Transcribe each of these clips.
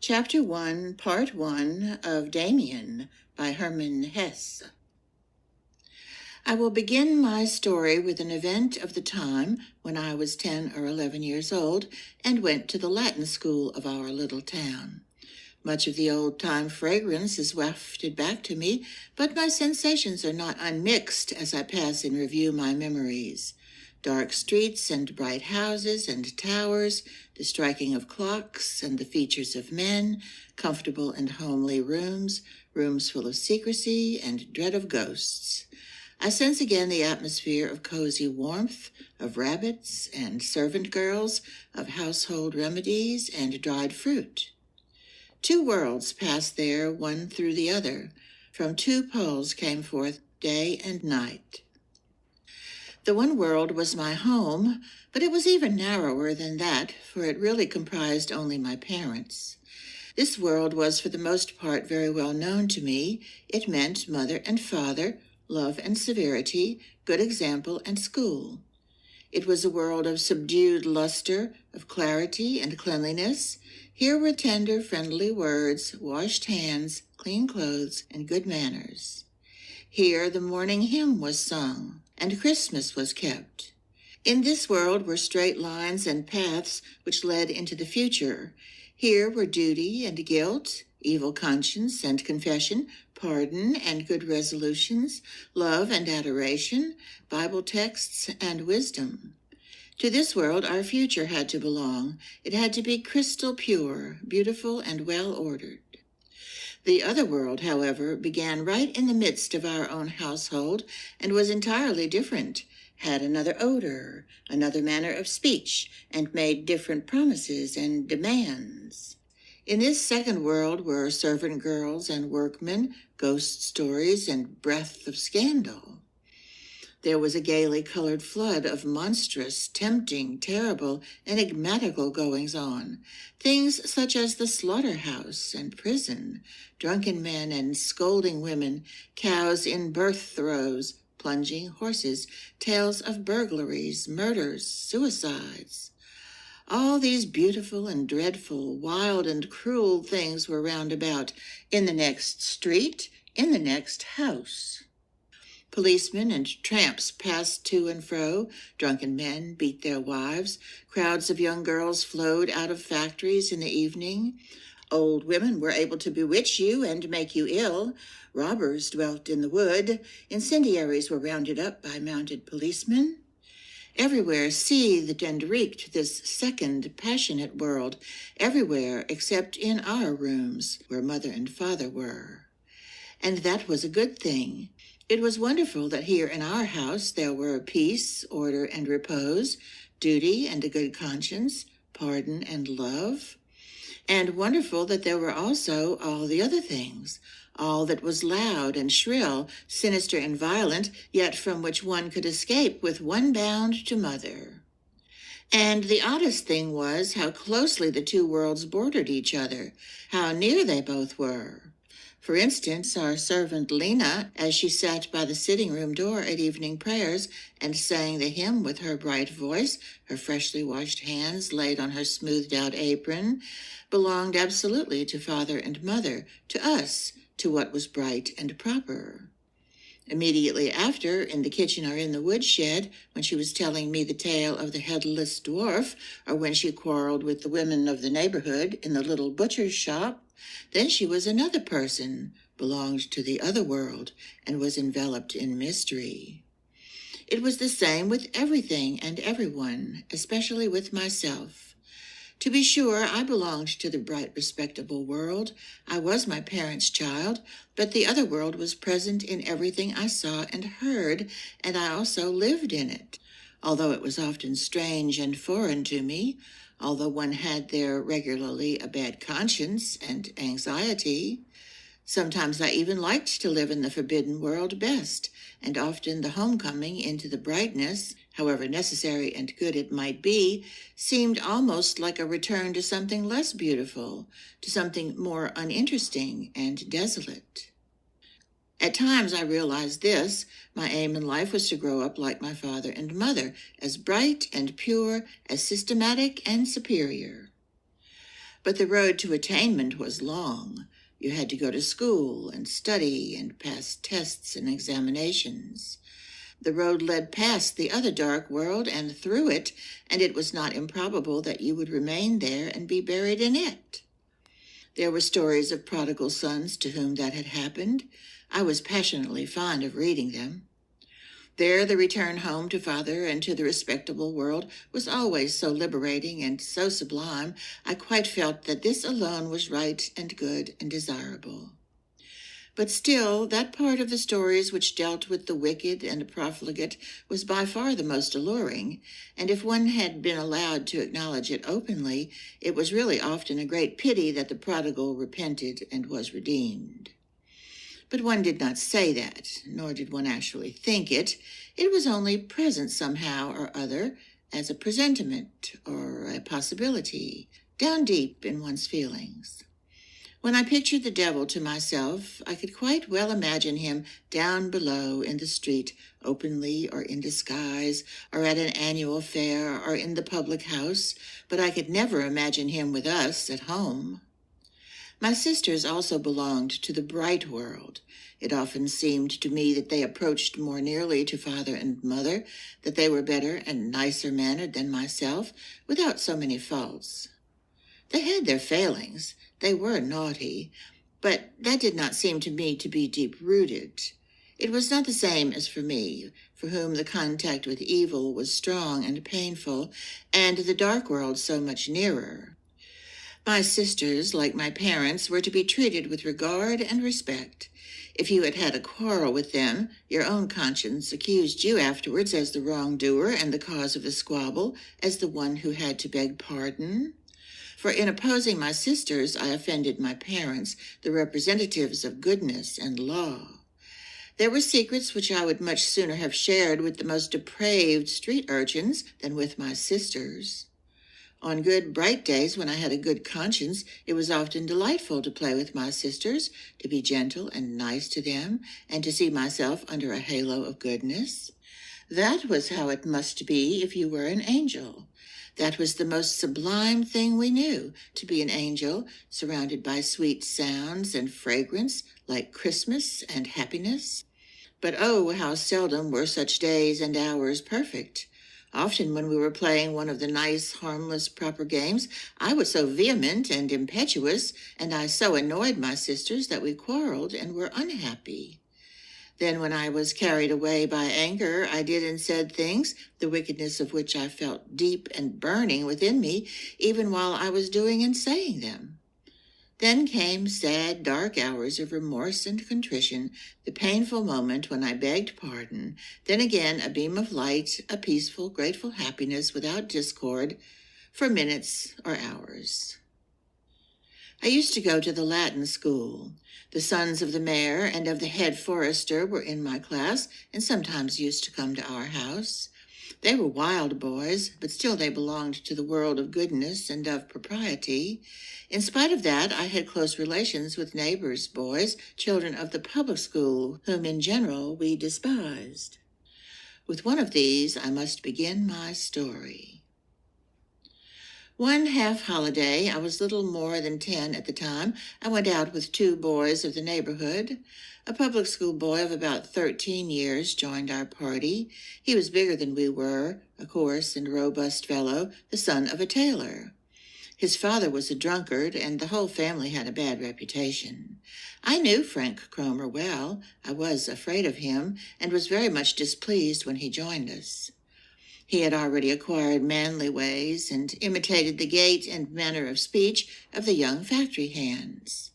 Chapter 1, Part 1 of Demian by Hermann Hesse. I will begin my story with an event of the time when I was 10 or 11 years old and went to the Latin school of our little town. Much of the old-time fragrance is wafted back to me, but my sensations are not unmixed as I pass in review my memories. Dark streets and bright houses and towers, the striking of clocks and the features of men, comfortable and homely rooms, rooms full of secrecy and dread of ghosts. I sense again the atmosphere of cozy warmth, of rabbits and servant girls, of household remedies and dried fruit. Two worlds passed there, one through the other. From two poles came forth day and night. The one world was my home, but it was even narrower than that, for it really comprised only my parents. This world was for the most part very well known to me. It meant mother and father, love and severity, good example and school. It was a world of subdued luster, of clarity and cleanliness. Here were tender, friendly words, washed hands, clean clothes, and good manners. Here the morning hymn was sung, and Christmas was kept. In this world were straight lines and paths which led into the future. Here were duty and guilt, evil conscience and confession, pardon and good resolutions, love and adoration, Bible texts and wisdom. To this world our future had to belong. It had to be crystal pure, beautiful, and well-ordered. The other world, however, began right in the midst of our own household and was entirely different, had another odor, another manner of speech, and made different promises and demands. In this second world were servant girls and workmen, ghost stories, and breath of scandal. There was a gaily colored flood of monstrous, tempting, terrible, enigmatical goings-on, things such as the slaughterhouse and prison, drunken men and scolding women, cows in birth throes, plunging horses, tales of burglaries, murders, suicides. All these beautiful and dreadful, wild and cruel things were round about, in the next street, in the next house. Policemen and tramps passed to and fro, drunken men beat their wives, crowds of young girls flowed out of factories in the evening, old women were able to bewitch you and make you ill, robbers dwelt in the wood, incendiaries were rounded up by mounted policemen. Everywhere seethed and reeked this second passionate world, everywhere except in our rooms, where mother and father were. And that was a good thing. It was wonderful that here in our house there were peace, order, and repose, duty and a good conscience, pardon and love. And wonderful that there were also all the other things, all that was loud and shrill, sinister and violent, yet from which one could escape with one bound to mother. And the oddest thing was how closely the two worlds bordered each other, how near they both were. For instance, our servant Lena, as she sat by the sitting-room door at evening prayers and sang the hymn with her bright voice, her freshly washed hands laid on her smoothed-out apron, belonged absolutely to father and mother, to us, to what was bright and proper. Immediately after, in the kitchen or in the woodshed, when she was telling me the tale of the headless dwarf, or when she quarreled with the women of the neighborhood in the little butcher's shop, then she was another person, belonged to the other world, and was enveloped in mystery. It was the same with everything and everyone, especially with myself. To be sure, I belonged to the bright, respectable world. I was my parents' child, but the other world was present in everything I saw and heard, and I also lived in it, although it was often strange and foreign to me, although one had there regularly a bad conscience and anxiety. Sometimes I even liked to live in the forbidden world best, and often the homecoming into the brightness, however necessary and good it might be, seemed almost like a return to something less beautiful, to something more uninteresting and desolate. At times I realized this. My aim in life was to grow up like my father and mother, as bright and pure, as systematic and superior. But the road to attainment was long. You had to go to school and study and pass tests and examinations. The road led past the other dark world and through it, and it was not improbable that you would remain there and be buried in it. There were stories of prodigal sons to whom that had happened. I was passionately fond of reading them. There, the return home to father and to the respectable world was always so liberating and so sublime, I quite felt that this alone was right and good and desirable. But still, that part of the stories which dealt with the wicked and the profligate was by far the most alluring, and if one had been allowed to acknowledge it openly, it was really often a great pity that the prodigal repented and was redeemed. But one did not say that, nor did one actually think it. It was only present somehow or other as a presentiment or a possibility, down deep in one's feelings. When I pictured the devil to myself, I could quite well imagine him down below in the street, openly or in disguise, or at an annual fair, or in the public house, but I could never imagine him with us at home. My sisters also belonged to the bright world. It often seemed to me that they approached more nearly to father and mother, that they were better and nicer mannered than myself, without so many faults. They had their failings. They were naughty, but that did not seem to me to be deep-rooted. It was not the same as for me, for whom the contact with evil was strong and painful, and the dark world so much nearer. My sisters, like my parents, were to be treated with regard and respect. If you had had a quarrel with them, your own conscience accused you afterwards as the wrongdoer and the cause of the squabble, as the one who had to beg pardon. For in opposing my sisters, I offended my parents, the representatives of goodness and law. There were secrets which I would much sooner have shared with the most depraved street urchins than with my sisters. On good, bright days when I had a good conscience, it was often delightful to play with my sisters, to be gentle and nice to them, and to see myself under a halo of goodness. That was how it must be if you were an angel. That was the most sublime thing we knew, to be an angel, surrounded by sweet sounds and fragrance, like Christmas and happiness. But oh, how seldom were such days and hours perfect. Often when we were playing one of the nice, harmless, proper games, I was so vehement and impetuous, and I so annoyed my sisters that we quarreled and were unhappy. Then when I was carried away by anger, I did and said things, the wickedness of which I felt deep and burning within me, even while I was doing and saying them. Then came sad, dark hours of remorse and contrition, the painful moment when I begged pardon, then again a beam of light, a peaceful, grateful happiness without discord, for minutes or hours. I used to go to the Latin school. The sons of the mayor and of the head forester were in my class and sometimes used to come to our house. They were wild boys, but still they belonged to the world of goodness and of propriety. In spite of that, I had close relations with neighbors' boys, children of the public school, whom in general we despised. With one of these I must begin my story. One half-holiday, I was little more than 10 at the time, I went out with 2 boys of the neighborhood. A public school boy of about 13 years joined our party. He was bigger than we were, a coarse and robust fellow, the son of a tailor. His father was a drunkard, and the whole family had a bad reputation. I knew Frank Cromer well. I was afraid of him, and was very much displeased when he joined us. He had already acquired manly ways and imitated the gait and manner of speech of the young factory hands.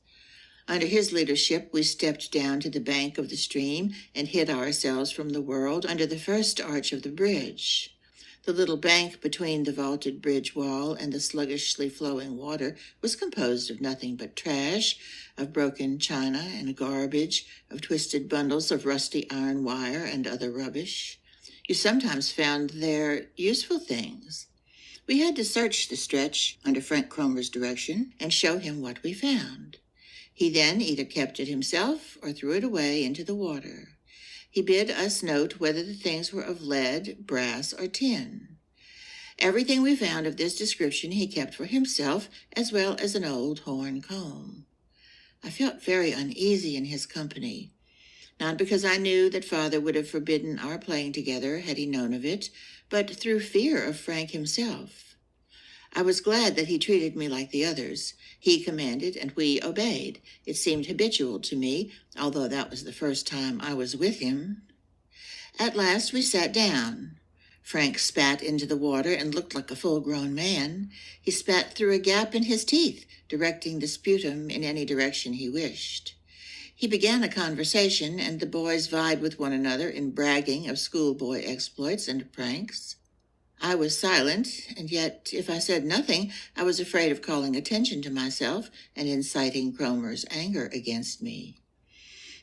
Under his leadership, we stepped down to the bank of the stream and hid ourselves from the world under the first arch of the bridge. The little bank between the vaulted bridge wall and the sluggishly flowing water was composed of nothing but trash, of broken china and garbage, of twisted bundles of rusty iron wire and other rubbish. You sometimes found there useful things. We had to search the stretch under Frank Cromer's direction and show him what we found. He then either kept it himself or threw it away into the water. He bid us note whether the things were of lead, brass, or tin. Everything we found of this description he kept for himself, as well as an old horn comb. I felt very uneasy in his company, not because I knew that Father would have forbidden our playing together had he known of it, but through fear of Frank himself. I was glad that he treated me like the others. He commanded, and we obeyed. It seemed habitual to me, although that was the first time I was with him. At last we sat down. Frank spat into the water and looked like a full-grown man. He spat through a gap in his teeth, directing the sputum in any direction he wished. He began a conversation, and the boys vied with one another in bragging of schoolboy exploits and pranks. I was silent, and yet, if I said nothing, I was afraid of calling attention to myself and inciting Cromer's anger against me.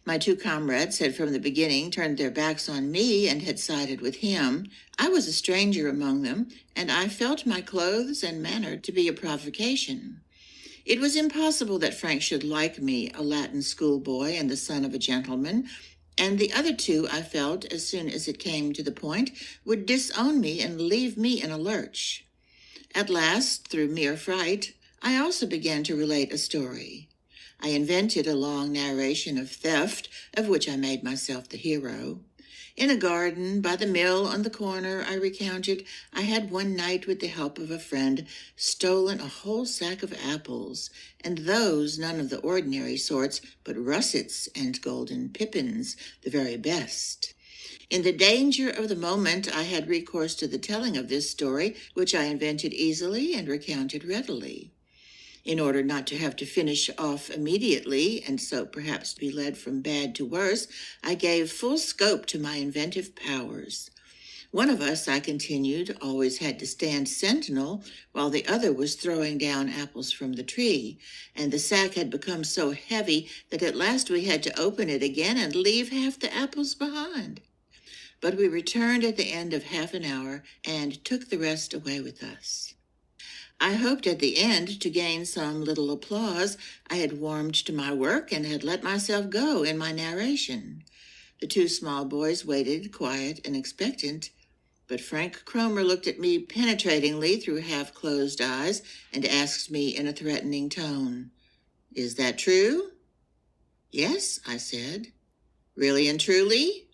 My two comrades had from the beginning turned their backs on me and had sided with him. I was a stranger among them, and I felt my clothes and manner to be a provocation. It was impossible that Frank should like me, a Latin schoolboy and the son of a gentleman, and the other two, I felt, as soon as it came to the point, would disown me and leave me in a lurch. At last, through mere fright, I also began to relate a story. I invented a long narration of theft, of which I made myself the hero. In a garden by the mill on the corner, I recounted, I had one night, with the help of a friend, stolen a whole sack of apples, and those none of the ordinary sorts, but russets and golden pippins, the very best. In the danger of the moment, I had recourse to the telling of this story, which I invented easily and recounted readily. In order not to have to finish off immediately, and so perhaps be led from bad to worse, I gave full scope to my inventive powers. One of us, I continued, always had to stand sentinel while the other was throwing down apples from the tree, and the sack had become so heavy that at last we had to open it again and leave half the apples behind. But we returned at the end of half an hour and took the rest away with us. I hoped at the end to gain some little applause. I had warmed to my work and had let myself go in my narration. The two small boys waited, quiet and expectant, but Frank Cromer looked at me penetratingly through half-closed eyes and asked me in a threatening tone, "Is that true?" "Yes," I said. "Really and truly?"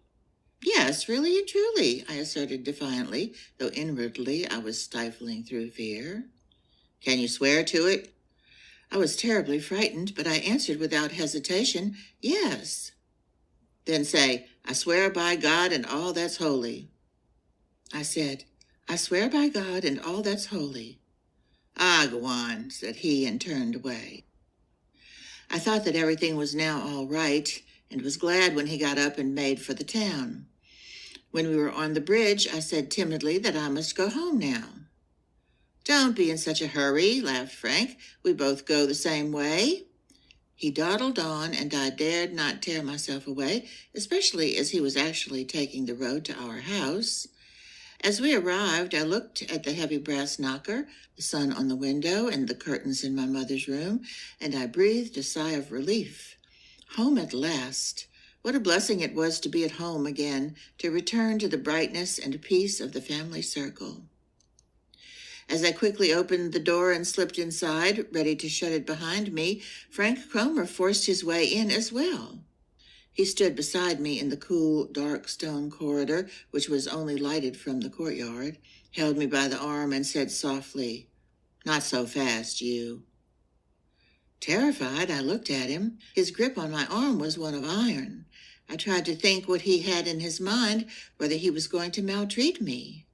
"Yes, really and truly," I asserted defiantly, though inwardly I was stifling through fear. "Can you swear to it?" I was terribly frightened, but I answered without hesitation, "Yes." "Then say, 'I swear by God and all that's holy.'" I said, "I swear by God and all that's holy." "Ah, go on," said he, and turned away. I thought that everything was now all right, and was glad when he got up and made for the town. When we were on the bridge, I said timidly that I must go home now. "Don't be in such a hurry," laughed Frank. "We both go the same way." He dawdled on, and I dared not tear myself away, especially as he was actually taking the road to our house. As we arrived, I looked at the heavy brass knocker, the sun on the window, and the curtains in my mother's room, and I breathed a sigh of relief. Home at last. What a blessing it was to be at home again, to return to the brightness and peace of the family circle. As I quickly opened the door and slipped inside, ready to shut it behind me, Frank Cromer forced his way in as well. He stood beside me in the cool, dark stone corridor, which was only lighted from the courtyard, held me by the arm, and said softly, "Not so fast, you." Terrified, I looked at him. His grip on my arm was one of iron. I tried to think what he had in his mind, whether he was going to maltreat me.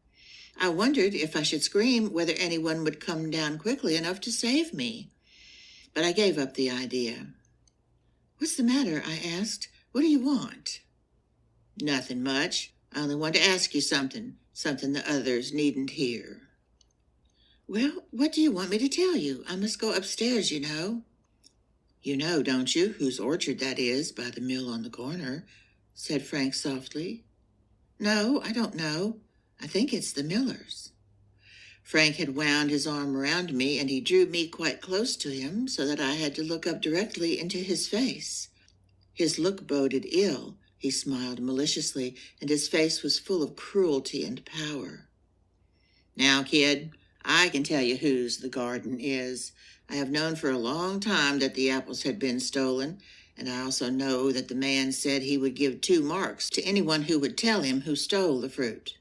I wondered if I should scream, whether anyone would come down quickly enough to save me. But I gave up the idea. "What's the matter?" I asked. "What do you want?" "Nothing much. I only want to ask you something the others needn't hear." "Well, what do you want me to tell you? I must go upstairs, you know." "You know, don't you, whose orchard that is by the mill on the corner?" said Frank softly. "No, I don't know. I think it's the miller's." Frank had wound his arm around me, and he drew me quite close to him, so that I had to look up directly into his face. His look boded ill. He smiled maliciously, and his face was full of cruelty and power. Now, kid, I can tell you whose the garden is. I have known for a long time that the apples had been stolen, and I also know that the man said he would give 2 marks to anyone who would tell him who stole the fruit.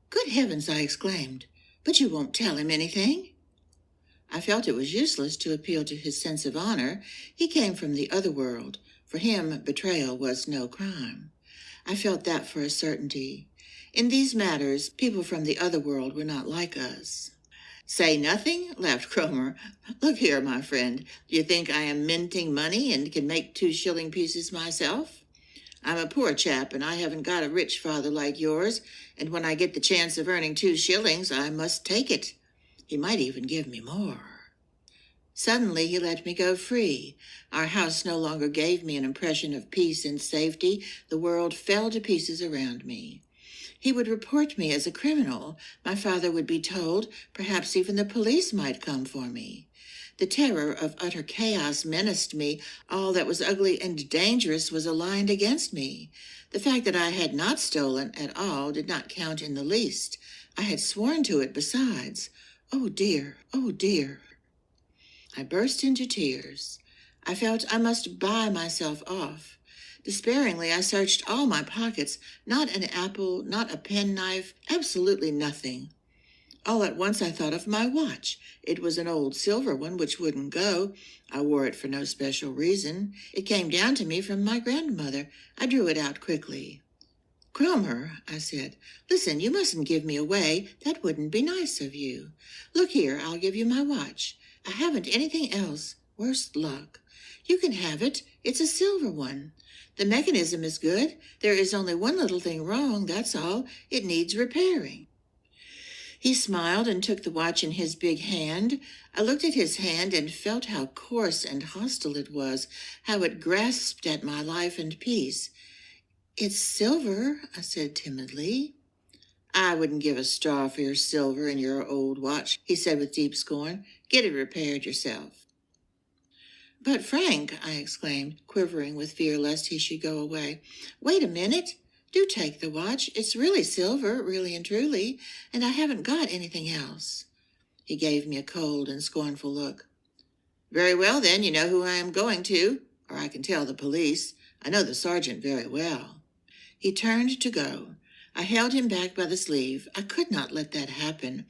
Good heavens, I exclaimed. But you won't tell him anything? I felt it was useless to appeal to his sense of honor. He came from the other world. For him, betrayal was no crime. I felt that for a certainty. In these matters, people from the other world were not like us. Say nothing? Laughed Cromer. Look here, my friend. Do you think I am minting money and can make 2-shilling pieces myself? I'm a poor chap, and I haven't got a rich father like yours, and when I get the chance of earning 2 shillings, I must take it. He might even give me more. Suddenly he let me go free. Our house no longer gave me an impression of peace and safety. The world fell to pieces around me. He would report me as a criminal. My father would be told. Perhaps even the police might come for me. The terror of utter chaos menaced me. All that was ugly and dangerous was aligned against me. The fact that I had not stolen at all did not count in the least. I had sworn to it besides. Oh dear, oh dear. I burst into tears. I felt I must buy myself off. Despairingly, I searched all my pockets. Not an apple, not a penknife, absolutely nothing. All at once I thought of my watch. It was an old silver one which wouldn't go. I wore it for no special reason. It came down to me from my grandmother. I drew it out quickly. Cromer, I said, listen, you mustn't give me away. That wouldn't be nice of you. Look here, I'll give you my watch. I haven't anything else. Worse luck. You can have it. It's a silver one. The mechanism is good. There is only one little thing wrong, that's all. It needs repairing. He smiled and took the watch in his big hand. I looked at his hand and felt how coarse and hostile it was, how it grasped at my life and peace. It's silver, I said timidly. I wouldn't give a straw for your silver and your old watch, he said with deep scorn. Get it repaired yourself. But Frank, I exclaimed, quivering with fear lest he should go away. Wait a minute. Do take the watch. It's really silver, really and truly, and I haven't got anything else. He gave me a cold and scornful look. Very well, then, you know who I am going to, or I can tell the police. I know the sergeant very well. He turned to go. I held him back by the sleeve. I could not let that happen.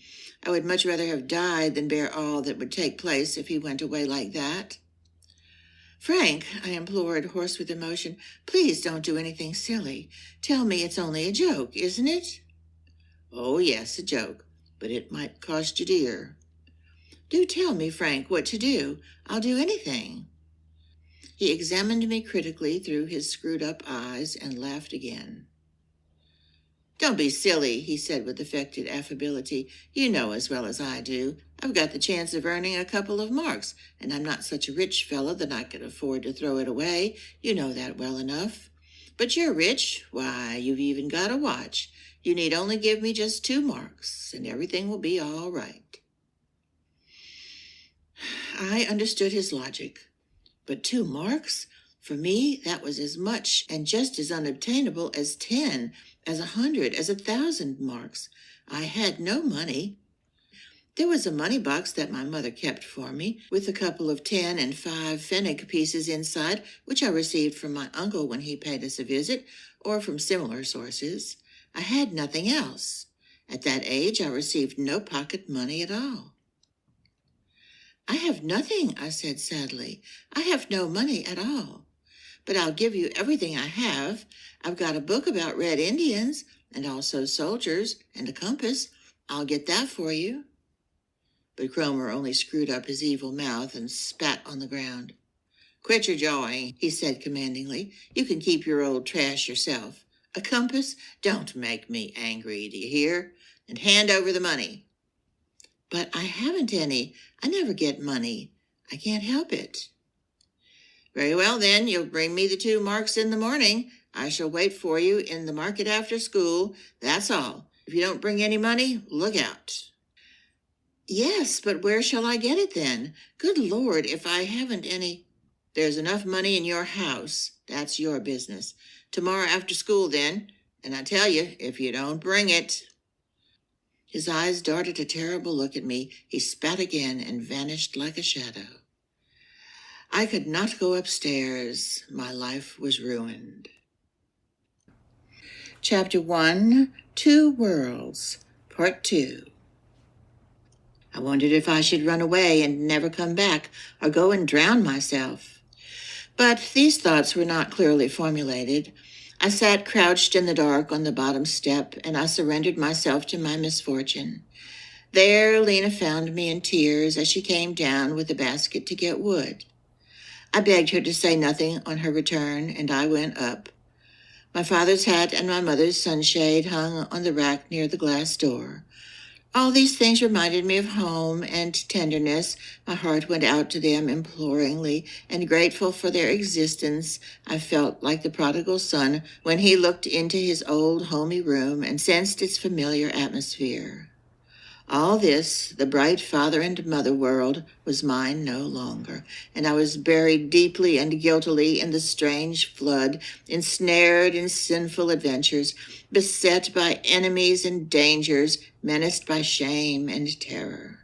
I would much rather have died than bear all that would take place if he went away like that. Frank, I implored, hoarse with emotion, please don't do anything silly. Tell me it's only a joke, isn't it? Oh, yes, a joke, but it might cost you dear. Do tell me, Frank, what to do. I'll do anything. He examined me critically through his screwed-up eyes and laughed again. Don't be silly, he said with affected affability. You know as well as I do. I've got the chance of earning a couple of marks, and I'm not such a rich fellow that I could afford to throw it away. You know that well enough. But you're rich. Why, you've even got a watch. You need only give me just 2 marks, and everything will be all right. I understood his logic. But 2 marks? For me, that was as much and just as unobtainable as 10, as 100, as 1,000 marks. I had no money. There was a money box that my mother kept for me, with a couple of 10 and 5 pfennig pieces inside, which I received from my uncle when he paid us a visit, or from similar sources. I had nothing else. At that age, I received no pocket money at all. I have nothing, I said sadly. I have no money at all. But I'll give you everything I have. I've got a book about Red Indians, and also soldiers, and a compass. I'll get that for you. But Cromer only screwed up his evil mouth and spat on the ground. Quit your jawing, he said commandingly. You can keep your old trash yourself. A compass? Don't make me angry, do you hear? And hand over the money. But I haven't any. I never get money. I can't help it. Very well, then, you'll bring me the 2 marks in the morning. I shall wait for you in the market after school. That's all. If you don't bring any money, look out. Yes, but where shall I get it then? Good Lord, if I haven't any. There's enough money in your house. That's your business. Tomorrow after school, then. And I tell you, if you don't bring it. His eyes darted a terrible look at me. He spat again and vanished like a shadow. I could not go upstairs. My life was ruined. Chapter 1, Two Worlds, Part 2. I wondered if I should run away and never come back, or go and drown myself. But these thoughts were not clearly formulated. I sat crouched in the dark on the bottom step, and I surrendered myself to my misfortune. There Lena found me in tears as she came down with a basket to get wood. I begged her to say nothing on her return, and I went up. My father's hat and my mother's sunshade hung on the rack near the glass door. All these things reminded me of home and tenderness. My heart went out to them imploringly, and grateful for their existence, I felt like the prodigal son when he looked into his old homey room and sensed its familiar atmosphere. All this, the bright father and mother world, was mine no longer, and I was buried deeply and guiltily in the strange flood, ensnared in sinful adventures, beset by enemies and dangers, menaced by shame and terror.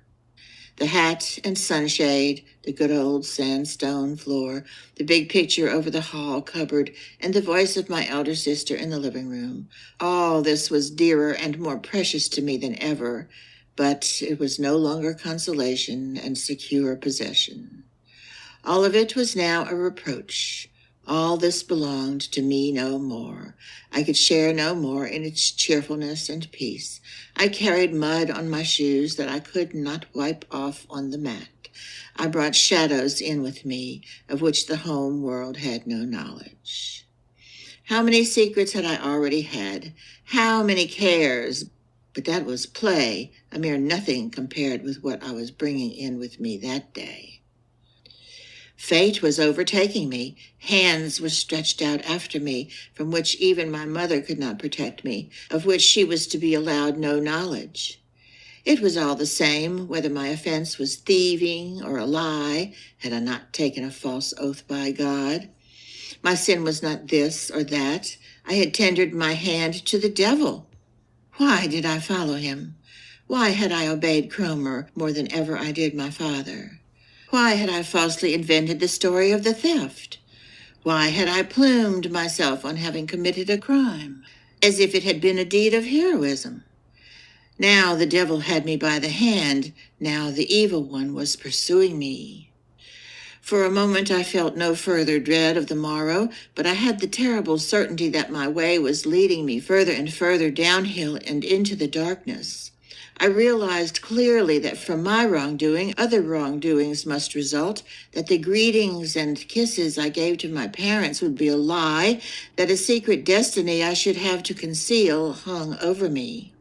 The hat and sunshade, the good old sandstone floor, the big picture over the hall cupboard, and the voice of my elder sister in the living room, all this was dearer and more precious to me than ever, but it was no longer consolation and secure possession. All of it was now a reproach. All this belonged to me no more. I could share no more in its cheerfulness and peace. I carried mud on my shoes that I could not wipe off on the mat. I brought shadows in with me, of which the home world had no knowledge. How many secrets had I already had? How many cares? But that was play, a mere nothing compared with what I was bringing in with me that day. Fate was overtaking me. Hands were stretched out after me, from which even my mother could not protect me, of which she was to be allowed no knowledge. It was all the same whether my offense was thieving or a lie, had I not taken a false oath by God. My sin was not this or that. I had tendered my hand to the devil. Why did I follow him? Why had I obeyed Cromer more than ever I did my father? Why had I falsely invented the story of the theft? Why had I plumed myself on having committed a crime, as if it had been a deed of heroism? Now the devil had me by the hand. Now the evil one was pursuing me. For a moment I felt no further dread of the morrow, but I had the terrible certainty that my way was leading me further and further downhill and into the darkness. I realized clearly that from my wrongdoing, other wrongdoings must result, that the greetings and kisses I gave to my parents would be a lie, that a secret destiny I should have to conceal hung over me.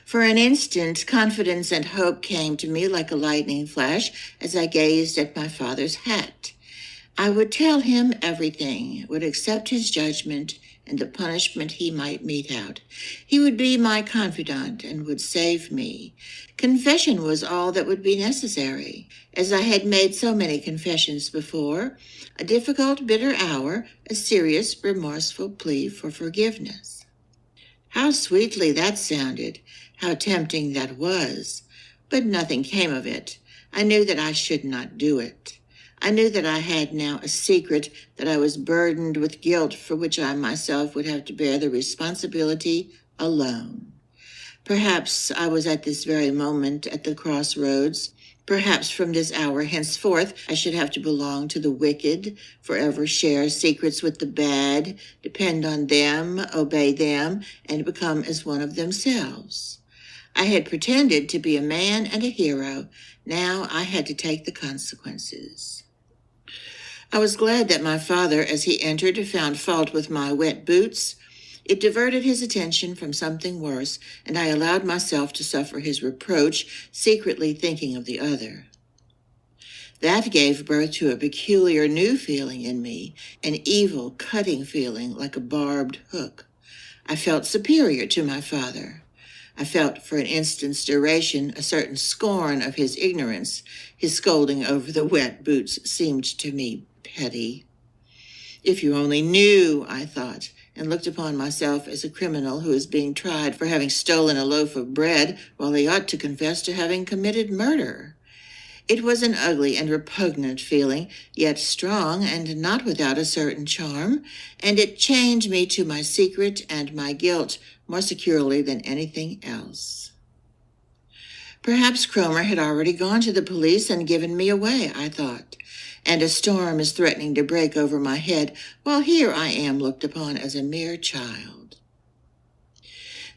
For an instant, confidence and hope came to me like a lightning flash as I gazed at my father's hat. I would tell him everything, would accept his judgment and the punishment he might mete out. He would be my confidant and would save me. Confession was all that would be necessary. As I had made so many confessions before, a difficult, bitter hour, a serious, remorseful plea for forgiveness. How sweetly that sounded, how tempting that was. But nothing came of it. I knew that I should not do it. I knew that I had now a secret, that I was burdened with guilt for which I myself would have to bear the responsibility alone. Perhaps I was at this very moment at the crossroads. Perhaps from this hour henceforth I should have to belong to the wicked, forever share secrets with the bad, depend on them, obey them, and become as one of themselves. I had pretended to be a man and a hero. Now I had to take the consequences. I was glad that my father, as he entered, found fault with my wet boots. It diverted his attention from something worse, and I allowed myself to suffer his reproach, secretly thinking of the other. That gave birth to a peculiar new feeling in me, an evil, cutting feeling like a barbed hook. I felt superior to my father. I felt for an instant's duration a certain scorn of his ignorance. His scolding over the wet boots seemed to me petty. If you only knew, I thought, and looked upon myself as a criminal who is being tried for having stolen a loaf of bread while he ought to confess to having committed murder. It was an ugly and repugnant feeling, yet strong and not without a certain charm, and it chained me to my secret and my guilt more securely than anything else. Perhaps Cromer had already gone to the police and given me away, I thought, and a storm is threatening to break over my head, while here I am looked upon as a mere child.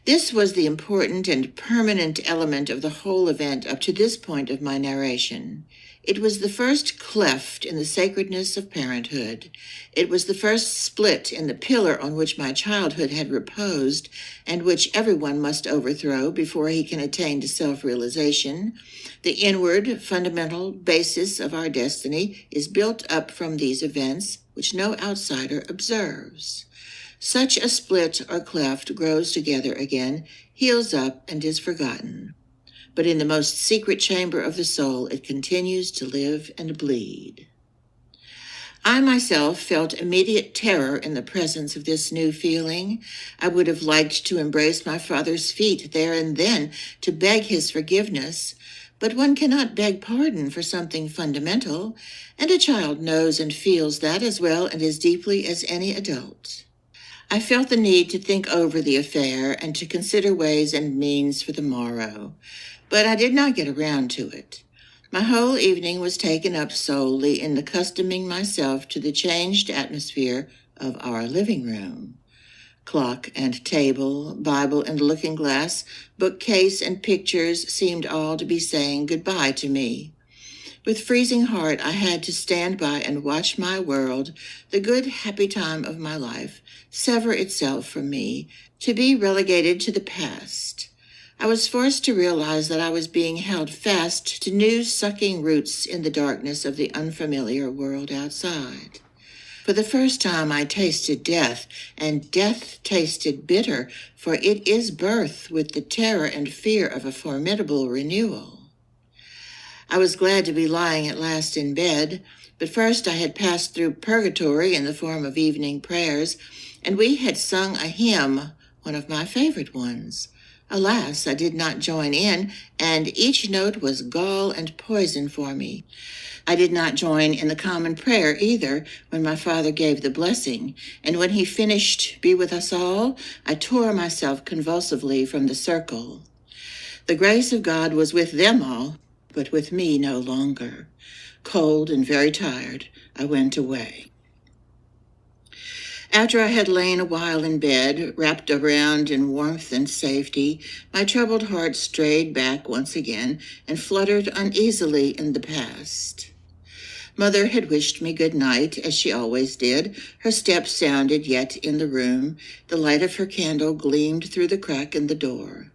This was the important and permanent element of the whole event up to this point of my narration. It was the first cleft in the sacredness of parenthood. It was the first split in the pillar on which my childhood had reposed, and which everyone must overthrow before he can attain to self-realization. The inward, fundamental basis of our destiny is built up from these events, which no outsider observes. Such a split or cleft grows together again, heals up, and is forgotten. But in the most secret chamber of the soul, it continues to live and bleed. I myself felt immediate terror in the presence of this new feeling. I would have liked to embrace my father's feet there and then to beg his forgiveness, but one cannot beg pardon for something fundamental, and a child knows and feels that as well and as deeply as any adult. I felt the need to think over the affair and to consider ways and means for the morrow, but I did not get around to it. My whole evening was taken up solely in accustoming myself to the changed atmosphere of our living room. Clock and table, Bible and looking-glass, bookcase and pictures seemed all to be saying goodbye to me. With freezing heart, I had to stand by and watch my world, the good, happy time of my life, sever itself from me, to be relegated to the past. I was forced to realize that I was being held fast to new sucking roots in the darkness of the unfamiliar world outside. For the first time I tasted death, and death tasted bitter, for it is birth with the terror and fear of a formidable renewal. I was glad to be lying at last in bed, but first I had passed through purgatory in the form of evening prayers, and we had sung a hymn, one of my favorite ones. Alas, I did not join in, and each note was gall and poison for me. I did not join in the common prayer either when my father gave the blessing, and when he finished, "Be with us all," I tore myself convulsively from the circle. The grace of God was with them all, but with me no longer. Cold and very tired, I went away. After I had lain a while in bed, wrapped around in warmth and safety, my troubled heart strayed back once again and fluttered uneasily in the past. Mother had wished me good night, as she always did. Her steps sounded yet in the room. The light of her candle gleamed through the crack in the door.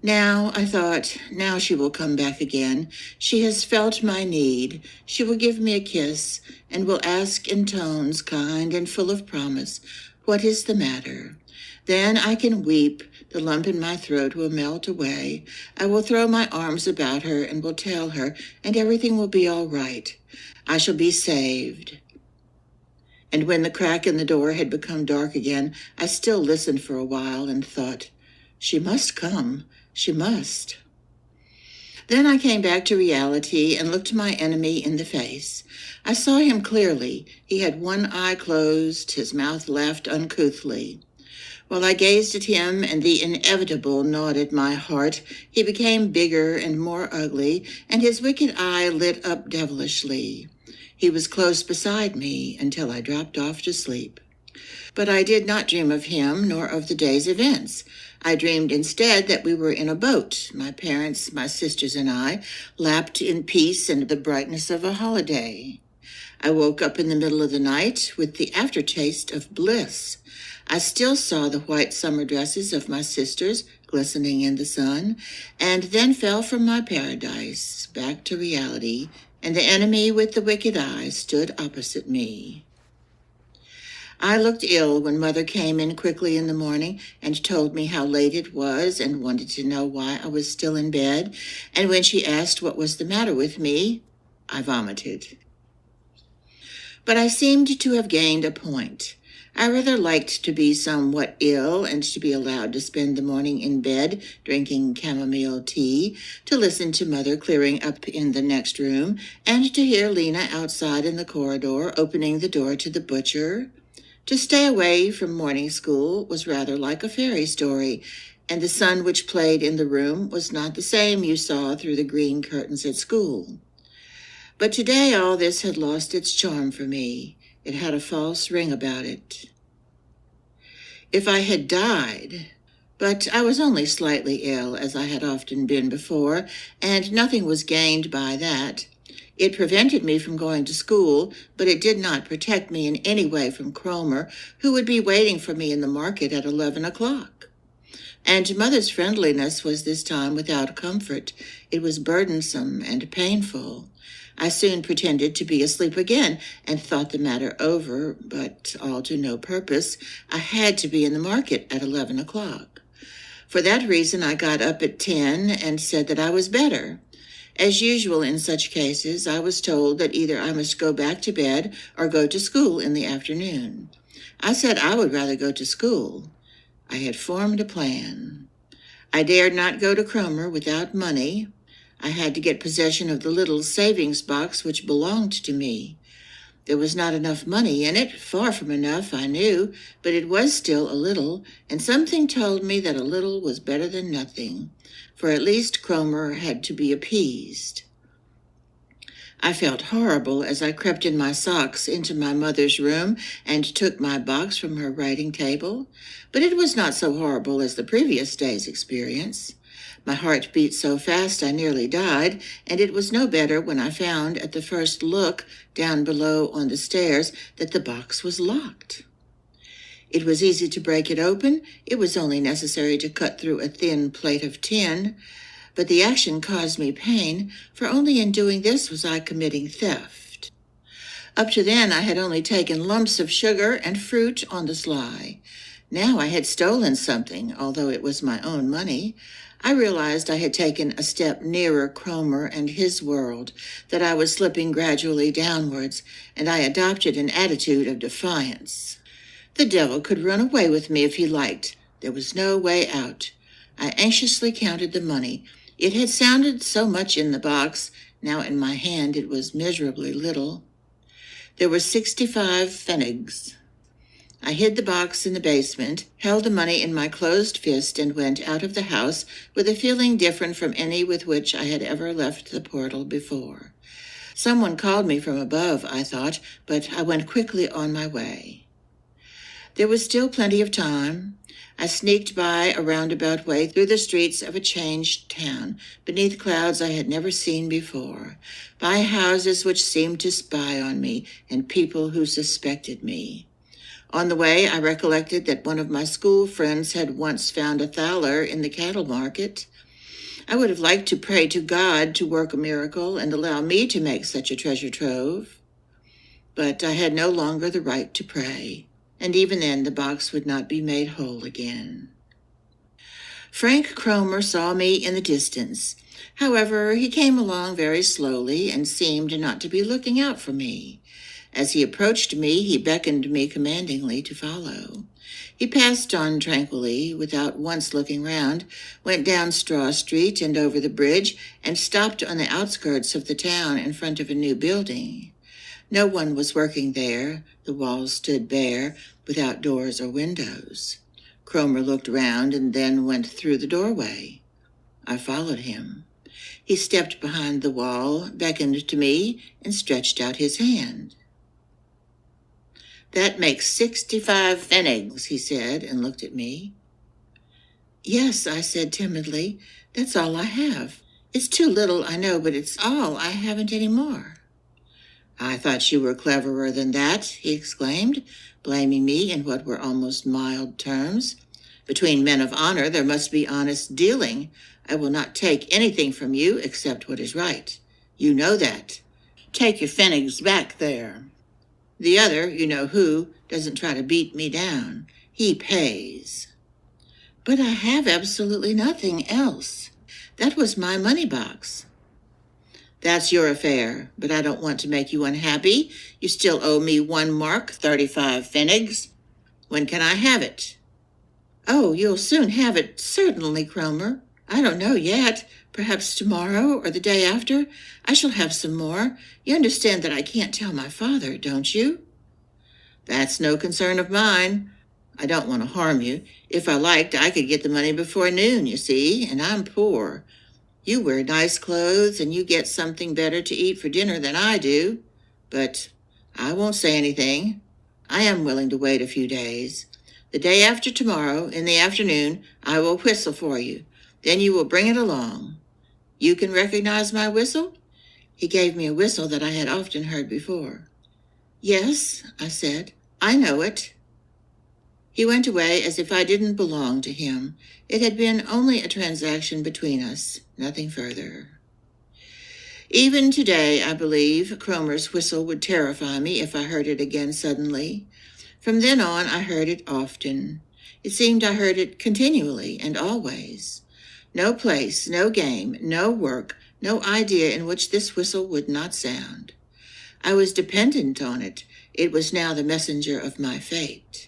Now, I thought, now she will come back again. She has felt my need. She will give me a kiss and will ask in tones kind and full of promise, "What is the matter?" Then I can weep. The lump in my throat will melt away. I will throw my arms about her and will tell her, and everything will be all right. I shall be saved. And when the crack in the door had become dark again, I still listened for a while and thought, she must come. She must. Then I came back to reality and looked my enemy in the face. I saw him clearly. He had one eye closed, his mouth laughed uncouthly. While I gazed at him and the inevitable gnawed at my heart, he became bigger and more ugly, and his wicked eye lit up devilishly. He was close beside me until I dropped off to sleep. But I did not dream of him nor of the day's events. I dreamed instead that we were in a boat, my parents, my sisters, and I, lapped in peace and the brightness of a holiday. I woke up in the middle of the night with the aftertaste of bliss. I still saw the white summer dresses of my sisters glistening in the sun, and then fell from my paradise back to reality, and the enemy with the wicked eye stood opposite me. I looked ill when Mother came in quickly in the morning and told me how late it was and wanted to know why I was still in bed, and when she asked what was the matter with me, I vomited. But I seemed to have gained a point. I rather liked to be somewhat ill and to be allowed to spend the morning in bed drinking chamomile tea, to listen to Mother clearing up in the next room, and to hear Lena outside in the corridor opening the door to the butcher. To stay away from morning school was rather like a fairy story, and the sun which played in the room was not the same you saw through the green curtains at school. But today all this had lost its charm for me. It had a false ring about it. If I had died, but I was only slightly ill, as I had often been before, and nothing was gained by that. It prevented me from going to school, but it did not protect me in any way from Cromer, who would be waiting for me in the market at 11 o'clock. And Mother's friendliness was this time without comfort. It was burdensome and painful. I soon pretended to be asleep again and thought the matter over, but all to no purpose. I had to be in the market at 11 o'clock. For that reason, I got up at 10 and said that I was better. As usual in such cases, I was told that either I must go back to bed or go to school in the afternoon. I said I would rather go to school. I had formed a plan. I dared not go to Cromer without money. I had to get possession of the little savings box which belonged to me. There was not enough money in it, far from enough, I knew, but it was still a little, and something told me that a little was better than nothing, for at least Cromer had to be appeased. I felt horrible as I crept in my socks into my mother's room and took my box from her writing table, but it was not so horrible as the previous day's experience. My heart beat so fast I nearly died, and it was no better when I found at the first look down below on the stairs that the box was locked. It was easy to break it open. It was only necessary to cut through a thin plate of tin, but the action caused me pain, for only in doing this was I committing theft. Up to then I had only taken lumps of sugar and fruit on the sly. Now I had stolen something, although it was my own money. I realized I had taken a step nearer Cromer and his world, that I was slipping gradually downwards, and I adopted an attitude of defiance. The devil could run away with me if he liked. There was no way out. I anxiously counted the money. It had sounded so much in the box. Now in my hand it was miserably little. There were 65 pfennigs. I hid the box in the basement, held the money in my closed fist, and went out of the house with a feeling different from any with which I had ever left the portal before. Someone called me from above, I thought, but I went quickly on my way. There was still plenty of time. I sneaked by a roundabout way through the streets of a changed town, beneath clouds I had never seen before, by houses which seemed to spy on me, and people who suspected me. On the way, I recollected that one of my school friends had once found a thaler in the cattle market. I would have liked to pray to God to work a miracle and allow me to make such a treasure trove. But I had no longer the right to pray, and even then the box would not be made whole again. Frank Cromer saw me in the distance. However, he came along very slowly and seemed not to be looking out for me. As he approached me, he beckoned me commandingly to follow. He passed on tranquilly, without once looking round, went down Straw Street and over the bridge, and stopped on the outskirts of the town in front of a new building. No one was working there. The walls stood bare, without doors or windows. Cromer looked round and then went through the doorway. I followed him. He stepped behind the wall, beckoned to me, and stretched out his hand. "That makes 65 pfennigs," he said, and looked at me. "Yes," I said timidly, "that's all I have. It's too little, I know, but it's all. I haven't any more." "I thought you were cleverer than that," he exclaimed, blaming me in what were almost mild terms. "Between men of honor there must be honest dealing. I will not take anything from you except what is right. You know that. Take your pfennigs back there. The other, you know who, doesn't try to beat me down. He pays." "But I have absolutely nothing else. That was my money box." "That's your affair, but I don't want to make you unhappy. You still owe me 1 mark, 35 pfennigs. When can I have it? Oh, you'll soon have it, certainly, Cromer. I don't know yet. Perhaps tomorrow or the day after. I shall have some more. You understand that I can't tell my father, don't you? That's no concern of mine. I don't want to harm you. If I liked, I could get the money before noon, you see, and I'm poor. You wear nice clothes, and you get something better to eat for dinner than I do. But I won't say anything. I am willing to wait a few days. The day after tomorrow, in the afternoon, I will whistle for you. Then you will bring it along. You can recognize my whistle? He gave me a whistle that I had often heard before. Yes, I said, I know it. He went away as if I didn't belong to him. It had been only a transaction between us, nothing further. Even today, I believe, Cromer's whistle would terrify me if I heard it again suddenly. From then on, I heard it often. It seemed I heard it continually and always. No place, no game, no work, no idea in which this whistle would not sound. I was dependent on it. It was now the messenger of my fate.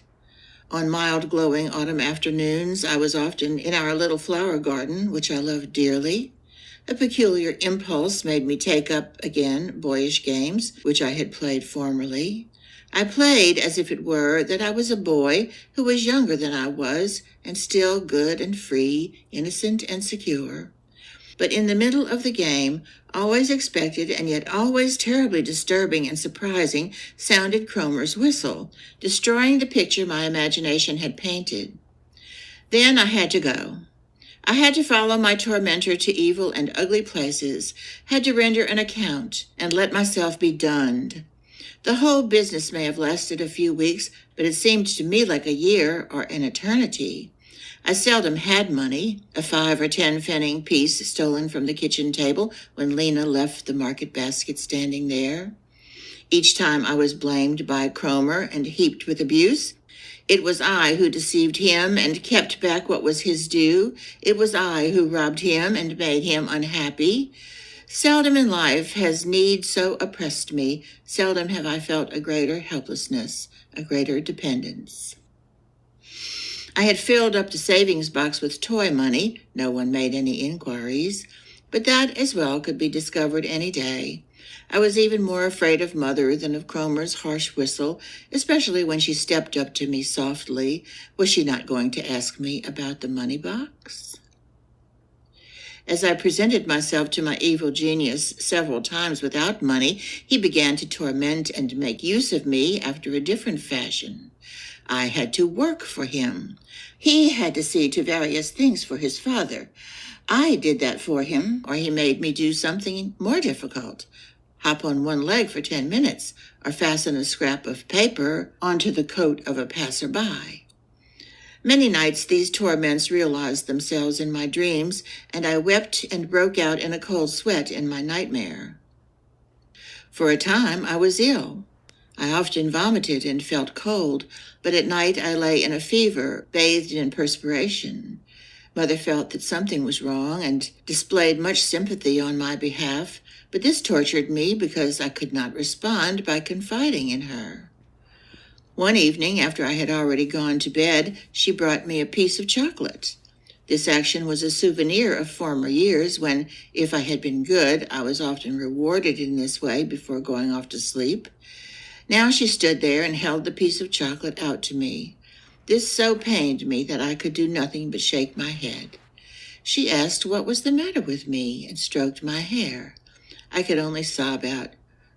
On mild, glowing autumn afternoons, I was often in our little flower garden, which I loved dearly. A peculiar impulse made me take up again boyish games, which I had played formerly. I played as if it were that I was a boy who was younger than I was, and still good and free, innocent and secure. But in the middle of the game, always expected and yet always terribly disturbing and surprising, sounded Cromer's whistle, destroying the picture my imagination had painted. Then I had to go. I had to follow my tormentor to evil and ugly places, had to render an account, and let myself be dunned. The whole business may have lasted a few weeks, but it seemed to me like a year or an eternity. I seldom had money, a 5 or 10 pfennig piece stolen from the kitchen table when Lena left the market basket standing there. Each time I was blamed by Cromer and heaped with abuse. It was I who deceived him and kept back what was his due. It was I who robbed him and made him unhappy. Seldom in life has need so oppressed me. Seldom have I felt a greater helplessness, a greater dependence. I had filled up the savings box with toy money. No one made any inquiries, but that as well could be discovered any day. I was even more afraid of Mother than of Cromer's harsh whistle, especially when she stepped up to me softly. Was she not going to ask me about the money box? As I presented myself to my evil genius several times without money, he began to torment and make use of me after a different fashion. I had to work for him. He had to see to various things for his father. I did that for him, or he made me do something more difficult. Hop on one leg for 10 minutes, or fasten a scrap of paper onto the coat of a passerby. Many nights these torments realized themselves in my dreams, and I wept and broke out in a cold sweat in my nightmare. For a time I was ill. I often vomited and felt cold, but at night I lay in a fever, bathed in perspiration. Mother felt that something was wrong and displayed much sympathy on my behalf, but this tortured me because I could not respond by confiding in her. One evening, after I had already gone to bed, she brought me a piece of chocolate. This action was a souvenir of former years when, if I had been good, I was often rewarded in this way before going off to sleep. Now she stood there and held the piece of chocolate out to me. This so pained me that I could do nothing but shake my head. She asked what was the matter with me and stroked my hair. I could only sob out,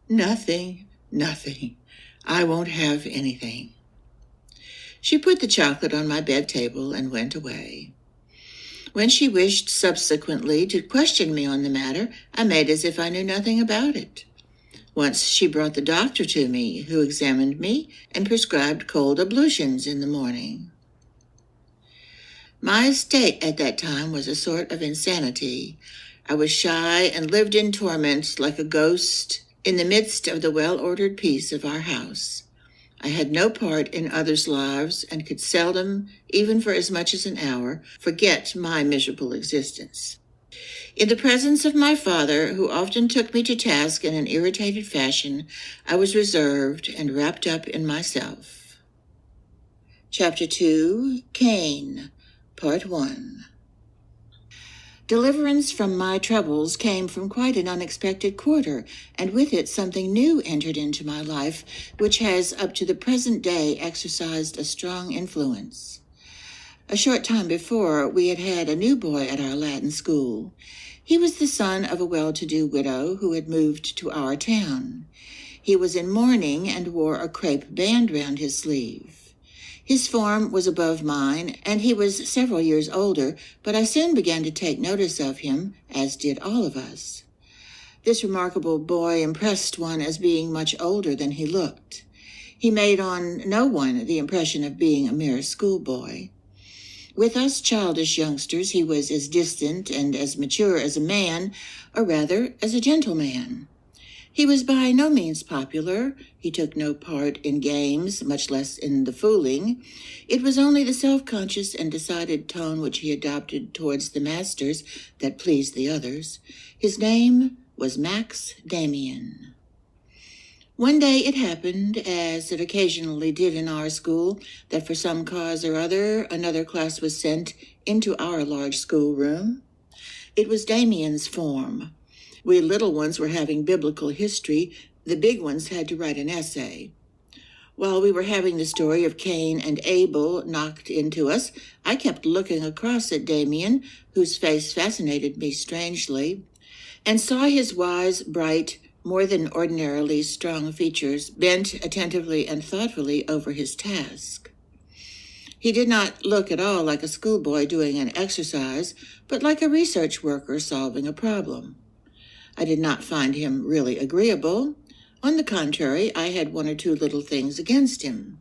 "Nothing, nothing. I won't have anything." She put the chocolate on my bed table and went away. When she wished subsequently to question me on the matter, I made as if I knew nothing about it. Once she brought the doctor to me, who examined me and prescribed cold ablutions in the morning. My state at that time was a sort of insanity. I was shy and lived in torment like a ghost in the midst of the well-ordered peace of our house. I had no part in others' lives and could seldom, even for as much as an hour, forget my miserable existence. In the presence of my father, who often took me to task in an irritated fashion, I was reserved and wrapped up in myself. Chapter 2, Cain, Part 1. Deliverance from my troubles came from quite an unexpected quarter, and with it something new entered into my life, which has up to the present day exercised a strong influence. A short time before, we had had a new boy at our Latin school. He was the son of a well-to-do widow who had moved to our town. He was in mourning and wore a crepe band round his sleeve. His form was above mine, and he was several years older, but I soon began to take notice of him, as did all of us. This remarkable boy impressed one as being much older than he looked. He made on no one the impression of being a mere schoolboy. With us childish youngsters, he was as distant and as mature as a man, or rather, as a gentleman. He was by no means popular. He took no part in games, much less in the fooling. It was only the self-conscious and decided tone which he adopted towards the masters that pleased the others. His name was Max Demian. One day it happened, as it occasionally did in our school, that for some cause or other, another class was sent into our large schoolroom. It was Damian's form. We little ones were having biblical history. The big ones had to write an essay. While we were having the story of Cain and Abel knocked into us, I kept looking across at Demian, whose face fascinated me strangely, and saw his wise, bright, more than ordinarily strong features bent attentively and thoughtfully over his task. He did not look at all like a schoolboy doing an exercise, but like a research worker solving a problem. I did not find him really agreeable. On the contrary, I had one or two little things against him.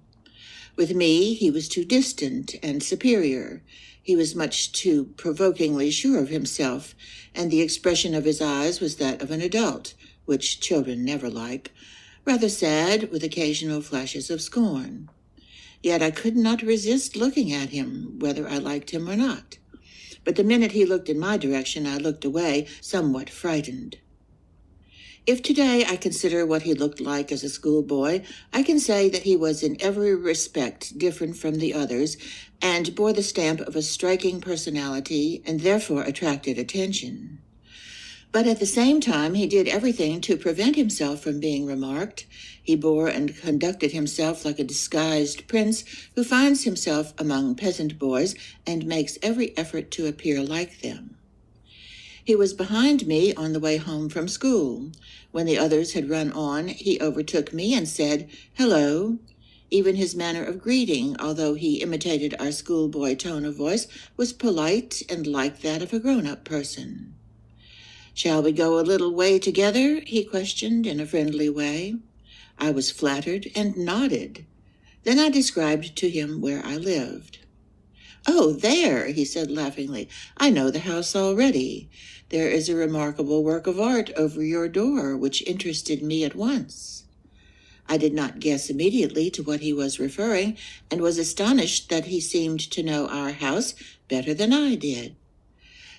With me, he was too distant and superior. He was much too provokingly sure of himself, and the expression of his eyes was that of an adult, which children never like, rather sad, with occasional flashes of scorn. Yet I could not resist looking at him, whether I liked him or not. But the minute he looked in my direction, I looked away, somewhat frightened. If today I consider what he looked like as a schoolboy, I can say that he was in every respect different from the others, and bore the stamp of a striking personality, and therefore attracted attention. But at the same time, he did everything to prevent himself from being remarked. He bore and conducted himself like a disguised prince who finds himself among peasant boys and makes every effort to appear like them. He was behind me on the way home from school. When the others had run on, he overtook me and said, "Hello." Even his manner of greeting, although he imitated our schoolboy tone of voice, was polite and like that of a grown-up person. "Shall we go a little way together?" he questioned in a friendly way. I was flattered and nodded. Then I described to him where I lived. "Oh, there," he said laughingly. "I know the house already. There is a remarkable work of art over your door, which interested me at once." I did not guess immediately to what he was referring, and was astonished that he seemed to know our house better than I did.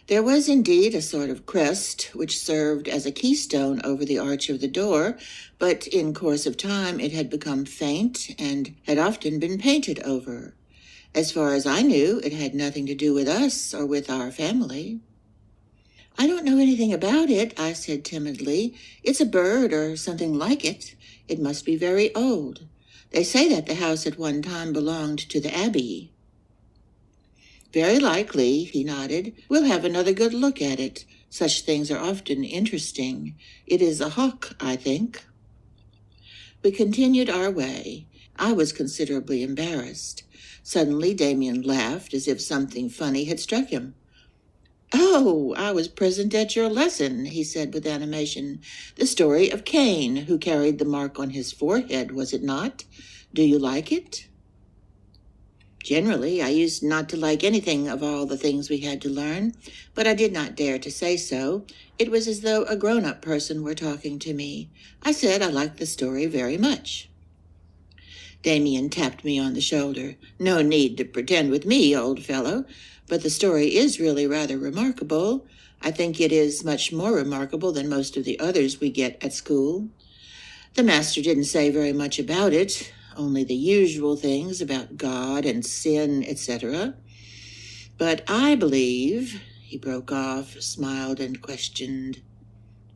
There was indeed a sort of crest which served as a keystone over the arch of the door, but in course of time it had become faint and had often been painted over. As far as I knew, it had nothing to do with us or with our family. "I don't know anything about it," I said timidly. "It's a bird or something like it. It must be very old. They say that the house at one time belonged to the abbey." "Very likely," he nodded. "We'll have another good look at it. Such things are often interesting. It is a hawk, I think." We continued our way. I was considerably embarrassed. Suddenly Demian laughed as if something funny had struck him. "Oh, I was present at your lesson," he said with animation. "The story of Cain, who carried the mark on his forehead, was it not? Do you like it?" Generally, I used not to like anything of all the things we had to learn, but I did not dare to say so. It was as though a grown-up person were talking to me. I said I liked the story very much. Demian tapped me on the shoulder. "No need to pretend with me, old fellow, but the story is really rather remarkable. I think it is much more remarkable than most of the others we get at school. The master didn't say very much about it, only the usual things about God and sin, etc. But I believe, he broke off, smiled, and questioned,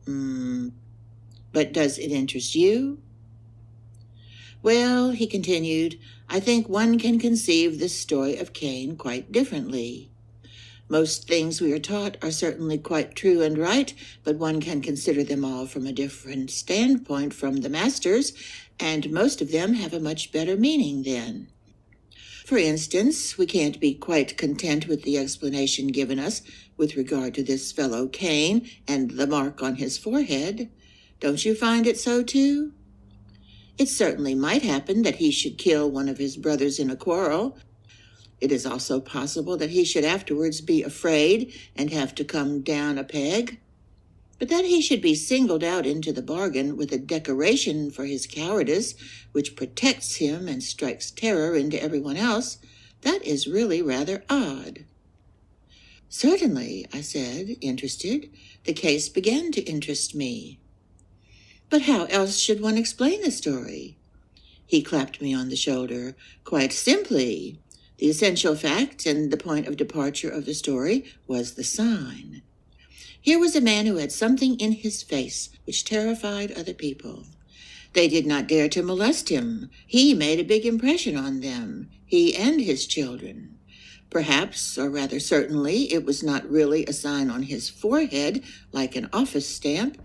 but does it interest you? Well, he continued, I think one can conceive this story of Cain quite differently. Most things we are taught are certainly quite true and right, but one can consider them all from a different standpoint from the masters, and most of them have a much better meaning then. For instance, we can't be quite content with the explanation given us with regard to this fellow Cain and the mark on his forehead. Don't you find it so too? It certainly might happen that he should kill one of his brothers in a quarrel. It is also possible that he should afterwards be afraid and have to come down a peg. But that he should be singled out into the bargain with a decoration for his cowardice, which protects him and strikes terror into everyone else, that is really rather odd. Certainly, I said, interested. The case began to interest me. But how else should one explain the story? He clapped me on the shoulder. Quite simply. The essential fact and the point of departure of the story was the sign. Here was a man who had something in his face which terrified other people. They did not dare to molest him. He made a big impression on them, he and his children. Perhaps, or rather certainly, it was not really a sign on his forehead like an office stamp.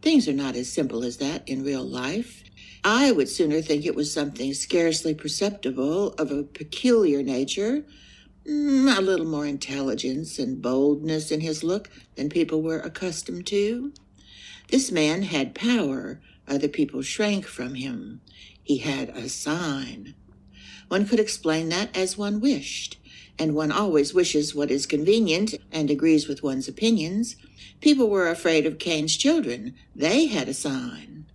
Things are not as simple as that in real life. I would sooner think it was something scarcely perceptible, of a peculiar nature, a little more intelligence and boldness in his look than people were accustomed to. This man had power. Other people shrank from him. He had a sign. One could explain that as one wished, and one always wishes what is convenient and agrees with one's opinions. People were afraid of Cain's children. They had a sign.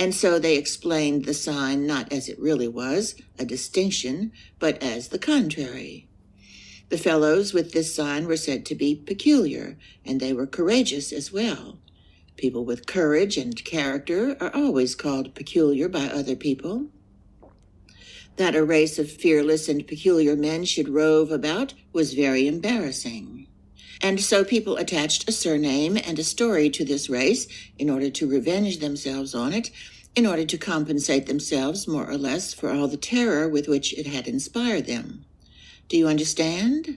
And so they explained the sign not as it really was, a distinction, but as the contrary. The fellows with this sign were said to be peculiar, and they were courageous as well. People with courage and character are always called peculiar by other people. That a race of fearless and peculiar men should rove about was very embarrassing. And so people attached a surname and a story to this race in order to revenge themselves on it, in order to compensate themselves more or less for all the terror with which it had inspired them. Do you understand?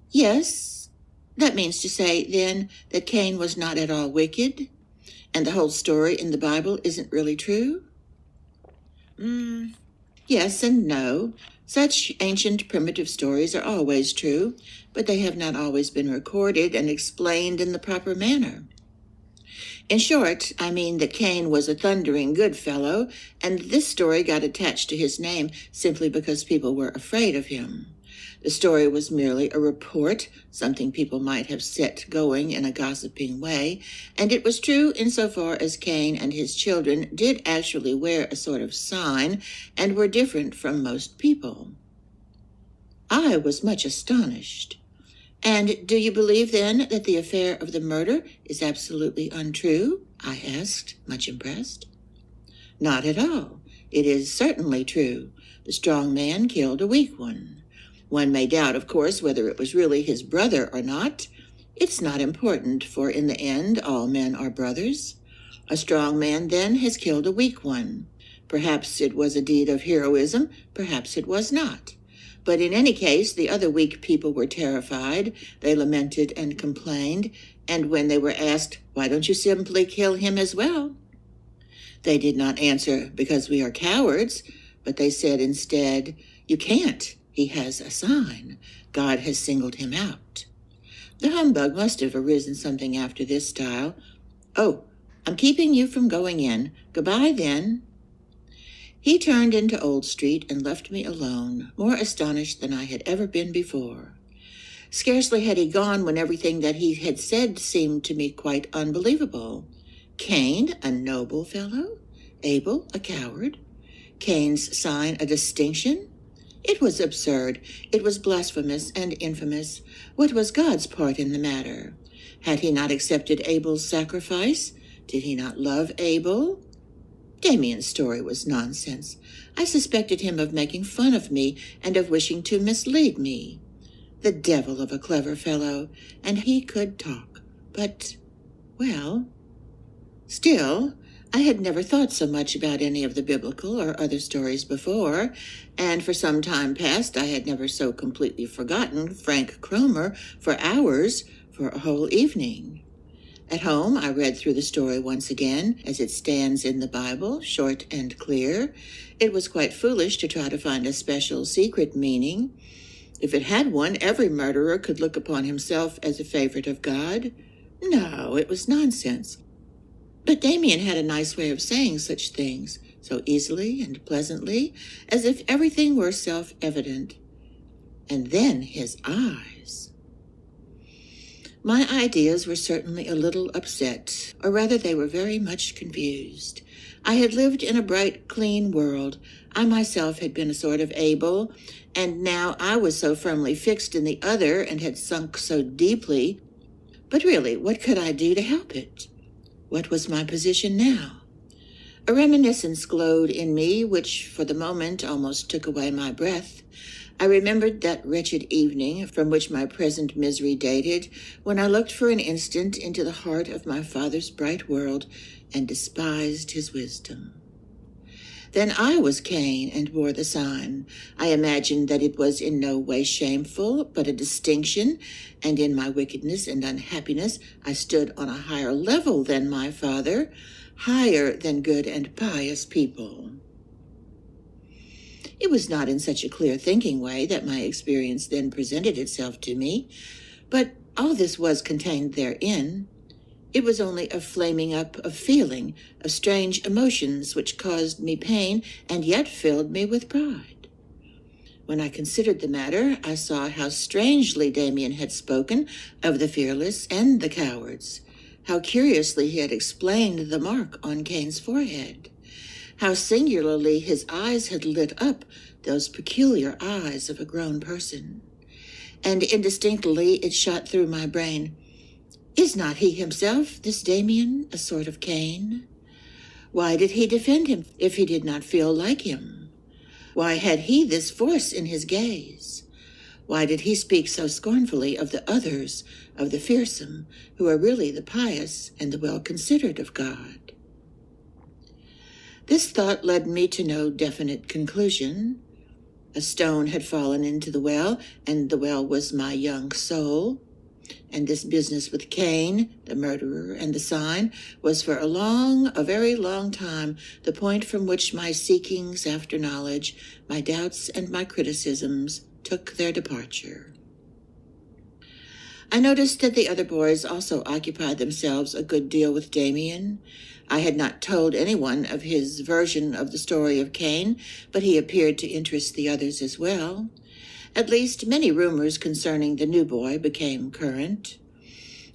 Yes. That means to say, then, that Cain was not at all wicked, and the whole story in the Bible isn't really true? Yes and no. Such ancient primitive stories are always true, but they have not always been recorded and explained in the proper manner. In short, I mean that Cain was a thundering good fellow, and this story got attached to his name simply because people were afraid of him. The story was merely a report, something people might have set going in a gossiping way, and it was true insofar as Cain and his children did actually wear a sort of sign and were different from most people. I was much astonished. And do you believe, then, that the affair of the murder is absolutely untrue? I asked, much impressed. Not at all. It is certainly true. The strong man killed a weak one. One may doubt, of course, whether it was really his brother or not. It's not important, for in the end, all men are brothers. A strong man, then, has killed a weak one. Perhaps it was a deed of heroism, perhaps it was not. But in any case, the other weak people were terrified. They lamented and complained, and when they were asked, "Why don't you simply kill him as well?" they did not answer, "Because we are cowards," but they said instead, "You can't. He has a sign. God has singled him out." The humbug must have arisen something after this style. "Oh, I'm keeping you from going in. Goodbye, then." He turned into Old Street and left me alone, more astonished than I had ever been before. Scarcely had he gone when everything that he had said seemed to me quite unbelievable. Cain, a noble fellow? Abel, a coward? Cain's sign a distinction? It was absurd. It was blasphemous and infamous. What was God's part in the matter? Had he not accepted Abel's sacrifice? Did he not love Abel? Demian's story was nonsense. I suspected him of making fun of me and of wishing to mislead me. The devil of a clever fellow, and he could talk. But, well, still, I had never thought so much about any of the biblical or other stories before, and for some time past I had never so completely forgotten Frank Cromer for hours, for a whole evening. At home, I read through the story once again, as it stands in the Bible, short and clear. It was quite foolish to try to find a special secret meaning. If it had one, every murderer could look upon himself as a favorite of God. No, it was nonsense. But Demian had a nice way of saying such things, so easily and pleasantly, as if everything were self-evident. And then his eyes. My ideas were certainly a little upset, or rather they were very much confused. I had lived in a bright, clean world. I myself had been a sort of Abel, and now I was so firmly fixed in the other and had sunk so deeply. But really, what could I do to help it? What was my position now? A reminiscence glowed in me, which for the moment almost took away my breath. I remembered that wretched evening from which my present misery dated, when I looked for an instant into the heart of my father's bright world and despised his wisdom. Then I was Cain and bore the sign. I imagined that it was in no way shameful, but a distinction, and in my wickedness and unhappiness I stood on a higher level than my father, higher than good and pious people. It was not in such a clear-thinking way that my experience then presented itself to me, but all this was contained therein. It was only a flaming up of feeling, of strange emotions which caused me pain and yet filled me with pride. When I considered the matter, I saw how strangely Demian had spoken of the fearless and the cowards, how curiously he had explained the mark on Cain's forehead, how singularly his eyes had lit up, those peculiar eyes of a grown person. And indistinctly it shot through my brain, is not he himself, this Demian, a sort of Cain? Why did he defend him if he did not feel like him? Why had he this force in his gaze? Why did he speak so scornfully of the others, of the fearsome, who are really the pious and the well-considered of God? This thought led me to no definite conclusion. A stone had fallen into the well, and the well was my young soul. And this business with Cain, the murderer, and the sign was for a very long time, the point from which my seekings after knowledge, my doubts, and my criticisms took their departure. I noticed that the other boys also occupied themselves a good deal with Demian. I had not told anyone of his version of the story of Cain, but he appeared to interest the others as well. At least many rumors concerning the new boy became current.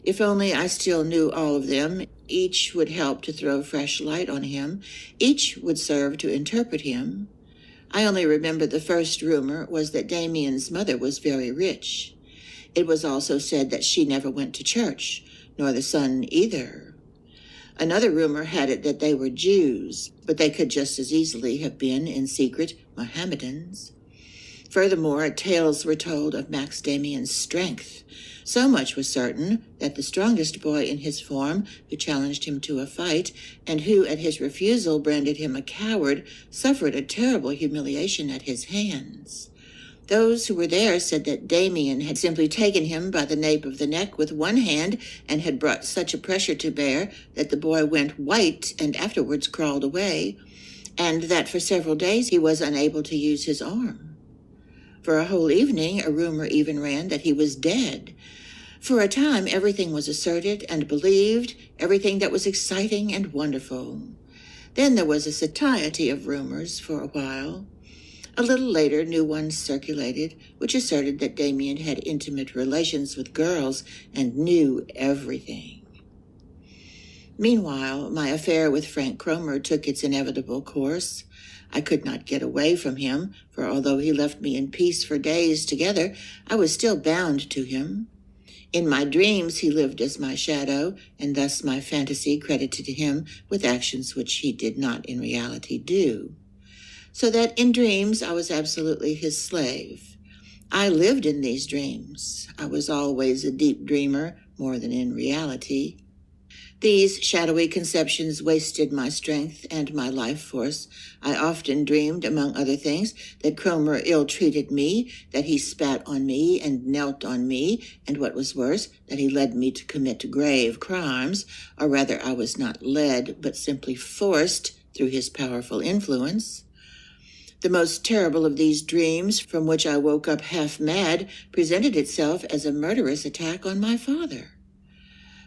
If only I still knew all of them, each would help to throw fresh light on him, each would serve to interpret him. I only remember the first rumor was that Demian's mother was very rich. It was also said that she never went to church, nor the son either. Another rumor had it that they were Jews, but they could just as easily have been, in secret, Mohammedans. Furthermore, tales were told of Max Demian's strength. So much was certain that the strongest boy in his form, who challenged him to a fight, and who at his refusal branded him a coward, suffered a terrible humiliation at his hands. Those who were there said that Demian had simply taken him by the nape of the neck with one hand and had brought such a pressure to bear that the boy went white and afterwards crawled away, and that for several days he was unable to use his arm. For a whole evening, a rumor even ran that he was dead. For a time, everything was asserted and believed, everything that was exciting and wonderful. Then there was a satiety of rumors for a while. A little later, new ones circulated, which asserted that Demian had intimate relations with girls and knew everything. Meanwhile, my affair with Frank Cromer took its inevitable course. I could not get away from him, for although he left me in peace for days together, I was still bound to him. In my dreams, he lived as my shadow, and thus my fantasy credited him with actions which he did not in reality do. So that in dreams, I was absolutely his slave. I lived in these dreams. I was always a deep dreamer, more than in reality. These shadowy conceptions wasted my strength and my life force. I often dreamed, among other things, that Cromer ill-treated me, that he spat on me and knelt on me, and what was worse, that he led me to commit grave crimes, or rather I was not led, but simply forced through his powerful influence. The most terrible of these dreams, from which I woke up half mad, presented itself as a murderous attack on my father.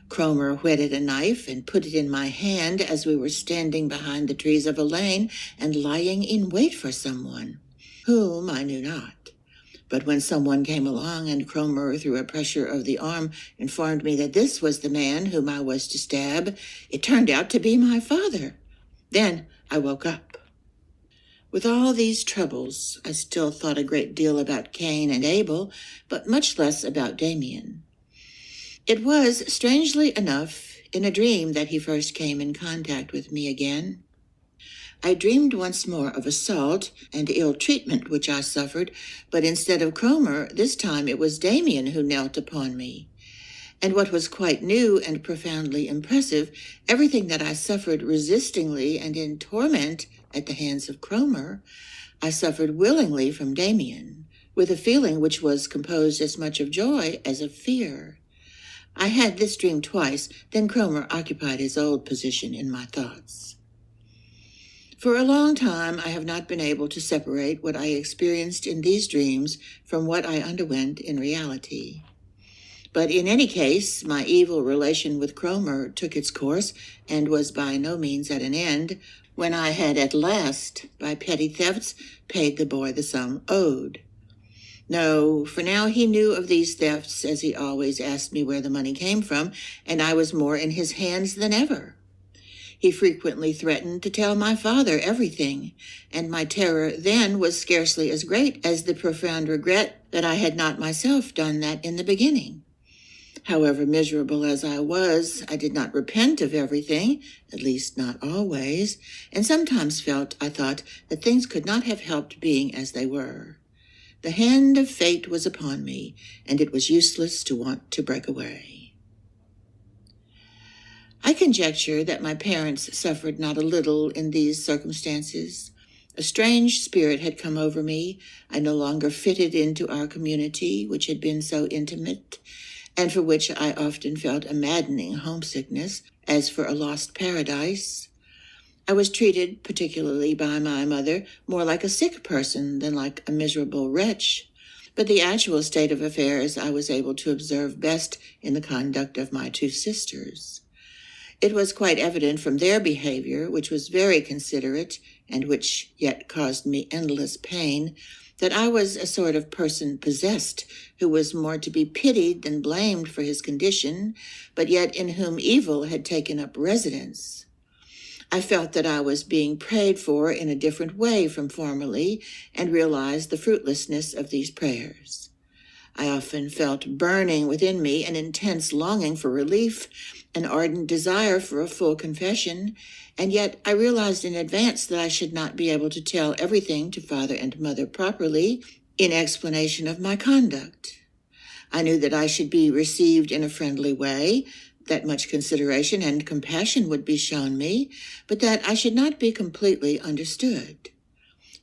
Cromer whetted a knife and put it in my hand as we were standing behind the trees of a lane and lying in wait for someone, whom I knew not. But when someone came along and Cromer, through a pressure of the arm, informed me that this was the man whom I was to stab, it turned out to be my father. Then I woke up. With all these troubles, I still thought a great deal about Cain and Abel, but much less about Demian. It was, strangely enough, in a dream that he first came in contact with me again. I dreamed once more of assault and ill treatment which I suffered, but instead of Cromer, this time it was Demian who knelt upon me. And what was quite new and profoundly impressive, everything that I suffered resistingly and in torment at the hands of Cromer, I suffered willingly from Demian, with a feeling which was composed as much of joy as of fear. I had this dream twice, then Cromer occupied his old position in my thoughts. For a long time, I have not been able to separate what I experienced in these dreams from what I underwent in reality. But in any case, my evil relation with Cromer took its course and was by no means at an end when I had at last, by petty thefts, paid the boy the sum owed. No, for now he knew of these thefts, as he always asked me where the money came from, and I was more in his hands than ever. He frequently threatened to tell my father everything, and my terror then was scarcely as great as the profound regret that I had not myself done that in the beginning. However miserable as I was, I did not repent of everything, at least not always, and sometimes felt, I thought, that things could not have helped being as they were. The hand of fate was upon me, and it was useless to want to break away. I conjecture that my parents suffered not a little in these circumstances. A strange spirit had come over me. I no longer fitted into our community, which had been so intimate, and for which I often felt a maddening homesickness, as for a lost paradise. I was treated, particularly by my mother, more like a sick person than like a miserable wretch. But the actual state of affairs I was able to observe best in the conduct of my two sisters. It was quite evident from their behavior, which was very considerate, and which yet caused me endless pain, that I was a sort of person possessed, who was more to be pitied than blamed for his condition, but yet in whom evil had taken up residence. I felt that I was being prayed for in a different way from formerly, and realized the fruitlessness of these prayers. I often felt burning within me an intense longing for relief, an ardent desire for a full confession, and yet I realized in advance that I should not be able to tell everything to father and mother properly in explanation of my conduct. I knew that I should be received in a friendly way, that much consideration and compassion would be shown me, but that I should not be completely understood.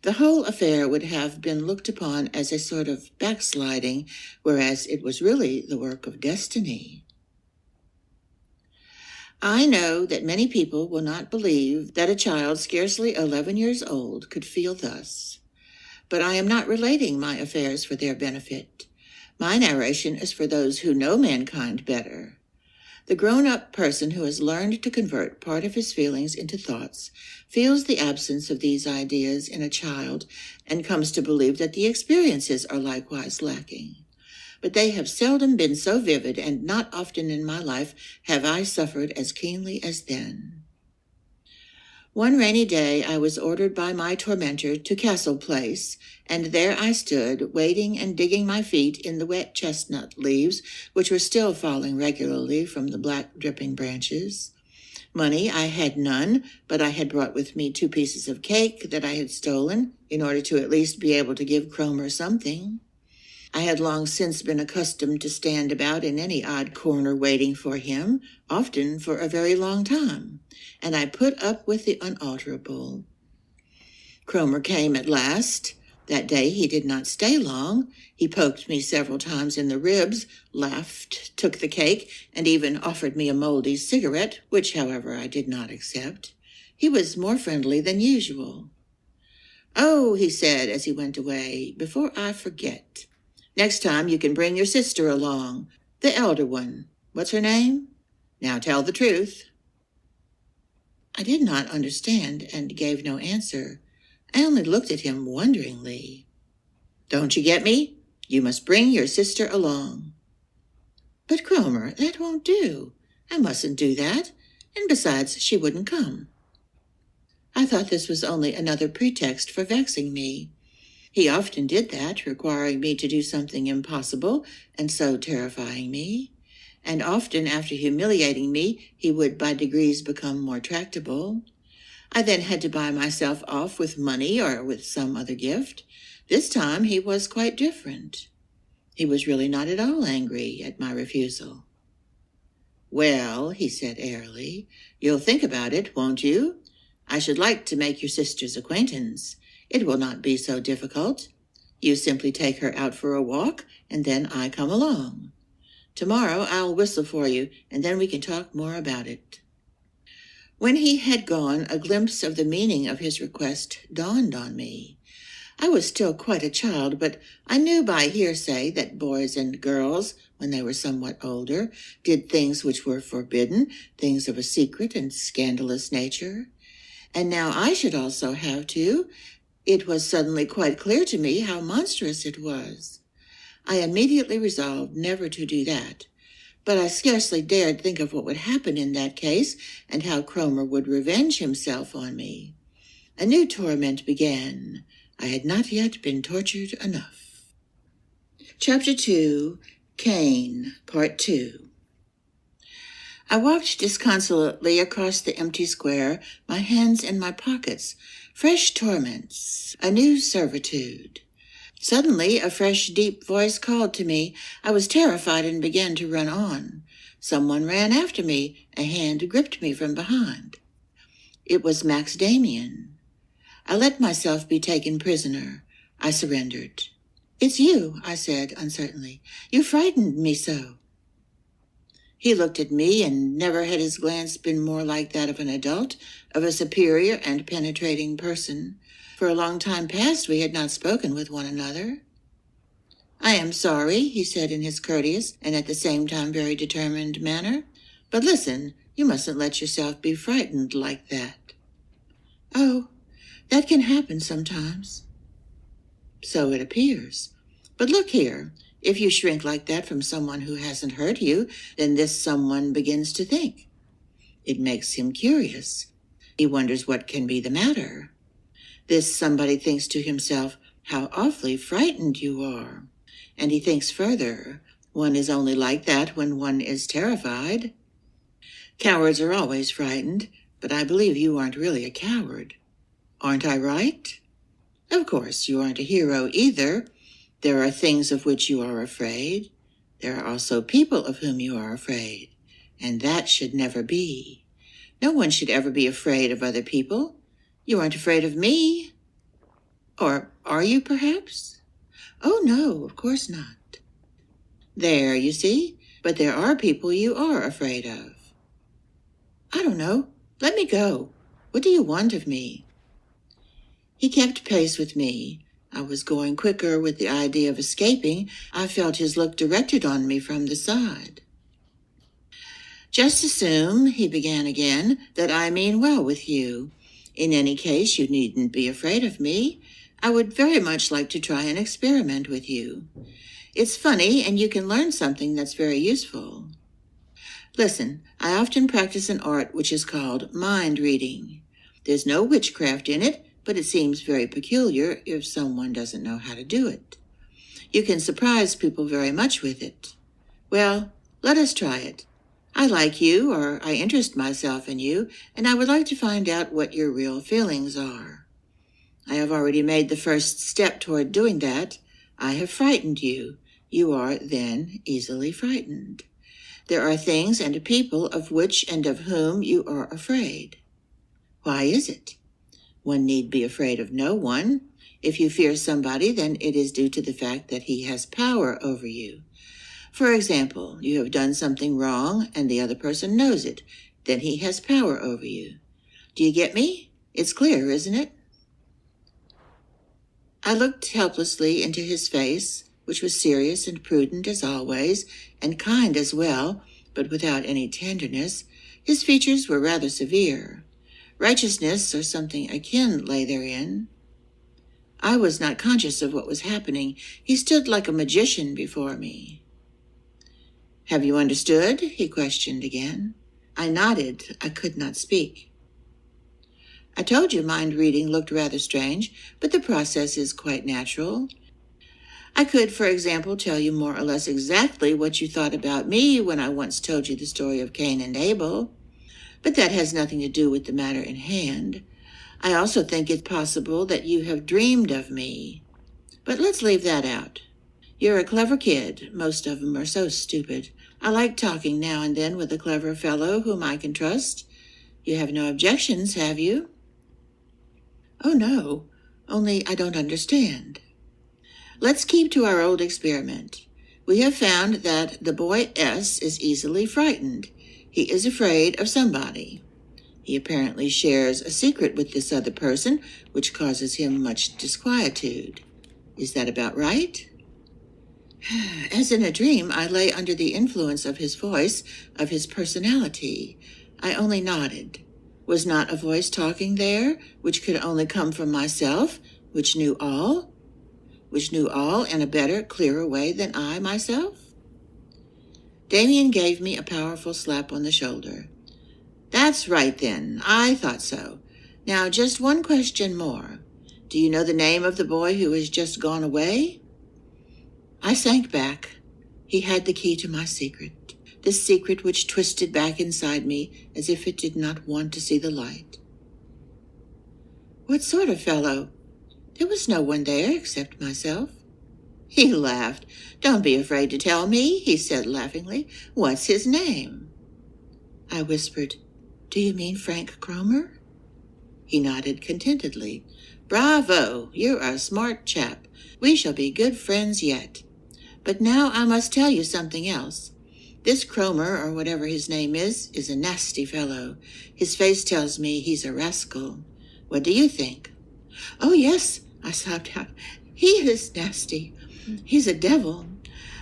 The whole affair would have been looked upon as a sort of backsliding, whereas it was really the work of destiny. I know that many people will not believe that a child scarcely 11 years old could feel thus, but I am not relating my affairs for their benefit. My narration is for those who know mankind better. The grown-up person who has learned to convert part of his feelings into thoughts feels the absence of these ideas in a child and comes to believe that the experiences are likewise lacking. But they have seldom been so vivid, and not often in my life have I suffered as keenly as then. One rainy day I was ordered by my tormentor to Castle Place, and there I stood, waiting and digging my feet in the wet chestnut leaves, which were still falling regularly from the black dripping branches. Money I had none, but I had brought with me 2 pieces of cake that I had stolen, in order to at least be able to give Cromer something. I had long since been accustomed to stand about in any odd corner waiting for him, often for a very long time, and I put up with the unalterable. Cromer came at last. That day he did not stay long. He poked me several times in the ribs, laughed, took the cake, and even offered me a moldy cigarette, which, however, I did not accept. He was more friendly than usual. "Oh," he said as he went away, "before I forget, next time you can bring your sister along, the elder one. What's her name? Now tell the truth." I did not understand and gave no answer. I only looked at him wonderingly. "Don't you get me? You must bring your sister along." "But, Cromer, that won't do. I mustn't do that. And besides, she wouldn't come." I thought this was only another pretext for vexing me. He often did that, requiring me to do something impossible, and so terrifying me. And often, after humiliating me, he would by degrees become more tractable. I then had to buy myself off with money or with some other gift. This time he was quite different. He was really not at all angry at my refusal. "Well," he said airily, "you'll think about it, won't you? I should like to make your sister's acquaintance. It will not be so difficult. You simply take her out for a walk, and then I come along. Tomorrow I'll whistle for you, and then we can talk more about it." When he had gone, a glimpse of the meaning of his request dawned on me. I was still quite a child, but I knew by hearsay that boys and girls, when they were somewhat older, did things which were forbidden, things of a secret and scandalous nature. And now I should also have to. It was suddenly quite clear to me how monstrous it was. I immediately resolved never to do that. But I scarcely dared think of what would happen in that case, and how Cromer would revenge himself on me. A new torment began. I had not yet been tortured enough. Chapter 2, Cain, Part 2. I walked disconsolately across the empty square, my hands in my pockets. Fresh torments, a new servitude. Suddenly, a fresh, deep voice called to me. I was terrified and began to run on. Someone ran after me. A hand gripped me from behind. It was Max Demian. I let myself be taken prisoner. I surrendered. "It's you," I said uncertainly. "You frightened me so." He looked at me, and never had his glance been more like that of an adult, of a superior and penetrating person. For a long time past we had not spoken with one another. "I am sorry," he said in his courteous and at the same time very determined manner. "But listen, you mustn't let yourself be frightened like that." "Oh, that can happen sometimes." "So it appears. But look here, if you shrink like that from someone who hasn't hurt you, then this someone begins to think. It makes him curious. He wonders what can be the matter. This somebody thinks to himself, 'How awfully frightened you are.' And he thinks further, 'One is only like that when one is terrified.' Cowards are always frightened, but I believe you aren't really a coward. Aren't I right? Of course, you aren't a hero either. There are things of which you are afraid. There are also people of whom you are afraid, and that should never be. No one should ever be afraid of other people. You aren't afraid of me. Or are you, perhaps? Oh, no, of course not. There, you see, but there are people you are afraid of. I don't know. Let me go. What do you want of me?" He kept pace with me. I was going quicker with the idea of escaping. I felt his look directed on me from the side. "Just assume," he began again, "that I mean well with you. In any case, you needn't be afraid of me. I would very much like to try an experiment with you. It's funny, and you can learn something that's very useful. Listen, I often practice an art which is called mind reading. There's no witchcraft in it, but it seems very peculiar if someone doesn't know how to do it. You can surprise people very much with it. Well, let us try it. I like you, or I interest myself in you, and I would like to find out what your real feelings are. I have already made the first step toward doing that. I have frightened you. You are, then, easily frightened. There are things and people of which and of whom you are afraid. Why is it? One need be afraid of no one. If you fear somebody, then it is due to the fact that he has power over you. For example, you have done something wrong and the other person knows it. Then he has power over you. Do you get me? It's clear, isn't it? I looked helplessly into his face, which was serious and prudent as always, and kind as well, but without any tenderness. His features were rather severe. Righteousness or something akin lay therein. I was not conscious of what was happening. He stood like a magician before me. Have you understood? He questioned again. I nodded. I could not speak. I told you mind reading looked rather strange, but the process is quite natural. I could, for example, tell you more or less exactly what you thought about me when I once told you the story of Cain and Abel, but that has nothing to do with the matter in hand. I also think it possible that you have dreamed of me, but let's leave that out. You're a clever kid. Most of them are so stupid. I like talking now and then with a clever fellow whom I can trust. You have no objections, have you? Oh, no, only I don't understand. Let's keep to our old experiment. We have found that the boy S is easily frightened. He is afraid of somebody. He apparently shares a secret with this other person, which causes him much disquietude. Is that about right? As in a dream, I lay under the influence of his voice, of his personality. I only nodded. Was not a voice talking there, which could only come from myself, which knew all in a better, clearer way than I myself? Demian gave me a powerful slap on the shoulder. That's right, then. I thought so. Now, just one question more. Do you know the name of the boy who has just gone away? I sank back. He had the key to my secret, this secret which twisted back inside me as if it did not want to see the light. What sort of fellow? There was no one there except myself. He laughed. Don't be afraid to tell me, he said laughingly. What's his name? I whispered, Do you mean Frank Cromer? He nodded contentedly. Bravo! You're a smart chap. We shall be good friends yet. But now I must tell you something else. This Cromer, or whatever his name is a nasty fellow. His face tells me he's a rascal. What do you think? Oh, yes, I sobbed out. He is nasty. He's a devil.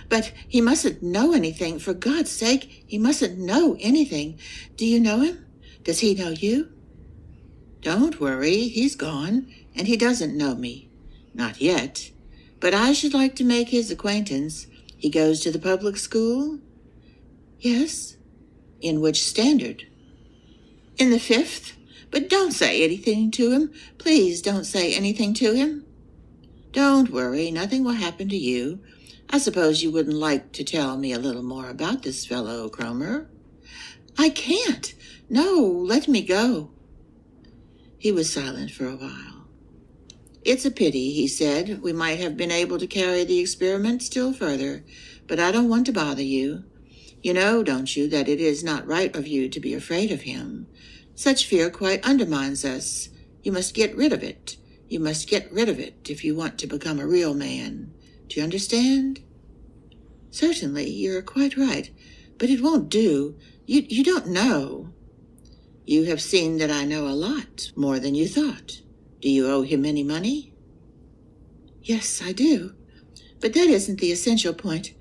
But he mustn't know anything. For God's sake, he mustn't know anything. Do you know him? Does he know you? Don't worry, he's gone, and he doesn't know me. Not yet. But I should like to make his acquaintance. He goes to the public school? Yes. In which standard? In the 5th. But don't say anything to him. Please don't say anything to him. Don't worry, nothing will happen to you. I suppose you wouldn't like to tell me a little more about this fellow, Cromer? I can't. No, let me go. He was silent for a while. It's a pity, he said. We might have been able to carry the experiment still further, but I don't want to bother you. You know, don't you, that it is not right of you to be afraid of him. Such fear quite undermines us. You must get rid of it. You must get rid of it if you want to become a real man. Do you understand? Certainly, you're quite right, but it won't do. You don't know. You have seen that I know a lot, more than you thought. Do you owe him any money? Yes, I do. But that isn't the essential point.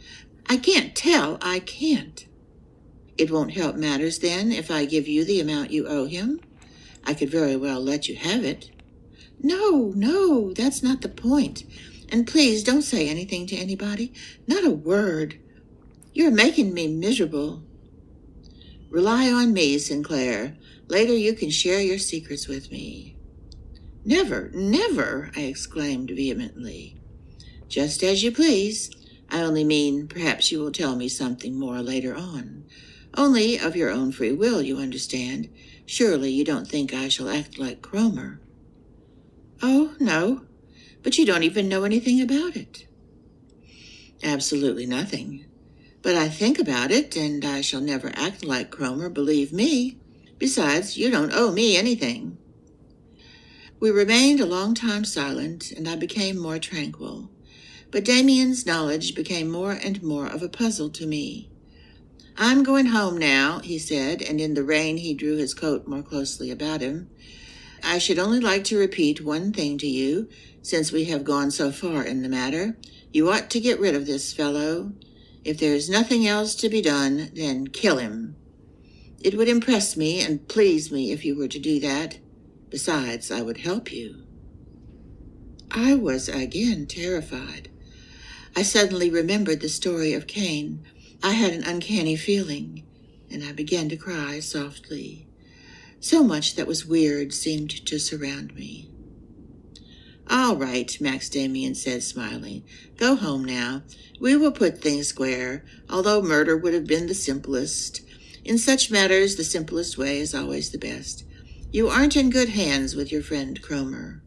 I can't tell. I can't. It won't help matters, then, if I give you the amount you owe him. I could very well let you have it. No, that's not the point. And please don't say anything to anybody. Not a word. You're making me miserable. Rely on me, Sinclair. Later you can share your secrets with me." "Never, never," I exclaimed vehemently. "Just as you please. I only mean perhaps you will tell me something more later on. Only of your own free will, you understand. Surely you don't think I shall act like Cromer." "Oh, no. But you don't even know anything about it." "Absolutely nothing. But I think about it, and I shall never act like Cromer, believe me. Besides, you don't owe me anything." We remained a long time silent, and I became more tranquil. But Damian's knowledge became more and more of a puzzle to me. "I'm going home now," he said, and in the rain he drew his coat more closely about him. "I should only like to repeat one thing to you, since we have gone so far in the matter. You ought to get rid of this fellow. If there is nothing else to be done, then kill him. It would impress me and please me if you were to do that. Besides, I would help you." I was again terrified. I suddenly remembered the story of Cain. I had an uncanny feeling, and I began to cry softly. So much that was weird seemed to surround me. "All right," Max Demian said, smiling. "Go home now. We will put things square, although murder would have been the simplest. In such matters, the simplest way is always the best. You aren't in good hands with your friend Cromer."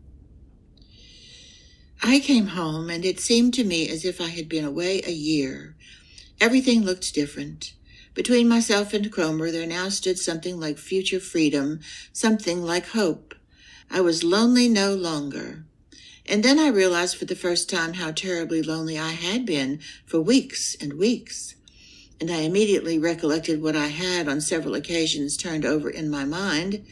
I came home, and it seemed to me as if I had been away a year. Everything looked different. Between myself and Cromer there now stood something like future freedom, something like hope. I was lonely no longer. And then I realized for the first time how terribly lonely I had been for weeks and weeks. And I immediately recollected what I had on several occasions turned over in my mind,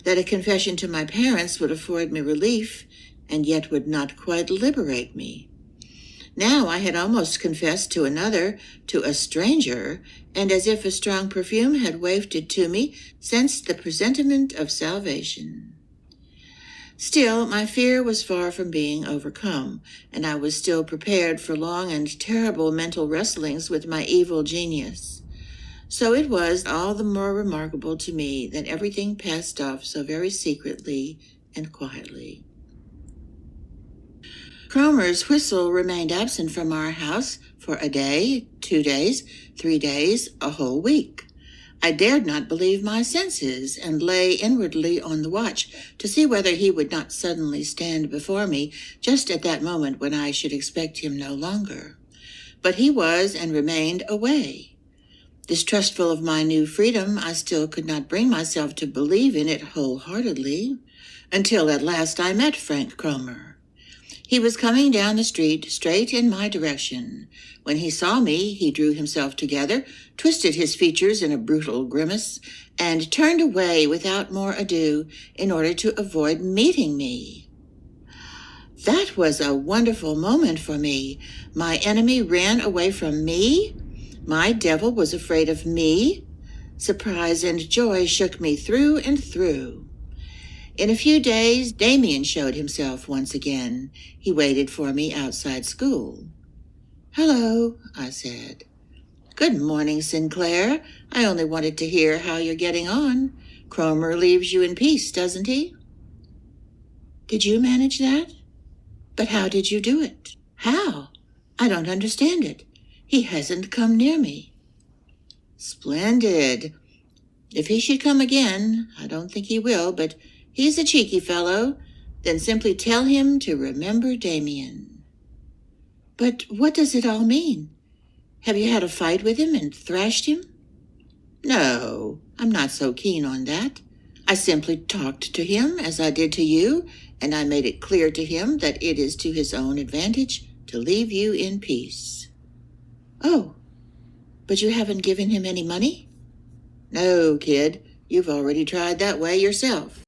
that a confession to my parents would afford me relief, and yet would not quite liberate me. Now I had almost confessed to another, to a stranger, and as if a strong perfume had wafted to me, sensed the presentiment of salvation. Still, my fear was far from being overcome, and I was still prepared for long and terrible mental wrestlings with my evil genius. So it was all the more remarkable to me that everything passed off so very secretly and quietly. Cromer's whistle remained absent from our house for a day, 2 days, 3 days, a whole week. I dared not believe my senses, and lay inwardly on the watch to see whether he would not suddenly stand before me just at that moment when I should expect him no longer. But he was and remained away. Distrustful of my new freedom, I still could not bring myself to believe in it wholeheartedly, until at last I met Frank Cromer. He was coming down the street straight in my direction. When he saw me, he drew himself together, twisted his features in a brutal grimace, and turned away without more ado in order to avoid meeting me. That was a wonderful moment for me. My enemy ran away from me. My devil was afraid of me. Surprise and joy shook me through and through. In a few days, Demian showed himself once again. He waited for me outside school. "Hello," I said. "Good morning, Sinclair. I only wanted to hear how you're getting on. Cromer leaves you in peace, doesn't he?" "Did you manage that? But how did you do it? How? I don't understand it. He hasn't come near me." "Splendid. If he should come again, I don't think he will, but he's a cheeky fellow, then simply tell him to remember Demian." "But what does it all mean? Have you had a fight with him and thrashed him?" "No, I'm not so keen on that. I simply talked to him as I did to you, and I made it clear to him that it is to his own advantage to leave you in peace." "Oh, but you haven't given him any money?" "No, kid, you've already tried that way yourself."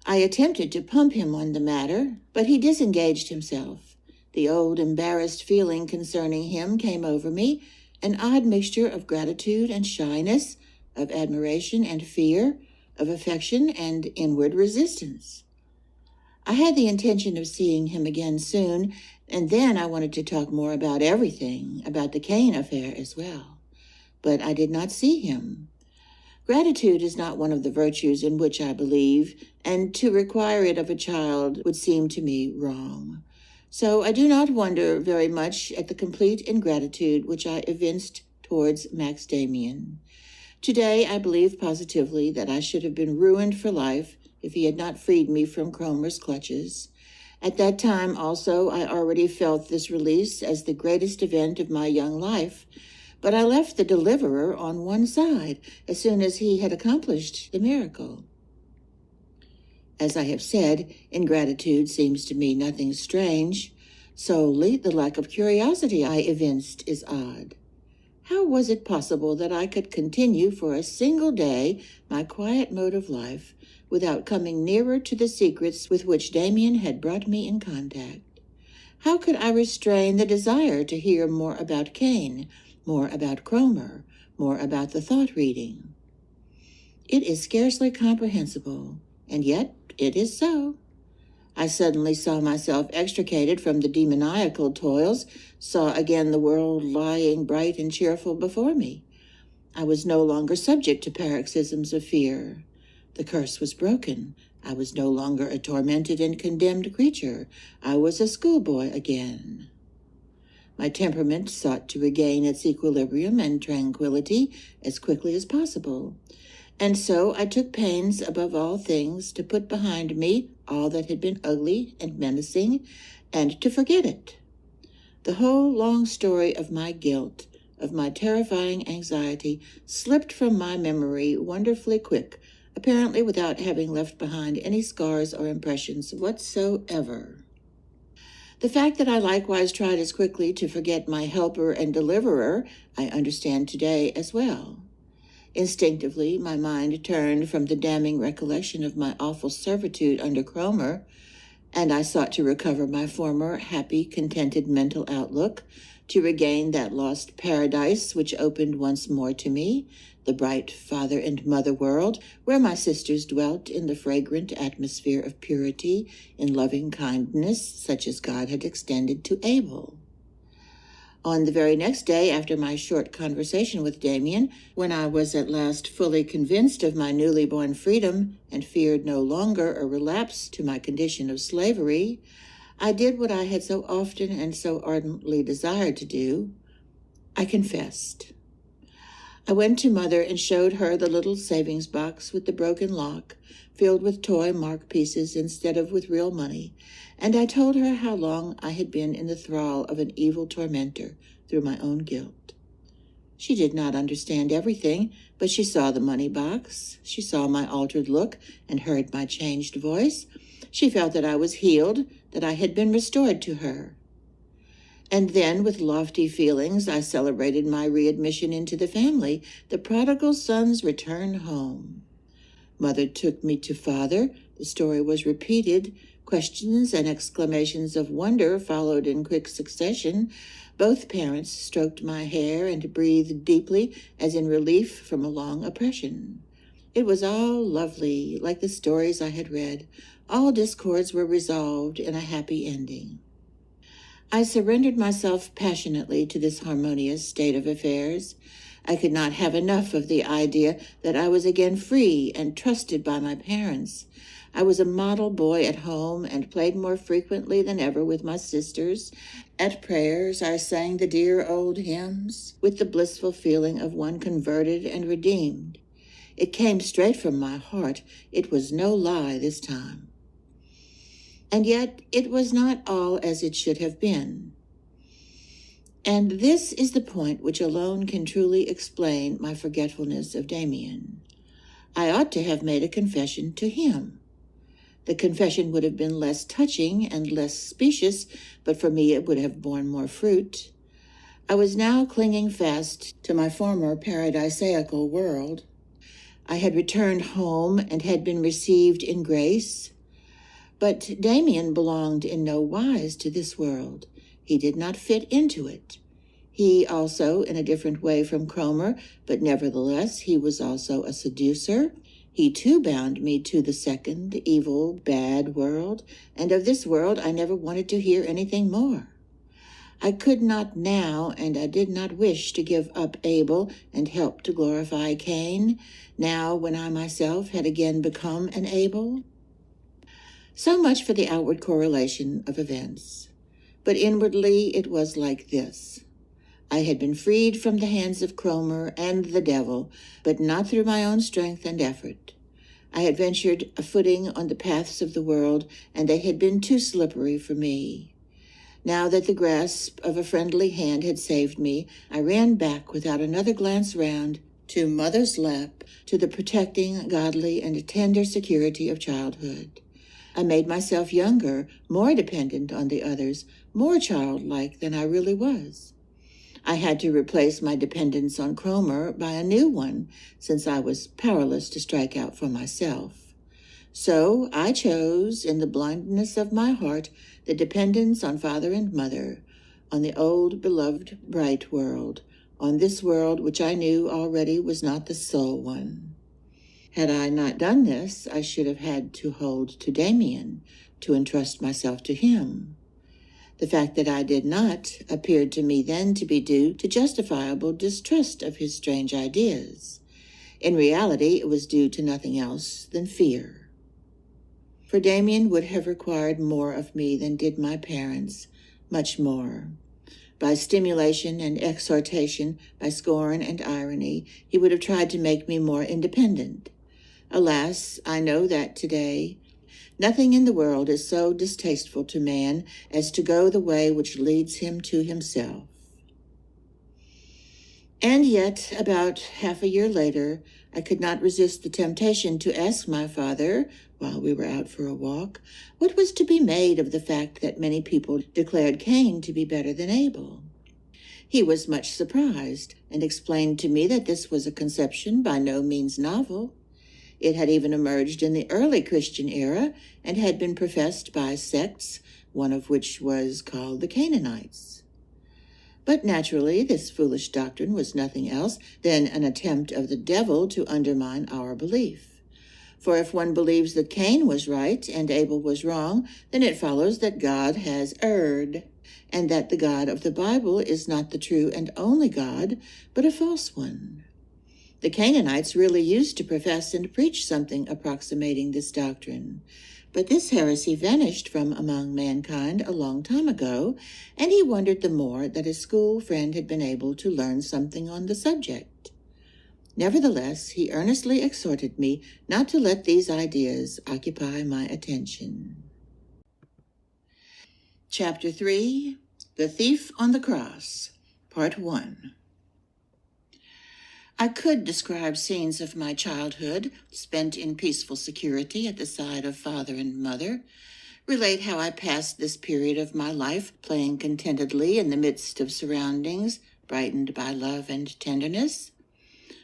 I attempted to pump him on the matter, but he disengaged himself. The old embarrassed feeling concerning him came over me, an odd mixture of gratitude and shyness, of admiration and fear, of affection and inward resistance. I had the intention of seeing him again soon, and then I wanted to talk more about everything, about the Cain affair as well. But I did not see him. Gratitude is not one of the virtues in which I believe, and to require it of a child would seem to me wrong. So I do not wonder very much at the complete ingratitude which I evinced towards Max Demian. Today I believe positively that I should have been ruined for life if he had not freed me from Cromer's clutches. At that time also I already felt this release as the greatest event of my young life, but I left the deliverer on one side as soon as he had accomplished the miracle. As I have said, ingratitude seems to me nothing strange. Solely the lack of curiosity I evinced is odd. How was it possible that I could continue for a single day my quiet mode of life without coming nearer to the secrets with which Demian had brought me in contact? How could I restrain the desire to hear more about Cain, more about Cromer, more about the thought reading? It is scarcely comprehensible, and yet it is so. I suddenly saw myself extricated from the demoniacal toils, saw again the world lying bright and cheerful before me. I was no longer subject to paroxysms of fear. The curse was broken. I was no longer a tormented and condemned creature. I was a schoolboy again. My temperament sought to regain its equilibrium and tranquility as quickly as possible. And so I took pains above all things to put behind me all that had been ugly and menacing, and to forget it. The whole long story of my guilt, of my terrifying anxiety, slipped from my memory wonderfully quick, apparently without having left behind any scars or impressions whatsoever. The fact that I likewise tried as quickly to forget my helper and deliverer, I understand today as well. Instinctively, my mind turned from the damning recollection of my awful servitude under Cromer, and I sought to recover my former happy, contented mental outlook, to regain that lost paradise which opened once more to me, the bright father and mother world, where my sisters dwelt in the fragrant atmosphere of purity, in loving kindness, such as God had extended to Abel. On the very next day after my short conversation with Demian, when I was at last fully convinced of my newly born freedom and feared no longer a relapse to my condition of slavery, I did what I had so often and so ardently desired to do. I confessed. I went to Mother and showed her the little savings box with the broken lock, filled with toy mark pieces instead of with real money, and I told her how long I had been in the thrall of an evil tormentor through my own guilt. She did not understand everything, but she saw the money box. She saw my altered look and heard my changed voice. She felt that I was healed, that I had been restored to her. And then, with lofty feelings, I celebrated my readmission into the family, the prodigal son's return home. Mother took me to Father. The story was repeated. Questions and exclamations of wonder followed in quick succession. Both parents stroked my hair and breathed deeply, as in relief from a long oppression. It was all lovely, like the stories I had read. All discords were resolved in a happy ending. I surrendered myself passionately to this harmonious state of affairs. I could not have enough of the idea that I was again free and trusted by my parents. I was a model boy at home and played more frequently than ever with my sisters. At prayers, I sang the dear old hymns with the blissful feeling of one converted and redeemed. It came straight from my heart. It was no lie this time. And yet it was not all as it should have been. And this is the point which alone can truly explain my forgetfulness of Demian. I ought to have made a confession to him. The confession would have been less touching and less specious, but for me it would have borne more fruit. I was now clinging fast to my former paradisaical world. I had returned home and had been received in grace. But Demian belonged in no wise to this world. He did not fit into it. He also, in a different way from Cromer, but nevertheless he was also a seducer. He too bound me to the second, evil, bad world, and of this world I never wanted to hear anything more. I could not now, and I did not wish to give up Abel and help to glorify Cain, now when I myself had again become an Abel. So much for the outward correlation of events. But inwardly it was like this. I had been freed from the hands of Cromer and the devil, but not through my own strength and effort. I had ventured a footing on the paths of the world, and they had been too slippery for me. Now that the grasp of a friendly hand had saved me, I ran back without another glance round to mother's lap, to the protecting, godly, and tender security of childhood. I made myself younger, more dependent on the others, more childlike than I really was. I had to replace my dependence on Cromer by a new one, since I was powerless to strike out for myself. So I chose, in the blindness of my heart, the dependence on father and mother, on the old, beloved, bright world, on this world which I knew already was not the sole one. Had I not done this, I should have had to hold to Demian, to entrust myself to him. The fact that I did not appeared to me then to be due to justifiable distrust of his strange ideas. In reality, it was due to nothing else than fear. For Demian would have required more of me than did my parents, much more. By stimulation and exhortation, by scorn and irony, he would have tried to make me more independent. Alas, I know that today nothing in the world is so distasteful to man as to go the way which leads him to himself. And yet, about half a year later, I could not resist the temptation to ask my father, while we were out for a walk, what was to be made of the fact that many people declared Cain to be better than Abel. He was much surprised, and explained to me that this was a conception by no means novel. It had even emerged in the early Christian era, and had been professed by sects, one of which was called the Canaanites. But naturally, this foolish doctrine was nothing else than an attempt of the devil to undermine our belief. For if one believes that Cain was right and Abel was wrong, then it follows that God has erred, and that the God of the Bible is not the true and only God, but a false one. The Canaanites really used to profess and preach something approximating this doctrine. But this heresy vanished from among mankind a long time ago, and he wondered the more that his school friend had been able to learn something on the subject. Nevertheless, he earnestly exhorted me not to let these ideas occupy my attention. Chapter 3, The Thief on the Cross, Part 1. I could describe scenes of my childhood, spent in peaceful security at the side of father and mother, relate how I passed this period of my life playing contentedly in the midst of surroundings brightened by love and tenderness.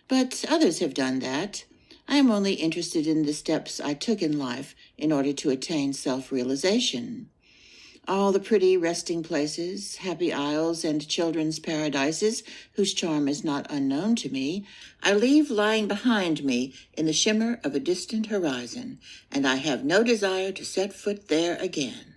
But others have done that. I am only interested in the steps I took in life in order to attain self-realization. All the pretty resting places, happy isles, and children's paradises, whose charm is not unknown to me, I leave lying behind me in the shimmer of a distant horizon, and I have no desire to set foot there again.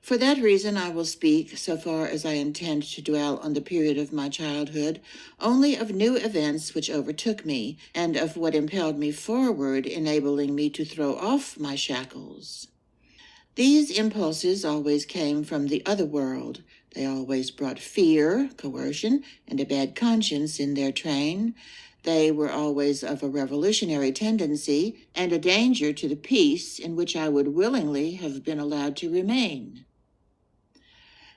For that reason, I will speak, so far as I intend to dwell on the period of my childhood, only of new events which overtook me, and of what impelled me forward, enabling me to throw off my shackles. These impulses always came from the other world. They always brought fear, coercion, and a bad conscience in their train. They were always of a revolutionary tendency, and a danger to the peace in which I would willingly have been allowed to remain.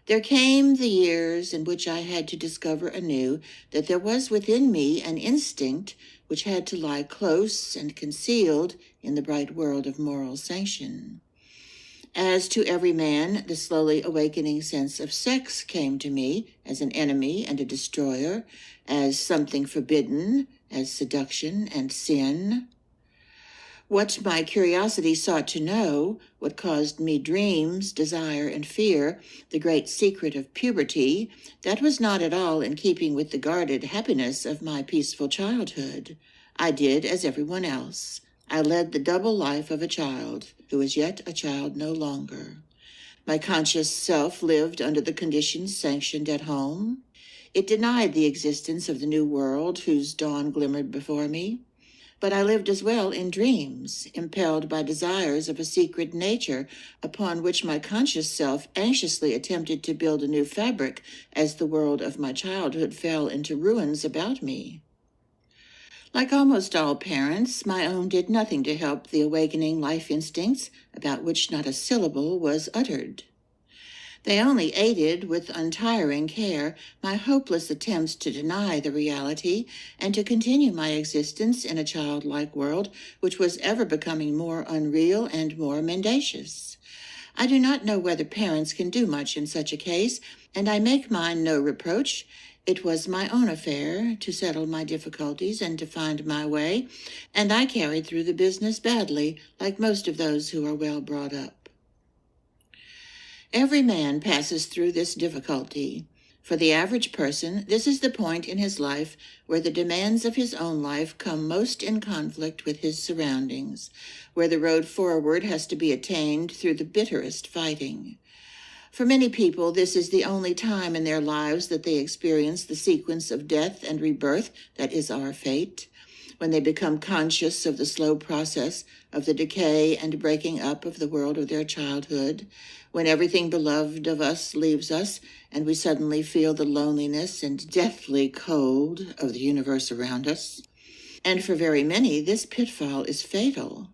There came the years in which I had to discover anew that there was within me an instinct which had to lie close and concealed in the bright world of moral sanction. As to every man, the slowly awakening sense of sex came to me as an enemy and a destroyer, as something forbidden, as seduction and sin. What my curiosity sought to know, what caused me dreams, desire, and fear, the great secret of puberty, that was not at all in keeping with the guarded happiness of my peaceful childhood. I did as everyone else. I led the double life of a child, who is yet a child no longer. My conscious self lived under the conditions sanctioned at home. It denied the existence of the new world whose dawn glimmered before me. But I lived as well in dreams, impelled by desires of a secret nature upon which my conscious self anxiously attempted to build a new fabric as the world of my childhood fell into ruins about me. Like almost all parents, my own did nothing to help the awakening life instincts about which not a syllable was uttered. They only aided with untiring care my hopeless attempts to deny the reality and to continue my existence in a childlike world which was ever becoming more unreal and more mendacious. I do not know whether parents can do much in such a case, and I make mine no reproach. It was my own affair to settle my difficulties and to find my way, and I carried through the business badly, like most of those who are well brought up. Every man passes through this difficulty. For the average person, this is the point in his life where the demands of his own life come most in conflict with his surroundings, where the road forward has to be attained through the bitterest fighting. For many people, this is the only time in their lives that they experience the sequence of death and rebirth that is our fate, when they become conscious of the slow process of the decay and breaking up of the world of their childhood, when everything beloved of us leaves us, and we suddenly feel the loneliness and deathly cold of the universe around us. And for very many, this pitfall is fatal.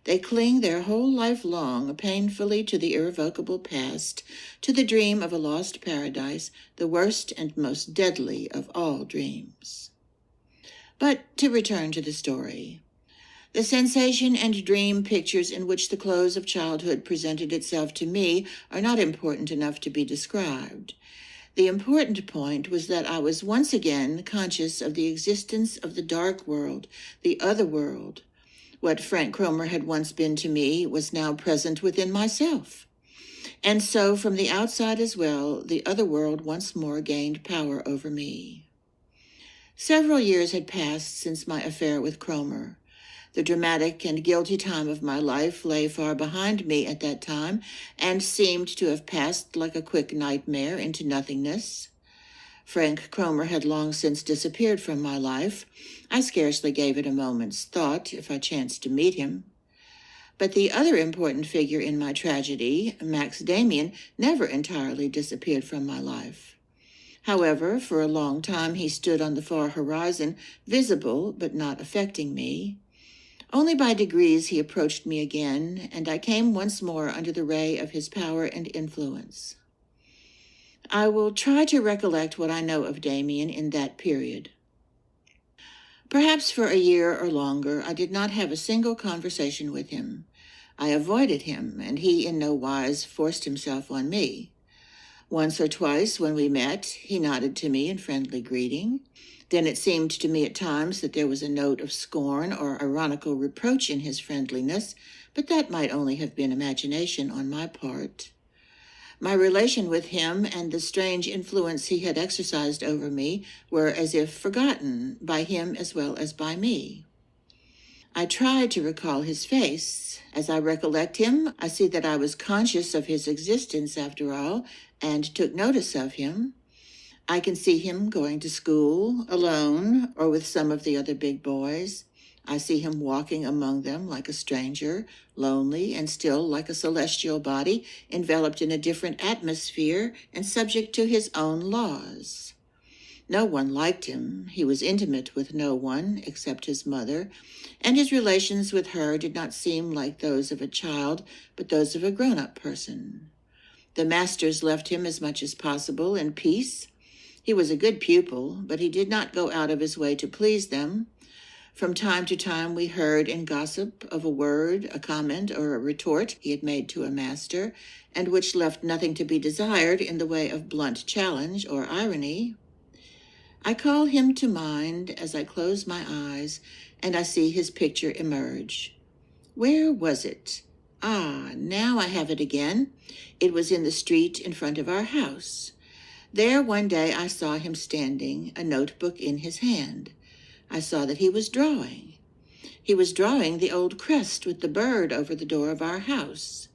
They cling their whole life long painfully to the irrevocable past, to the dream of a lost paradise, the worst and most deadly of all dreams. But to return to the story. The sensation and dream pictures in which the close of childhood presented itself to me are not important enough to be described. The important point was that I was once again conscious of the existence of the dark world, the other world. What Frank Cromer had once been to me was now present within myself. And so, from the outside as well, the other world once more gained power over me. Several years had passed since my affair with Cromer. The dramatic and guilty time of my life lay far behind me at that time and seemed to have passed like a quick nightmare into nothingness. Frank Cromer had long since disappeared from my life. I scarcely gave it a moment's thought if I chanced to meet him. But the other important figure in my tragedy, Max Demian, never entirely disappeared from my life. However, for a long time he stood on the far horizon, visible but not affecting me. Only by degrees he approached me again, and I came once more under the ray of his power and influence. I will try to recollect what I know of Demian in that period. Perhaps for a year or longer I did not have a single conversation with him. I avoided him, and he in no wise forced himself on me. Once or twice when we met, he nodded to me in friendly greeting. Then it seemed to me at times that there was a note of scorn or ironical reproach in his friendliness, but that might only have been imagination on my part. My relation with him and the strange influence he had exercised over me were as if forgotten by him as well as by me. I tried to recall his face. As I recollect him, I see that I was conscious of his existence after all, and took notice of him. I can see him going to school, alone, or with some of the other big boys. I see him walking among them like a stranger, lonely and still like a celestial body, enveloped in a different atmosphere and subject to his own laws. No one liked him. He was intimate with no one except his mother, and his relations with her did not seem like those of a child, but those of a grown-up person. The masters left him as much as possible in peace. He was a good pupil, but he did not go out of his way to please them. From time to time we heard in gossip of a word, a comment, or a retort he had made to a master, and which left nothing to be desired in the way of blunt challenge or irony. I call him to mind as I close my eyes, and I see his picture emerge. Where was it? Ah, now I have it again. It was in the street in front of our house. There one day I saw him standing, a notebook in his hand. I saw that he was drawing. He was drawing the old crest with the bird over the door of our house.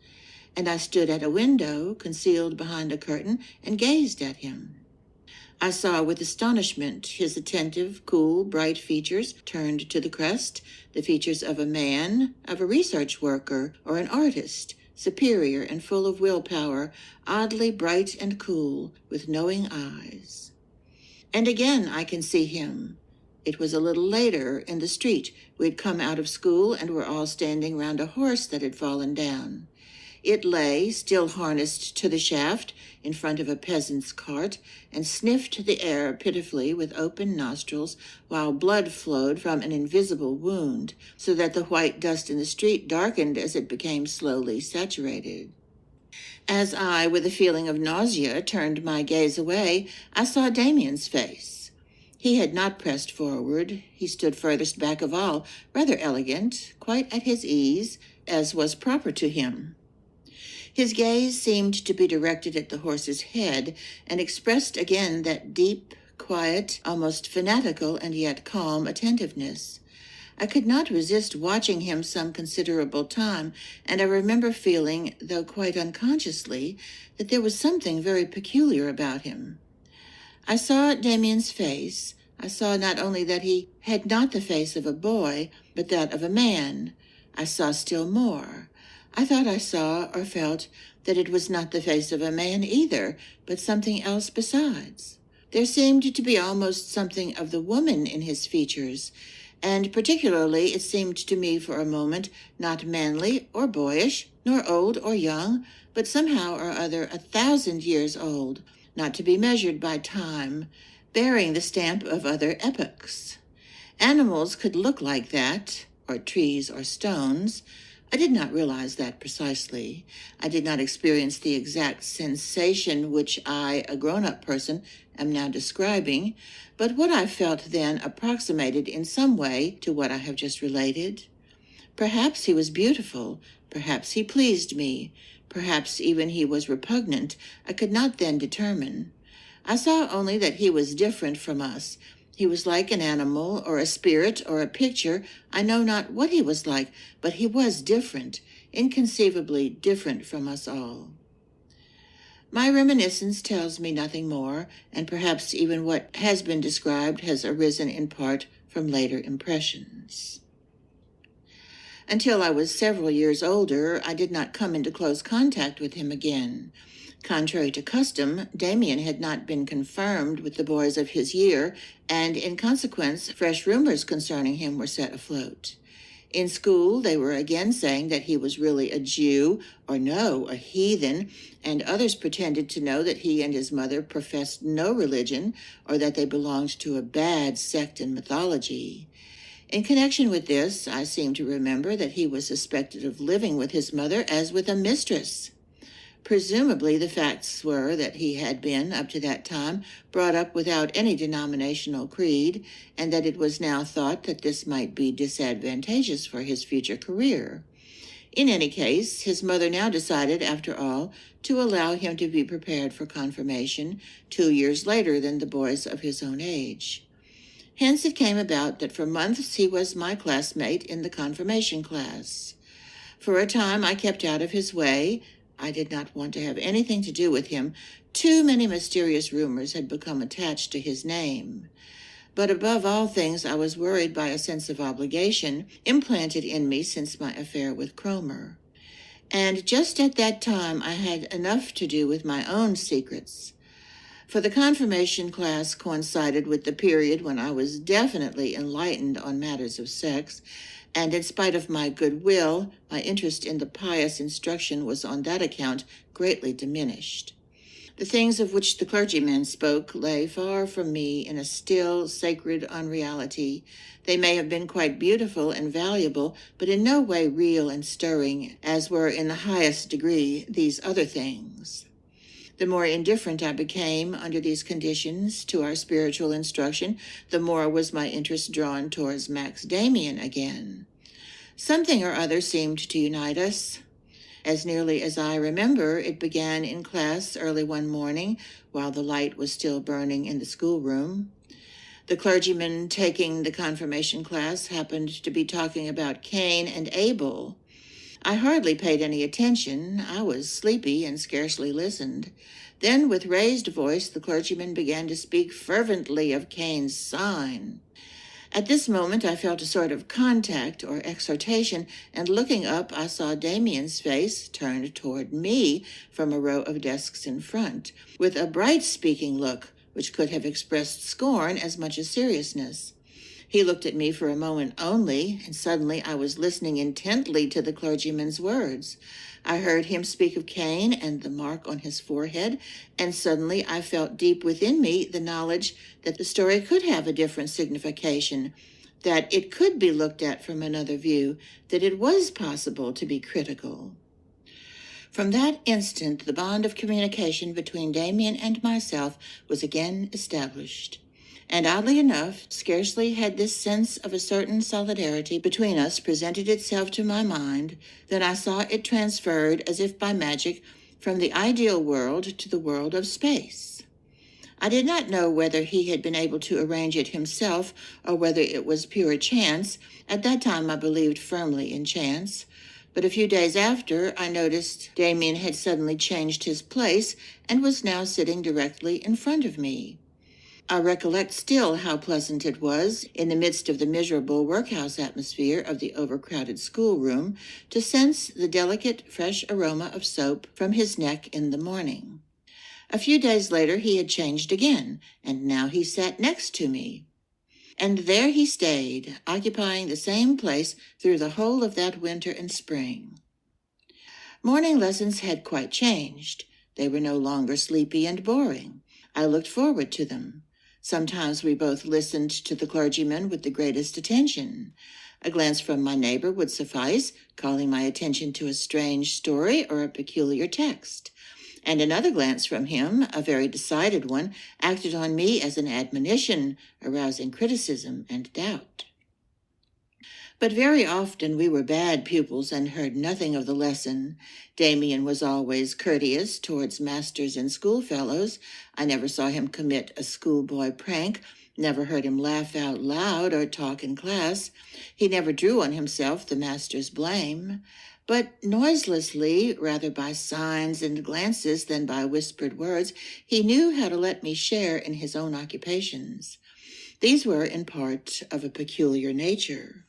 and I stood at a window, concealed behind a curtain, and gazed at him. I saw with astonishment his attentive, cool, bright features turned to the crest, the features of a man, of a research worker, or an artist, superior and full of willpower, oddly bright and cool, with knowing eyes. And again I can see him. It was a little later, in the street. We had come out of school and were all standing round a horse that had fallen down. It lay, still harnessed to the shaft, in front of a peasant's cart, and sniffed the air pitifully with open nostrils, while blood flowed from an invisible wound, so that the white dust in the street darkened as it became slowly saturated. As I, with a feeling of nausea, turned my gaze away, I saw Demian's face. He had not pressed forward. He stood furthest back of all, rather elegant, quite at his ease, as was proper to him. His gaze seemed to be directed at the horse's head, and expressed again that deep, quiet, almost fanatical and yet calm attentiveness. I could not resist watching him some considerable time, and I remember feeling, though quite unconsciously, that there was something very peculiar about him. I saw Demian's face. I saw not only that he had not the face of a boy, but that of a man. I saw still more. I thought I saw or felt that it was not the face of a man either, but something else besides. There seemed to be almost something of the woman in his features, and particularly it seemed to me for a moment not manly or boyish, nor old or young, but somehow or other 1,000 years old, not to be measured by time, bearing the stamp of other epochs. Animals could look like that, or trees or stones. I did not realize that precisely. I did not experience the exact sensation which I, a grown-up person, am now describing, but what I felt then approximated in some way to what I have just related. Perhaps he was beautiful. Perhaps he pleased me. Perhaps even he was repugnant. I could not then determine. I saw only that he was different from us. He was like an animal or a spirit or a picture. I know not what he was like, but he was different, inconceivably different from us all. My reminiscence tells me nothing more, and perhaps even what has been described has arisen in part from later impressions. Until I was several years older, I did not come into close contact with him again. Contrary to custom, Demian had not been confirmed with the boys of his year, and in consequence, fresh rumors concerning him were set afloat. In school, they were again saying that he was really a Jew, or no, a heathen, and others pretended to know that he and his mother professed no religion, or that they belonged to a bad sect in mythology. In connection with this, I seem to remember that he was suspected of living with his mother as with a mistress. Presumably, the facts were that he had been, up to that time, brought up without any denominational creed, and that it was now thought that this might be disadvantageous for his future career. In any case, his mother now decided, after all, to allow him to be prepared for confirmation 2 years later than the boys of his own age. Hence it came about that for months he was my classmate in the confirmation class. For a time I kept out of his way. I did not want to have anything to do with him. Too many mysterious rumors had become attached to his name. But above all things, I was worried by a sense of obligation implanted in me since my affair with Cromer. And just at that time, I had enough to do with my own secrets. For the confirmation class coincided with the period when I was definitely enlightened on matters of sex, and in spite of my goodwill, my interest in the pious instruction was on that account greatly diminished. The things of which the clergyman spoke lay far from me in a still, sacred unreality. They may have been quite beautiful and valuable, but in no way real and stirring, as were in the highest degree these other things. The more indifferent I became under these conditions to our spiritual instruction, the more was my interest drawn towards Max Demian again. Something or other seemed to unite us. As nearly as I remember, it began in class early one morning while the light was still burning in the schoolroom. The clergyman taking the confirmation class happened to be talking about Cain and Abel. I hardly paid any attention. I was sleepy and scarcely listened. Then, with raised voice, the clergyman began to speak fervently of Cain's sign. At this moment I felt a sort of contact or exhortation, and looking up I saw Demian's face turned toward me from a row of desks in front, with a bright speaking look which could have expressed scorn as much as seriousness. He looked at me for a moment only, and suddenly I was listening intently to the clergyman's words. I heard him speak of Cain and the mark on his forehead, and suddenly I felt deep within me the knowledge that the story could have a different signification, that it could be looked at from another view, that it was possible to be critical. From that instant, the bond of communication between Demian and myself was again established. And oddly enough, scarcely had this sense of a certain solidarity between us presented itself to my mind than I saw it transferred as if by magic from the ideal world to the world of space. I did not know whether he had been able to arrange it himself or whether it was pure chance. At that time I believed firmly in chance. But a few days after, I noticed Demian had suddenly changed his place and was now sitting directly in front of me. I recollect still how pleasant it was, in the midst of the miserable workhouse atmosphere of the overcrowded schoolroom, to sense the delicate, fresh aroma of soap from his neck in the morning. A few days later he had changed again, and now he sat next to me. And there he stayed, occupying the same place through the whole of that winter and spring. Morning lessons had quite changed. They were no longer sleepy and boring. I looked forward to them. Sometimes we both listened to the clergyman with the greatest attention. A glance from my neighbor would suffice, calling my attention to a strange story or a peculiar text. And another glance from him, a very decided one, acted on me as an admonition, arousing criticism and doubt. But very often we were bad pupils and heard nothing of the lesson. Demian was always courteous towards masters and schoolfellows. I never saw him commit a schoolboy prank, never heard him laugh out loud or talk in class. He never drew on himself the master's blame. But noiselessly, rather by signs and glances than by whispered words, he knew how to let me share in his own occupations. These were in part of a peculiar nature.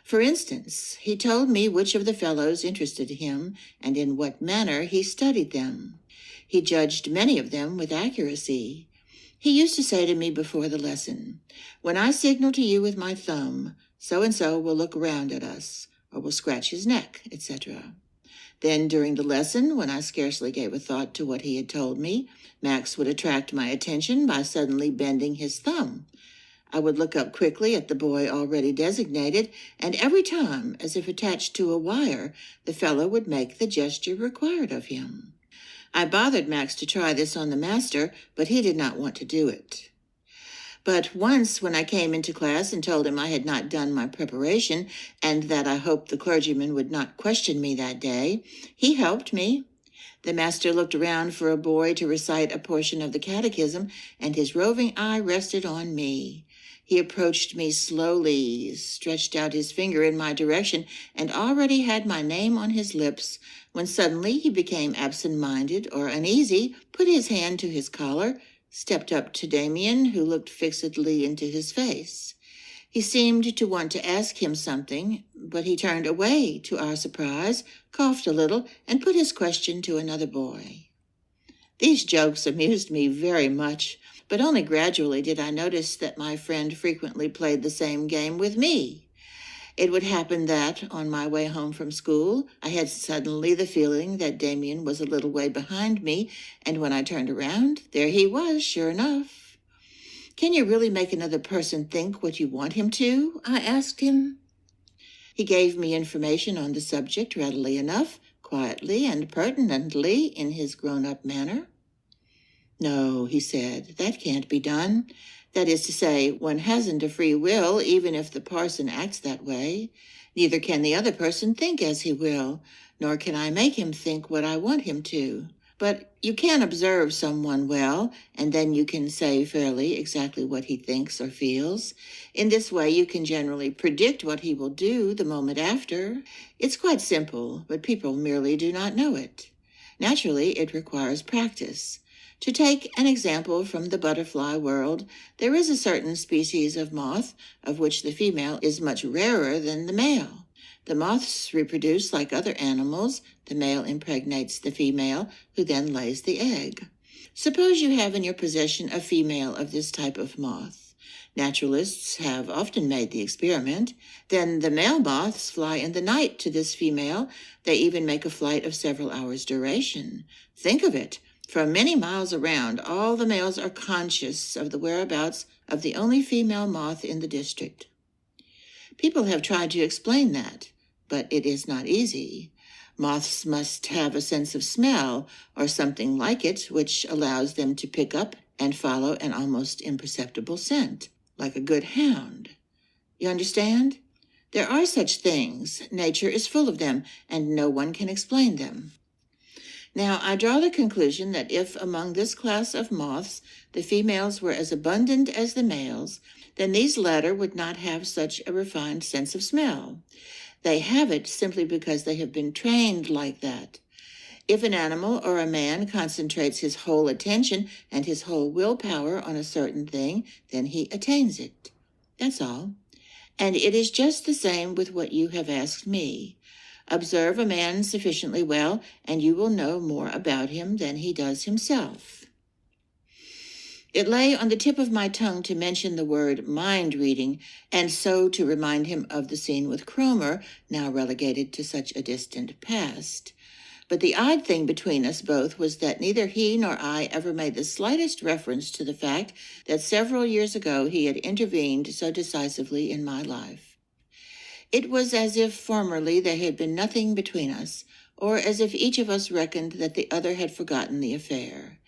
For instance, he told me which of the fellows interested him and in what manner he studied them. He judged many of them with accuracy. He used to say to me before the lesson, "When I signal to you with my thumb, so-and-so will look round at us, or will scratch his neck," etc. Then, during the lesson, when I scarcely gave a thought to what he had told me, Max would attract my attention by suddenly bending his thumb. I would look up quickly at the boy already designated, and every time, as if attached to a wire, the fellow would make the gesture required of him. I bothered Max to try this on the master, but he did not want to do it. But once, when I came into class and told him I had not done my preparation, and that I hoped the clergyman would not question me that day, he helped me. The master looked around for a boy to recite a portion of the catechism, and his roving eye rested on me. He approached me slowly, stretched out his finger in my direction, and already had my name on his lips, when suddenly he became absent-minded or uneasy, put his hand to his collar, stepped up to Demian, who looked fixedly into his face. He seemed to want to ask him something, but he turned away to our surprise, coughed a little, and put his question to another boy. These jokes amused me very much, but only gradually did I notice that my friend frequently played the same game with me. It would happen that, on my way home from school, I had suddenly the feeling that Demian was a little way behind me, and when I turned around, there he was, sure enough. "Can you really make another person think what you want him to?" I asked him. He gave me information on the subject readily enough, quietly and pertinently in his grown-up manner. "No," he said, "that can't be done. That is to say, one hasn't a free will, even if the parson acts that way. Neither can the other person think as he will, nor can I make him think what I want him to. But you can observe someone well, and then you can say fairly exactly what he thinks or feels. In this way, you can generally predict what he will do the moment after. It's quite simple, but people merely do not know it. Naturally, it requires practice. To take an example from the butterfly world, there is a certain species of moth of which the female is much rarer than the male. The moths reproduce like other animals. The male impregnates the female, who then lays the egg. Suppose you have in your possession a female of this type of moth. Naturalists have often made the experiment. Then the male moths fly in the night to this female. They even make a flight of several hours' duration. Think of it! From many miles around, all the males are conscious of the whereabouts of the only female moth in the district. People have tried to explain that, but it is not easy. Moths must have a sense of smell or something like it, which allows them to pick up and follow an almost imperceptible scent, like a good hound. You understand? There are such things. Nature is full of them, and no one can explain them. Now, I draw the conclusion that if among this class of moths the females were as abundant as the males, then these latter would not have such a refined sense of smell. They have it simply because they have been trained like that. If an animal or a man concentrates his whole attention and his whole willpower on a certain thing, then he attains it. That's all. And it is just the same with what you have asked me. Observe a man sufficiently well, and you will know more about him than he does himself. It lay on the tip of my tongue to mention the word mind-reading, and so to remind him of the scene with Cromer, now relegated to such a distant past. But the odd thing between us both was that neither he nor I ever made the slightest reference to the fact that several years ago he had intervened so decisively in my life. It was as if formerly there had been nothing between us, or as if each of us reckoned that the other had forgotten the affair.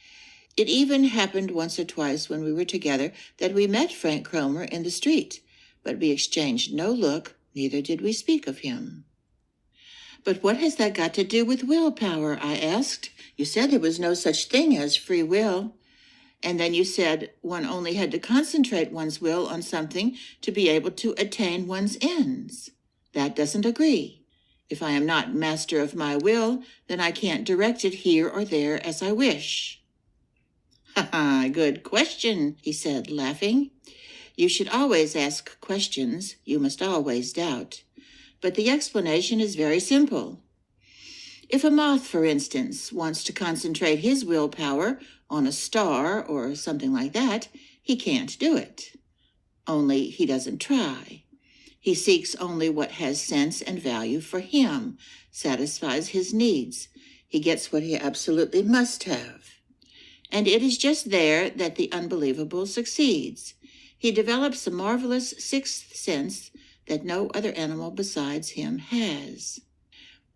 It even happened once or twice when we were together that we met Frank Cromer in the street, but we exchanged no look, neither did we speak of him. But what has that got to do with willpower? I asked. You said there was no such thing as free will. And then you said one only had to concentrate one's will on something to be able to attain one's ends. That doesn't agree. If I am not master of my will, then I can't direct it here or there as I wish. Ha ha, good question, he said, laughing. You should always ask questions. You must always doubt. But the explanation is very simple. If a moth, for instance, wants to concentrate his willpower on a star or something like that, he can't do it. Only he doesn't try. He seeks only what has sense and value for him, satisfies his needs. He gets what he absolutely must have. And it is just there that the unbelievable succeeds. He develops a marvelous sixth sense that no other animal besides him has.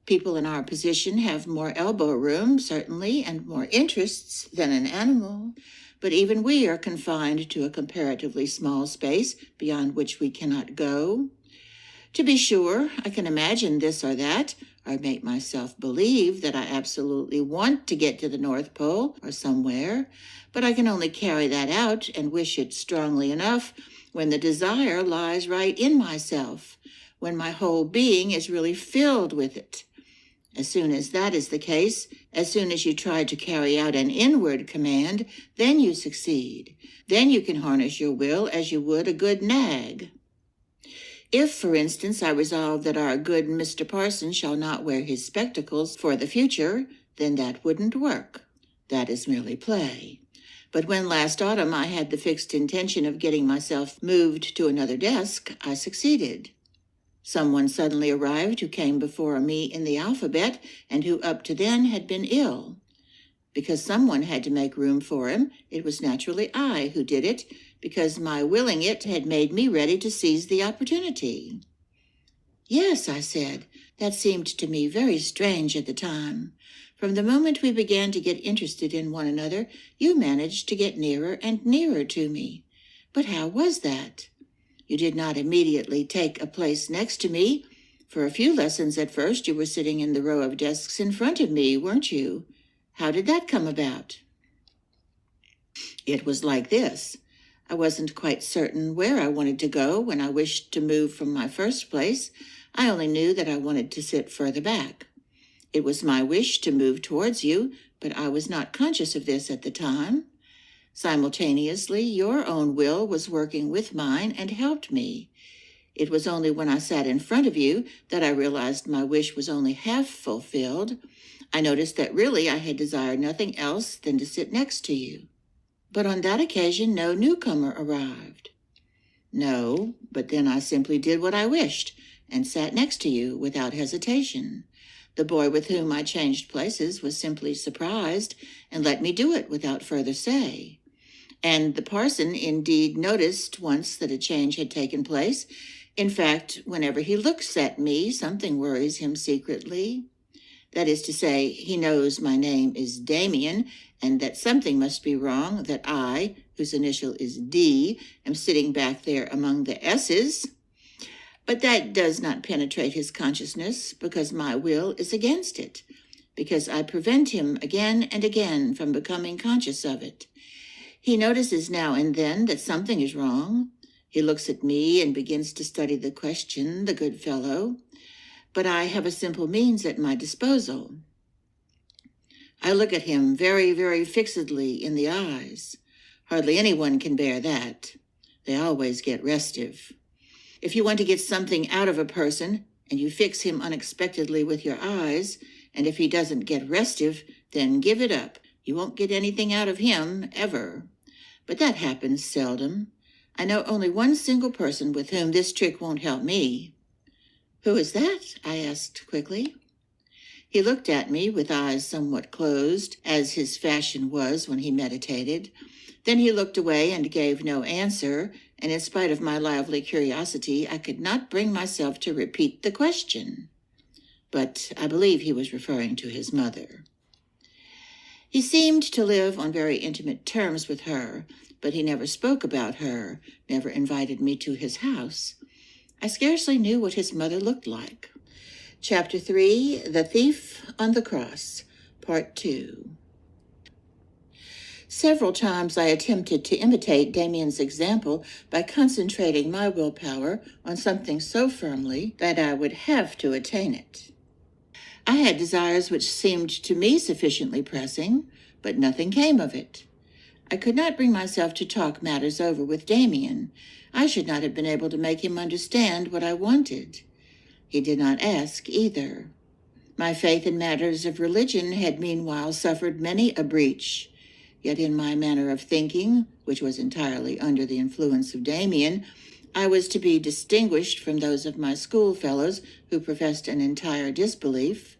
People in our position have more elbow room, certainly, and more interests than an animal. But even we are confined to a comparatively small space beyond which we cannot go. To be sure, I can imagine this or that, or make myself believe that I absolutely want to get to the North Pole or somewhere, but I can only carry that out and wish it strongly enough when the desire lies right in myself, when my whole being is really filled with it. As soon as that is the case, as soon as you try to carry out an inward command, then you succeed. Then you can harness your will as you would a good nag. If, for instance, I resolve that our good Mr. Parson shall not wear his spectacles for the future, then that wouldn't work. That is merely play. But when last autumn I had the fixed intention of getting myself moved to another desk, I succeeded. Someone suddenly arrived who came before me in the alphabet and who up to then had been ill. Because someone had to make room for him, it was naturally I who did it, because my willing it had made me ready to seize the opportunity. Yes, I said, that seemed to me very strange at the time. From the moment we began to get interested in one another, you managed to get nearer and nearer to me. But how was that? You did not immediately take a place next to me. For a few lessons at first you were sitting in the row of desks in front of me, weren't you? How did that come about? It was like this. I wasn't quite certain where I wanted to go when I wished to move from my first place. I only knew that I wanted to sit further back. It was my wish to move towards you, but I was not conscious of this at the time. Simultaneously, your own will was working with mine and helped me. It was only when I sat in front of you that I realized my wish was only half fulfilled. I noticed that really I had desired nothing else than to sit next to you. But on that occasion, no newcomer arrived. No, but then I simply did what I wished and sat next to you without hesitation. The boy with whom I changed places was simply surprised and let me do it without further say. And the parson indeed noticed once that a change had taken place. In fact, whenever he looks at me, something worries him secretly. That is to say, he knows my name is Demian, and that something must be wrong, that I, whose initial is D, am sitting back there among the S's. But that does not penetrate his consciousness, because my will is against it, because I prevent him again and again from becoming conscious of it. He notices now and then that something is wrong. He looks at me and begins to study the question, the good fellow. But I have a simple means at my disposal. I look at him very, very fixedly in the eyes. Hardly anyone can bear that. They always get restive. If you want to get something out of a person, and you fix him unexpectedly with your eyes, and if he doesn't get restive, then give it up. You won't get anything out of him, ever. But that happens seldom. I know only one single person with whom this trick won't help me. Who is that? I asked quickly. He looked at me with eyes somewhat closed, as his fashion was when he meditated. Then he looked away and gave no answer, and in spite of my lively curiosity, I could not bring myself to repeat the question. But I believe he was referring to his mother. He seemed to live on very intimate terms with her, but he never spoke about her, never invited me to his house. I scarcely knew what his mother looked like. Chapter 3, The Thief on the Cross, Part 2. Several times I attempted to imitate Demian's example by concentrating my willpower on something so firmly that I would have to attain it. I had desires which seemed to me sufficiently pressing, but nothing came of it. I could not bring myself to talk matters over with Demian. I should not have been able to make him understand what I wanted. He did not ask either. My faith in matters of religion had meanwhile suffered many a breach. Yet in my manner of thinking, which was entirely under the influence of Demian, I was to be distinguished from those of my schoolfellows who professed an entire disbelief.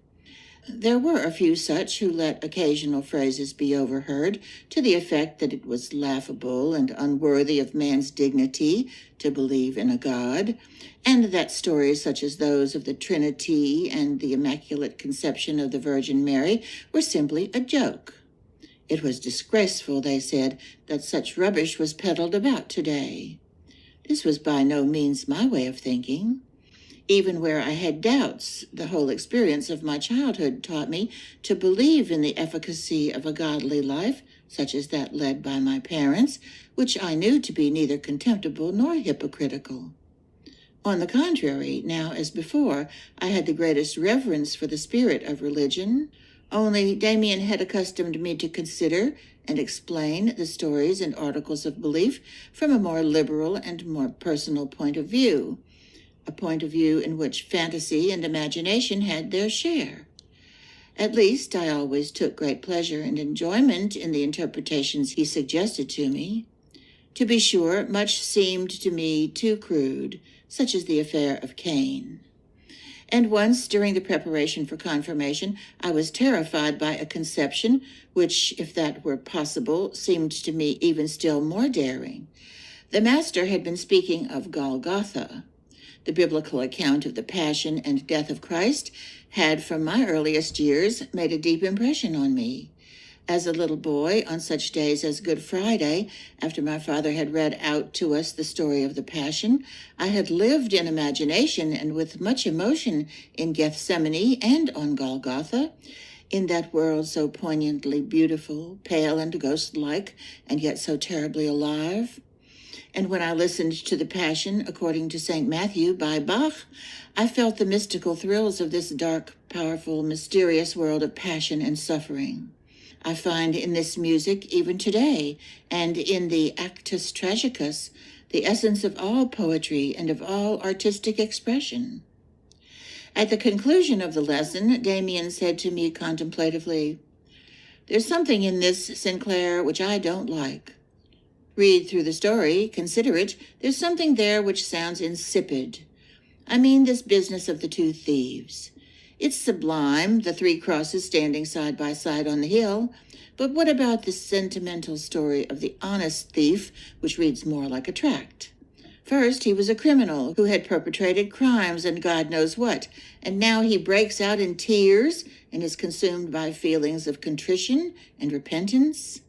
There were a few such who let occasional phrases be overheard to the effect that it was laughable and unworthy of man's dignity to believe in a God, and that stories such as those of the Trinity and the Immaculate Conception of the Virgin Mary were simply a joke. It was disgraceful, they said, that such rubbish was peddled about today. This was by no means my way of thinking. Even where I had doubts, the whole experience of my childhood taught me to believe in the efficacy of a godly life, such as that led by my parents, which I knew to be neither contemptible nor hypocritical. On the contrary, now as before, I had the greatest reverence for the spirit of religion. Only Demian had accustomed me to consider and explain the stories and articles of belief from a more liberal and more personal point of view, a point of view in which fantasy and imagination had their share. At least I always took great pleasure and enjoyment in the interpretations he suggested to me. To be sure, much seemed to me too crude, such as the affair of Cain. And once, during the preparation for confirmation, I was terrified by a conception which, if that were possible, seemed to me even still more daring. The Master had been speaking of Golgotha. The biblical account of the passion and death of Christ had, from my earliest years, made a deep impression on me. As a little boy, on such days as Good Friday, after my father had read out to us the story of the Passion, I had lived in imagination and with much emotion in Gethsemane and on Golgotha. in that world so poignantly beautiful, pale and ghost-like, and yet so terribly alive. And when I listened to the Passion according to St. Matthew by Bach, I felt the mystical thrills of this dark, powerful, mysterious world of passion and suffering. I find in this music, even today, and in the Actus Tragicus, the essence of all poetry and of all artistic expression. At the conclusion of the lesson, Demian said to me contemplatively, "There's something in this, Sinclair, which I don't like. Read through the story, consider it, there's something there which sounds insipid. I mean this business of the two thieves. It's sublime, the three crosses standing side by side on the hill, but what about the sentimental story of the honest thief, which reads more like a tract? First, he was a criminal who had perpetrated crimes and God knows what, and now he breaks out in tears and is consumed by feelings of contrition and repentance.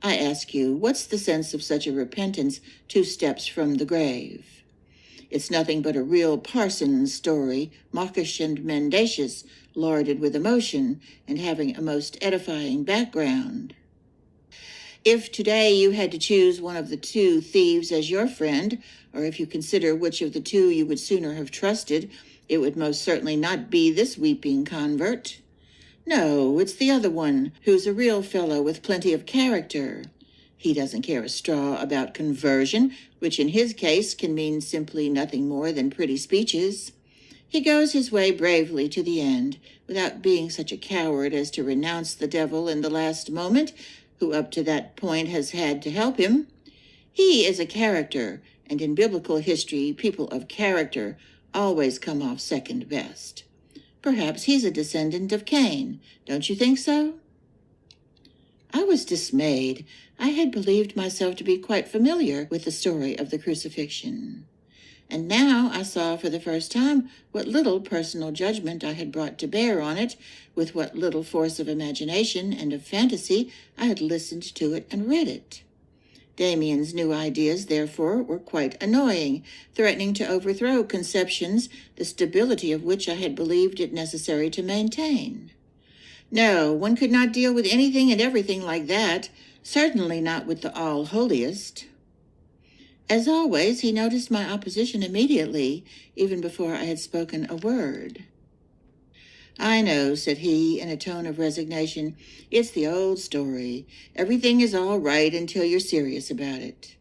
I ask you, what's the sense of such a repentance 2 steps from the grave? It's nothing but a real parson's story, mawkish and mendacious, larded with emotion, and having a most edifying background. If today you had to choose one of the 2 thieves as your friend, or if you consider which of the 2 you would sooner have trusted, it would most certainly not be this weeping convert. No, it's the other one, who's a real fellow with plenty of character. He doesn't care a straw about conversion, which in his case can mean simply nothing more than pretty speeches. He goes his way bravely to the end, without being such a coward as to renounce the devil in the last moment, who up to that point has had to help him. He is a character, and in biblical history, people of character always come off second best. Perhaps he's a descendant of Cain. Don't you think so?" I was dismayed. I had believed myself to be quite familiar with the story of the crucifixion. And now I saw for the first time what little personal judgment I had brought to bear on it, with what little force of imagination and of fantasy I had listened to it and read it. Damian's new ideas, therefore, were quite annoying, threatening to overthrow conceptions the stability of which I had believed it necessary to maintain. No, one could not deal with anything and everything like that, certainly not with the all-holiest. As always, he noticed my opposition immediately, even before I had spoken a word. "I know," said he, in a tone of resignation. "It's the old story. Everything is all right until you're serious about it.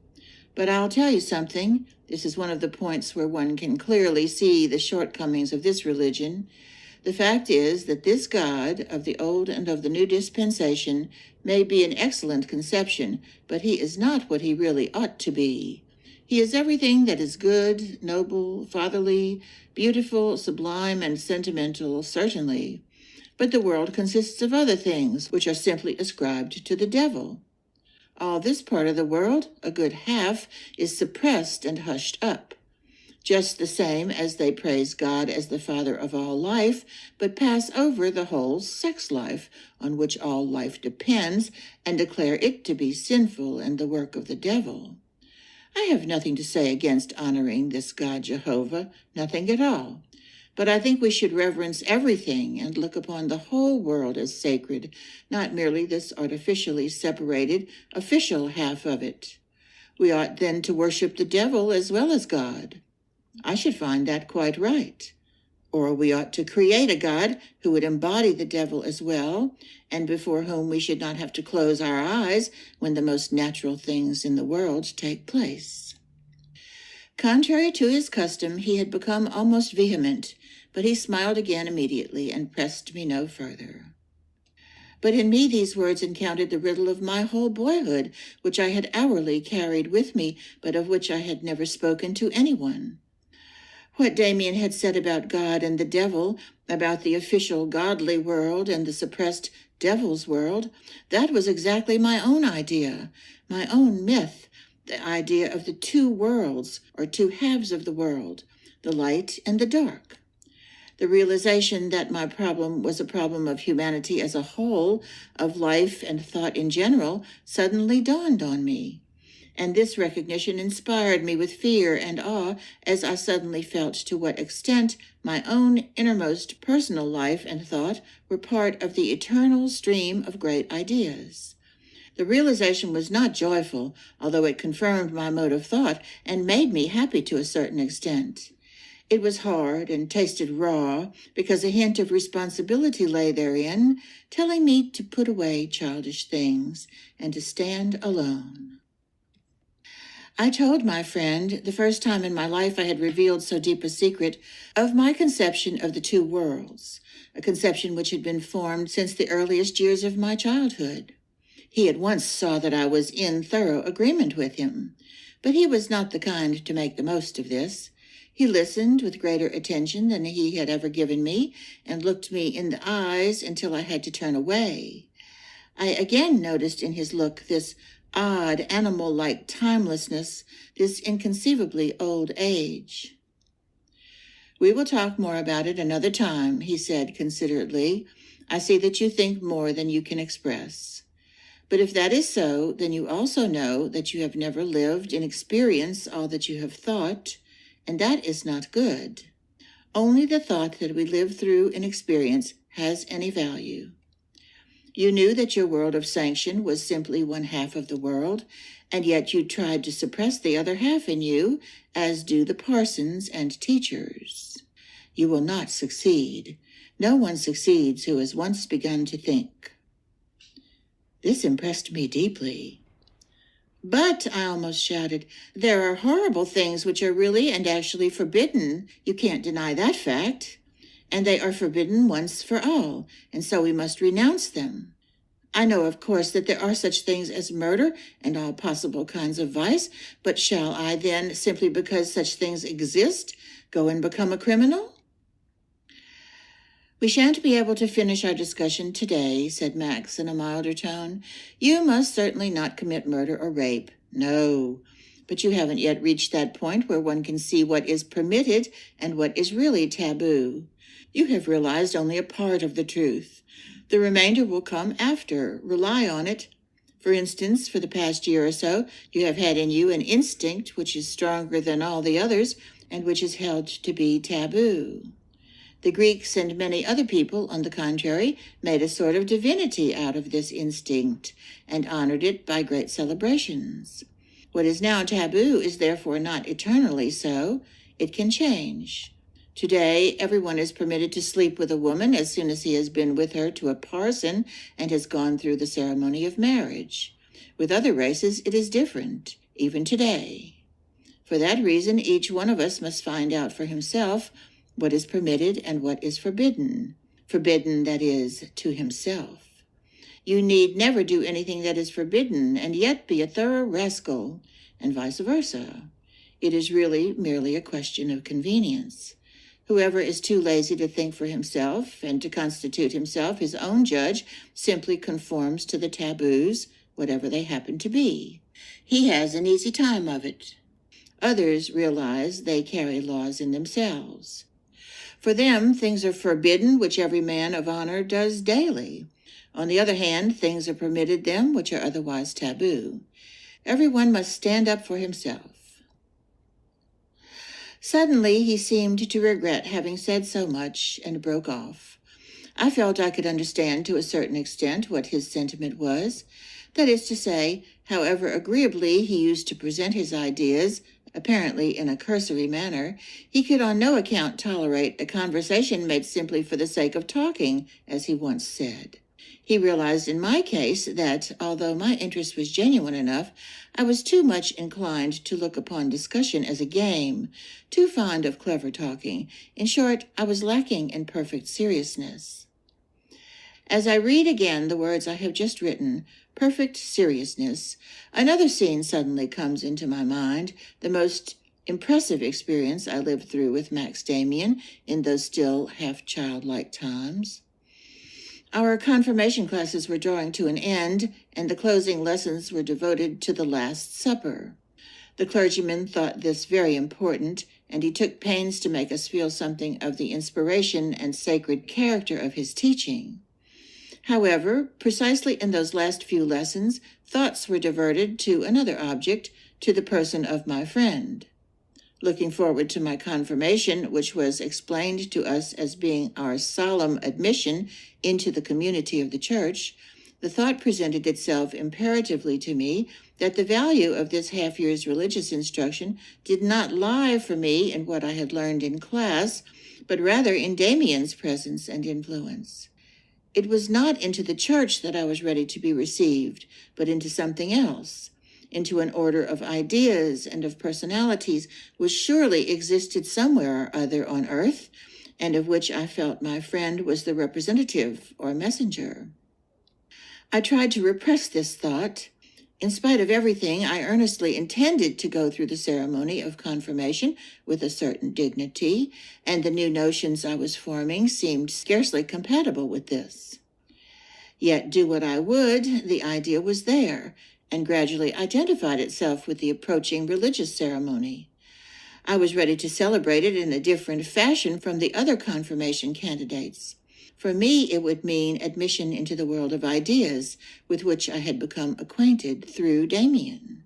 But I'll tell you something. This is one of the points where one can clearly see the shortcomings of this religion. The fact is that this God of the old and of the new dispensation may be an excellent conception, but he is not what he really ought to be. He is everything that is good, noble, fatherly, beautiful, sublime, and sentimental, certainly. But the world consists of other things, which are simply ascribed to the devil. All this part of the world, a good half, is suppressed and hushed up, just the same as they praise God as the Father of all life, but pass over the whole sex life, on which all life depends, and declare it to be sinful and the work of the devil. I have nothing to say against honoring this God Jehovah, nothing at all. But I think we should reverence everything and look upon the whole world as sacred, not merely this artificially separated, official half of it. We ought then to worship the devil as well as God. I should find that quite right. Or we ought to create a God who would embody the devil as well, and before whom we should not have to close our eyes when the most natural things in the world take place." Contrary to his custom, he had become almost vehement, but he smiled again immediately and pressed me no further. But in me these words encountered the riddle of my whole boyhood, which I had hourly carried with me, but of which I had never spoken to anyone. What Demian had said about God and the devil, about the official godly world and the suppressed devil's world, that was exactly my own idea, my own myth, the idea of the 2 worlds, or 2 halves of the world, the light and the dark. The realization that my problem was a problem of humanity as a whole, of life and thought in general, suddenly dawned on me. and this recognition inspired me with fear and awe as I suddenly felt to what extent my own innermost personal life and thought were part of the eternal stream of great ideas. The realization was not joyful, although it confirmed my mode of thought and made me happy to a certain extent. It was hard and tasted raw because a hint of responsibility lay therein, telling me to put away childish things and to stand alone. I told my friend, the first time in my life I had revealed so deep a secret, of my conception of the two worlds, a conception which had been formed since the earliest years of my childhood. He at once saw that I was in thorough agreement with him, but he was not the kind to make the most of this. He listened with greater attention than he had ever given me, and looked me in the eyes until I had to turn away. I again noticed in his look this odd, animal-like timelessness, this inconceivably old age. "We will talk more about it another time," he said considerately. "I see that you think more than you can express. But if that is so, then you also know that you have never lived in experience all that you have thought, and that is not good. Only the thought that we live through in experience has any value. You knew that your world of sanction was simply one half of the world, and yet you tried to suppress the other half in you, as do the parsons and teachers. You will not succeed. No one succeeds who has once begun to think." This impressed me deeply. "But," I almost shouted, "there are horrible things which are really and actually forbidden. You can't deny that fact. And they are forbidden once for all, and so we must renounce them. I know, of course, that there are such things as murder and all possible kinds of vice, but shall I then, simply because such things exist, go and become a criminal?" "We shan't be able to finish our discussion today," said Max in a milder tone. "You must certainly not commit murder or rape. No. But you haven't yet reached that point where one can see what is permitted and what is really taboo. You have realized only a part of the truth. The remainder will come after. Rely on it. For instance, for the past year or so, you have had in you an instinct which is stronger than all the others and which is held to be taboo. The Greeks and many other people, on the contrary, made a sort of divinity out of this instinct and honored it by great celebrations. What is now taboo is therefore not eternally so. It can change. Today, everyone is permitted to sleep with a woman as soon as he has been with her to a parson and has gone through the ceremony of marriage. With other races, it is different, even today. For that reason, each one of us must find out for himself what is permitted and what is forbidden. Forbidden, that is, to himself. You need never do anything that is forbidden and yet be a thorough rascal, and vice versa. It is really merely a question of convenience. Whoever is too lazy to think for himself and to constitute himself his own judge simply conforms to the taboos, whatever they happen to be. He has an easy time of it. Others realize they carry laws in themselves. For them, things are forbidden which every man of honor does daily. On the other hand, things are permitted them which are otherwise taboo. Everyone must stand up for himself. Suddenly, he seemed to regret having said so much and broke off. I felt I could understand to a certain extent what his sentiment was. That is to say, however agreeably he used to present his ideas, apparently in a cursory manner, he could on no account tolerate a conversation made simply for the sake of talking, as he once said. He realized in my case that, although my interest was genuine enough, I was too much inclined to look upon discussion as a game, too fond of clever talking. In short, I was lacking in perfect seriousness. As I read again the words I have just written, perfect seriousness, another scene suddenly comes into my mind, the most impressive experience I lived through with Max Demian in those still half-childlike times. Our confirmation classes were drawing to an end, and the closing lessons were devoted to the Last Supper. The clergyman thought this very important, and he took pains to make us feel something of the inspiration and sacred character of his teaching. However, precisely in those last few lessons, thoughts were diverted to another object, to the person of my friend. Looking forward to my confirmation, which was explained to us as being our solemn admission into the community of the church, the thought presented itself imperatively to me that the value of this half-year's religious instruction did not lie for me in what I had learned in class, but rather in Demian's presence and influence. It was not into the church that I was ready to be received, but into something else, into an order of ideas and of personalities which surely existed somewhere or other on earth, and of which I felt my friend was the representative or messenger. I tried to repress this thought. In spite of everything, I earnestly intended to go through the ceremony of confirmation with a certain dignity, and the new notions I was forming seemed scarcely compatible with this. Yet, do what I would, the idea was there, and gradually identified itself with the approaching religious ceremony. I was ready to celebrate it in a different fashion from the other confirmation candidates. For me, it would mean admission into the world of ideas, with which I had become acquainted through Demian.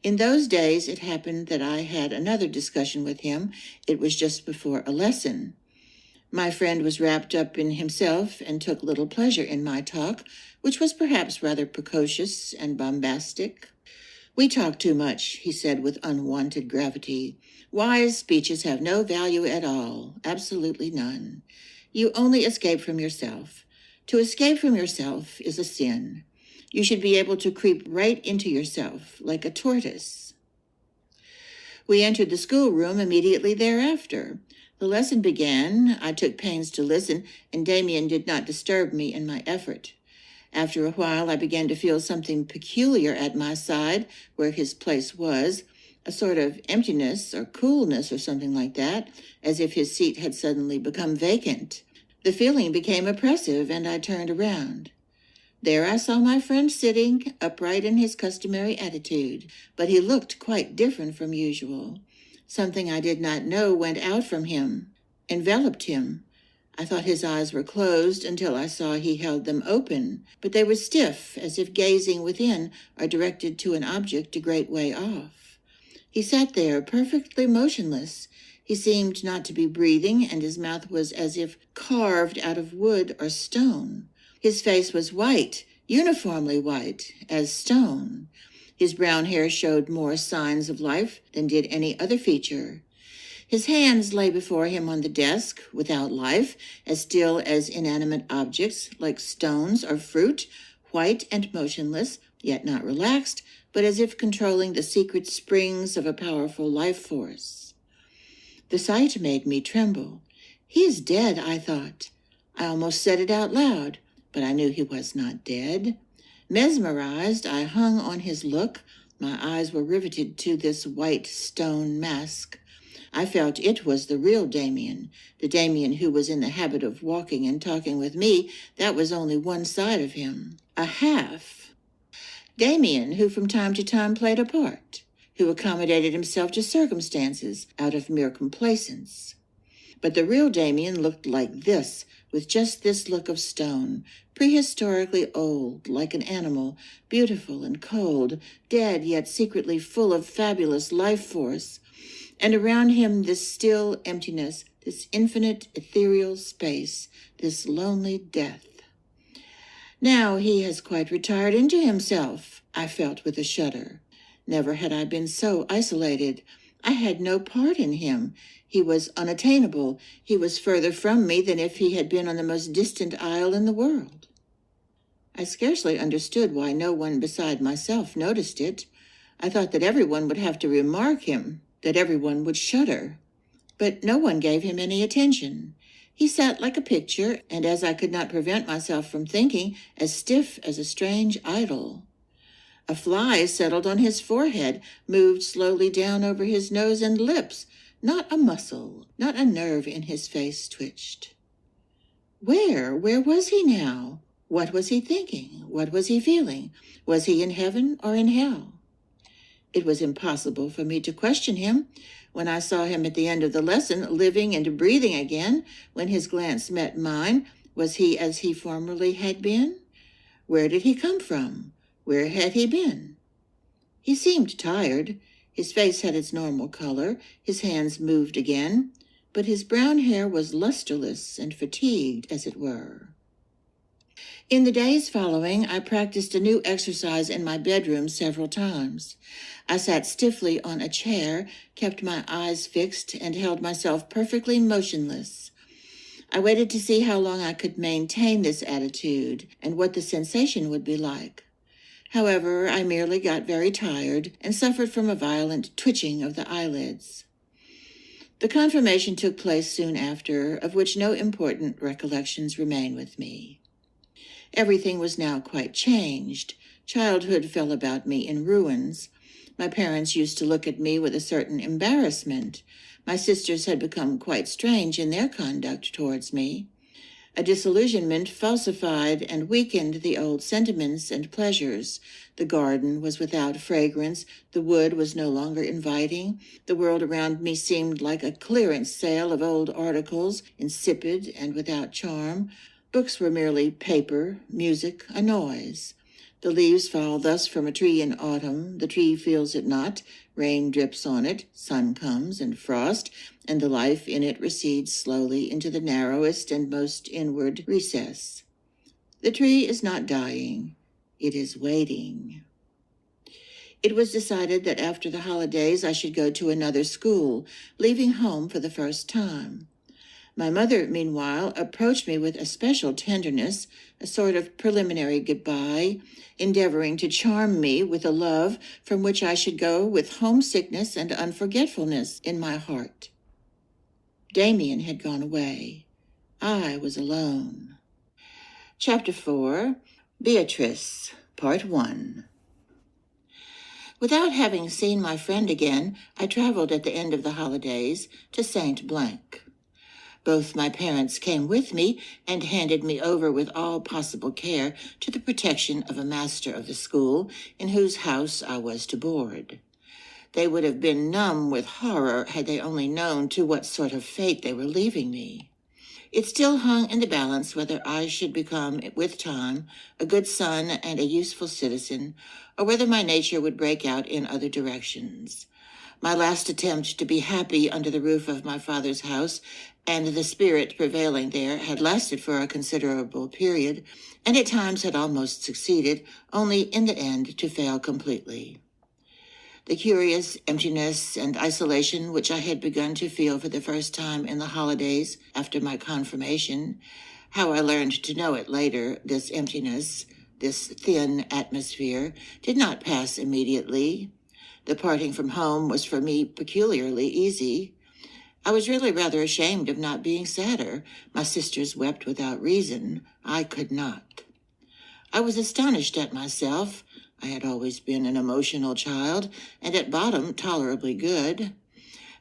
In those days, it happened that I had another discussion with him. It was just before a lesson. My friend was wrapped up in himself and took little pleasure in my talk, which was perhaps rather precocious and bombastic. "We talk too much," he said with unwonted gravity. "Wise speeches have no value at all, absolutely none. You only escape from yourself. To escape from yourself is a sin. You should be able to creep right into yourself, like a tortoise." We entered the schoolroom immediately thereafter. The lesson began. I took pains to listen, and Demian did not disturb me in my effort. After a while, I began to feel something peculiar at my side, where his place was, a sort of emptiness or coolness or something like that, as if his seat had suddenly become vacant. The feeling became oppressive, and I turned around. There I saw my friend sitting, upright in his customary attitude, but he looked quite different from usual. Something I did not know went out from him, enveloped him. I thought his eyes were closed until I saw he held them open, but they were stiff, as if gazing within or directed to an object a great way off. He sat there, perfectly motionless. He seemed not to be breathing, and his mouth was as if carved out of wood or stone. His face was white, uniformly white, as stone. His brown hair showed more signs of life than did any other feature. His hands lay before him on the desk, without life, as still as inanimate objects, like stones or fruit, white and motionless, yet not relaxed, but as if controlling the secret springs of a powerful life force. The sight made me tremble. "He is dead," I thought. I almost said it out loud, but I knew he was not dead. Mesmerized, I hung on his look. My eyes were riveted to this white stone mask. I felt it was the real Demian, the Demian who was in the habit of walking and talking with me. That was only one side of him, a half. Demian, who from time to time played a part, who accommodated himself to circumstances out of mere complacence. But the real Demian looked like this, with just this look of stone, prehistorically old, like an animal, beautiful and cold, dead yet secretly full of fabulous life force, and around him this still emptiness, this infinite ethereal space, this lonely death. Now he has quite retired into himself, I felt with a shudder. Never had I been so isolated. I had no part in him. He was unattainable. He was further from me than if he had been on the most distant isle in the world. I scarcely understood why no one beside myself noticed it. I thought that everyone would have to remark him, that everyone would shudder. But no one gave him any attention. He sat like a picture, and as I could not prevent myself from thinking, as stiff as a strange idol. A fly settled on his forehead, moved slowly down over his nose and lips. Not a muscle, not a nerve in his face twitched. Where was he now? What was he thinking? What was he feeling? Was he in heaven or in hell? It was impossible for me to question him. When I saw him at the end of the lesson, living and breathing again, when his glance met mine, was he as he formerly had been? Where did he come from? Where had he been? He seemed tired. His face had its normal color, his hands moved again, but his brown hair was lusterless and fatigued, as it were. In the days following, I practiced a new exercise in my bedroom several times. I sat stiffly on a chair, kept my eyes fixed, and held myself perfectly motionless. I waited to see how long I could maintain this attitude and what the sensation would be like. However, I merely got very tired and suffered from a violent twitching of the eyelids. The confirmation took place soon after, of which no important recollections remain with me. Everything was now quite changed. Childhood fell about me in ruins. My parents used to look at me with a certain embarrassment. My sisters had become quite strange in their conduct towards me. A disillusionment falsified and weakened the old sentiments and pleasures. The garden was without fragrance. The wood was no longer inviting. The world around me seemed like a clearance sale of old articles, insipid and without charm. Books were merely paper, music, a noise. The leaves fall thus from a tree in autumn. The tree feels it not. Rain drips on it, sun comes, and frost, and the life in it recedes slowly into the narrowest and most inward recess. The tree is not dying. It is waiting. It was decided that after the holidays I should go to another school, leaving home for the first time. My mother, meanwhile, approached me with especial tenderness, a sort of preliminary goodbye, endeavoring to charm me with a love from which I should go with homesickness and unforgetfulness in my heart. Demian had gone away. I was alone. Chapter 4, Beatrice, Part 1. Without having seen my friend again, I traveled at the end of the holidays to Saint Blanc. Both my parents came with me and handed me over with all possible care to the protection of a master of the school in whose house I was to board. They would have been numb with horror had they only known to what sort of fate they were leaving me. It still hung in the balance whether I should become, with time, a good son and a useful citizen, or whether my nature would break out in other directions. My last attempt to be happy under the roof of my father's house and the spirit prevailing there had lasted for a considerable period, and at times had almost succeeded, only in the end to fail completely. The curious emptiness and isolation which I had begun to feel for the first time in the holidays after my confirmation, how I learned to know it later, this emptiness, this thin atmosphere, did not pass immediately. The parting from home was for me peculiarly easy. I was really rather ashamed of not being sadder. My sisters wept without reason. I could not. I was astonished at myself. I had always been an emotional child, and at bottom tolerably good.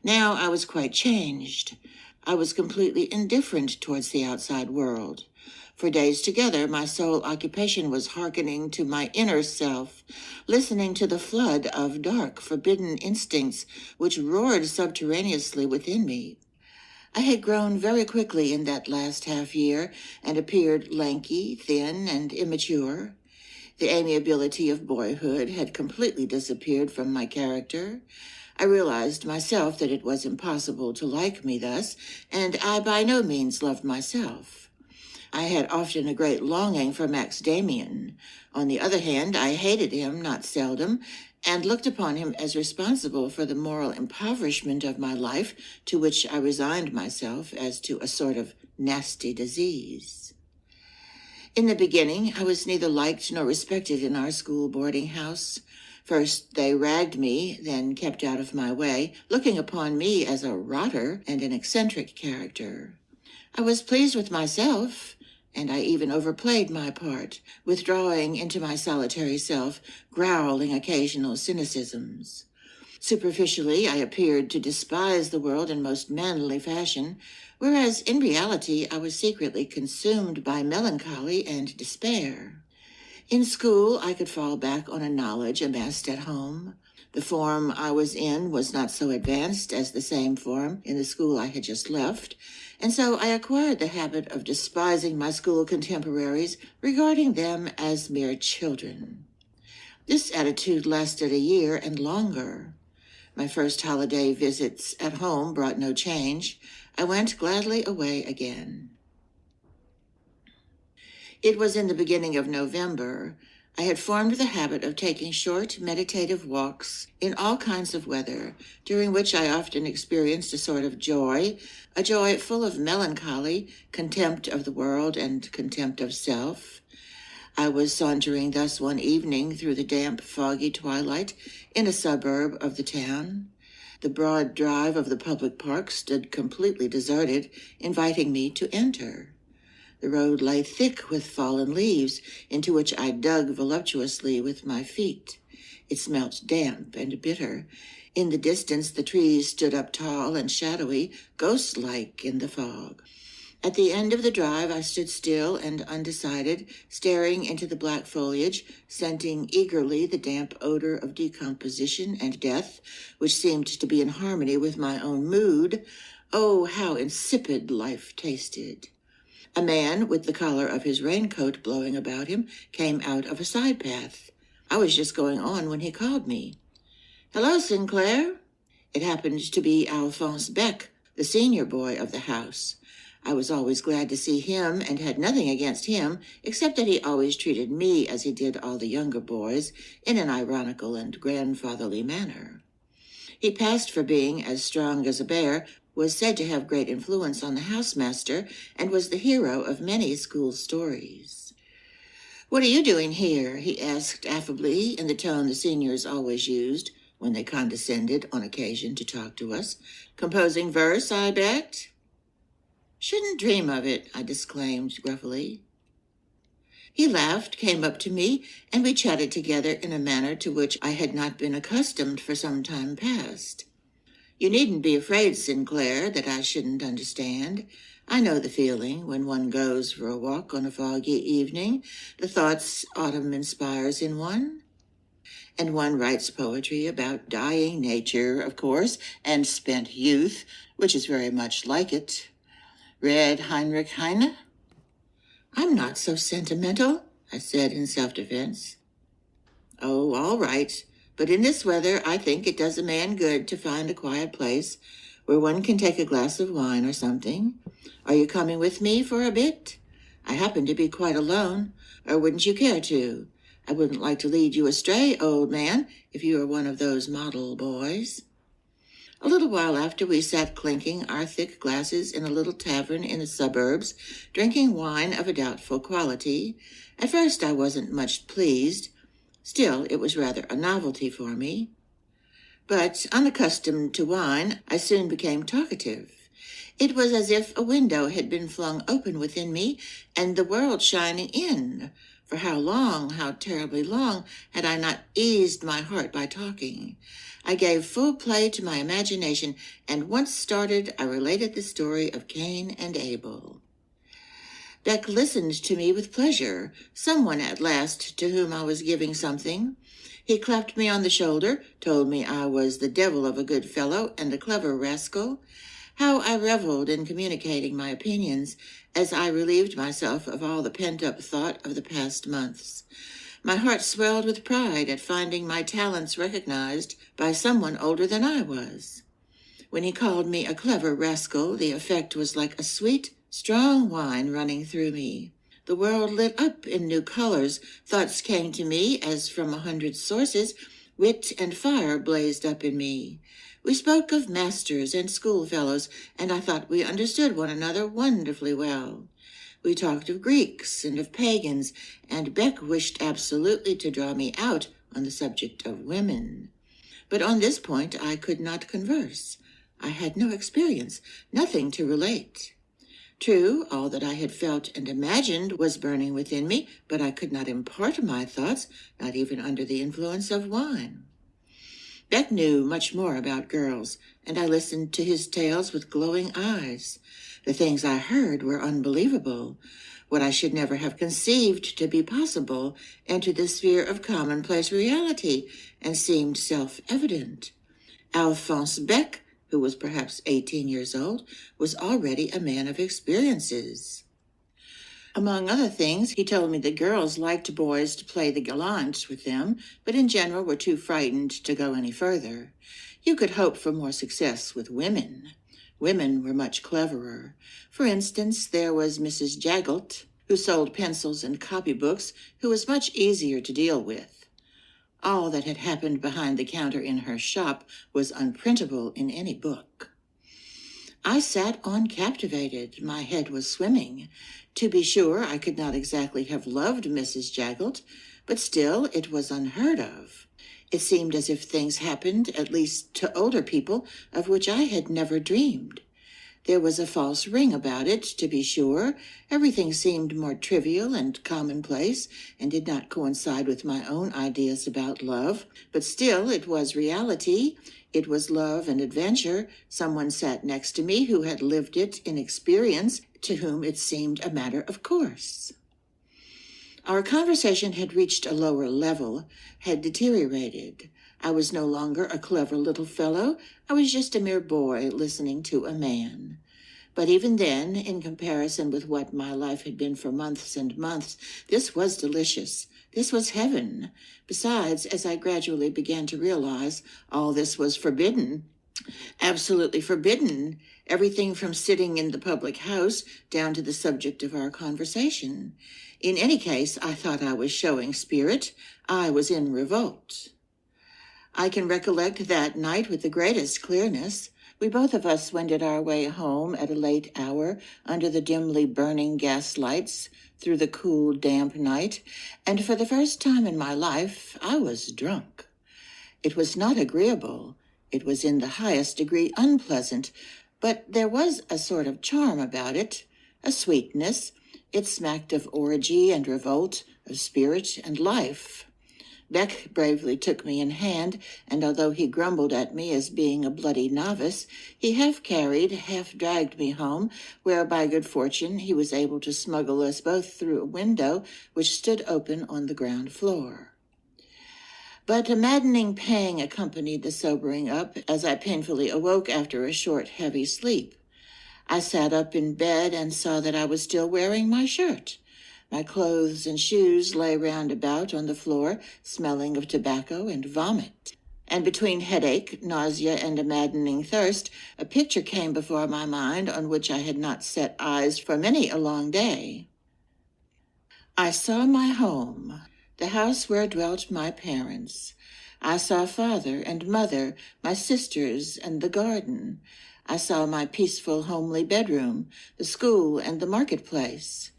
Now I was quite changed. I was completely indifferent towards the outside world. For days together, my sole occupation was hearkening to my inner self, listening to the flood of dark, forbidden instincts which roared subterraneously within me. I had grown very quickly in that last half-year and appeared lanky, thin, and immature. The amiability of boyhood had completely disappeared from my character. I realized myself that it was impossible to like me thus, and I by no means loved myself. I had often a great longing for Max Demian. On the other hand, I hated him not seldom, and looked upon him as responsible for the moral impoverishment of my life, to which I resigned myself as to a sort of nasty disease. In the beginning, I was neither liked nor respected in our school boarding house. First they ragged me, then kept out of my way, looking upon me as a rotter and an eccentric character. I was pleased with myself, and I even overplayed my part, withdrawing into my solitary self, growling occasional cynicisms. Superficially, I appeared to despise the world in most manly fashion, whereas in reality I was secretly consumed by melancholy and despair. In school, I could fall back on a knowledge amassed at home. The form I was in was not so advanced as the same form in the school I had just left, and so I acquired the habit of despising my school contemporaries, regarding them as mere children. This attitude lasted a year and longer. My first holiday visits at home brought no change. I went gladly away again. It was in the beginning of November. I had formed the habit of taking short, meditative walks in all kinds of weather, during which I often experienced a sort of joy, a joy full of melancholy, contempt of the world, and contempt of self. I was sauntering thus one evening through the damp, foggy twilight in a suburb of the town. The broad drive of the public park stood completely deserted, inviting me to enter. The road lay thick with fallen leaves, into which I dug voluptuously with my feet. It smelt damp and bitter. In the distance, the trees stood up tall and shadowy, ghost-like in the fog. At the end of the drive, I stood still and undecided, staring into the black foliage, scenting eagerly the damp odor of decomposition and death, which seemed to be in harmony with my own mood. Oh, how insipid life tasted! A man, with the collar of his raincoat blowing about him, came out of a side path. I was just going on when he called me. "Hello, Sinclair." It happened to be Alphonse Beck, the senior boy of the house. I was always glad to see him and had nothing against him, except that he always treated me as he did all the younger boys, in an ironical and grandfatherly manner. He passed for being as strong as a bear, was said to have great influence on the housemaster, and was the hero of many school stories. "What are you doing here?" he asked affably, in the tone the seniors always used when they condescended on occasion to talk to us. "Composing verse, I bet?" "Shouldn't dream of it," I disclaimed gruffly. He laughed, came up to me, and we chatted together in a manner to which I had not been accustomed for some time past. "You needn't be afraid, Sinclair, that I shouldn't understand. I know the feeling when one goes for a walk on a foggy evening, the thoughts autumn inspires in one. And one writes poetry about dying nature, of course, and spent youth, which is very much like it. Read Heinrich Heine?" "I'm not so sentimental," I said in self-defense. "Oh, all right. But in this weather, I think it does a man good to find a quiet place where one can take a glass of wine or something. Are you coming with me for a bit? I happen to be quite alone, or wouldn't you care to? I wouldn't like to lead you astray, old man, if you are one of those model boys." A little while after, we sat clinking our thick glasses in a little tavern in the suburbs, drinking wine of a doubtful quality. At first I wasn't much pleased. Still, it was rather a novelty for me. But, unaccustomed to wine, I soon became talkative. It was as if a window had been flung open within me, and the world shining in. For how long, how terribly long, had I not eased my heart by talking? I gave full play to my imagination, and once started, I related the story of Cain and Abel. Beck listened to me with pleasure, someone at last to whom I was giving something. He clapped me on the shoulder, told me I was the devil of a good fellow and a clever rascal. How I reveled in communicating my opinions, as I relieved myself of all the pent-up thought of the past months. My heart swelled with pride at finding my talents recognized by someone older than I was. When he called me a clever rascal, the effect was like a sweet, strong wine running through me. The world lit up in new colors. Thoughts came to me as from 100 sources. Wit and fire blazed up in me. We spoke of masters and schoolfellows, and I thought we understood one another wonderfully well. We talked of Greeks and of pagans, and Beck wished absolutely to draw me out on the subject of women. But on this point I could not converse. I had no experience, nothing to relate. True, all that I had felt and imagined was burning within me, but I could not impart my thoughts, not even under the influence of wine. Beck knew much more about girls, and I listened to his tales with glowing eyes. The things I heard were unbelievable. What I should never have conceived to be possible entered the sphere of commonplace reality and seemed self-evident. Alphonse Beck, who was perhaps 18 years old, was already a man of experiences. Among other things, he told me that girls liked boys to play the gallant with them, but in general were too frightened to go any further. You could hope for more success with women. Women were much cleverer. For instance, there was Mrs. Jaggelt, who sold pencils and copybooks, who was much easier to deal with. All that had happened behind the counter in her shop was unprintable in any book. I sat on captivated. My head was swimming. To be sure, I could not exactly have loved Mrs. Jaggelt, but still it was unheard of. It seemed as if things happened, at least to older people, of which I had never dreamed. There was a false ring about it, to be sure. Everything seemed more trivial and commonplace, and did not coincide with my own ideas about love. But still, it was reality. It was love and adventure. Someone sat next to me who had lived it in experience, to whom it seemed a matter of course. Our conversation had reached a lower level, had deteriorated. I was no longer a clever little fellow. I was just a mere boy listening to a man. But even then, in comparison with what my life had been for months and months, this was delicious. This was heaven. Besides, as I gradually began to realize, all this was forbidden. Absolutely forbidden. Everything from sitting in the public house down to the subject of our conversation. In any case, I thought I was showing spirit. I was in revolt. I can recollect that night with the greatest clearness. We both of us wended our way home at a late hour under the dimly burning gas lights through the cool, damp night, and for the first time in my life, I was drunk. It was not agreeable. It was in the highest degree unpleasant, but there was a sort of charm about it, a sweetness. It smacked of orgy and revolt, of spirit and life. Beck bravely took me in hand, and although he grumbled at me as being a bloody novice, he half carried, half dragged me home, where by good fortune he was able to smuggle us both through a window which stood open on the ground floor. But a maddening pang accompanied the sobering up as I painfully awoke after a short, heavy sleep. I sat up in bed and saw that I was still wearing my shirt. My clothes and shoes lay round about on the floor, smelling of tobacco and vomit. And between headache, nausea, and a maddening thirst, a picture came before my mind on which I had not set eyes for many a long day. I saw my home, the house where dwelt my parents. I saw father and mother, my sisters, and the garden. I saw my peaceful, homely bedroom, the school and the marketplace,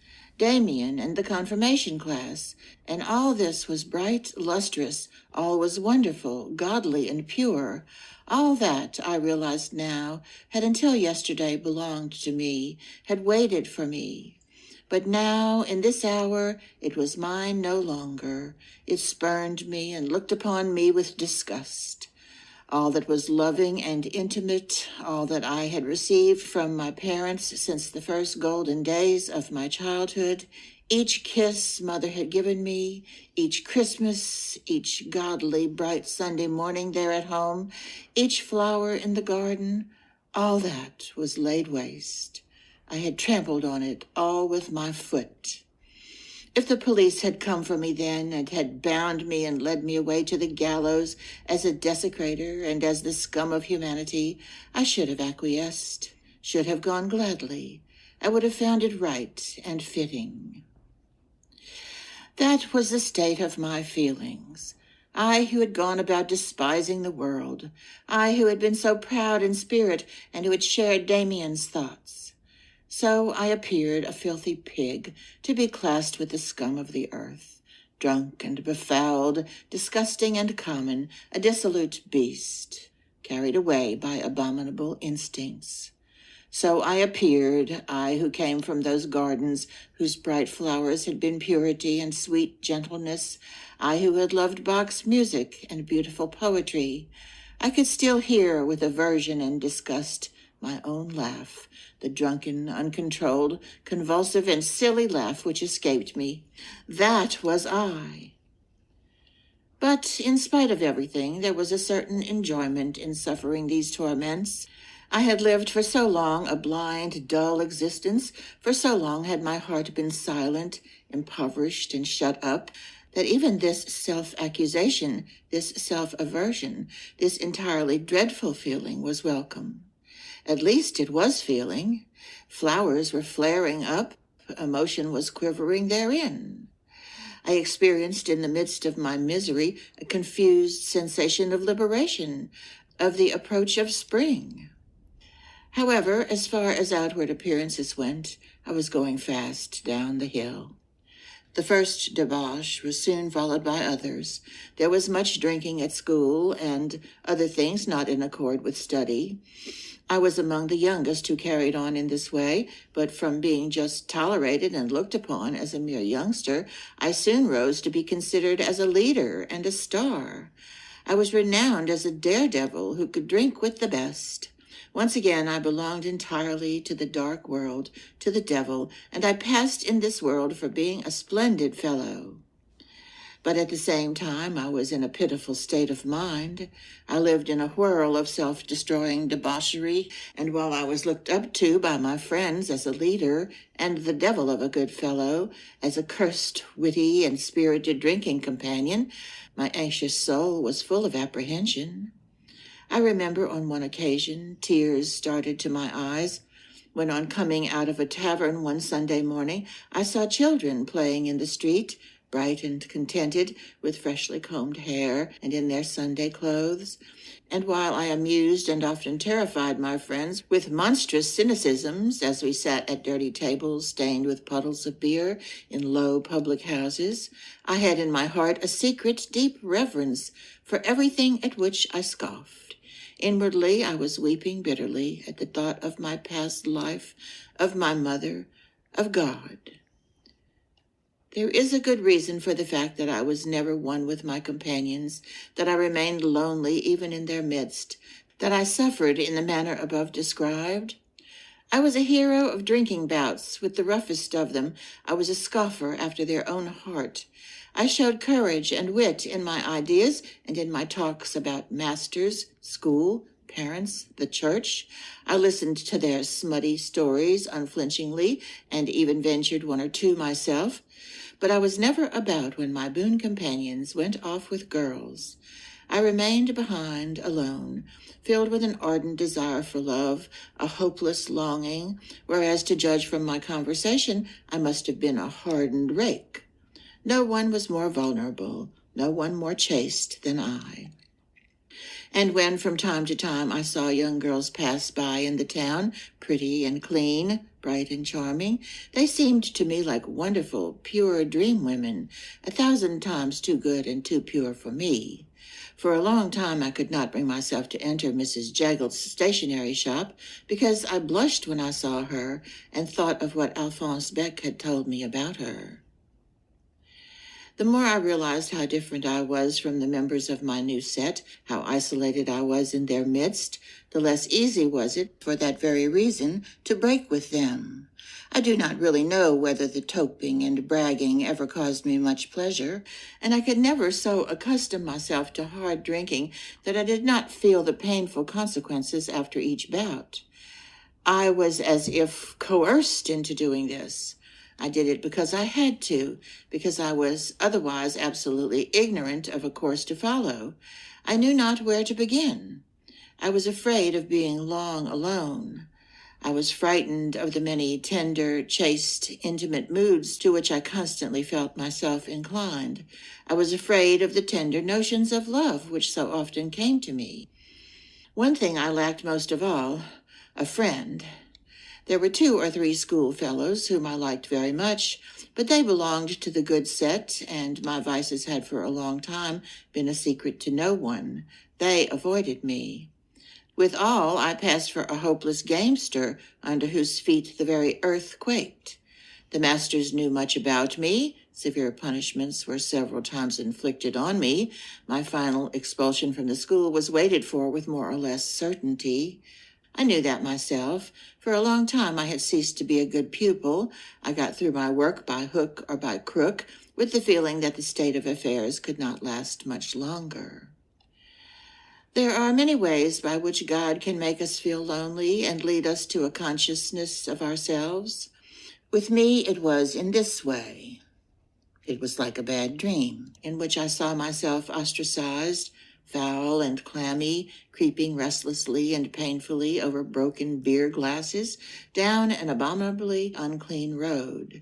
Demian and the confirmation class, and all this was bright, lustrous, all was wonderful, godly, and pure. All that, I realized now, had until yesterday belonged to me, had waited for me. But now, in this hour, it was mine no longer. It spurned me and looked upon me with disgust. All that was loving and intimate, all that I had received from my parents since the first golden days of my childhood, each kiss mother had given me, each Christmas, each godly, bright Sunday morning there at home, each flower in the garden, all that was laid waste. I had trampled on it all with my foot. If the police had come for me then and had bound me and led me away to the gallows as a desecrator and as the scum of humanity, I should have acquiesced, should have gone gladly. I would have found it right and fitting. That was the state of my feelings. I who had gone about despising the world, I who had been so proud in spirit and who had shared Damian's thoughts. So I appeared a filthy pig, to be classed with the scum of the earth, drunk and befouled, disgusting and common, a dissolute beast, carried away by abominable instincts. So I appeared, I who came from those gardens whose bright flowers had been purity and sweet gentleness, I who had loved Bach's music and beautiful poetry. I could still hear with aversion and disgust my own laugh, the drunken, uncontrolled, convulsive, and silly laugh which escaped me. That was I. But in spite of everything, there was a certain enjoyment in suffering these torments. I had lived for so long a blind, dull existence, for so long had my heart been silent, impoverished, and shut up, that even this self-accusation, this self-aversion, this entirely dreadful feeling was welcome. At least it was feeling. Flowers were flaring up, emotion was quivering therein. I experienced in the midst of my misery a confused sensation of liberation, of the approach of spring. However, as far as outward appearances went, I was going fast down the hill. The first debauch was soon followed by others. There was much drinking at school and other things not in accord with study. I was among the youngest who carried on in this way, but from being just tolerated and looked upon as a mere youngster, I soon rose to be considered as a leader and a star. I was renowned as a daredevil who could drink with the best. Once again, I belonged entirely to the dark world, to the devil, and I passed in this world for being a splendid fellow. But at the same time, I was in a pitiful state of mind. I lived in a whirl of self-destroying debauchery, and while I was looked up to by my friends as a leader and the devil of a good fellow, as a cursed, witty, and spirited drinking companion, my anxious soul was full of apprehension. I remember on one occasion tears started to my eyes when on coming out of a tavern one Sunday morning I saw children playing in the street, bright and contented, with freshly combed hair and in their Sunday clothes. And while I amused and often terrified my friends with monstrous cynicisms as we sat at dirty tables stained with puddles of beer in low public houses, I had in my heart a secret, deep reverence for everything at which I scoffed. Inwardly, I was weeping bitterly at the thought of my past life, of my mother, of God. There is a good reason for the fact that I was never one with my companions, that I remained lonely even in their midst, that I suffered in the manner above described. I was a hero of drinking bouts with the roughest of them. I was a scoffer after their own heart. I showed courage and wit in my ideas and in my talks about masters, school, parents, the church. I listened to their smutty stories unflinchingly and even ventured one or two myself. But I was never about when my boon companions went off with girls. I remained behind alone, filled with an ardent desire for love, a hopeless longing, whereas to judge from my conversation, I must have been a hardened rake. No one was more vulnerable, no one more chaste than I. And when from time to time I saw young girls pass by in the town, pretty and clean, bright and charming, they seemed to me like wonderful, pure dream women, 1,000 times too good and too pure for me. For a long time I could not bring myself to enter Mrs. Jaggelt's stationery shop because I blushed when I saw her and thought of what Alphonse Beck had told me about her. The more I realized how different I was from the members of my new set, how isolated I was in their midst, the less easy was it, for that very reason, to break with them. I do not really know whether the toping and bragging ever caused me much pleasure, and I could never so accustom myself to hard drinking that I did not feel the painful consequences after each bout. I was as if coerced into doing this. I did it because I had to, because I was otherwise absolutely ignorant of a course to follow. I knew not where to begin. I was afraid of being long alone. I was frightened of the many tender, chaste, intimate moods to which I constantly felt myself inclined. I was afraid of the tender notions of love which so often came to me. One thing I lacked most of all, a friend. There were 2 or 3 schoolfellows whom I liked very much, but they belonged to the good set, and my vices had for a long time been a secret to no one. They avoided me. With all, I passed for a hopeless gamester under whose feet the very earth quaked. The masters knew much about me. Severe punishments were several times inflicted on me. My final expulsion from the school was waited for with more or less certainty. I knew that myself. For a long time I had ceased to be a good pupil. I got through my work by hook or by crook, with the feeling that the state of affairs could not last much longer. There are many ways by which God can make us feel lonely and lead us to a consciousness of ourselves. With me, it was in this way. It was like a bad dream, in which I saw myself ostracized, foul and clammy, creeping restlessly and painfully over broken beer glasses down an abominably unclean road.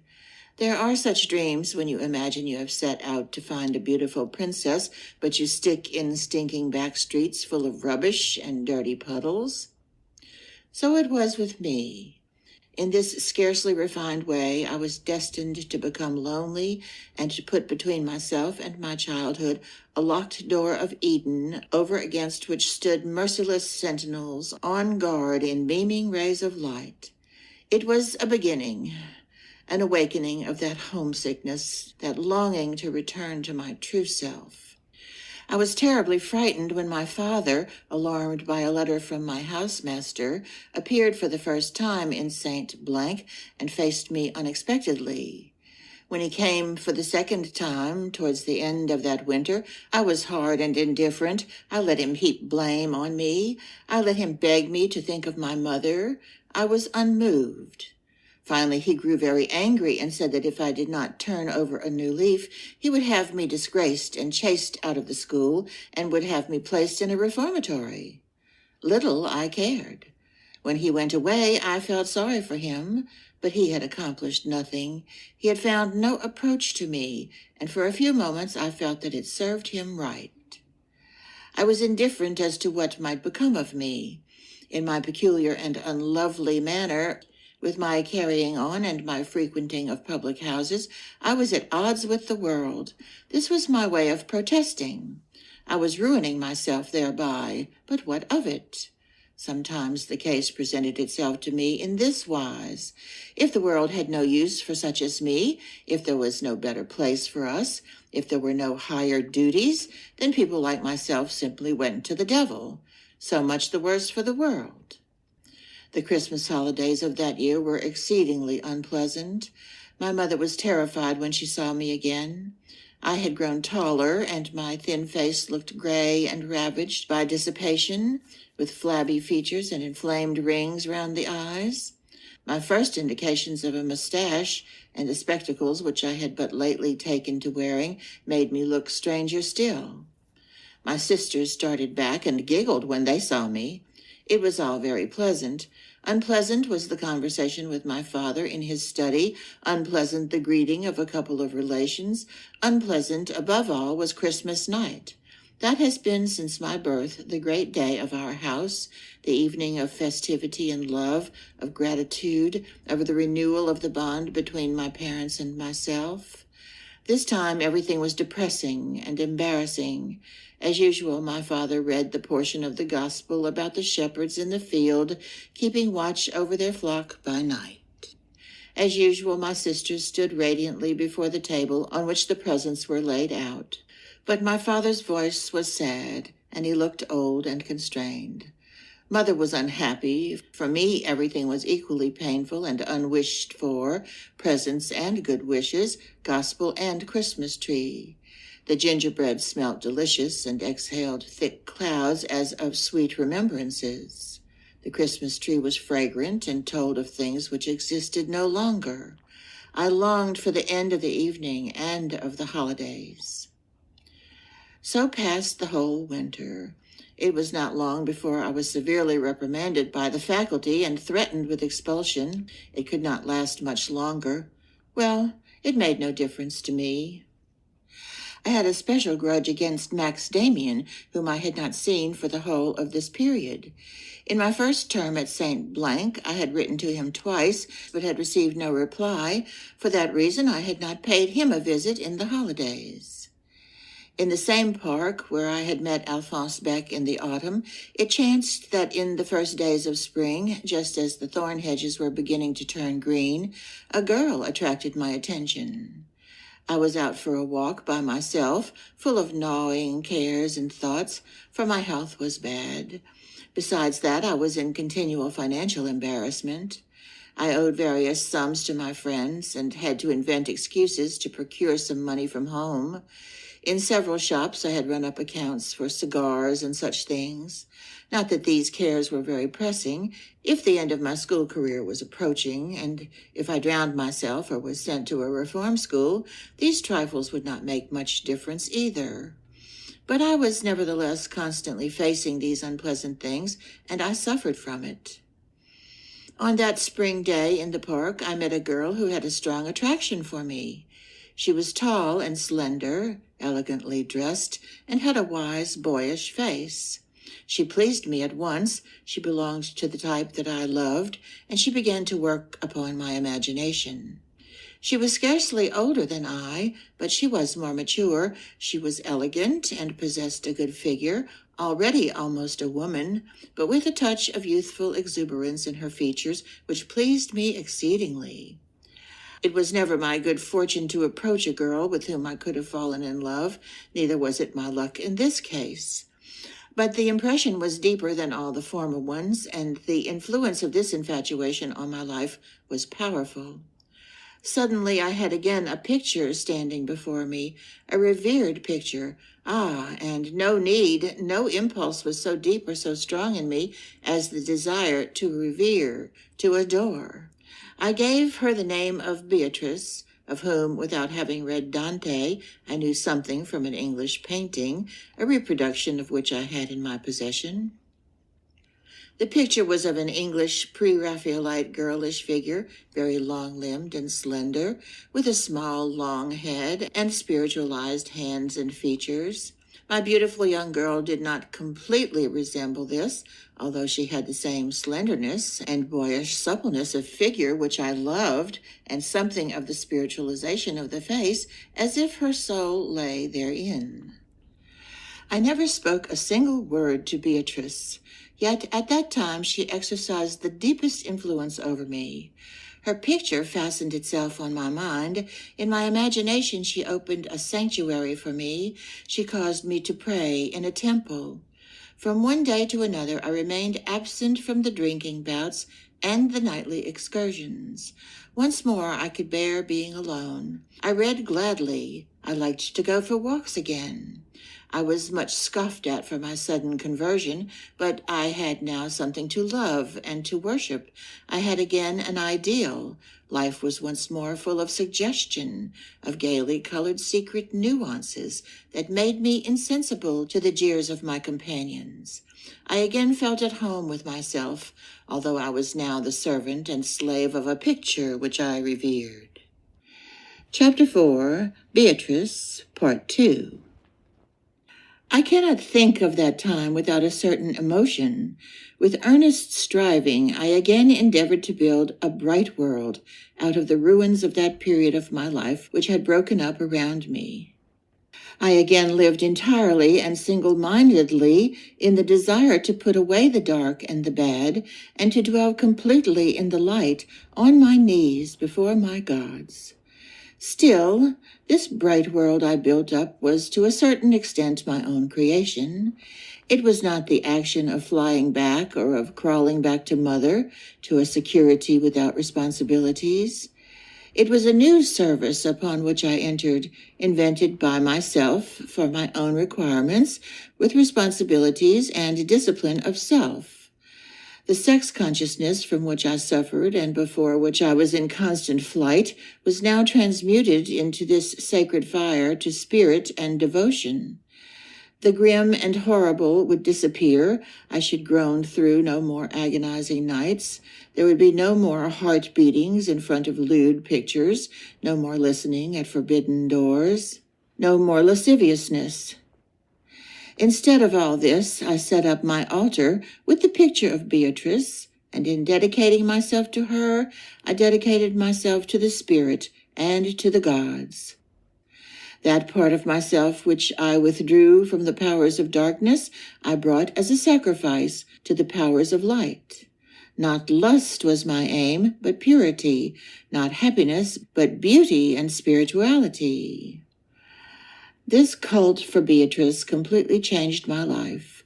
There are such dreams when you imagine you have set out to find a beautiful princess, but you stick in stinking back streets full of rubbish and dirty puddles. So it was with me. In this scarcely refined way, I was destined to become lonely and to put between myself and my childhood a locked door of Eden, over against which stood merciless sentinels on guard in beaming rays of light. It was a beginning, an awakening of that homesickness, that longing to return to my true self. I was terribly frightened when my father, alarmed by a letter from my housemaster, appeared for the first time in St. Blank and faced me unexpectedly. When he came for the second time, towards the end of that winter, I was hard and indifferent. I let him heap blame on me. I let him beg me to think of my mother. I was unmoved. Finally, he grew very angry and said that if I did not turn over a new leaf, he would have me disgraced and chased out of the school and would have me placed in a reformatory. Little I cared. When he went away, I felt sorry for him, but he had accomplished nothing. He had found no approach to me, and for a few moments I felt that it served him right. I was indifferent as to what might become of me. In my peculiar and unlovely manner, with my carrying on and my frequenting of public houses, I was at odds with the world. This was my way of protesting. I was ruining myself thereby, but what of it? Sometimes the case presented itself to me in this wise. If the world had no use for such as me, if there was no better place for us, if there were no higher duties, then people like myself simply went to the devil. So much the worse for the world. The Christmas holidays of that year were exceedingly unpleasant. My mother was terrified when she saw me again. I had grown taller, and my thin face looked gray and ravaged by dissipation, with flabby features and inflamed rings round the eyes. My first indications of a mustache and the spectacles which I had but lately taken to wearing made me look stranger still. My sisters started back and giggled when they saw me. It was all very pleasant. Unpleasant was the conversation with my father in his study, unpleasant the greeting of a couple of relations, unpleasant, above all, was Christmas night. That has been since my birth the great day of our house, the evening of festivity and love, of gratitude, of the renewal of the bond between my parents and myself. This time everything was depressing and embarrassing. As usual, my father read the portion of the gospel about the shepherds in the field, keeping watch over their flock by night. As usual, my sisters stood radiantly before the table on which the presents were laid out. But my father's voice was sad, and he looked old and constrained. Mother was unhappy. For me, everything was equally painful and unwished for, presents and good wishes, gospel and Christmas tree. The gingerbread smelt delicious and exhaled thick clouds as of sweet remembrances. The Christmas tree was fragrant and told of things which existed no longer. I longed for the end of the evening and of the holidays. So passed the whole winter. It was not long before I was severely reprimanded by the faculty and threatened with expulsion. It could not last much longer. Well, it made no difference to me. I had a special grudge against Max Demian, whom I had not seen for the whole of this period. In my first term at St. Blank, I had written to him twice, but had received no reply. For that reason, I had not paid him a visit in the holidays. In the same park where I had met Alphonse Beck in the autumn, it chanced that in the first days of spring, just as the thorn hedges were beginning to turn green, a girl attracted my attention. I was out for a walk by myself, full of gnawing cares and thoughts, for my health was bad. Besides that, I was in continual financial embarrassment. I owed various sums to my friends and had to invent excuses to procure some money from home. In several shops I had run up accounts for cigars and such things. Not that these cares were very pressing, if the end of my school career was approaching, and if I drowned myself or was sent to a reform school, these trifles would not make much difference either. But I was nevertheless constantly facing these unpleasant things, and I suffered from it. On that spring day in the park, I met a girl who had a strong attraction for me. She was tall and slender, elegantly dressed, and had a wise, boyish face. She pleased me at once. She belonged to the type that I loved, and she began to work upon my imagination. She was scarcely older than I, but she was more mature. She was elegant and possessed a good figure, already almost a woman, but with a touch of youthful exuberance in her features which pleased me exceedingly. It was never my good fortune to approach a girl with whom I could have fallen in love, neither was it my luck in this case. But the impression was deeper than all the former ones, and the influence of this infatuation on my life was powerful. Suddenly I had again a picture standing before me, a revered picture. And no impulse was so deep or so strong in me as the desire to revere, to adore. I gave her the name of Beatrice, of whom, without having read Dante, I knew something from an English painting, a reproduction of which I had in my possession. The picture was of an English pre-Raphaelite girlish figure, very long-limbed and slender, with a small, long head and spiritualized hands and features. My beautiful young girl did not completely resemble this, although she had the same slenderness and boyish suppleness of figure which I loved, and something of the spiritualization of the face, as if her soul lay therein. I never spoke a single word to Beatrice, yet at that time she exercised the deepest influence over me. Her picture fastened itself on my mind. In my imagination she opened a sanctuary for me. She caused me to pray in a temple. From one day to another I remained absent from the drinking bouts and the nightly excursions. Once more I could bear being alone. I read gladly. I liked to go for walks again. I was much scoffed at for my sudden conversion, but I had now something to love and to worship. I had again an ideal. Life was once more full of suggestion, of gaily colored secret nuances that made me insensible to the jeers of my companions. I again felt at home with myself, although I was now the servant and slave of a picture which I revered. Chapter 4, Beatrice, Part 2. I cannot think of that time without a certain emotion. With earnest striving, I again endeavored to build a bright world out of the ruins of that period of my life which had broken up around me. I again lived entirely and single-mindedly in the desire to put away the dark and the bad, and to dwell completely in the light, on my knees before my gods. Still, this bright world I built up was to a certain extent my own creation. It was not the action of flying back or of crawling back to mother, to a security without responsibilities. It was a new service upon which I entered, invented by myself for my own requirements, with responsibilities and discipline of self. The sex consciousness from which I suffered and before which I was in constant flight was now transmuted into this sacred fire to spirit and devotion. The grim and horrible would disappear. I should groan through no more agonizing nights. There would be no more heart beatings in front of lewd pictures, no more listening at forbidden doors, no more lasciviousness. Instead of all this, I set up my altar with the picture of Beatrice, and in dedicating myself to her, I dedicated myself to the Spirit and to the gods. That part of myself which I withdrew from the powers of darkness, I brought as a sacrifice to the powers of light. Not lust was my aim, but purity, not happiness, but beauty and spirituality. This cult for Beatrice completely changed my life.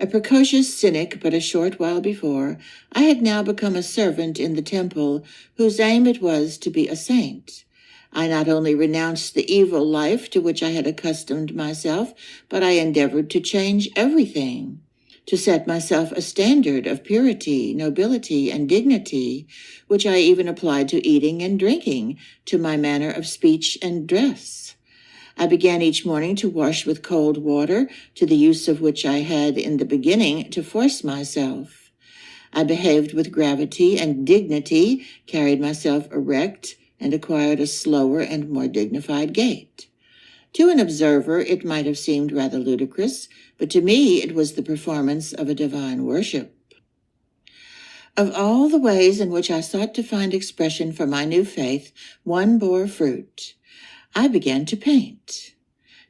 A precocious cynic but a short while before, I had now become a servant in the temple, whose aim it was to be a saint. I not only renounced the evil life to which I had accustomed myself, but I endeavored to change everything, to set myself a standard of purity, nobility, and dignity, which I even applied to eating and drinking, to my manner of speech and dress. I began each morning to wash with cold water, to the use of which I had in the beginning to force myself. I behaved with gravity and dignity, carried myself erect, and acquired a slower and more dignified gait. To an observer, it might have seemed rather ludicrous, but to me it was the performance of a divine worship. Of all the ways in which I sought to find expression for my new faith, one bore fruit. I began to paint.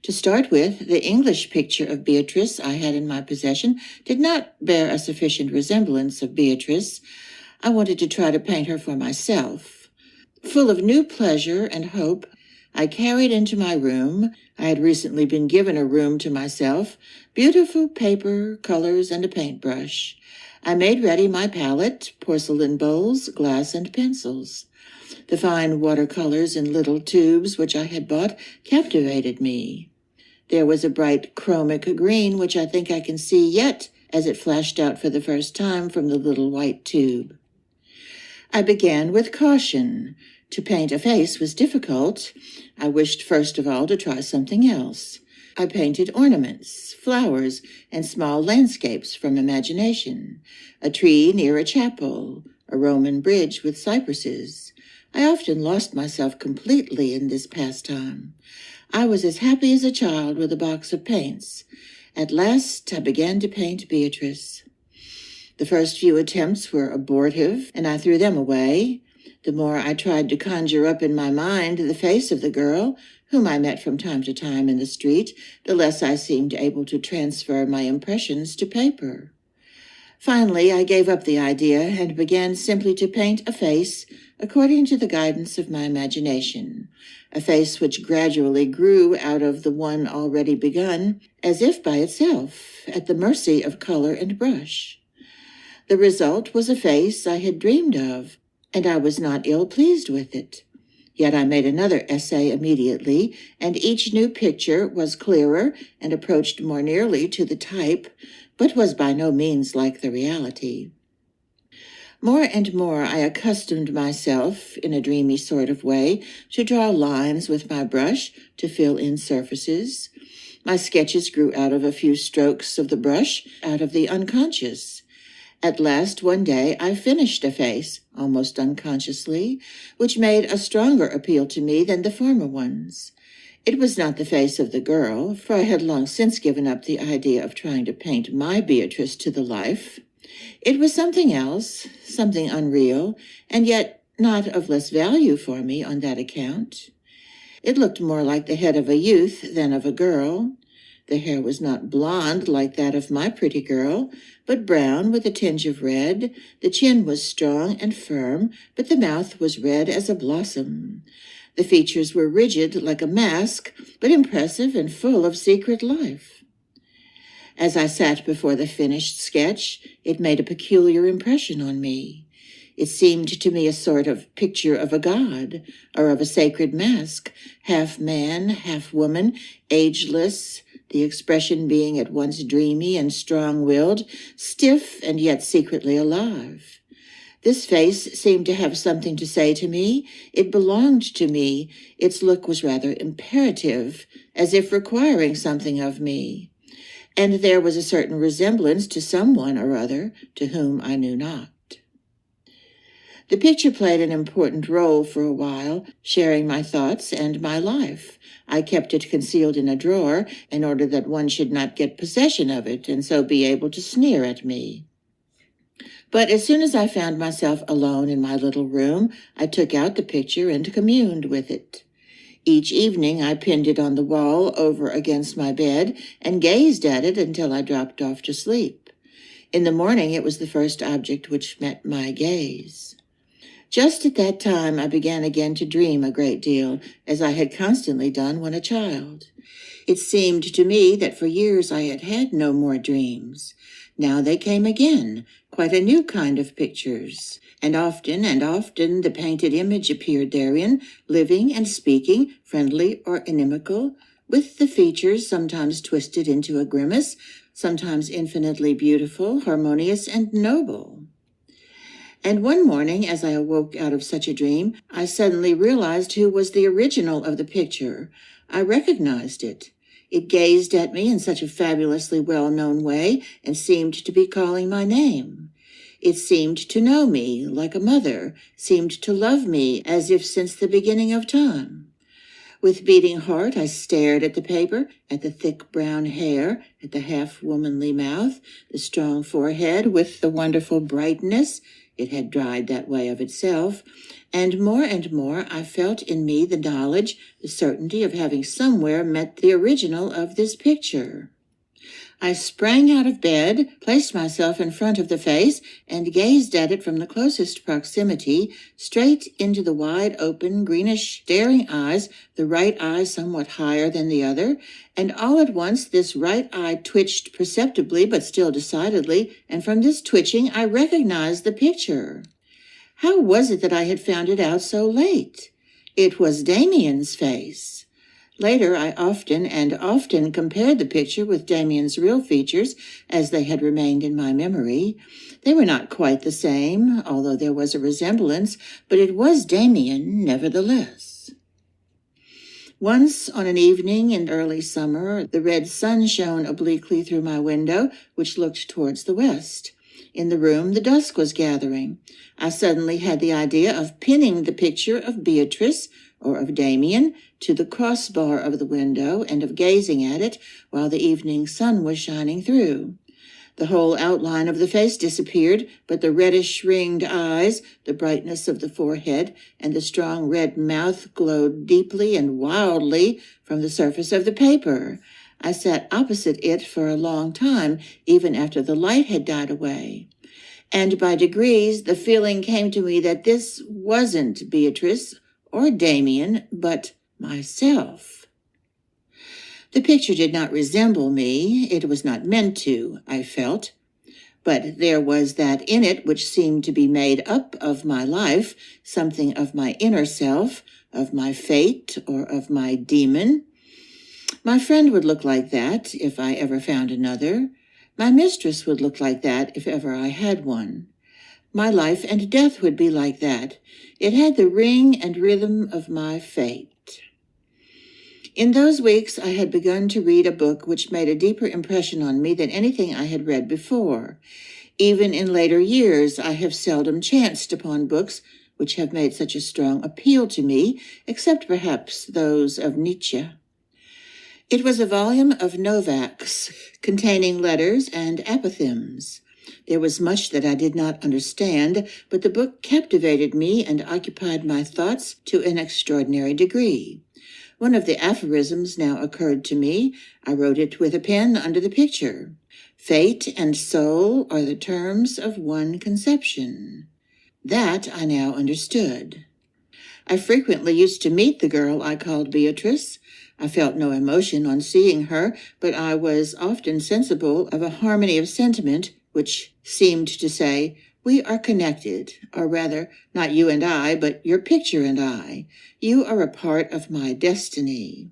To start with, the English picture of Beatrice I had in my possession did not bear a sufficient resemblance of Beatrice. I wanted to try to paint her for myself. Full of new pleasure and hope, I carried into my room — I had recently been given a room to myself — beautiful paper, colors, and a paintbrush. I made ready my palette, porcelain bowls, glass, and pencils. The fine watercolors in little tubes which I had bought captivated me. There was a bright chromic green which I think I can see yet as it flashed out for the first time from the little white tube. I began with caution. To paint a face was difficult. I wished first of all to try something else. I painted ornaments, flowers, and small landscapes from imagination, a tree near a chapel, a Roman bridge with cypresses. I often lost myself completely in this pastime. I was as happy as a child with a box of paints. At last I began to paint Beatrice. The first few attempts were abortive, and I threw them away. The more I tried to conjure up in my mind the face of the girl, whom I met from time to time in the street, the less I seemed able to transfer my impressions to paper. Finally, I gave up the idea and began simply to paint a face according to the guidance of my imagination, a face which gradually grew out of the one already begun, as if by itself, at the mercy of color and brush. The result was a face I had dreamed of, and I was not ill pleased with it. Yet I made another essay immediately, and each new picture was clearer and approached more nearly to the type, but was by no means like the reality. More and more I accustomed myself, in a dreamy sort of way, to draw lines with my brush to fill in surfaces. My sketches grew out of a few strokes of the brush, out of the unconscious. At last, one day, I finished a face, almost unconsciously, which made a stronger appeal to me than the former ones. It was not the face of the girl, for I had long since given up the idea of trying to paint my Beatrice to the life. It was something else, something unreal, and yet not of less value for me on that account. It looked more like the head of a youth than of a girl. The hair was not blonde like that of my pretty girl, but brown with a tinge of red. The chin was strong and firm, but the mouth was red as a blossom. The features were rigid like a mask, but impressive and full of secret life. As I sat before the finished sketch, it made a peculiar impression on me. It seemed to me a sort of picture of a god, or of a sacred mask, half man, half woman, ageless, the expression being at once dreamy and strong-willed, stiff and yet secretly alive. This face seemed to have something to say to me. It belonged to me. Its look was rather imperative, as if requiring something of me. And there was a certain resemblance to someone or other to whom I knew not. The picture played an important role for a while, sharing my thoughts and my life. I kept it concealed in a drawer in order that one should not get possession of it and so be able to sneer at me. But as soon as I found myself alone in my little room, I took out the picture and communed with it. Each evening I pinned it on the wall over against my bed and gazed at it until I dropped off to sleep. In the morning it was the first object which met my gaze. Just at that time, I began again to dream a great deal, as I had constantly done when a child. It seemed to me that for years I had had no more dreams. Now they came again, quite a new kind of pictures. And often the painted image appeared therein, living and speaking, friendly or inimical, with the features sometimes twisted into a grimace, sometimes infinitely beautiful, harmonious, and noble. And one morning, as I awoke out of such a dream, I suddenly realized who was the original of the picture. I recognized it. It gazed at me in such a fabulously well-known way and seemed to be calling my name. It seemed to know me like a mother, seemed to love me as if since the beginning of time. With beating heart, I stared at the paper, at the thick brown hair, at the half-womanly mouth, the strong forehead with the wonderful brightness. It had dried that way of itself. And more I felt in me the knowledge, the certainty of having somewhere met the original of this picture. I sprang out of bed, placed myself in front of the face, and gazed at it from the closest proximity, straight into the wide-open, greenish, staring eyes, the right eye somewhat higher than the other, and all at once this right eye twitched perceptibly but still decidedly, and from this twitching I recognized the picture. How was it that I had found it out so late? It was Demian's face. Later, I often compared the picture with Demian's real features as they had remained in my memory. They were not quite the same, although there was a resemblance, but it was Demian nevertheless. Once, on an evening in early summer, the red sun shone obliquely through my window, which looked towards the west. In the room, the dusk was gathering. I suddenly had the idea of pinning the picture of Beatrice, or of Demian, to the crossbar of the window and of gazing at it while the evening sun was shining through. The whole outline of the face disappeared, but the reddish-ringed eyes, the brightness of the forehead, and the strong red mouth glowed deeply and wildly from the surface of the paper. I sat opposite it for a long time, even after the light had died away. And by degrees the feeling came to me that this wasn't Beatrice or Demian, but myself. The picture did not resemble me. It was not meant to, I felt. But there was that in it which seemed to be made up of my life, something of my inner self, of my fate, or of my demon. My friend would look like that if I ever found another. My mistress would look like that if ever I had one. My life and death would be like that. It had the ring and rhythm of my fate. In those weeks, I had begun to read a book which made a deeper impression on me than anything I had read before. Even in later years, I have seldom chanced upon books which have made such a strong appeal to me, except perhaps those of Nietzsche. It was a volume of Novak's, containing letters and apothegms. There was much that I did not understand, but the book captivated me and occupied my thoughts to an extraordinary degree. One of the aphorisms now occurred to me. I wrote it with a pen under the picture. Fate and soul are the terms of one conception. That I now understood. I frequently used to meet the girl I called Beatrice. I felt no emotion on seeing her, but I was often sensible of a harmony of sentiment which seemed to say, "We are connected," or rather, not you and I, but your picture and I. You are a part of my destiny.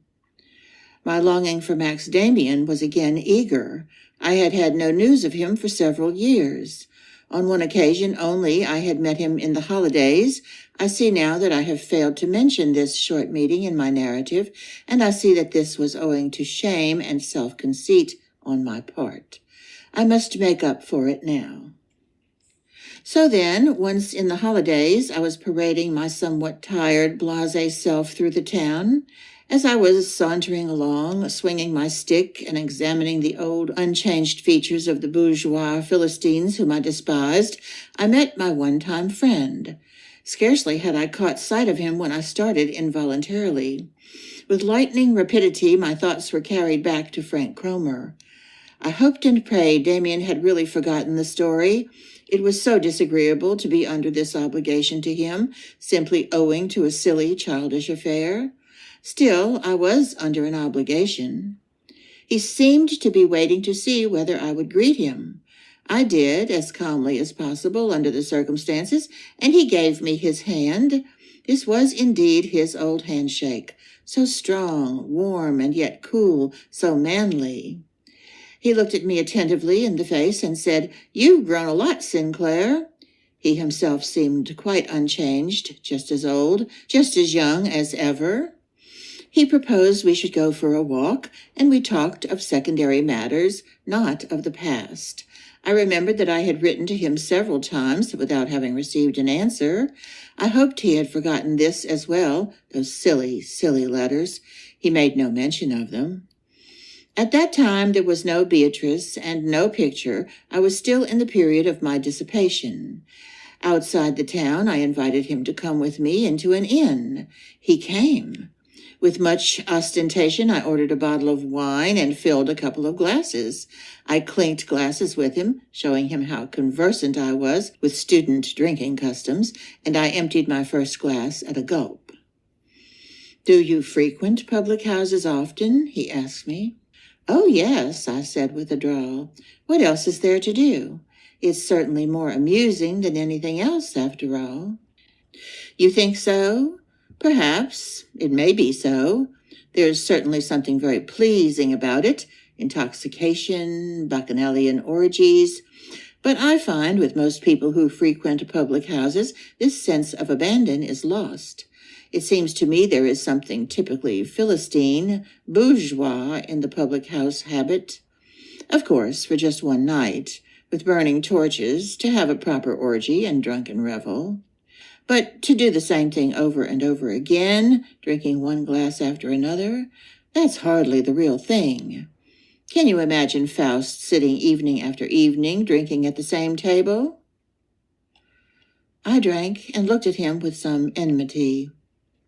My longing for Max Demian was again eager. I had had no news of him for several years. On one occasion only I had met him in the holidays. I see now that I have failed to mention this short meeting in my narrative, and I see that this was owing to shame and self-conceit on my part. I must make up for it now. So then, once in the holidays, I was parading my somewhat tired, blasé self through the town. As I was sauntering along, swinging my stick and examining the old, unchanged features of the bourgeois Philistines whom I despised, I met my one-time friend. Scarcely had I caught sight of him when I started involuntarily. With lightning rapidity, my thoughts were carried back to Frank Cromer. I hoped and prayed Demian had really forgotten the story. It was so disagreeable to be under this obligation to him, simply owing to a silly, childish affair. Still, I was under an obligation. He seemed to be waiting to see whether I would greet him. I did, as calmly as possible under the circumstances, and he gave me his hand. This was indeed his old handshake, so strong, warm, and yet cool, so manly. He looked at me attentively in the face and said, "You've grown a lot, Sinclair." He himself seemed quite unchanged, just as old, just as young as ever. He proposed we should go for a walk, and we talked of secondary matters, not of the past. I remembered that I had written to him several times without having received an answer. I hoped he had forgotten this as well, those silly, silly letters. He made no mention of them. At that time there was no Beatrice and no picture. I was still in the period of my dissipation. Outside the town, I invited him to come with me into an inn. He came. With much ostentation, I ordered a bottle of wine and filled a couple of glasses. I clinked glasses with him, showing him how conversant I was with student drinking customs, and I emptied my first glass at a gulp. "Do you frequent public houses often?" he asked me. "Oh, yes," I said with a drawl. "What else is there to do? It's certainly more amusing than anything else, after all." "You think so?" "Perhaps. It may be so. There's certainly something very pleasing about it, intoxication, bacchanalian orgies. But I find with most people who frequent public houses, this sense of abandon is lost. It seems to me there is something typically Philistine, bourgeois in the public house habit. Of course, for just one night, with burning torches, to have a proper orgy and drunken revel. But to do the same thing over and over again, drinking one glass after another, that's hardly the real thing. Can you imagine Faust sitting evening after evening, drinking at the same table?" I drank and looked at him with some enmity.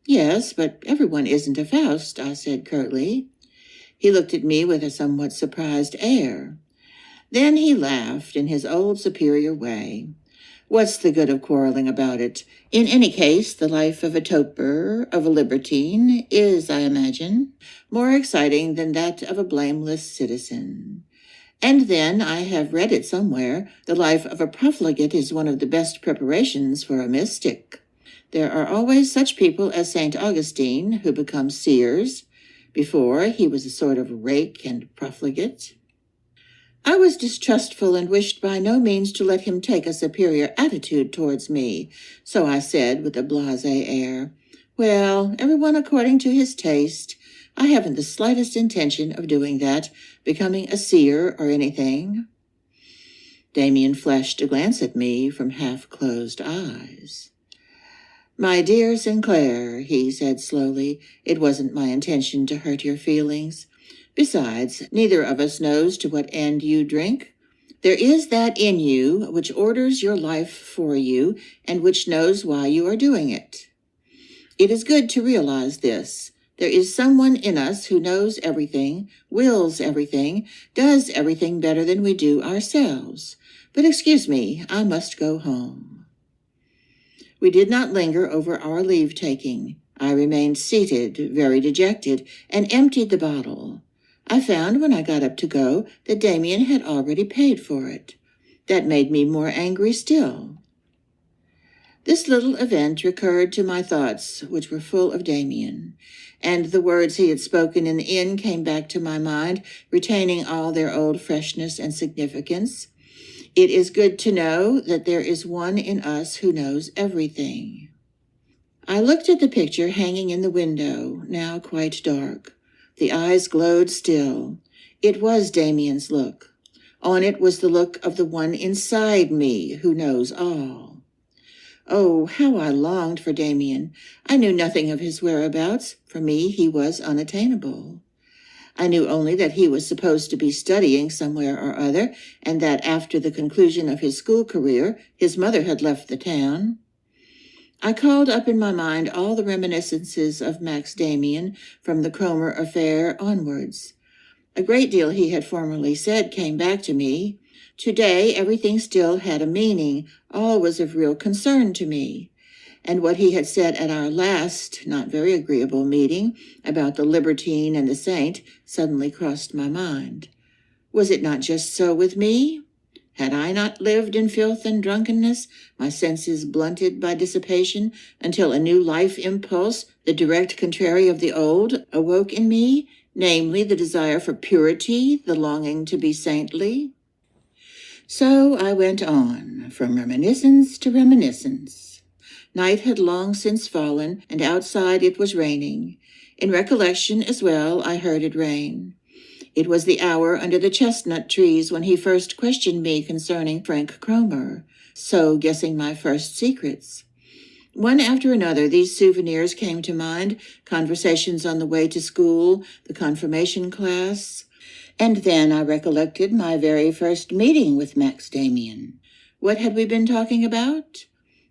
"Yes, but everyone isn't a Faust," I said curtly. He looked at me with a somewhat surprised air. Then he laughed in his old superior way. "What's the good of quarreling about it? In any case, the life of a toper, of a libertine, is, I imagine, more exciting than that of a blameless citizen. And then, I have read it somewhere, the life of a profligate is one of the best preparations for a mystic. There are always such people as St. Augustine, who become seers. Before, he was a sort of rake and profligate." I was distrustful and wished by no means to let him take a superior attitude towards me, so I said with a blasé air, "Well, everyone according to his taste. I haven't the slightest intention of doing that, becoming a seer or anything." Demian flashed a glance at me from half-closed eyes. "My dear Sinclair," he said slowly, "it wasn't my intention to hurt your feelings. Besides, neither of us knows to what end you drink. There is that in you which orders your life for you and which knows why you are doing it. It is good to realize this. There is someone in us who knows everything, wills everything, does everything better than we do ourselves. But excuse me, I must go home." We did not linger over our leave-taking. I remained seated, very dejected, and emptied the bottle. I found when I got up to go that Demian had already paid for it. That made me more angry still. This little event recurred to my thoughts, which were full of Demian, and the words he had spoken in the inn came back to my mind, retaining all their old freshness and significance. It is good to know that there is one in us who knows everything. I looked at the picture hanging in the window, now quite dark. The eyes glowed still. It was Demian's look. On it was the look of the one inside me who knows all. Oh, how I longed for Demian. I knew nothing of his whereabouts. For me, he was unattainable. I knew only that he was supposed to be studying somewhere or other, and that after the conclusion of his school career, his mother had left the town. I called up in my mind all the reminiscences of Max Demian from the Cromer affair onwards. A great deal he had formerly said came back to me. Today, everything still had a meaning. All was of real concern to me. And what he had said at our last, not very agreeable meeting about the libertine and the saint suddenly crossed my mind. Was it not just so with me? Had I not lived in filth and drunkenness, my senses blunted by dissipation, until a new life impulse, the direct contrary of the old, awoke in me, namely the desire for purity, the longing to be saintly? So I went on, from reminiscence to reminiscence. Night had long since fallen, and outside it was raining. In recollection as well, I heard it rain. It was the hour under the chestnut trees when he first questioned me concerning Frank Cromer, so guessing my first secrets. One after another, these souvenirs came to mind, conversations on the way to school, the confirmation class, and then I recollected my very first meeting with Max Demian. What had we been talking about?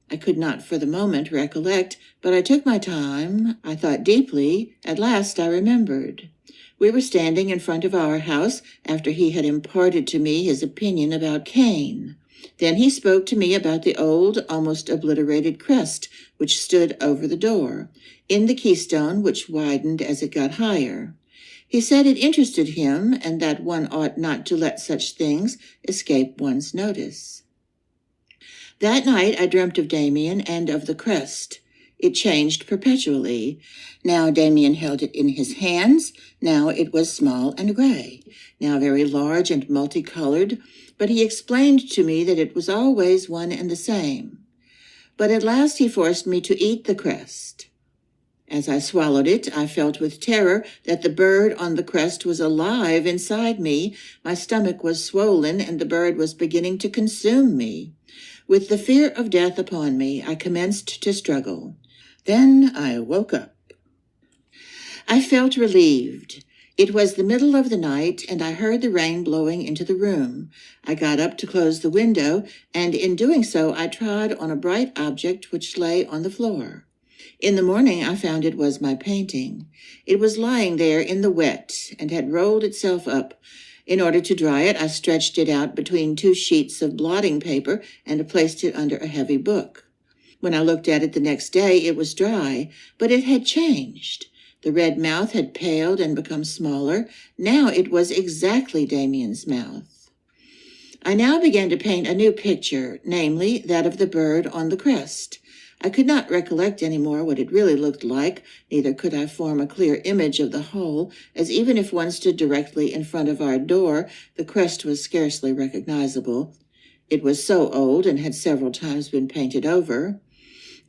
I could not for the moment recollect, but I took my time. I thought deeply. At last I remembered. We were standing in front of our house after he had imparted to me his opinion about Cain. Then he spoke to me about the old, almost obliterated crest which stood over the door, in the keystone which widened as it got higher. He said it interested him, and that one ought not to let such things escape one's notice. That night I dreamt of Demian and of the crest. It changed perpetually. Now Demian held it in his hands. Now it was small and gray. Now very large and multicolored. But he explained to me that it was always one and the same. But at last he forced me to eat the crest. As I swallowed it, I felt with terror that the bird on the crest was alive inside me. My stomach was swollen, and the bird was beginning to consume me. With the fear of death upon me, I commenced to struggle. Then I woke up. I felt relieved. It was the middle of the night, and I heard the rain blowing into the room. I got up to close the window, and in doing so I trod on a bright object which lay on the floor. In the morning I found it was my painting. It was lying there in the wet, and had rolled itself up. In order to dry it, I stretched it out between 2 sheets of blotting paper and placed it under a heavy book. When I looked at it the next day, it was dry, but it had changed. The red mouth had paled and become smaller. Now it was exactly Damian's mouth. I now began to paint a new picture, namely that of the bird on the crest. I could not recollect any more what it really looked like, neither could I form a clear image of the whole, as even if one stood directly in front of our door, the crest was scarcely recognizable. It was so old and had several times been painted over.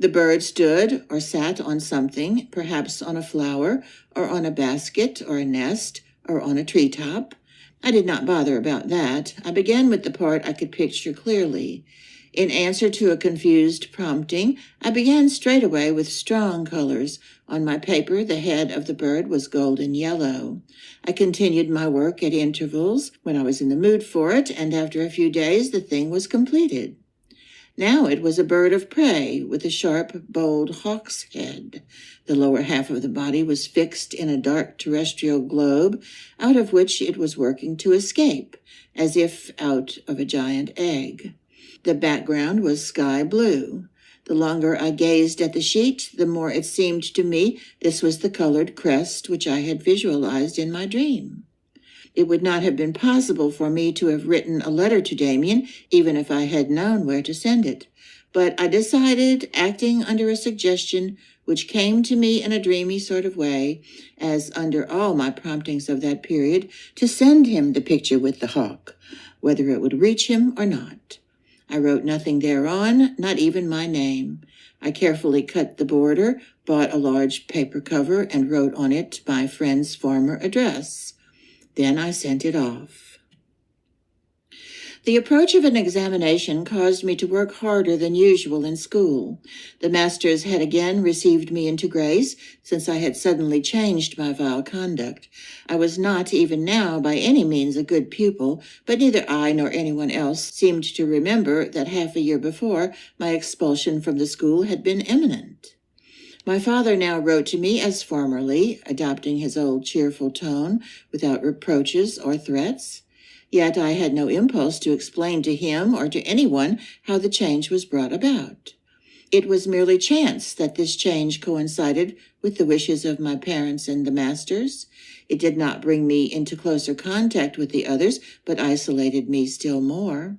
The bird stood or sat on something, perhaps on a flower, or on a basket, or a nest, or on a treetop. I did not bother about that. I began with the part I could picture clearly. In answer to a confused prompting, I began straight away with strong colors. On my paper, the head of the bird was golden yellow. I continued my work at intervals when I was in the mood for it, and after a few days the thing was completed. Now it was a bird of prey with a sharp, bold hawk's head. The lower half of the body was fixed in a dark terrestrial globe, out of which it was working to escape, as if out of a giant egg. The background was sky blue. The longer I gazed at the sheet, the more it seemed to me this was the colored crest which I had visualized in my dream. It would not have been possible for me to have written a letter to Demian, even if I had known where to send it. But I decided, acting under a suggestion which came to me in a dreamy sort of way, as under all my promptings of that period, to send him the picture with the hawk, whether it would reach him or not. I wrote nothing thereon, not even my name. I carefully cut the border, bought a large paper cover, and wrote on it my friend's former address. Then I sent it off. The approach of an examination caused me to work harder than usual in school. The masters had again received me into grace, since I had suddenly changed my vile conduct. I was not, even now, by any means a good pupil, but neither I nor anyone else seemed to remember that half a year before my expulsion from the school had been imminent. My father now wrote to me as formerly, adopting his old cheerful tone, without reproaches or threats. Yet I had no impulse to explain to him or to anyone how the change was brought about. It was merely chance that this change coincided with the wishes of my parents and the masters. It did not bring me into closer contact with the others, but isolated me still more.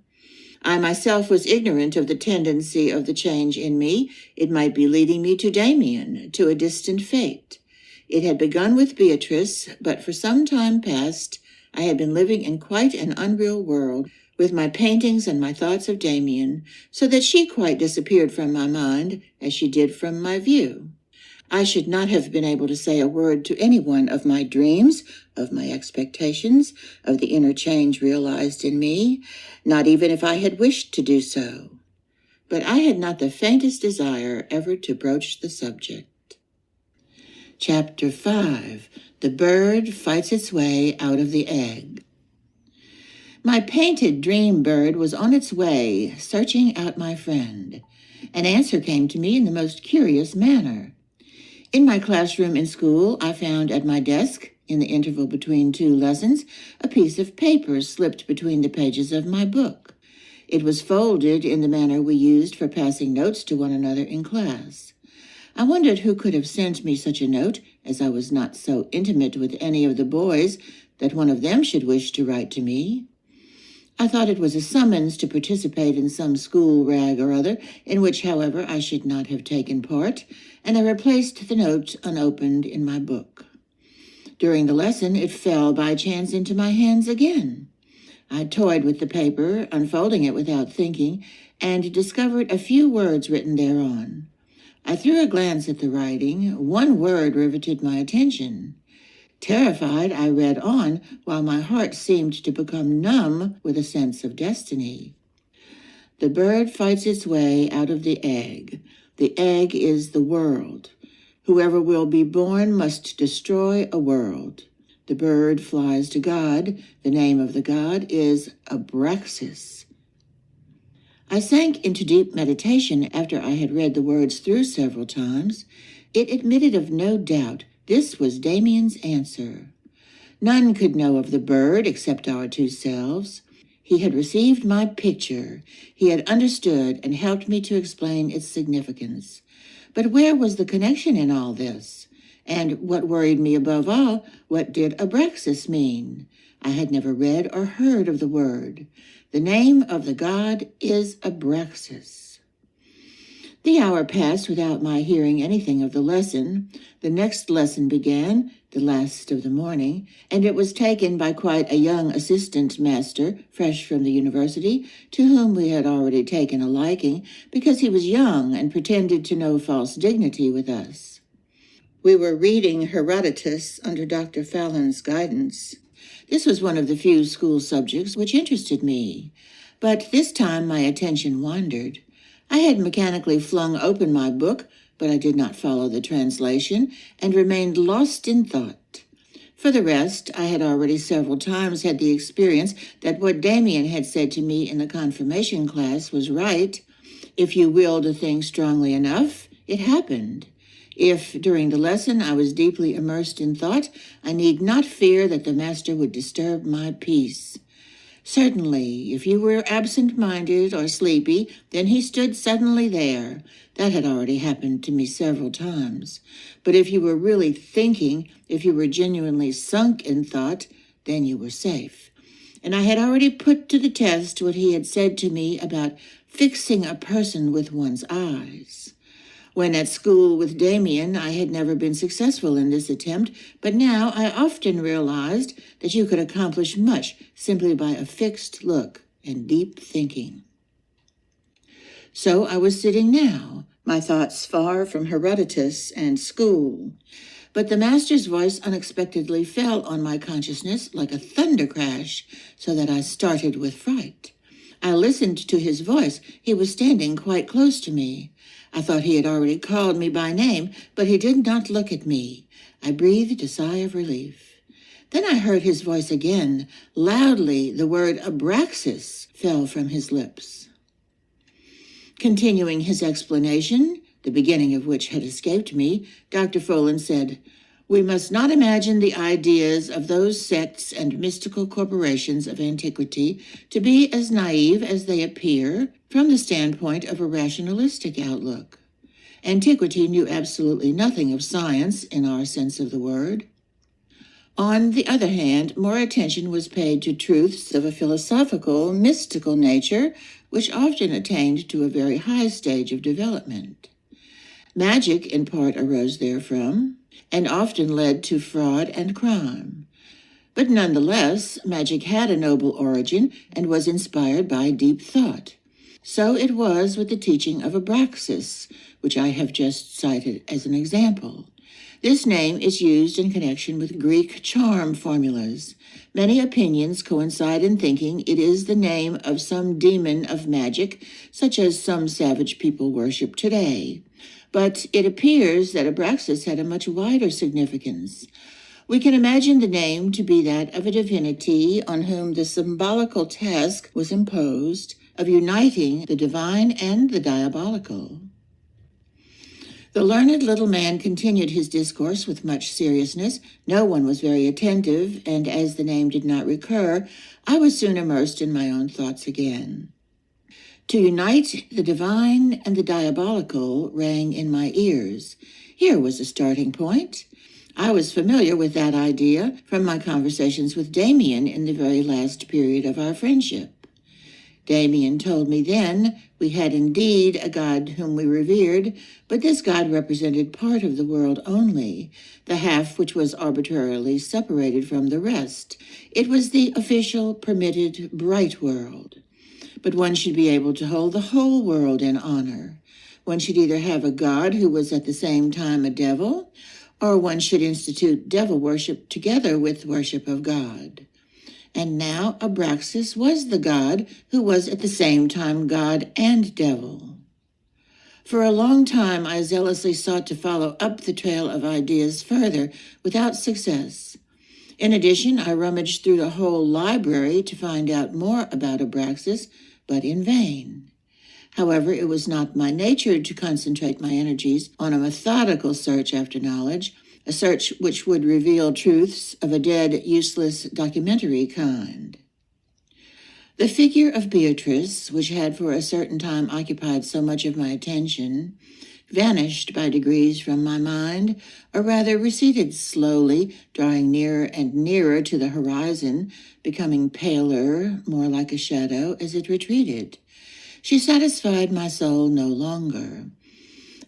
I myself was ignorant of the tendency of the change in me. It might be leading me to Demian, to a distant fate. It had begun with Beatrice, but for some time past, I had been living in quite an unreal world, with my paintings and my thoughts of Demian, so that she quite disappeared from my mind, as she did from my view. I should not have been able to say a word to anyone of my dreams, of my expectations, of the inner change realized in me, not even if I had wished to do so. But I had not the faintest desire ever to broach the subject. Chapter 5. The bird fights its way out of the egg. My painted dream bird was on its way, searching out my friend. An answer came to me in the most curious manner. In my classroom in school, I found at my desk, in the interval between 2 lessons, a piece of paper slipped between the pages of my book. It was folded in the manner we used for passing notes to one another in class. I wondered who could have sent me such a note, as I was not so intimate with any of the boys that one of them should wish to write to me. I thought it was a summons to participate in some school rag or other, in which, however, I should not have taken part, and I replaced the note unopened in my book. During the lesson, it fell by chance into my hands again. I toyed with the paper, unfolding it without thinking, and discovered a few words written thereon. I threw a glance at the writing. One word riveted my attention. Terrified, I read on, while my heart seemed to become numb with a sense of destiny. The bird fights its way out of the egg. The egg is the world. Whoever will be born must destroy a world. The bird flies to God. The name of the God is Abraxas. I sank into deep meditation after I had read the words through several times. It admitted of no doubt this was Demian's answer. None could know of the bird except our 2 selves. He had received my picture. He had understood and helped me to explain its significance. But where was the connection in all this? And what worried me above all, what did Abraxas mean? I had never read or heard of the word. The name of the god is Abraxas. The hour passed without my hearing anything of the lesson. The next lesson began, the last of the morning, and it was taken by quite a young assistant master, fresh from the university, to whom we had already taken a liking, because he was young and pretended to know false dignity with us. We were reading Herodotus under Dr. Fallon's guidance. This was one of the few school subjects which interested me, but this time my attention wandered. I had mechanically flung open my book, but I did not follow the translation and remained lost in thought. For the rest, I had already several times had the experience that what Demian had said to me in the confirmation class was right. If you willed a thing strongly enough, it happened. If, during the lesson, I was deeply immersed in thought, I need not fear that the master would disturb my peace. Certainly, if you were absent-minded or sleepy, then he stood suddenly there. That had already happened to me several times. But if you were really thinking, if you were genuinely sunk in thought, then you were safe. And I had already put to the test what he had said to me about fixing a person with one's eyes. When at school with Demian, I had never been successful in this attempt, but now I often realized that you could accomplish much simply by a fixed look and deep thinking. So I was sitting now, my thoughts far from Herodotus and school. But the master's voice unexpectedly fell on my consciousness like a thunder crash, so that I started with fright. I listened to his voice. He was standing quite close to me. I thought he had already called me by name, but he did not look at me. I breathed a sigh of relief. Then I heard his voice again. Loudly, the word Abraxas fell from his lips. Continuing his explanation, the beginning of which had escaped me, Dr. Follen said, We must not imagine the ideas of those sects and mystical corporations of antiquity to be as naive as they appear from the standpoint of a rationalistic outlook. Antiquity knew absolutely nothing of science in our sense of the word. On the other hand, more attention was paid to truths of a philosophical, mystical nature, which often attained to a very high stage of development. Magic, in part, arose therefrom, and often led to fraud and crime. But nonetheless, magic had a noble origin and was inspired by deep thought. So it was with the teaching of Abraxas, which I have just cited as an example. This name is used in connection with Greek charm formulas. Many opinions coincide in thinking it is the name of some demon of magic, such as some savage people worship today. But it appears that Abraxas had a much wider significance. We can imagine the name to be that of a divinity on whom the symbolical task was imposed of uniting the divine and the diabolical. The learned little man continued his discourse with much seriousness. No one was very attentive, and as the name did not recur, I was soon immersed in my own thoughts again. To unite the divine and the diabolical rang in my ears. Here was a starting point. I was familiar with that idea from my conversations with Demian in the very last period of our friendship. Demian told me then we had indeed a God whom we revered, but this God represented part of the world only, the half which was arbitrarily separated from the rest. It was the official, permitted, bright world. But one should be able to hold the whole world in honor. One should either have a God who was at the same time a devil, or one should institute devil worship together with worship of God. And now Abraxas was the God who was at the same time God and devil. For a long time I zealously sought to follow up the trail of ideas further, without success. In addition, I rummaged through the whole library to find out more about Abraxas, but in vain. However, it was not my nature to concentrate my energies on a methodical search after knowledge, a search which would reveal truths of a dead, useless, documentary kind. The figure of Beatrice, which had for a certain time occupied so much of my attention, vanished by degrees from my mind, or rather receded slowly, drawing nearer and nearer to the horizon, becoming paler, more like a shadow as it retreated. She satisfied my soul no longer.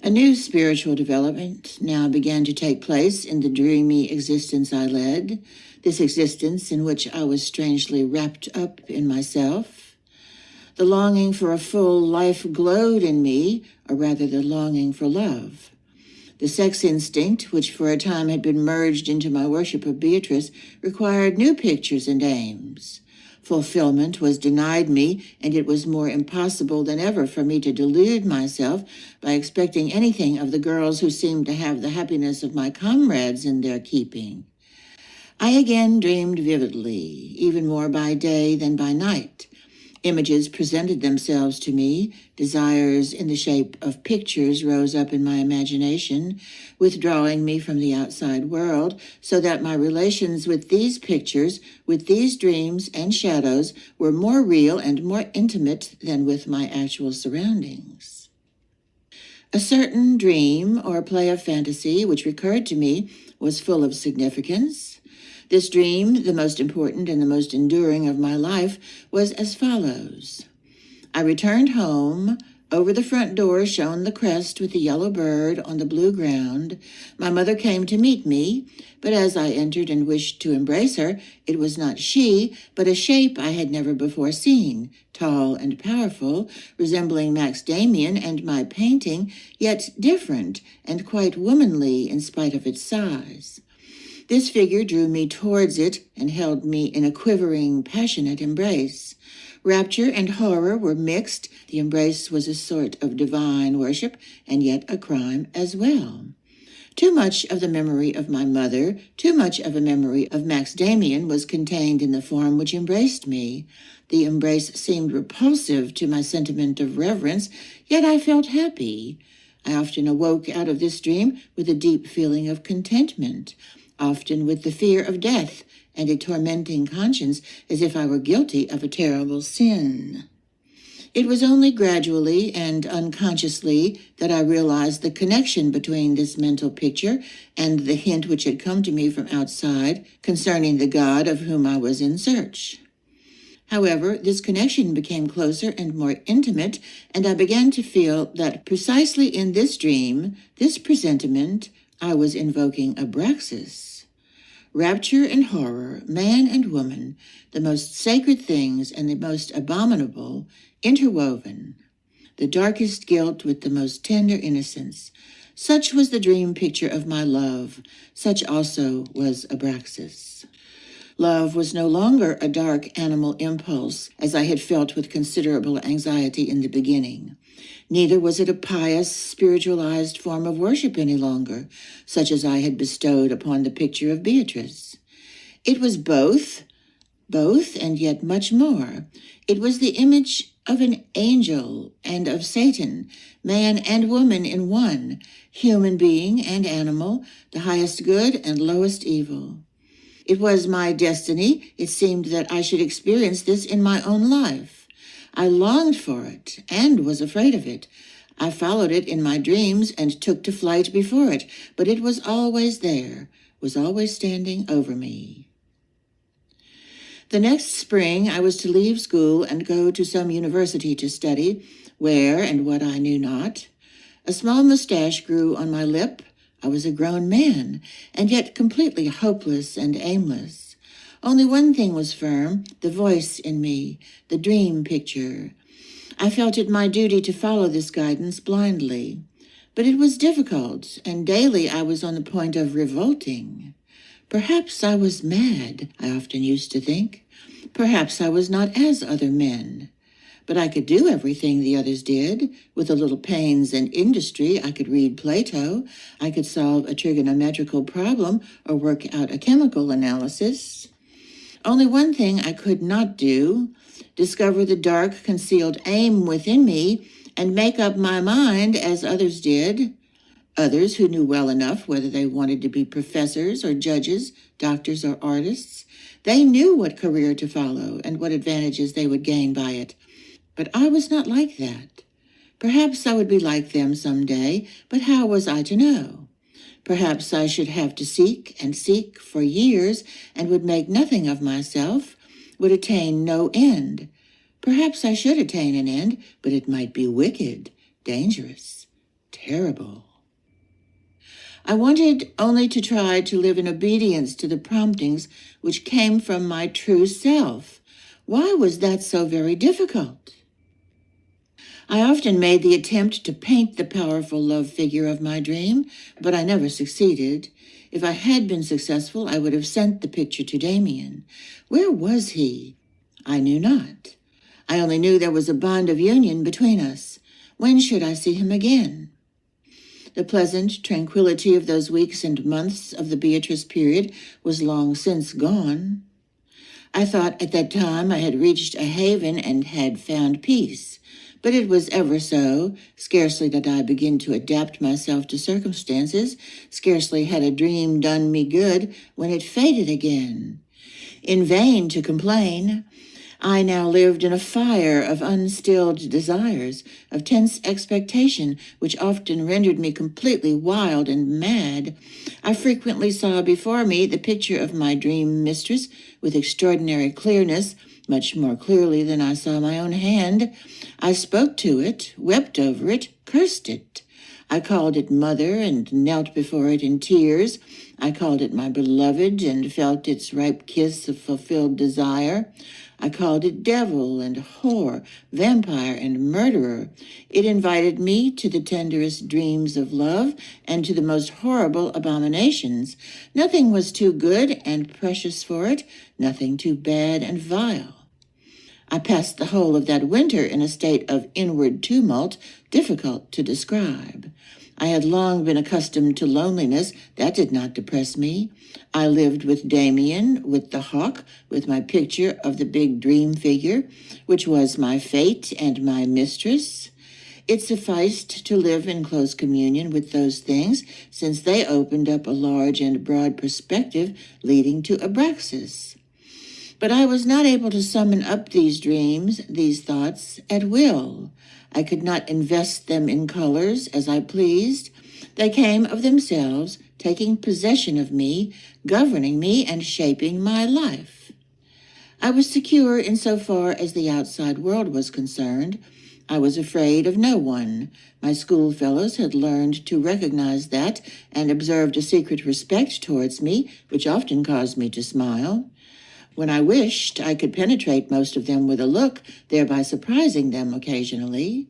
A new spiritual development now began to take place in the dreamy existence I led, this existence in which I was strangely wrapped up in myself. The longing for a full life glowed in me, or rather the longing for love. The sex instinct, which for a time had been merged into my worship of Beatrice, required new pictures and aims. Fulfillment was denied me, and it was more impossible than ever for me to delude myself by expecting anything of the girls who seemed to have the happiness of my comrades in their keeping. I again dreamed vividly, even more by day than by night. Images presented themselves to me, desires in the shape of pictures rose up in my imagination, withdrawing me from the outside world, so that my relations with these pictures, with these dreams and shadows, were more real and more intimate than with my actual surroundings. A certain dream or play of fantasy which recurred to me was full of significance. This dream, the most important and the most enduring of my life, was as follows. I returned home. Over the front door shone the crest with the yellow bird on the blue ground. My mother came to meet me, but as I entered and wished to embrace her, it was not she, but a shape I had never before seen, tall and powerful, resembling Max Demian and my painting, yet different and quite womanly in spite of its size. This figure drew me towards it and held me in a quivering, passionate embrace. Rapture and horror were mixed. The embrace was a sort of divine worship, and yet a crime as well. Too much of the memory of my mother, too much of a memory of Max Demian was contained in the form which embraced me. The embrace seemed repulsive to my sentiment of reverence, yet I felt happy. I often awoke out of this dream with a deep feeling of contentment, often with the fear of death and a tormenting conscience as if I were guilty of a terrible sin. It was only gradually and unconsciously that I realized the connection between this mental picture and the hint which had come to me from outside concerning the God of whom I was in search. However, this connection became closer and more intimate, and I began to feel that precisely in this dream, this presentiment, I was invoking Abraxas. Rapture and horror, man and woman, the most sacred things and the most abominable, interwoven, the darkest guilt with the most tender innocence. Such was the dream picture of my love. Such also was Abraxas. Love was no longer a dark animal impulse, as I had felt with considerable anxiety in the beginning. Neither was it a pious, spiritualized form of worship any longer, such as I had bestowed upon the picture of Beatrice. It was both, and yet much more. It was the image of an angel and of Satan, man and woman in one, human being and animal, the highest good and lowest evil. It was my destiny. It seemed that I should experience this in my own life. I longed for it and was afraid of it. I followed it in my dreams and took to flight before it, but it was always there, was always standing over me. The next spring, I was to leave school and go to some university to study, where and what I knew not. A small mustache grew on my lip. I was a grown man, and yet completely hopeless and aimless. Only one thing was firm, the voice in me, the dream picture. I felt it my duty to follow this guidance blindly. But it was difficult, and daily I was on the point of revolting. Perhaps I was mad, I often used to think. Perhaps I was not as other men. But I could do everything the others did. With a little pains and industry, I could read Plato. I could solve a trigonometrical problem or work out a chemical analysis. Only one thing I could not do, discover the dark, concealed aim within me and make up my mind as others did. Others who knew well enough whether they wanted to be professors or judges, doctors or artists. They knew what career to follow and what advantages they would gain by it. But I was not like that. Perhaps I would be like them some day, but how was I to know? Perhaps I should have to seek and seek for years and would make nothing of myself, would attain no end. Perhaps I should attain an end, but it might be wicked, dangerous, terrible. I wanted only to try to live in obedience to the promptings which came from my true self. Why was that so very difficult? I often made the attempt to paint the powerful love figure of my dream, but I never succeeded. If I had been successful, I would have sent the picture to Demian. Where was he? I knew not. I only knew there was a bond of union between us. When should I see him again? The pleasant tranquility of those weeks and months of the Beatrice period was long since gone. I thought at that time I had reached a haven and had found peace, but it was ever so. Scarcely did I begin to adapt myself to circumstances. Scarcely had a dream done me good when it faded again. In vain to complain. I now lived in a fire of unstilled desires, of tense expectation, which often rendered me completely wild and mad. I frequently saw before me the picture of my dream mistress with extraordinary clearness, much more clearly than I saw my own hand. I spoke to it, wept over it, cursed it. I called it mother and knelt before it in tears. I called it my beloved and felt its ripe kiss of fulfilled desire. I called it devil and whore, vampire and murderer. It invited me to the tenderest dreams of love and to the most horrible abominations. Nothing was too good and precious for it, nothing too bad and vile. I passed the whole of that winter in a state of inward tumult difficult to describe. I had long been accustomed to loneliness. That did not depress me. I lived with Demian, with the hawk, with my picture of the big dream figure, which was my fate and my mistress. It sufficed to live in close communion with those things, since they opened up a large and broad perspective leading to abraxas. But I was not able to summon up these dreams, these thoughts, at will. I could not invest them in colors as I pleased. They came of themselves, taking possession of me, governing me, and shaping my life. I was secure insofar as the outside world was concerned. I was afraid of no one. My schoolfellows had learned to recognize that and observed a secret respect towards me, which often caused me to smile. When I wished, I could penetrate most of them with a look, thereby surprising them occasionally.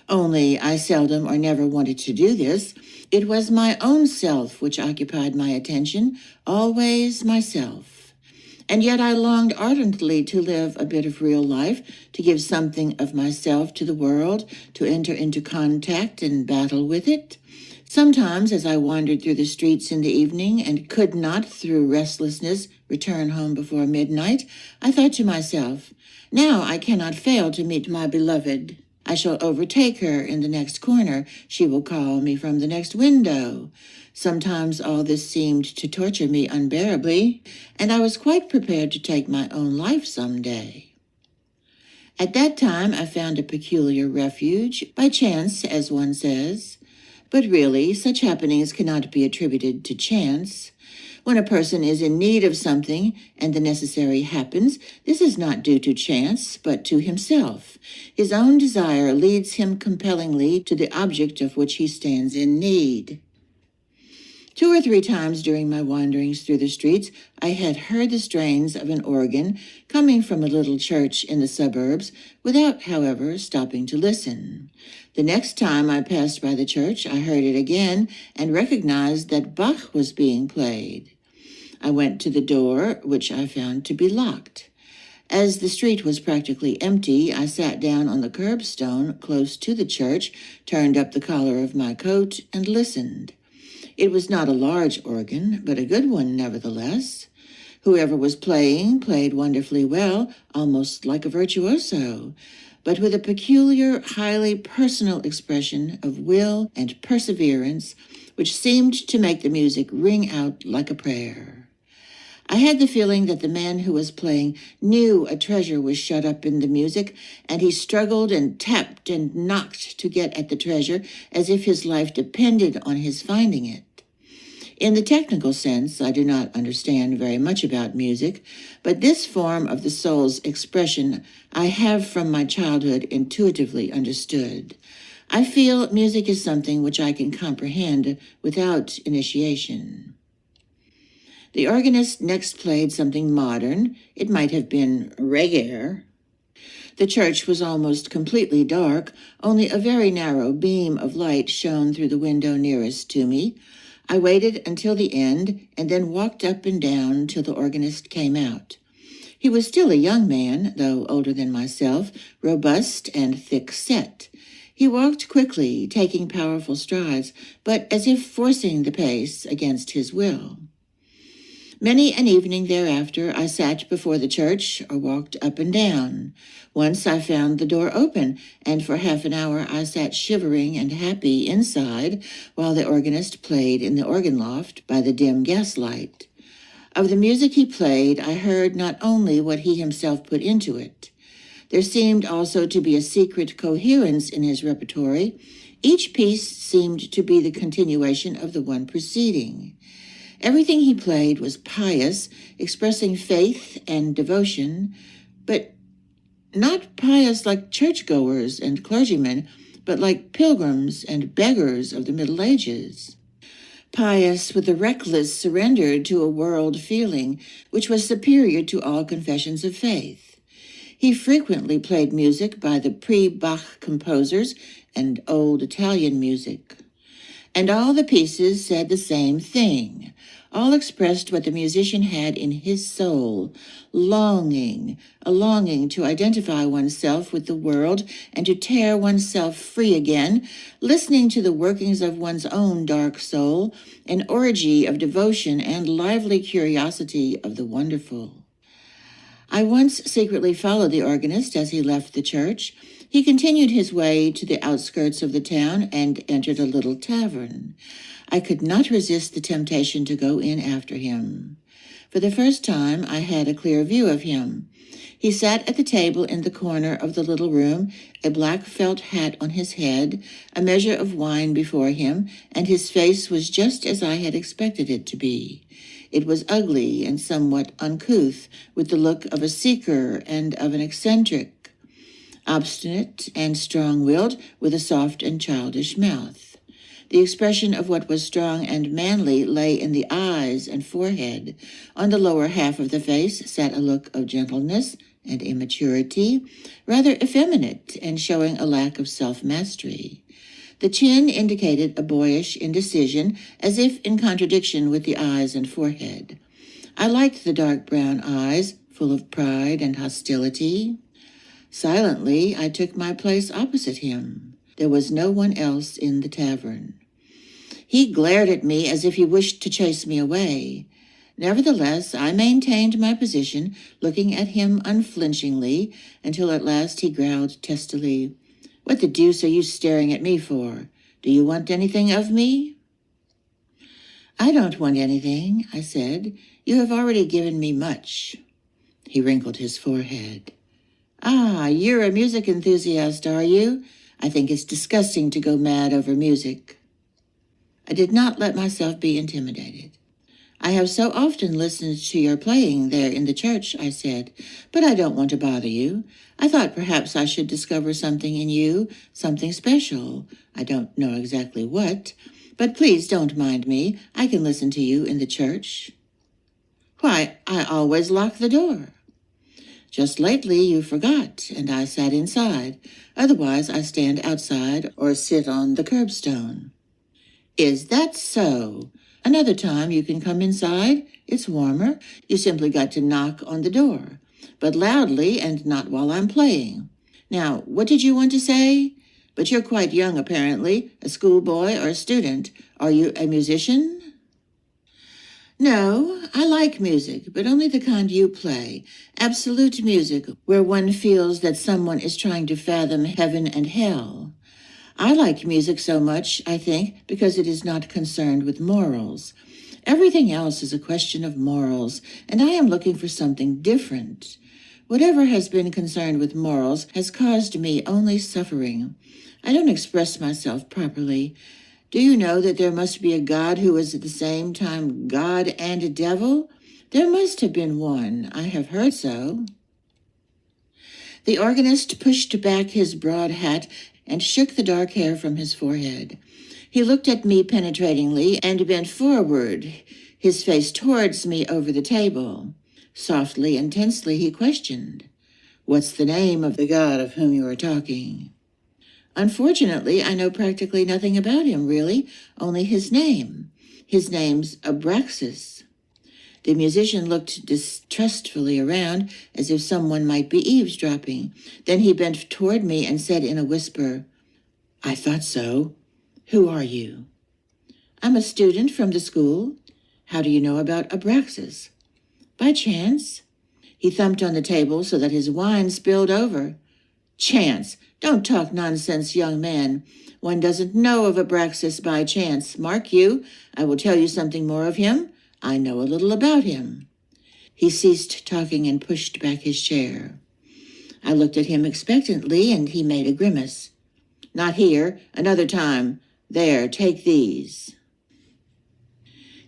Only I seldom or never wanted to do this. It was my own self which occupied my attention, always myself. And yet I longed ardently to live a bit of real life, to give something of myself to the world, to enter into contact and battle with it. Sometimes, as I wandered through the streets in the evening and could not, through restlessness, return home before midnight, I thought to myself, now I cannot fail to meet my beloved. I shall overtake her in the next corner. She will call me from the next window. Sometimes all this seemed to torture me unbearably, and I was quite prepared to take my own life some day. At that time I found a peculiar refuge, by chance, as one says. But really, such happenings cannot be attributed to chance. When a person is in need of something and the necessary happens, this is not due to chance, but to himself. His own desire leads him compellingly to the object of which he stands in need. 2 or 3 times during my wanderings through the streets, I had heard the strains of an organ coming from a little church in the suburbs, without, however, stopping to listen. The next time I passed by the church, I heard it again and recognized that Bach was being played. I went to the door, which I found to be locked. As the street was practically empty, I sat down on the curbstone close to the church, turned up the collar of my coat, and listened. It was not a large organ, but a good one nevertheless. Whoever was playing played wonderfully well, almost like a virtuoso, but with a peculiar, highly personal expression of will and perseverance, which seemed to make the music ring out like a prayer. I had the feeling that the man who was playing knew a treasure was shut up in the music, and he struggled and tapped and knocked to get at the treasure as if his life depended on his finding it. In the technical sense, I do not understand very much about music, but this form of the soul's expression I have from my childhood intuitively understood. I feel music is something which I can comprehend without initiation. The organist next played something modern. It might have been reggae. The church was almost completely dark. Only a very narrow beam of light shone through the window nearest to me. I waited until the end and then walked up and down till the organist came out. He was still a young man, though older than myself, robust and thick-set. He walked quickly, taking powerful strides, but as if forcing the pace against his will. Many an evening thereafter I sat before the church or walked up and down. Once I found the door open, and for half an hour I sat shivering and happy inside while the organist played in the organ loft by the dim gaslight. Of the music he played, I heard not only what he himself put into it. There seemed also to be a secret coherence in his repertory. Each piece seemed to be the continuation of the one preceding. Everything he played was pious, expressing faith and devotion, but not pious like churchgoers and clergymen, but like pilgrims and beggars of the Middle Ages. Pious with a reckless surrender to a world feeling which was superior to all confessions of faith. He frequently played music by the pre-Bach composers and old Italian music. And all the pieces said the same thing. All expressed what the musician had in his soul, longing, a longing to identify oneself with the world and to tear oneself free again, listening to the workings of one's own dark soul, an orgy of devotion and lively curiosity of the wonderful. I once secretly followed the organist as he left the church. He continued his way to the outskirts of the town and entered a little tavern. I could not resist the temptation to go in after him. For the first time, I had a clear view of him. He sat at the table in the corner of the little room, a black felt hat on his head, a measure of wine before him, and his face was just as I had expected it to be. It was ugly and somewhat uncouth, with the look of a seeker and of an eccentric, obstinate and strong-willed, with a soft and childish mouth. The expression of what was strong and manly lay in the eyes and forehead. On the lower half of the face sat a look of gentleness and immaturity, rather effeminate and showing a lack of self-mastery. The chin indicated a boyish indecision, as if in contradiction with the eyes and forehead. I liked the dark brown eyes, full of pride and hostility. Silently, I took my place opposite him. There was no one else in the tavern. He glared at me as if he wished to chase me away. Nevertheless, I maintained my position, looking at him unflinchingly, until at last he growled testily, "What the deuce are you staring at me for? Do you want anything of me?" "I don't want anything," I said. "You have already given me much." He wrinkled his forehead. "Ah, you're a music enthusiast, are you? I think it's disgusting to go mad over music." I did not let myself be intimidated. "I have so often listened to your playing there in the church," I said, "but I don't want to bother you. I thought perhaps I should discover something in you, something special. I don't know exactly what, but please don't mind me. I can listen to you in the church." "Why, I always lock the door." "Just lately you forgot, and I sat inside. Otherwise I stand outside or sit on the curbstone." "Is that so? Another time you can come inside. It's warmer. You simply got to knock on the door, but loudly and not while I'm playing. Now, what did you want to say? But you're quite young, apparently, a schoolboy or a student. Are you a musician?" "No, I like music, but only the kind you play. Absolute music, where one feels that someone is trying to fathom heaven and hell. I like music so much, I think, because it is not concerned with morals. Everything else is a question of morals, and I am looking for something different. Whatever has been concerned with morals has caused me only suffering. I don't express myself properly. Do you know that there must be a God who is at the same time God and a devil? There must have been one. I have heard so." The organist pushed back his broad hat and shook the dark hair from his forehead. He looked at me penetratingly and bent forward, his face towards me over the table. Softly and tensely he questioned, "What's the name of the God of whom you are talking?" "Unfortunately, I know practically nothing about him, really, only his name. His name's Abraxas." The musician looked distrustfully around, as if someone might be eavesdropping. Then he bent toward me and said in a whisper, "I thought so. Who are you?" "I'm a student from the school." "How do you know about Abraxas?" "By chance." He thumped on the table so that his wine spilled over. "Chance! Don't talk nonsense, young man. One doesn't know of Abraxas by chance. Mark you, I will tell you something more of him. I know a little about him." He ceased talking and pushed back his chair. I looked at him expectantly, and he made a grimace. "Not here. Another time. There, take these."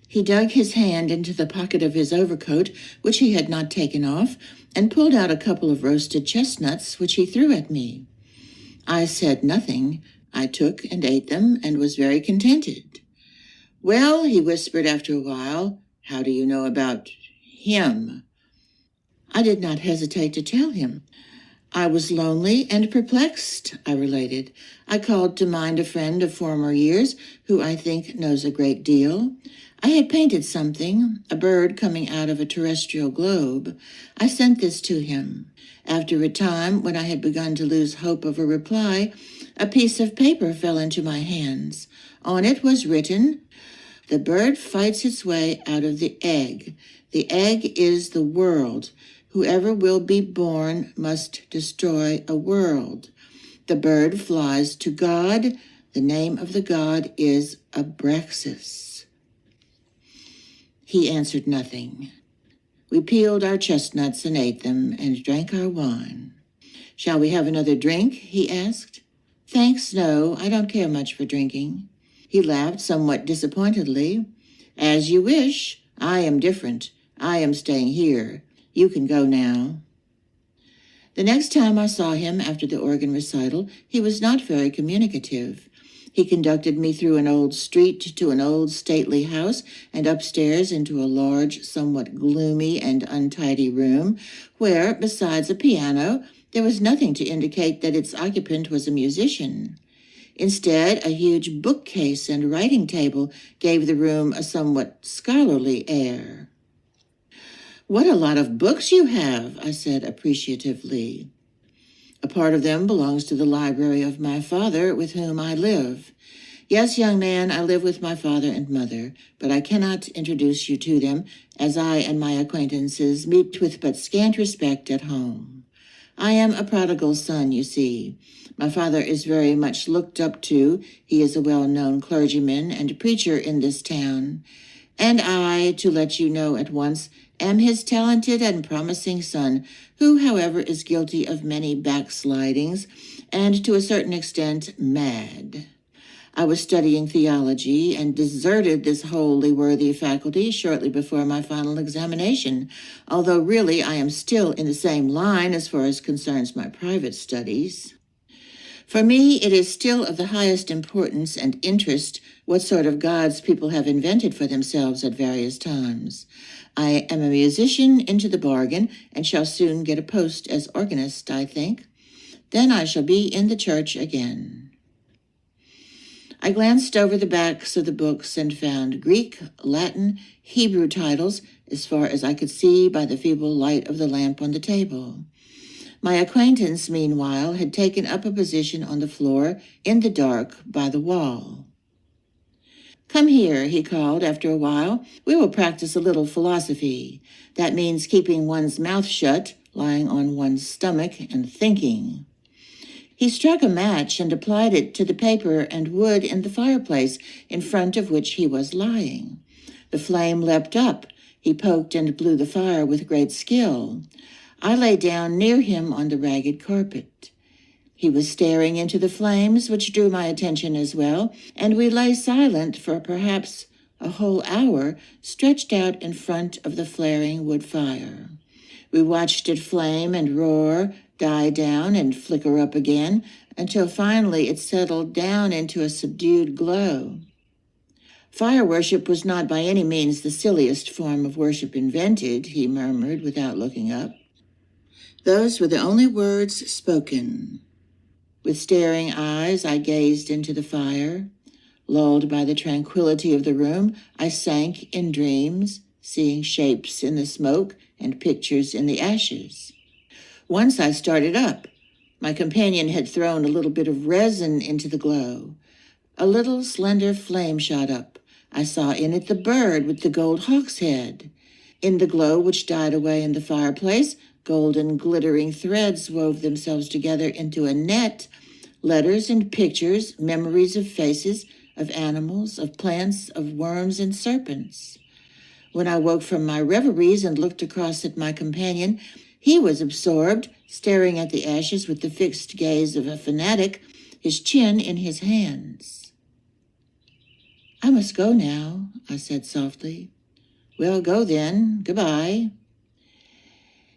He dug his hand into the pocket of his overcoat, which he had not taken off, and pulled out a couple of roasted chestnuts, which he threw at me. I said nothing. I took and ate them, and was very contented. "Well," he whispered after a while, "how do you know about him?" I did not hesitate to tell him. "I was lonely and perplexed," I related. "I called to mind a friend of former years, who I think knows a great deal. I had painted something, a bird coming out of a terrestrial globe. I sent this to him. After a time, when I had begun to lose hope of a reply, a piece of paper fell into my hands. On it was written, 'The bird fights its way out of the egg. The egg is the world. Whoever will be born must destroy a world. The bird flies to God. The name of the god is Abraxas." He answered nothing. We peeled our chestnuts and ate them and drank our wine. "Shall we have another drink?" he asked. "Thanks, no, I don't care much for drinking." He laughed somewhat disappointedly. "As you wish. I am different. I am staying here. You can go now." The next time I saw him after the organ recital, he was not very communicative. He conducted me through an old street to an old stately house and upstairs into a large, somewhat gloomy and untidy room where, besides a piano, there was nothing to indicate that its occupant was a musician. Instead, a huge bookcase and writing table gave the room a somewhat scholarly air. "What a lot of books you have," I said appreciatively. "A part of them belongs to the library of my father, with whom I live." "Yes, young man, I live with my father and mother, but I cannot introduce you to them, as I and my acquaintances meet with but scant respect at home. I am a prodigal son, you see. My father is very much looked up to. He is a well-known clergyman and preacher in this town. And I, to let you know at once, am his talented and promising son, who, however, is guilty of many backslidings and, to a certain extent, mad. I was studying theology and deserted this wholly worthy faculty shortly before my final examination, although really I am still in the same line as far as concerns my private studies. For me, it is still of the highest importance and interest what sort of gods people have invented for themselves at various times. I am a musician into the bargain, and shall soon get a post as organist, I think. Then I shall be in the church again. I glanced over the backs of the books and found Greek, Latin, Hebrew titles, as far as I could see by the feeble light of the lamp on the table. My acquaintance, meanwhile, had taken up a position on the floor, in the dark, by the wall. "Come here," he called after a while. "We will practice a little philosophy. That means keeping one's mouth shut, lying on one's stomach, and thinking." He struck a match and applied it to the paper and wood in the fireplace in front of which he was lying. The flame leapt up. He poked and blew the fire with great skill. I lay down near him on the ragged carpet. He was staring into the flames, which drew my attention as well, and we lay silent for perhaps a whole hour, stretched out in front of the flaring wood fire. We watched it flame and roar, die down and flicker up again, until finally it settled down into a subdued glow. "Fire worship was not by any means the silliest form of worship invented," he murmured without looking up. Those were the only words spoken. With staring eyes, I gazed into the fire. Lulled by the tranquility of the room, I sank in dreams, seeing shapes in the smoke and pictures in the ashes. Once I started up. My companion had thrown a little bit of resin into the glow. A little slender flame shot up. I saw in it the bird with the gold hawk's head. In the glow which died away in the fireplace, golden glittering threads wove themselves together into a net, letters and pictures, memories of faces, of animals, of plants, of worms and serpents. When I woke from my reveries and looked across at my companion, he was absorbed, staring at the ashes with the fixed gaze of a fanatic, his chin in his hands. "I must go now," I said softly. "Well, go then. Goodbye."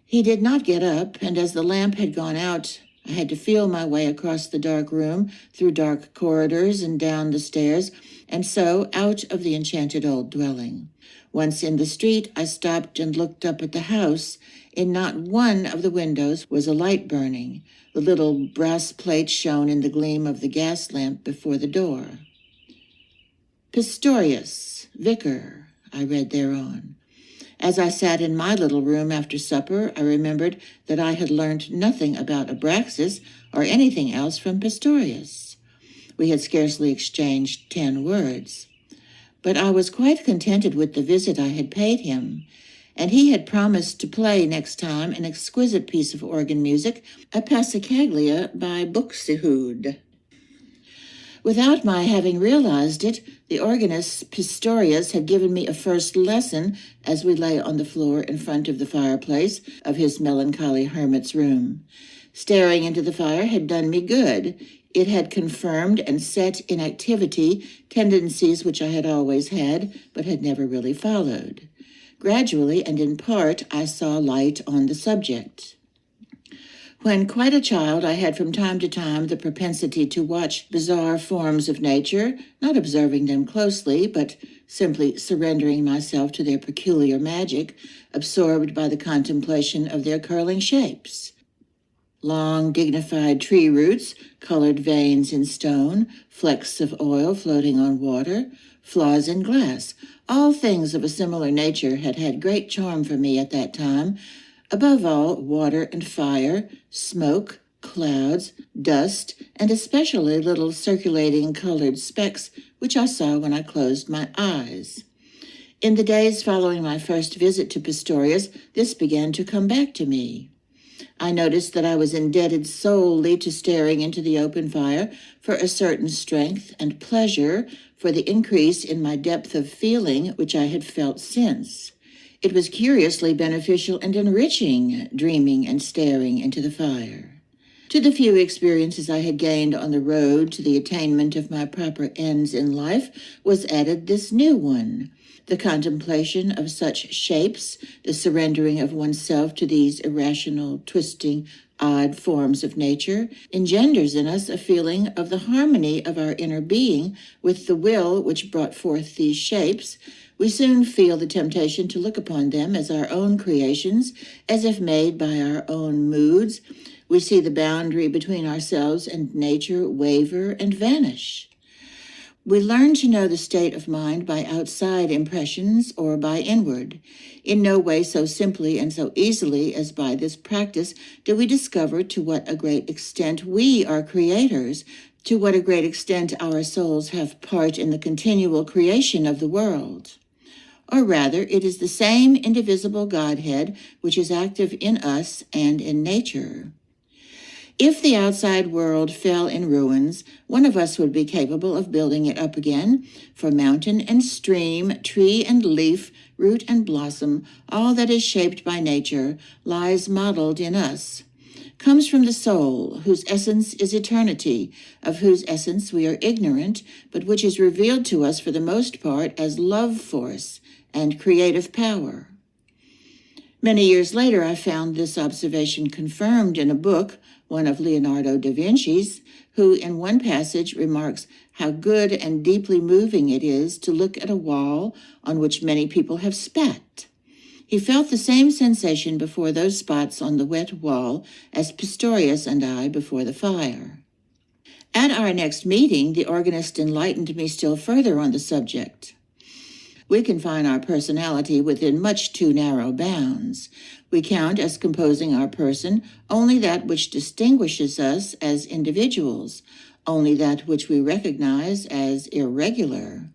He did not get up, and as the lamp had gone out, I had to feel my way across the dark room, through dark corridors and down the stairs, and so out of the enchanted old dwelling. Once in the street, I stopped and looked up at the house. In not one of the windows was a light burning. The little brass plate shone in the gleam of the gas lamp before the door. "Pistorius, Vicar," I read thereon. As I sat in my little room after supper, I remembered that I had learned nothing about Abraxas or anything else from Pistorius. We had scarcely exchanged 10 words. But I was quite contented with the visit I had paid him, and he had promised to play next time an exquisite piece of organ music, a passacaglia by Buxtehude. Without my having realized it, the organist Pistorius had given me a first lesson as we lay on the floor in front of the fireplace of his melancholy hermit's room. Staring into the fire had done me good. It had confirmed and set in activity tendencies which I had always had, but had never really followed. Gradually and in part, I saw light on the subject. When quite a child, I had from time to time the propensity to watch bizarre forms of nature, not observing them closely, but simply surrendering myself to their peculiar magic, absorbed by the contemplation of their curling shapes. Long, dignified tree roots, colored veins in stone, flecks of oil floating on water, flaws in glass, all things of a similar nature had had great charm for me at that time. Above all, water and fire, smoke, clouds, dust, and especially little circulating colored specks which I saw when I closed my eyes. In the days following my first visit to Pistorius, this began to come back to me. I noticed that I was indebted solely to staring into the open fire for a certain strength and pleasure, for the increase in my depth of feeling which I had felt since. It was curiously beneficial and enriching, dreaming and staring into the fire. To the few experiences I had gained on the road to the attainment of my proper ends in life was added this new one. The contemplation of such shapes, the surrendering of oneself to these irrational, twisting, odd forms of nature, engenders in us a feeling of the harmony of our inner being with the will which brought forth these shapes. We soon feel the temptation to look upon them as our own creations, as if made by our own moods. We see the boundary between ourselves and nature waver and vanish. We learn to know the state of mind by outside impressions or by inward. In no way so simply and so easily as by this practice do we discover to what a great extent we are creators, to what a great extent our souls have part in the continual creation of the world. Or rather, it is the same indivisible Godhead which is active in us and in nature. If the outside world fell in ruins, one of us would be capable of building it up again, for mountain and stream, tree and leaf, root and blossom, all that is shaped by nature, lies modeled in us, comes from the soul, whose essence is eternity, of whose essence we are ignorant, but which is revealed to us for the most part as love force and creative power. Many years later, I found this observation confirmed in a book, one of Leonardo da Vinci's, who in one passage remarks how good and deeply moving it is to look at a wall on which many people have spat. He felt the same sensation before those spots on the wet wall as Pistorius and I before the fire. At our next meeting, the organist enlightened me still further on the subject. We confine our personality within much too narrow bounds. We count as composing our person only that which distinguishes us as individuals, only that which we recognize as irregular.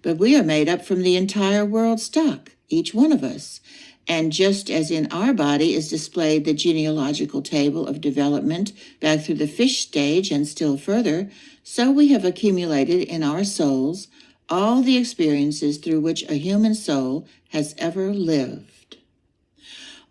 But we are made up from the entire world stock, each one of us, and just as in our body is displayed the genealogical table of development back through the fish stage and still further, so we have accumulated in our souls all the experiences through which a human soul has ever lived.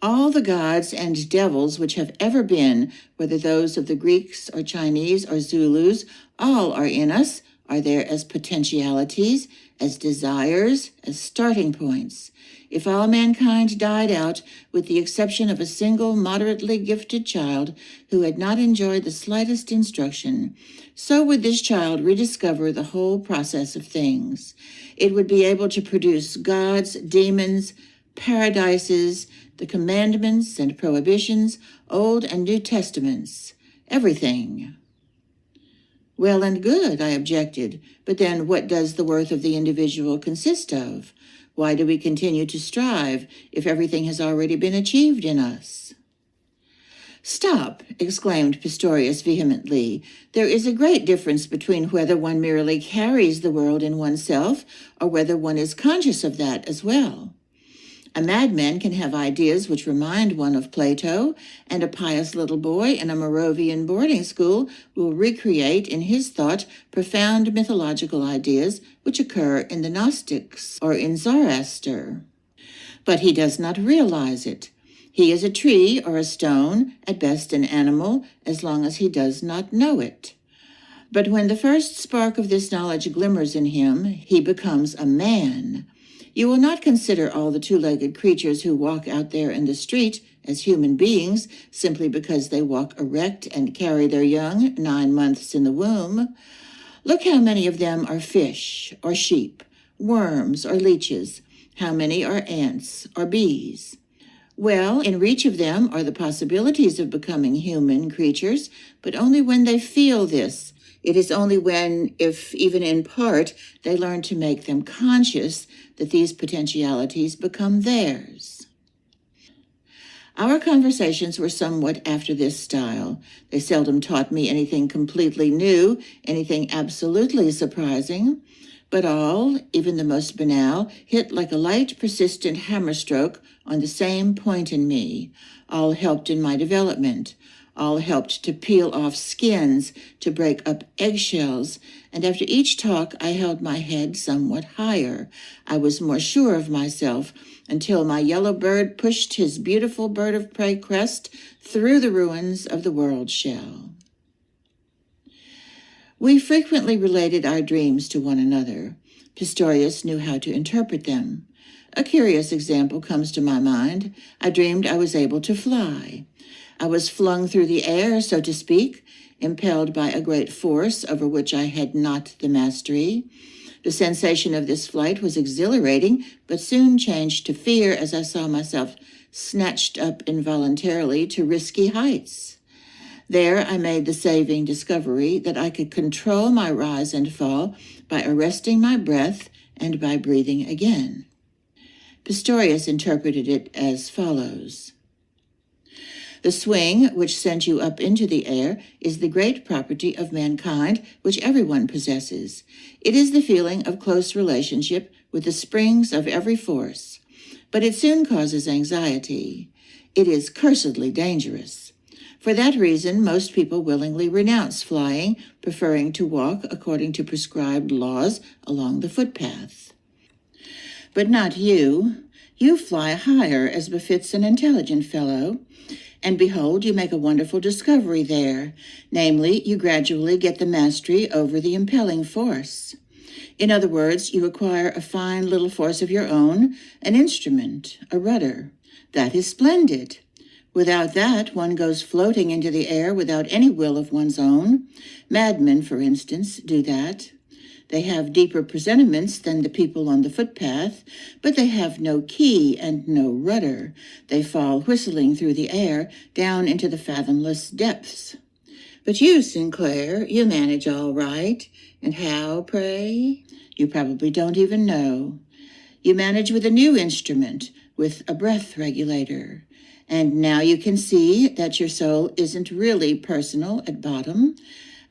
All the gods and devils which have ever been, whether those of the Greeks or Chinese or Zulus, all are in us, are there as potentialities, as desires, as starting points. If all mankind died out, with the exception of a single moderately gifted child who had not enjoyed the slightest instruction, so would this child rediscover the whole process of things. It would be able to produce gods, demons, paradises, the commandments and prohibitions, Old and New Testaments, everything. Well and good, I objected, but then what does the worth of the individual consist of? Why do we continue to strive if everything has already been achieved in us? Stop, exclaimed Pistorius vehemently. There is a great difference between whether one merely carries the world in oneself or whether one is conscious of that as well. A madman can have ideas which remind one of Plato, and a pious little boy in a Moravian boarding school will recreate in his thought profound mythological ideas which occur in the Gnostics or in Zoroaster. But he does not realize it. He is a tree or a stone, at best an animal, as long as he does not know it. But when the first spark of this knowledge glimmers in him, he becomes a man. You will not consider all the two-legged creatures who walk out there in the street as human beings simply because they walk erect and carry their young 9 months in the womb. Look how many of them are fish or sheep, worms or leeches. How many are ants or bees? Well, in reach of them are the possibilities of becoming human creatures, but only when they feel this. It is only when, if even in part, they learn to make them conscious that these potentialities become theirs. Our conversations were somewhat after this style. They seldom taught me anything completely new, anything absolutely surprising, but all, even the most banal, hit like a light, persistent hammer stroke on the same point in me. All helped in my development. All helped to peel off skins, to break up eggshells, and after each talk I held my head somewhat higher. I was more sure of myself, until my yellow bird pushed his beautiful bird of prey crest through the ruins of the world shell. We frequently related our dreams to one another. Pistorius knew how to interpret them. A curious example comes to my mind. I dreamed I was able to fly. I was flung through the air, so to speak, impelled by a great force over which I had not the mastery. The sensation of this flight was exhilarating, but soon changed to fear as I saw myself snatched up involuntarily to risky heights. There I made the saving discovery that I could control my rise and fall by arresting my breath and by breathing again. Pistorius interpreted it as follows. The swing which sends you up into the air is the great property of mankind which everyone possesses. It is the feeling of close relationship with the springs of every force. But it soon causes anxiety. It is cursedly dangerous. For that reason, most people willingly renounce flying, preferring to walk according to prescribed laws along the footpath. But not you. You fly higher as befits an intelligent fellow. And behold, you make a wonderful discovery there. Namely, you gradually get the mastery over the impelling force. In other words, you acquire a fine little force of your own, an instrument, a rudder. That is splendid. Without that, one goes floating into the air without any will of one's own. Madmen, for instance, do that. They have deeper presentiments than the people on the footpath, but they have no key and no rudder. They fall whistling through the air down into the fathomless depths. But you, Sinclair, you manage all right. And how, pray? You probably don't even know. You manage with a new instrument, with a breath regulator. And now you can see that your soul isn't really personal at bottom.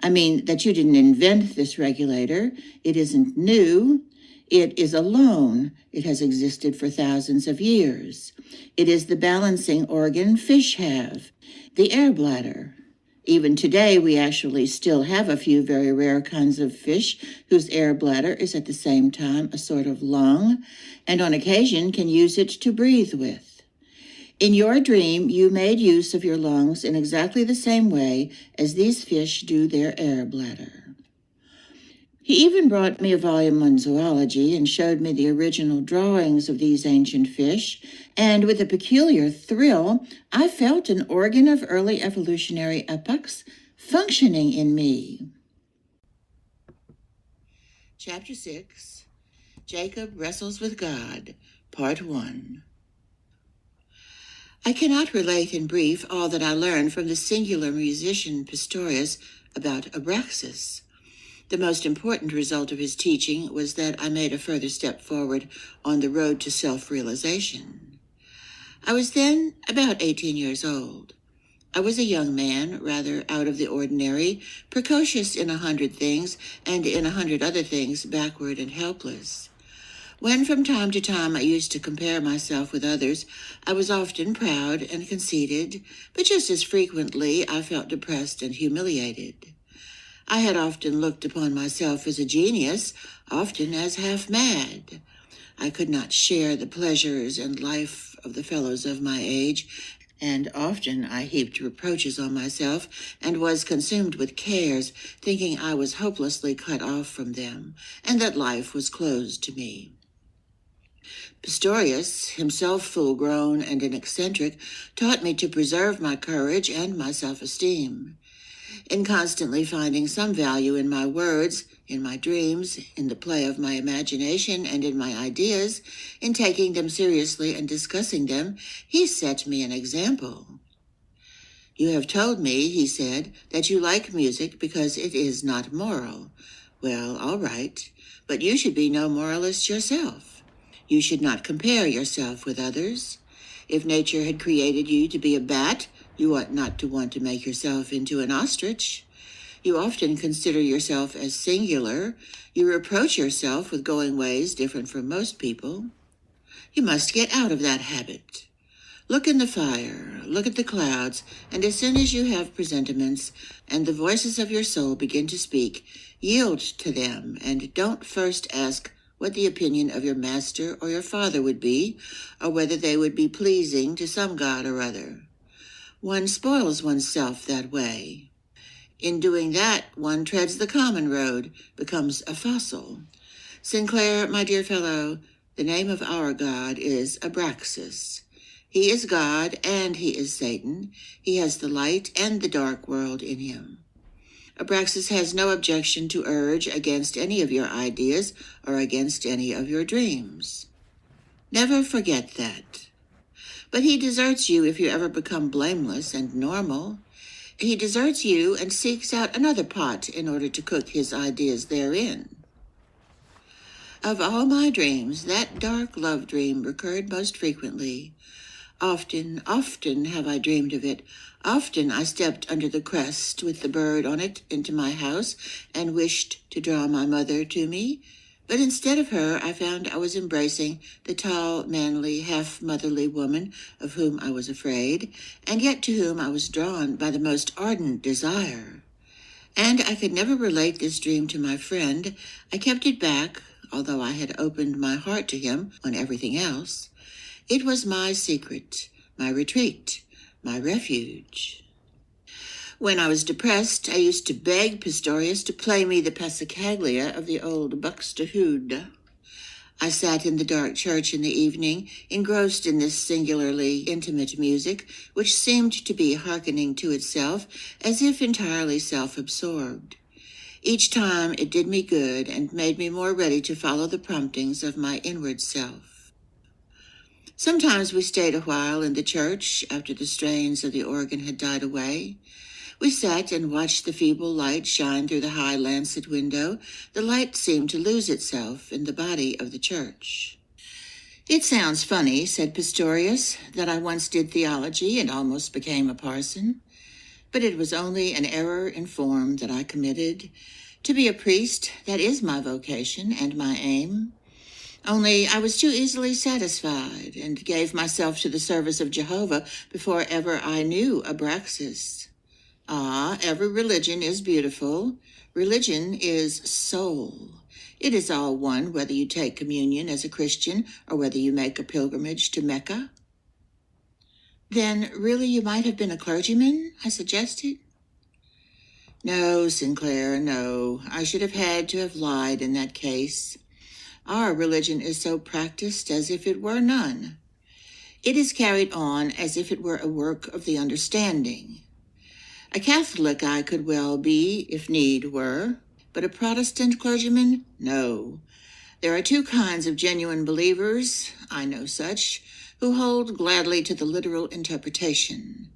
I mean, that you didn't invent this regulator. It isn't new. It is alone. It has existed for thousands of years. It is the balancing organ fish have, the air bladder. Even today, we actually still have a few very rare kinds of fish whose air bladder is at the same time a sort of lung, and on occasion can use it to breathe with. In your dream, you made use of your lungs in exactly the same way as these fish do their air bladder. He even brought me a volume on zoology and showed me the original drawings of these ancient fish, and with a peculiar thrill, I felt an organ of early evolutionary epochs functioning in me. Chapter 6, Jacob Wrestles with God, Part 1. I cannot relate in brief all that I learned from the singular musician Pistorius about Abraxas. The most important result of his teaching was that I made a further step forward on the road to self-realization. I was then about 18 years old. I was a young man, rather out of the ordinary, precocious in 100 things, and in 100 other things backward and helpless. When from time to time I used to compare myself with others, I was often proud and conceited, but just as frequently I felt depressed and humiliated. I had often looked upon myself as a genius, often as half mad. I could not share the pleasures and life of the fellows of my age, and often I heaped reproaches on myself and was consumed with cares, thinking I was hopelessly cut off from them, and that life was closed to me. Pistorius, himself full-grown and an eccentric, taught me to preserve my courage and my self-esteem. In constantly finding some value in my words, in my dreams, in the play of my imagination, and in my ideas, in taking them seriously and discussing them, he set me an example. "You have told me," he said, "that you like music because it is not moral. Well, all right, but you should be no moralist yourself. You should not compare yourself with others. If nature had created you to be a bat, you ought not to want to make yourself into an ostrich. You often consider yourself as singular. You reproach yourself with going ways different from most people. You must get out of that habit. Look in the fire, look at the clouds, and as soon as you have presentiments and the voices of your soul begin to speak, yield to them, and don't first ask what the opinion of your master or your father would be, or whether they would be pleasing to some god or other. One spoils oneself that way. In doing that, one treads the common road, becomes a fossil. Sinclair, my dear fellow, the name of our God is Abraxas. He is God and he is Satan. He has the light and the dark world in him. Abraxas has no objection to urge against any of your ideas or against any of your dreams. Never forget that. But he deserts you if you ever become blameless and normal. He deserts you and seeks out another pot in order to cook his ideas therein. Of all my dreams, that dark love dream recurred most frequently. Often have I dreamed of it. Often I stepped under the crest with the bird on it into my house and wished to draw my mother to me. But instead of her, I found I was embracing the tall, manly, half-motherly woman of whom I was afraid, and yet to whom I was drawn by the most ardent desire. And I could never relate this dream to my friend. I kept it back, although I had opened my heart to him on everything else. It was my secret, my retreat, my refuge. When I was depressed, I used to beg Pistorius to play me the passacaglia of the old Buxtehude. I sat in the dark church in the evening, engrossed in this singularly intimate music, which seemed to be hearkening to itself, as if entirely self-absorbed. Each time it did me good and made me more ready to follow the promptings of my inward self. Sometimes we stayed a while in the church after the strains of the organ had died away. We sat and watched the feeble light shine through the high lancet window. The light seemed to lose itself in the body of the church. "It sounds funny," said Pistorius, "that I once did theology and almost became a parson. But it was only an error in form that I committed. To be a priest, that is my vocation and my aim. Only I was too easily satisfied and gave myself to the service of Jehovah before ever I knew Abraxas. Ah, every religion is beautiful. Religion is soul. It is all one whether you take communion as a Christian or whether you make a pilgrimage to Mecca." "Then really you might have been a clergyman?" I suggested. "No, Sinclair, no. I should have had to have lied in that case. Our religion is so practiced as if it were none. It is carried on as if it were a work of the understanding. A Catholic I could well be, if need were, but a Protestant clergyman, no. There are two kinds of genuine believers, I know such, who hold gladly to the literal interpretation.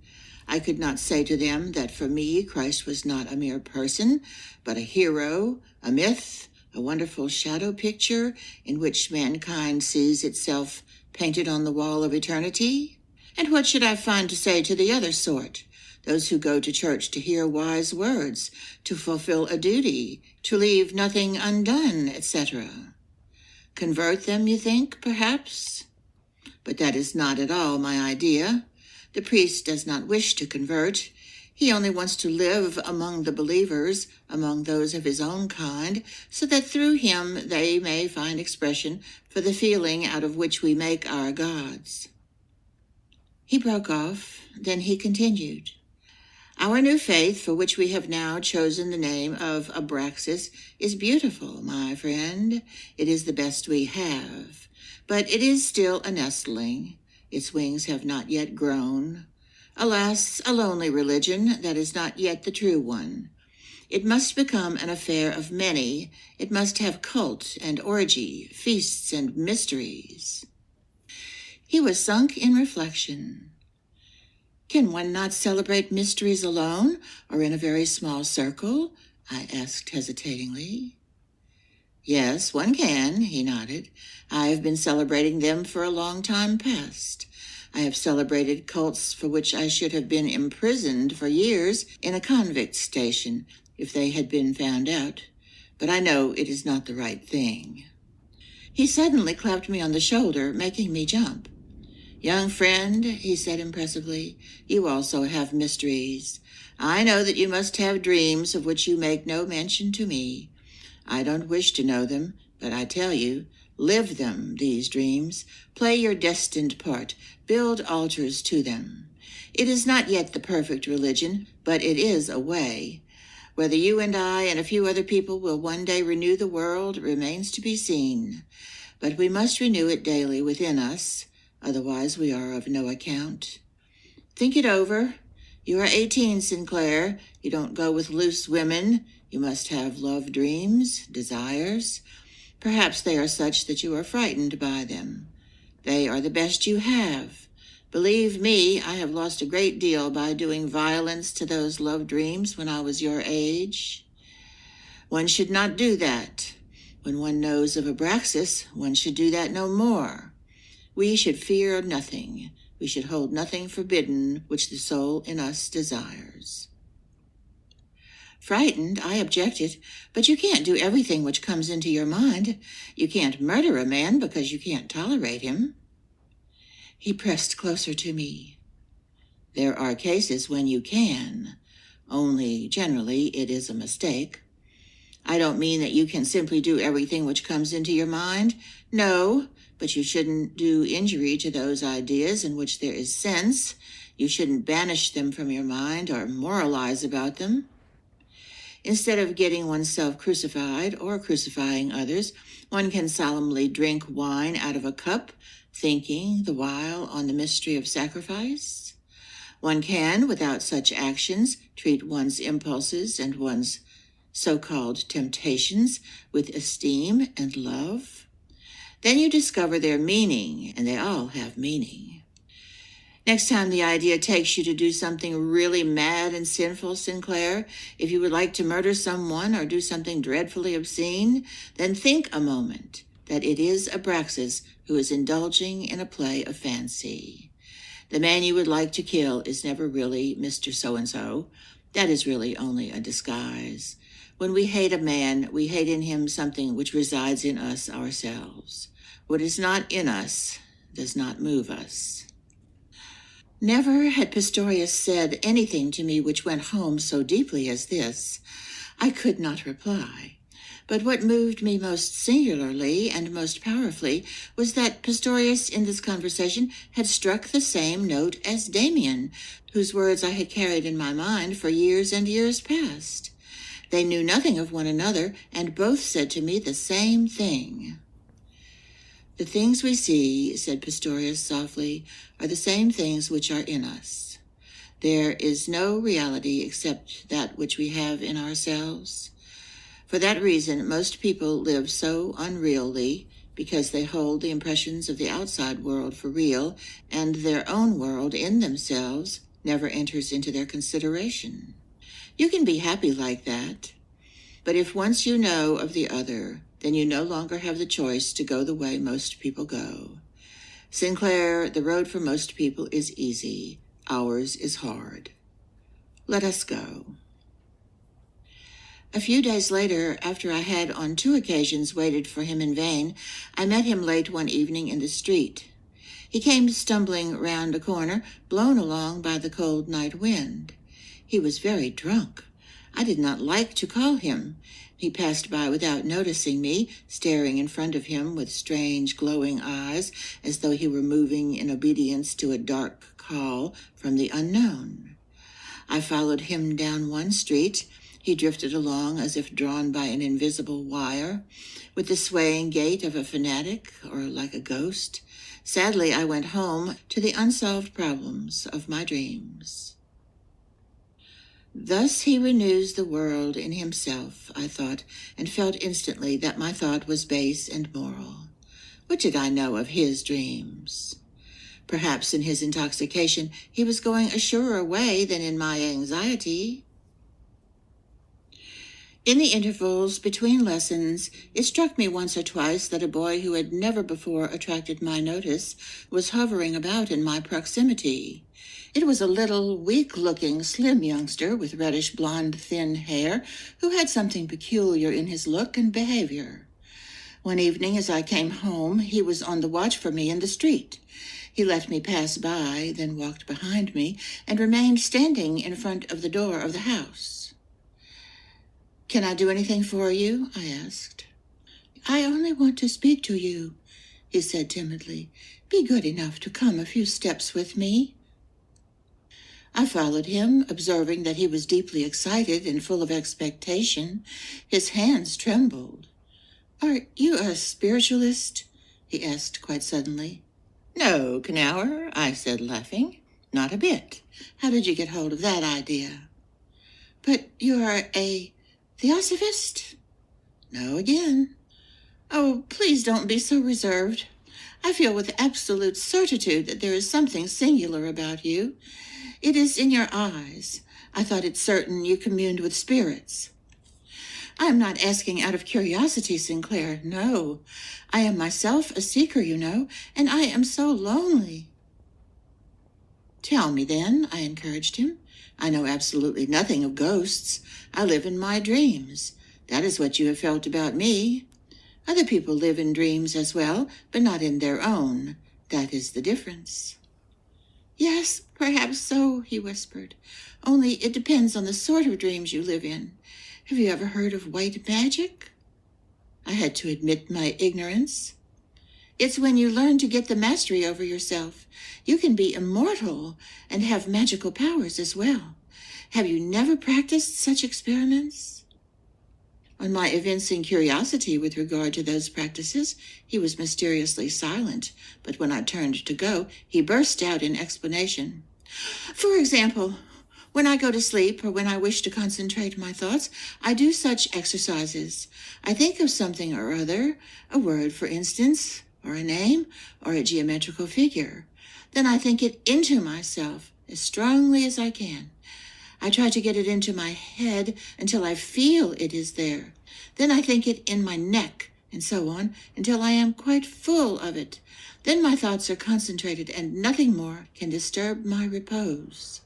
I could not say to them that for me Christ was not a mere person, but a hero, a myth, a wonderful shadow picture in which mankind sees itself painted on the wall of eternity. And what should I find to say to the other sort, those who go to church to hear wise words, to fulfill a duty, to leave nothing undone, etc.? Convert them, you think, perhaps? But that is not at all my idea. The priest does not wish to convert. He only wants to live among the believers, among those of his own kind, so that through him they may find expression for the feeling out of which we make our gods. He broke off. Then he continued. Our new faith, for which we have now chosen the name of Abraxas, is beautiful, my friend. It is the best we have. But it is still a nestling. Its wings have not yet grown. Alas, a lonely religion that is not yet the true one. It must become an affair of many. It must have cult and orgy, feasts and mysteries. He was sunk in reflection. Can one not celebrate mysteries alone or in a very small circle? I asked hesitatingly. Yes, one can, he nodded. I have been celebrating them for a long time past. I have celebrated cults for which I should have been imprisoned for years in a convict station if they had been found out. But I know it is not the right thing. He suddenly clapped me on the shoulder, making me jump. Young friend, he said impressively, you also have mysteries. I know that you must have dreams of which you make no mention to me. I don't wish to know them, but I tell you, live them, these dreams. Play your destined part. Build altars to them. It is not yet the perfect religion, but it is a way. Whether you and I and a few other people will one day renew the world remains to be seen. But we must renew it daily within us. Otherwise, we are of no account. Think it over. You are 18, Sinclair. You don't go with loose women. You must have love dreams, desires. Perhaps they are such that you are frightened by them. They are the best you have. Believe me, I have lost a great deal by doing violence to those love dreams when I was your age. One should not do that. When one knows of Abraxas, one should do that no more. We should fear nothing. We should hold nothing forbidden which the soul in us desires. Frightened, I objected, but you can't do everything which comes into your mind. You can't murder a man because you can't tolerate him. He pressed closer to me. There are cases when you can, only generally it is a mistake. I don't mean that you can simply do everything which comes into your mind. No, but you shouldn't do injury to those ideas in which there is sense. You shouldn't banish them from your mind or moralize about them. Instead of getting oneself crucified or crucifying others, one can solemnly drink wine out of a cup, thinking the while on the mystery of sacrifice. One can, without such actions, treat one's impulses and one's so-called temptations with esteem and love. Then you discover their meaning, and they all have meaning. Next time the idea takes you to do something really mad and sinful, Sinclair, if you would like to murder someone or do something dreadfully obscene, then think a moment that it is Abraxas who is indulging in a play of fancy. The man you would like to kill is never really Mr. So-and-so. That is really only a disguise. When we hate a man, we hate in him something which resides in us ourselves. What is not in us does not move us. Never had Pistorius said anything to me which went home so deeply as this. I could not reply. But what moved me most singularly and most powerfully was that Pistorius in this conversation had struck the same note as Demian, whose words I had carried in my mind for years and years past. They knew nothing of one another, and both said to me the same thing. The things we see, said Pistorius softly, are the same things which are in us. There is no reality except that which we have in ourselves. For that reason, most people live so unreally, because they hold the impressions of the outside world for real, and their own world in themselves never enters into their consideration. You can be happy like that. But if once you know of the other, then you no longer have the choice to go the way most people go. Sinclair, the road for most people is easy. Ours is hard. Let us go. A few days later, after I had on 2 occasions waited for him in vain, I met him late one evening in the street. He came stumbling round a corner, blown along by the cold night wind. He was very drunk. I did not like to call him. He passed by without noticing me, staring in front of him with strange glowing eyes, as though he were moving in obedience to a dark call from the unknown. I followed him down one street. He drifted along as if drawn by an invisible wire, with the swaying gait of a fanatic or like a ghost. Sadly, I went home to the unsolved problems of my dreams. Thus he renews the world in himself, I thought, and felt instantly that my thought was base and moral. What did I know of his dreams? Perhaps in his intoxication he was going a surer way than in my anxiety. In the intervals between lessons, it struck me once or twice that a boy who had never before attracted my notice was hovering about in my proximity. It was a little, weak-looking, slim youngster with reddish-blonde, thin hair who had something peculiar in his look and behavior. One evening as I came home, he was on the watch for me in the street. He let me pass by, then walked behind me, and remained standing in front of the door of the house. "Can I do anything for you?" I asked. "I only want to speak to you," he said timidly. "Be good enough to come a few steps with me." I followed him, observing that he was deeply excited and full of expectation. His hands trembled. "Are you a spiritualist?" he asked quite suddenly. "No, Knauer," I said, laughing. "Not a bit. How did you get hold of that idea?" "But you are a theosophist?" "No again." "Oh, please don't be so reserved. I feel with absolute certitude that there is something singular about you. It is in your eyes. I thought it certain you communed with spirits." "I am not asking out of curiosity, Sinclair. No. I am myself a seeker, you know, and I am so lonely." "Tell me, then," I encouraged him. "I know absolutely nothing of ghosts. I live in my dreams. That is what you have felt about me. Other people live in dreams as well, but not in their own. That is the difference." "Yes, perhaps so," he whispered. "Only it depends on the sort of dreams you live in. Have you ever heard of white magic?" I had to admit my ignorance. "It's when you learn to get the mastery over yourself. You can be immortal and have magical powers as well. Have you never practiced such experiments?" On my evincing curiosity with regard to those practices, he was mysteriously silent, but when I turned to go, he burst out in explanation. "For example, when I go to sleep or when I wish to concentrate my thoughts, I do such exercises. I think of something or other, a word, for instance, or a name, or a geometrical figure. Then I think it into myself as strongly as I can. I try to get it into my head until I feel it is there. Then I think it in my neck, and so on, until I am quite full of it. Then my thoughts are concentrated, and nothing more can disturb my repose."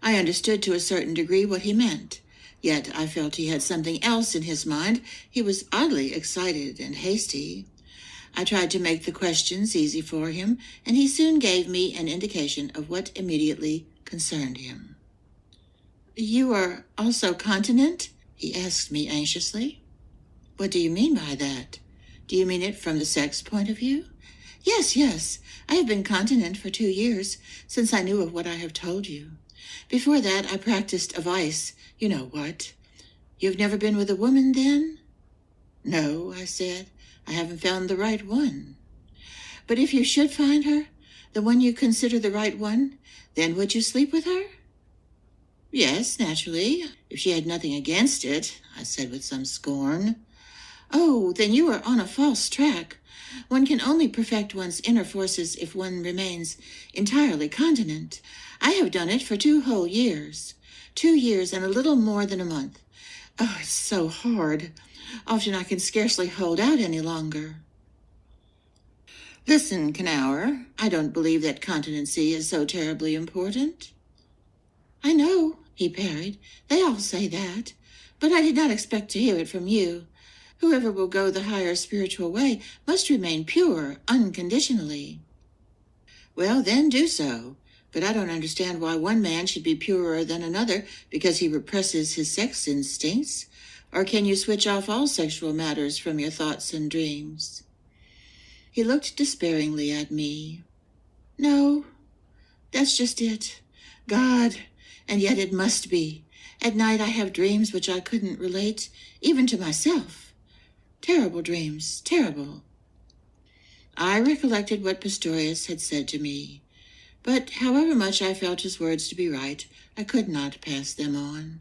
I understood to a certain degree what he meant, yet I felt he had something else in his mind. He was oddly excited and hasty. I tried to make the questions easy for him, and he soon gave me an indication of what immediately concerned him. "You are also continent?" he asked me anxiously. "What do you mean by that? Do you mean it from the sex point of view?" Yes. I have been continent for 2 years, since I knew of what I have told you. Before that, I practiced a vice. You know what. You've never been with a woman, then?" "No," I said. "I haven't found the right one." "But if you should find her, the one you consider the right one, then would you sleep with her?" "Yes, naturally, if she had nothing against it," I said with some scorn. "Oh, then you are on a false track. One can only perfect one's inner forces if one remains entirely continent. I have done it for 2 whole years. 2 years and a little more than a month. Oh, it's so hard. Often I can scarcely hold out any longer." "Listen, Knauer, I don't believe that continency is so terribly important." "I know," he parried. "They all say that. but I did not expect to hear it from you. Whoever will go the higher spiritual way must remain pure unconditionally." "Well, then do so. But I don't understand why one man should be purer than another because he represses his sex instincts. Or can you switch off all sexual matters from your thoughts and dreams?" He looked despairingly at me. "No, that's just it. God, and yet it must be. At night I have dreams which I couldn't relate, even to myself. Terrible dreams, terrible." I recollected what Pistorius had said to me, but however much I felt his words to be right, I could not pass them on.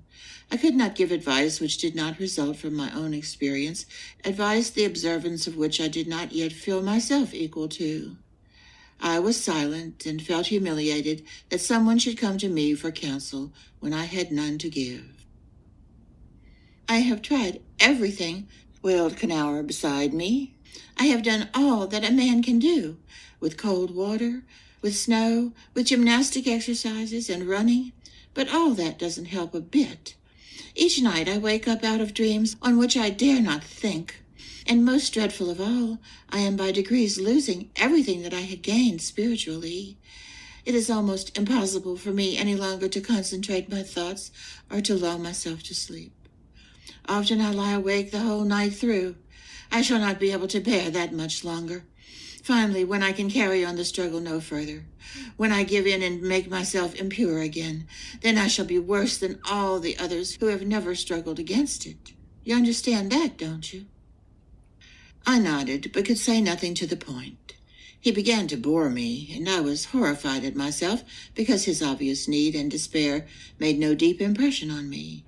I could not give advice which did not result from my own experience, advice the observance of which I did not yet feel myself equal to. I was silent and felt humiliated that someone should come to me for counsel when I had none to give. "I have tried everything," wailed Knauer beside me. "I have done all that a man can do, with cold water, with snow, with gymnastic exercises and running, but all that doesn't help a bit. Each night I wake up out of dreams on which I dare not think, and most dreadful of all, I am by degrees losing everything that I had gained spiritually. It is almost impossible for me any longer to concentrate my thoughts or to lull myself to sleep. Often I lie awake the whole night through. I shall not be able to bear that much longer. Finally, when I can carry on the struggle no further, when I give in and make myself impure again, then I shall be worse than all the others who have never struggled against it. You understand that, don't you?" I nodded, but could say nothing to the point. He began to bore me, and I was horrified at myself because his obvious need and despair made no deep impression on me.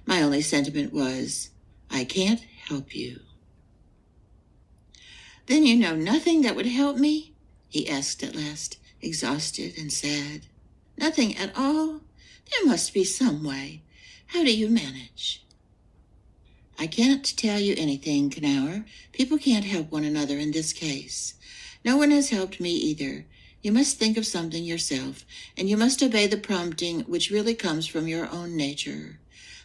My only sentiment was, "I can't help you." "Then you know nothing that would help me?" he asked at last, exhausted and sad. "Nothing at all? There must be some way. How do you manage?" "I can't tell you anything, Knauer. People can't help one another in this case. No one has helped me either. You must think of something yourself, and you must obey the prompting which really comes from your own nature.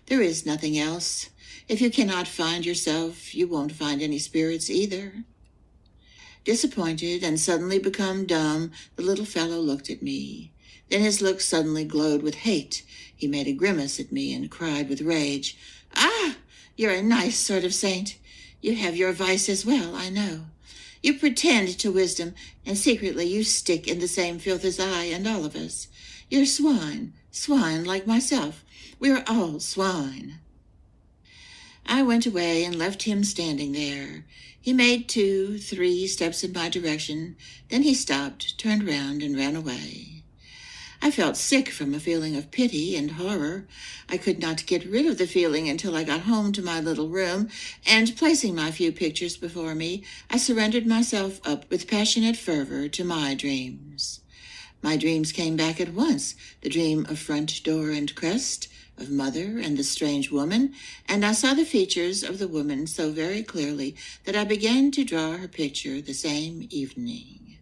There is nothing else. If you cannot find yourself, you won't find any spirits either." Disappointed and suddenly become dumb, the little fellow looked at me. Then his look suddenly glowed with hate. He made a grimace at me and cried with rage, "Ah, you're a nice sort of saint. You have your vice as well, I know. You pretend to wisdom, and secretly you stick in the same filth as I and all of us. You're swine like myself. We're all swine." I went away and left him standing there. He made 2, 3 steps in my direction. Then he stopped, turned round, and ran away. I felt sick from a feeling of pity and horror. I could not get rid of the feeling until I got home to my little room, and placing my few pictures before me, I surrendered myself up with passionate fervor to my dreams. My dreams came back at once, the dream of front door and crest, of mother and the strange woman, and I saw the features of the woman so very clearly that I began to draw her picture the same evening.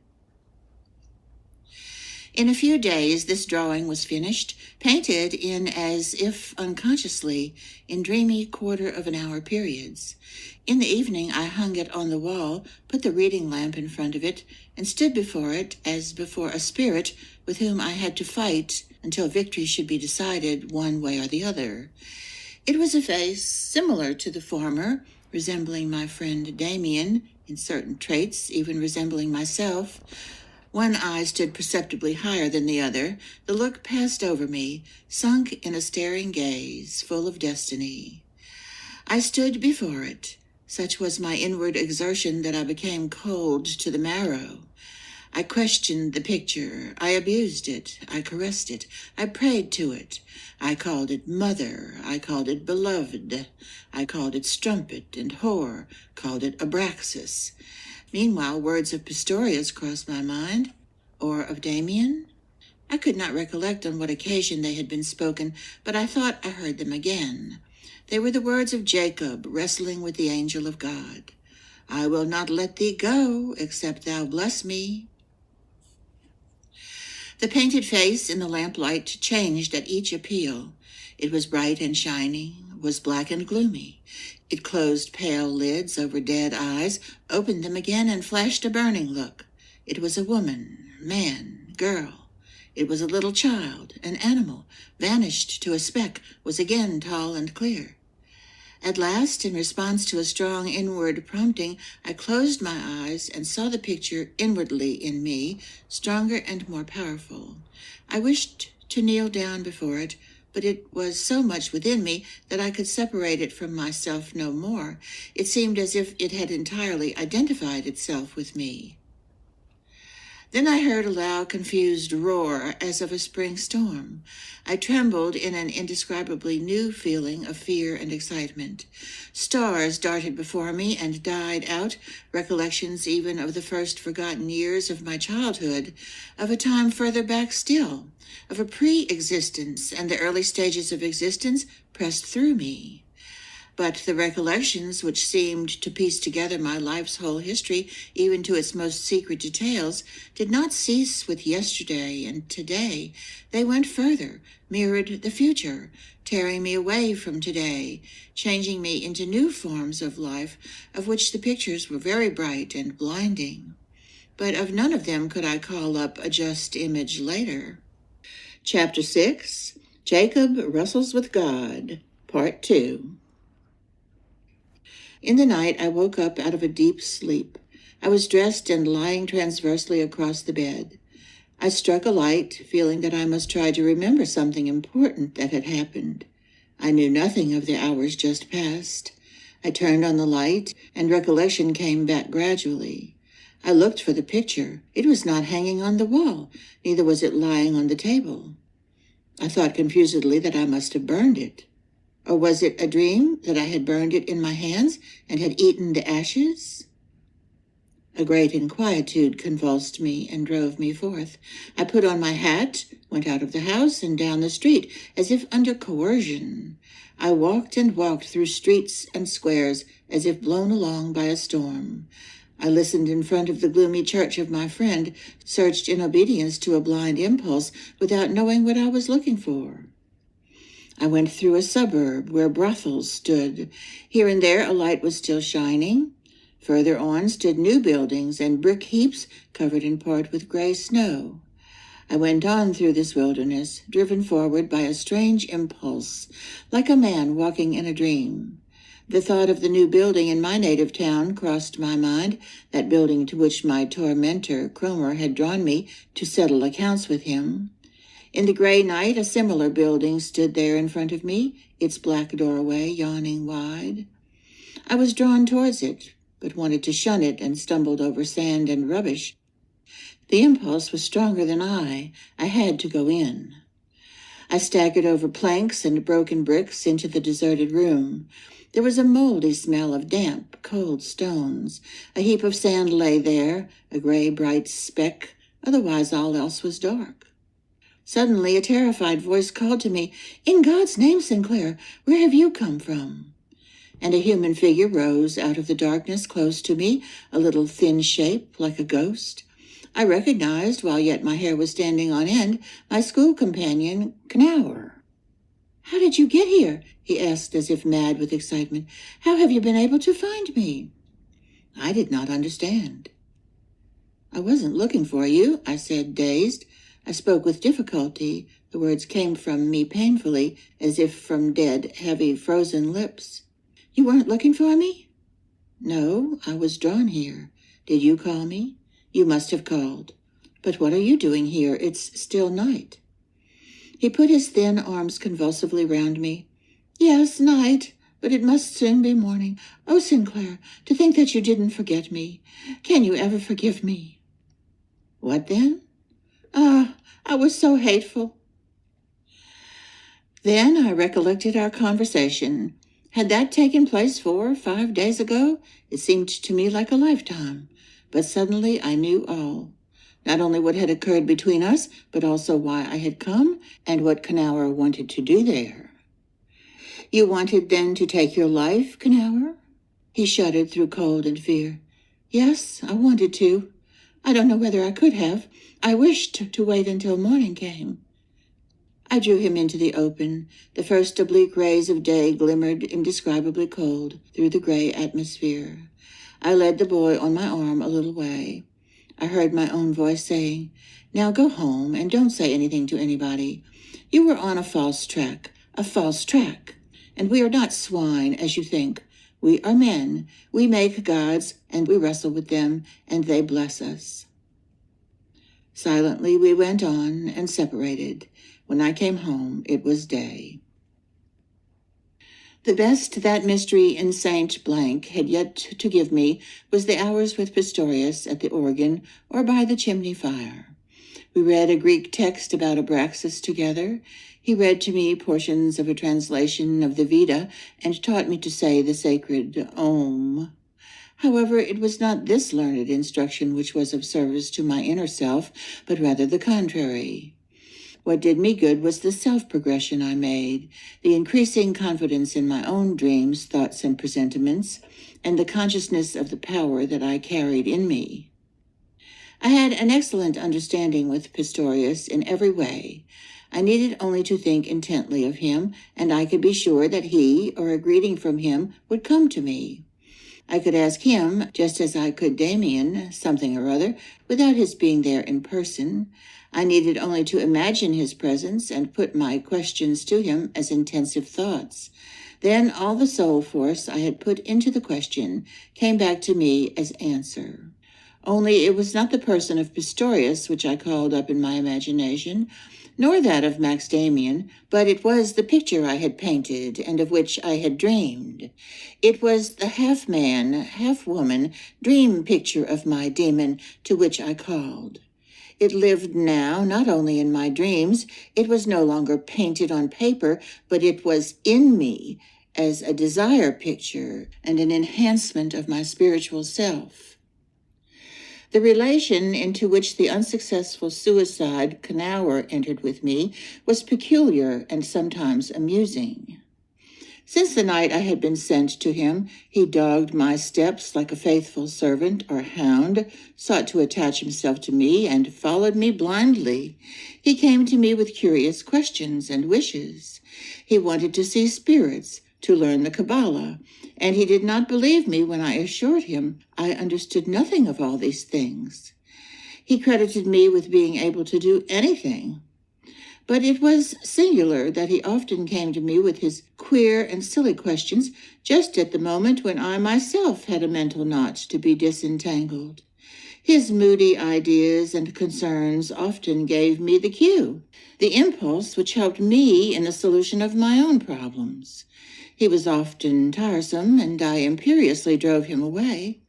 In a few days this drawing was finished, painted in as if unconsciously, in dreamy quarter-of-an-hour periods. In the evening I hung it on the wall, put the reading lamp in front of it, and stood before it as before a spirit with whom I had to fight until victory should be decided one way or the other. It was a face similar to the former, resembling my friend Demian in certain traits, even resembling myself. One eye stood perceptibly higher than the other. The look passed over me, sunk in a staring gaze, full of destiny. I stood before it. Such was my inward exertion that I became cold to the marrow. I questioned the picture. I abused it. I caressed it. I prayed to it. I called it mother. I called it beloved. I called it strumpet and whore, called it Abraxas. Meanwhile, words of Pistorius crossed my mind, or of Demian. I could not recollect on what occasion they had been spoken, but I thought I heard them again. They were the words of Jacob wrestling with the angel of God. "I will not let thee go, except thou bless me." The painted face in the lamplight changed at each appeal. It was bright and shining, was black and gloomy. It closed pale lids over dead eyes, opened them again, and flashed a burning look. It was a woman, man, girl. It was a little child, an animal, vanished to a speck, was again tall and clear. At last, in response to a strong inward prompting, I closed my eyes and saw the picture inwardly in me, stronger and more powerful. I wished to kneel down before it, but it was so much within me that I could separate it from myself no more. It seemed as if it had entirely identified itself with me. Then I heard a loud, confused roar as of a spring storm. I trembled in an indescribably new feeling of fear and excitement. Stars darted before me and died out, recollections even of the first forgotten years of my childhood, of a time further back still, of a pre-existence, and the early stages of existence pressed through me. But the recollections, which seemed to piece together my life's whole history, even to its most secret details, did not cease with yesterday and today. They went further, mirrored the future, tearing me away from today, changing me into new forms of life, of which the pictures were very bright and blinding. But of none of them could I call up a just image later. Chapter 6, Jacob Wrestles with God, Part 2. In the night, I woke up out of a deep sleep. I was dressed and lying transversely across the bed. I struck a light, feeling that I must try to remember something important that had happened. I knew nothing of the hours just past. I turned on the light, and recollection came back gradually. I looked for the picture. It was not hanging on the wall, neither was it lying on the table. I thought confusedly that I must have burned it. Or was it a dream that I had burned it in my hands and had eaten the ashes? A great inquietude convulsed me and drove me forth. I put on my hat, went out of the house and down the street, as if under coercion. I walked and walked through streets and squares, as if blown along by a storm. I listened in front of the gloomy church of my friend, searched in obedience to a blind impulse, without knowing what I was looking for. I went through a suburb where brothels stood. Here and there a light was still shining. Further on stood new buildings and brick heaps covered in part with gray snow. I went on through this wilderness, driven forward by a strange impulse, like a man walking in a dream. The thought of the new building in my native town crossed my mind, that building to which my tormentor, Cromer, had drawn me to settle accounts with him. In the gray night, a similar building stood there in front of me, its black doorway yawning wide. I was drawn towards it, but wanted to shun it and stumbled over sand and rubbish. The impulse was stronger than I. I had to go in. I staggered over planks and broken bricks into the deserted room. There was a moldy smell of damp, cold stones. A heap of sand lay there, a gray, bright speck. Otherwise, all else was dark. Suddenly, a terrified voice called to me, "In God's name, Sinclair, where have you come from?" And a human figure rose out of the darkness close to me, a little thin shape like a ghost. I recognized, while yet my hair was standing on end, my school companion, Knauer. "How did you get here?" he asked as if mad with excitement. "How have you been able to find me?" I did not understand. "I wasn't looking for you," I said, dazed. I spoke with difficulty. The words came from me painfully, as if from dead, heavy, frozen lips. "You weren't looking for me?" "No, I was drawn here. Did you call me?" "You must have called." "But what are you doing here? It's still night." He put his thin arms convulsively round me. "Yes, night, but it must soon be morning. Oh, Sinclair, to think that you didn't forget me. Can you ever forgive me?" "What then?" I was so hateful." Then I recollected our conversation. Had that taken place 4 or 5 days ago? It seemed to me like a lifetime. But suddenly I knew all. Not only what had occurred between us, but also why I had come and what Knauer wanted to do there. "You wanted then to take your life, Knauer?" He shuddered through cold and fear. "Yes, I wanted to. I don't know whether I could have. I wished to wait until morning came." I drew him into the open. The first oblique rays of day glimmered indescribably cold through the gray atmosphere. I led the boy on my arm a little way. I heard my own voice saying, "Now go home and don't say anything to anybody. You were on a false track, and we are not swine as you think. We are men. We make gods, and we wrestle with them, and they bless us." Silently we went on and separated. When I came home, it was day. The best that mystery in Saint Blank had yet to give me was the hours with Pistorius at the organ or by the chimney fire. We read a Greek text about Abraxas together. He read to me portions of a translation of the Veda and taught me to say the sacred Om. However, it was not this learned instruction which was of service to my inner self, but rather the contrary. What did me good was the self-progression I made, the increasing confidence in my own dreams, thoughts, and presentiments, and the consciousness of the power that I carried in me. I had an excellent understanding with Pistorius in every way. I needed only to think intently of him, and I could be sure that he, or a greeting from him, would come to me. I could ask him, just as I could Demian, something or other, without his being there in person. I needed only to imagine his presence and put my questions to him as intensive thoughts. Then all the soul force I had put into the question came back to me as answer. Only it was not the person of Pistorius which I called up in my imagination, nor that of Max Demian, but it was the picture I had painted and of which I had dreamed. It was the half-man, half-woman dream picture of my demon to which I called. It lived now not only in my dreams, it was no longer painted on paper, but it was in me as a desire picture and an enhancement of my spiritual self. The relation into which the unsuccessful suicide Knauer entered with me was peculiar and sometimes amusing. Since the night I had been sent to him, he dogged my steps like a faithful servant or hound, sought to attach himself to me, and followed me blindly. He came to me with curious questions and wishes. He wanted to see spirits, to learn the Kabbalah, and he did not believe me when I assured him I understood nothing of all these things. He credited me with being able to do anything. But it was singular that he often came to me with his queer and silly questions just at the moment when I myself had a mental knot to be disentangled. His moody ideas and concerns often gave me the cue, the impulse which helped me in the solution of my own problems. He was often tiresome, and I imperiously drove him away.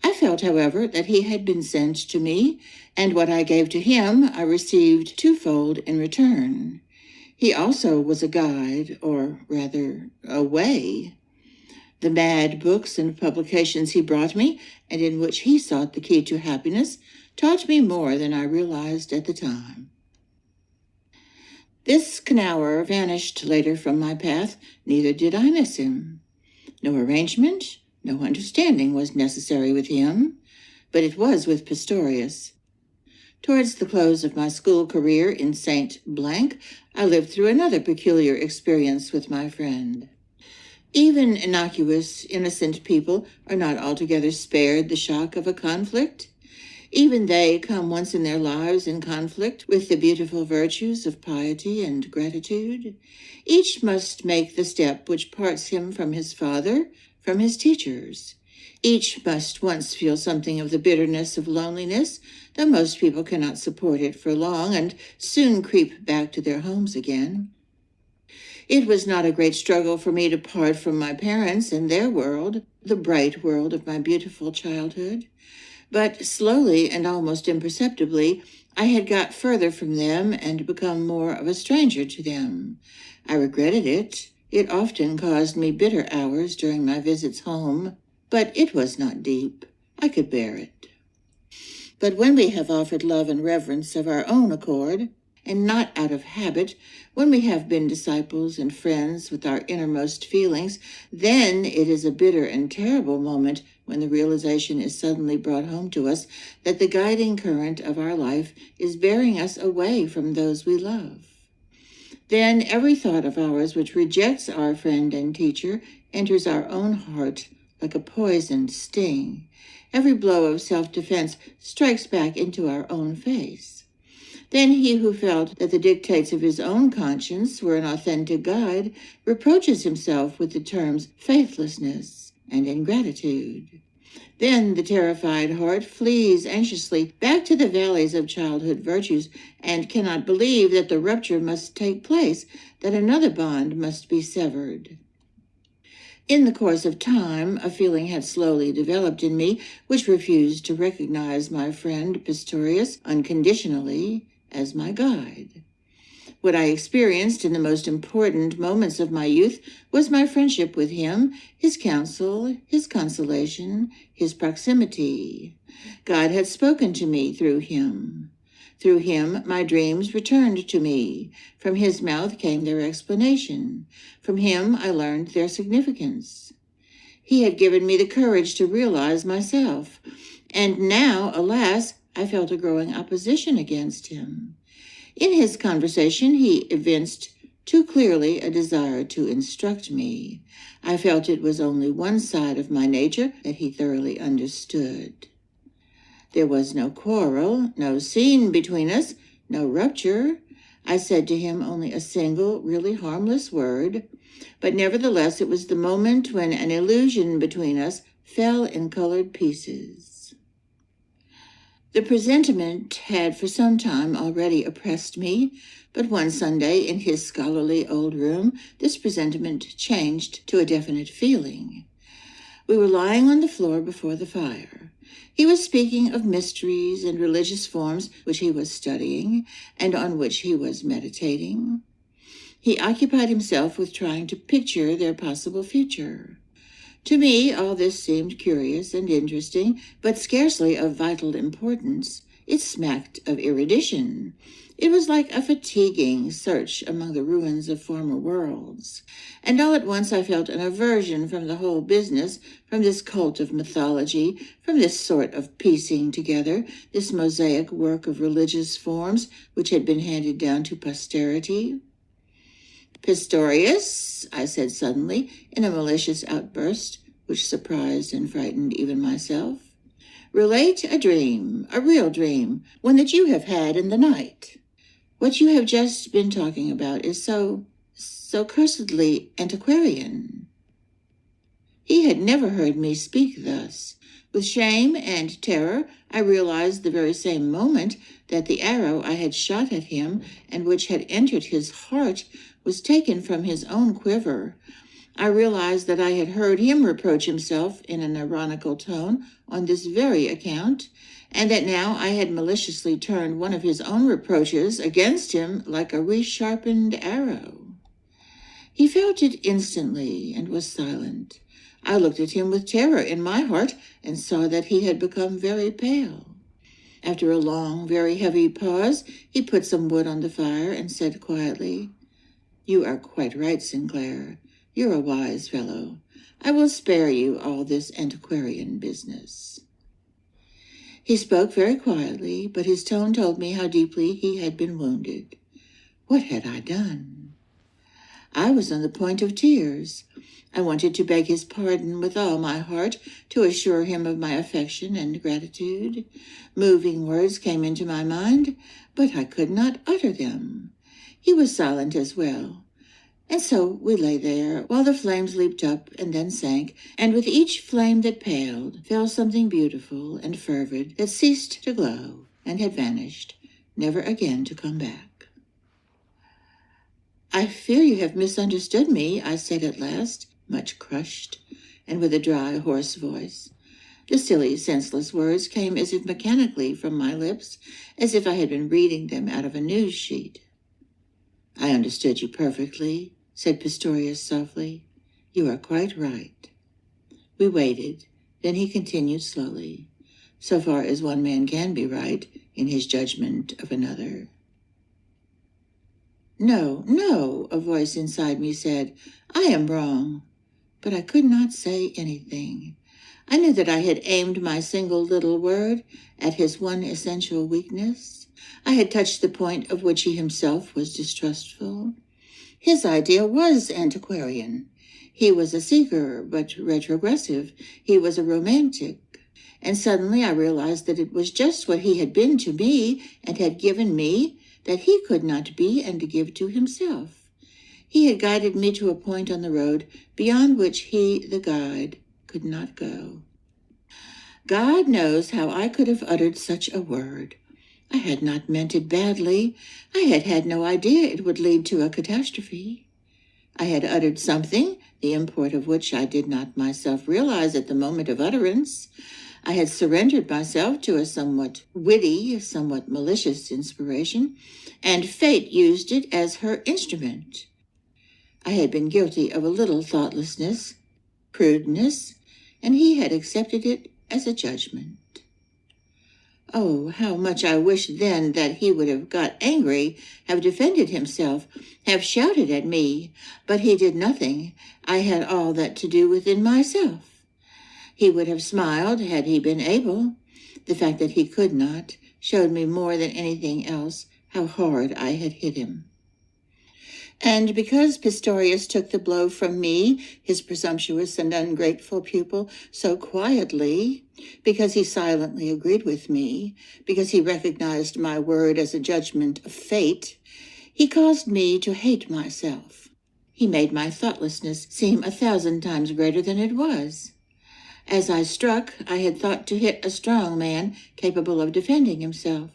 I felt, however, that he had been sent to me, and what I gave to him I received twofold in return. He also was a guide, or rather, a way. The mad books and publications he brought me, and in which he sought the key to happiness, taught me more than I realized at the time. This Knauer vanished later from my path, neither did I miss him. No arrangement, no understanding was necessary with him, but it was with Pistorius. Towards the close of my school career in Saint Blank, I lived through another peculiar experience with my friend. Even innocuous, innocent people are not altogether spared the shock of a conflict. Even they come once in their lives in conflict with the beautiful virtues of piety and gratitude. Each must make the step which parts him from his father, from his teachers. Each must once feel something of the bitterness of loneliness, though most people cannot support it for long and soon creep back to their homes again. It was not a great struggle for me to part from my parents and their world, the bright world of my beautiful childhood. But slowly and almost imperceptibly, I had got further from them and become more of a stranger to them. I regretted it. It often caused me bitter hours during my visits home, but it was not deep. I could bear it. But when we have offered love and reverence of our own accord, and not out of habit, when we have been disciples and friends with our innermost feelings, then it is a bitter and terrible moment when the realization is suddenly brought home to us that the guiding current of our life is bearing us away from those we love. Then every thought of ours which rejects our friend and teacher enters our own heart like a poisoned sting. Every blow of self-defense strikes back into our own face. Then he who felt that the dictates of his own conscience were an authentic guide reproaches himself with the terms faithlessness and ingratitude. Then the terrified heart flees anxiously back to the valleys of childhood virtues and cannot believe that the rupture must take place, that another bond must be severed. In the course of time, a feeling had slowly developed in me which refused to recognize my friend Pistorius unconditionally as my guide. What I experienced in the most important moments of my youth was my friendship with him, his counsel, his consolation, his proximity. God had spoken to me through him. Through him, my dreams returned to me. From his mouth came their explanation. From him, I learned their significance. He had given me the courage to realize myself. And now, alas, I felt a growing opposition against him. In his conversation, he evinced too clearly a desire to instruct me. I felt it was only one side of my nature that he thoroughly understood. There was no quarrel, no scene between us, no rupture. I said to him only a single, really harmless word, but nevertheless it was the moment when an illusion between us fell in colored pieces. The presentiment had for some time already oppressed me, but one Sunday in his scholarly old room, this presentiment changed to a definite feeling. We were lying on the floor before the fire. He was speaking of mysteries and religious forms which he was studying and on which he was meditating. He occupied himself with trying to picture their possible future. To me, all this seemed curious and interesting, but scarcely of vital importance. It smacked of erudition. It was like a fatiguing search among the ruins of former worlds. And all at once I felt an aversion from the whole business, from this cult of mythology, from this sort of piecing together, this mosaic work of religious forms which had been handed down to posterity. "Pistorius," I said suddenly, in a malicious outburst, which surprised and frightened even myself, "relate a dream, a real dream, one that you have had in the night. What you have just been talking about is so cursedly antiquarian." He had never heard me speak thus. With shame and terror, I realized the very same moment that the arrow I had shot at him and which had entered his heart was taken from his own quiver. I realized that I had heard him reproach himself in an ironical tone on this very account, and that now I had maliciously turned one of his own reproaches against him like a resharpened arrow. He felt it instantly and was silent. I looked at him with terror in my heart and saw that he had become very pale. After a long, very heavy pause, he put some wood on the fire and said quietly, "You are quite right, Sinclair. You're a wise fellow. I will spare you all this antiquarian business." He spoke very quietly, but his tone told me how deeply he had been wounded. What had I done? I was on the point of tears. I wanted to beg his pardon with all my heart, to assure him of my affection and gratitude. Moving words came into my mind, but I could not utter them. He was silent as well. And so we lay there, while the flames leaped up and then sank, and with each flame that paled fell something beautiful and fervid that ceased to glow and had vanished, never again to come back. "I fear you have misunderstood me," I said at last, much crushed, and with a dry, hoarse voice. The silly, senseless words came as if mechanically from my lips, as if I had been reading them out of a news sheet. "I understood you perfectly," said Pistorius softly. "You are quite right." We waited. Then he continued slowly, so far as one man can be right in his judgment of another. "No, no," a voice inside me said. "I am wrong." But I could not say anything. I knew that I had aimed my single little word at his one essential weakness. I had touched the point of which he himself was distrustful. His idea was antiquarian. He was a seeker, but retrogressive. He was a romantic. And suddenly I realized that it was just what he had been to me and had given me that he could not be and give to himself. He had guided me to a point on the road beyond which he, the guide, could not go. God knows how I could have uttered such a word. I had not meant it badly. I had had no idea it would lead to a catastrophe. I had uttered something, the import of which I did not myself realize at the moment of utterance. I had surrendered myself to a somewhat witty, somewhat malicious inspiration, and fate used it as her instrument. I had been guilty of a little thoughtlessness, prudeness, and he had accepted it as a judgment. Oh, how much I wished then that he would have got angry, have defended himself, have shouted at me, but he did nothing. I had all that to do within myself. He would have smiled had he been able. The fact that he could not showed me more than anything else how hard I had hit him. And because Pistorius took the blow from me, his presumptuous and ungrateful pupil, so quietly, because he silently agreed with me, because he recognized my word as a judgment of fate, he caused me to hate myself. He made my thoughtlessness seem 1,000 times greater than it was. As I struck, I had thought to hit a strong man capable of defending himself.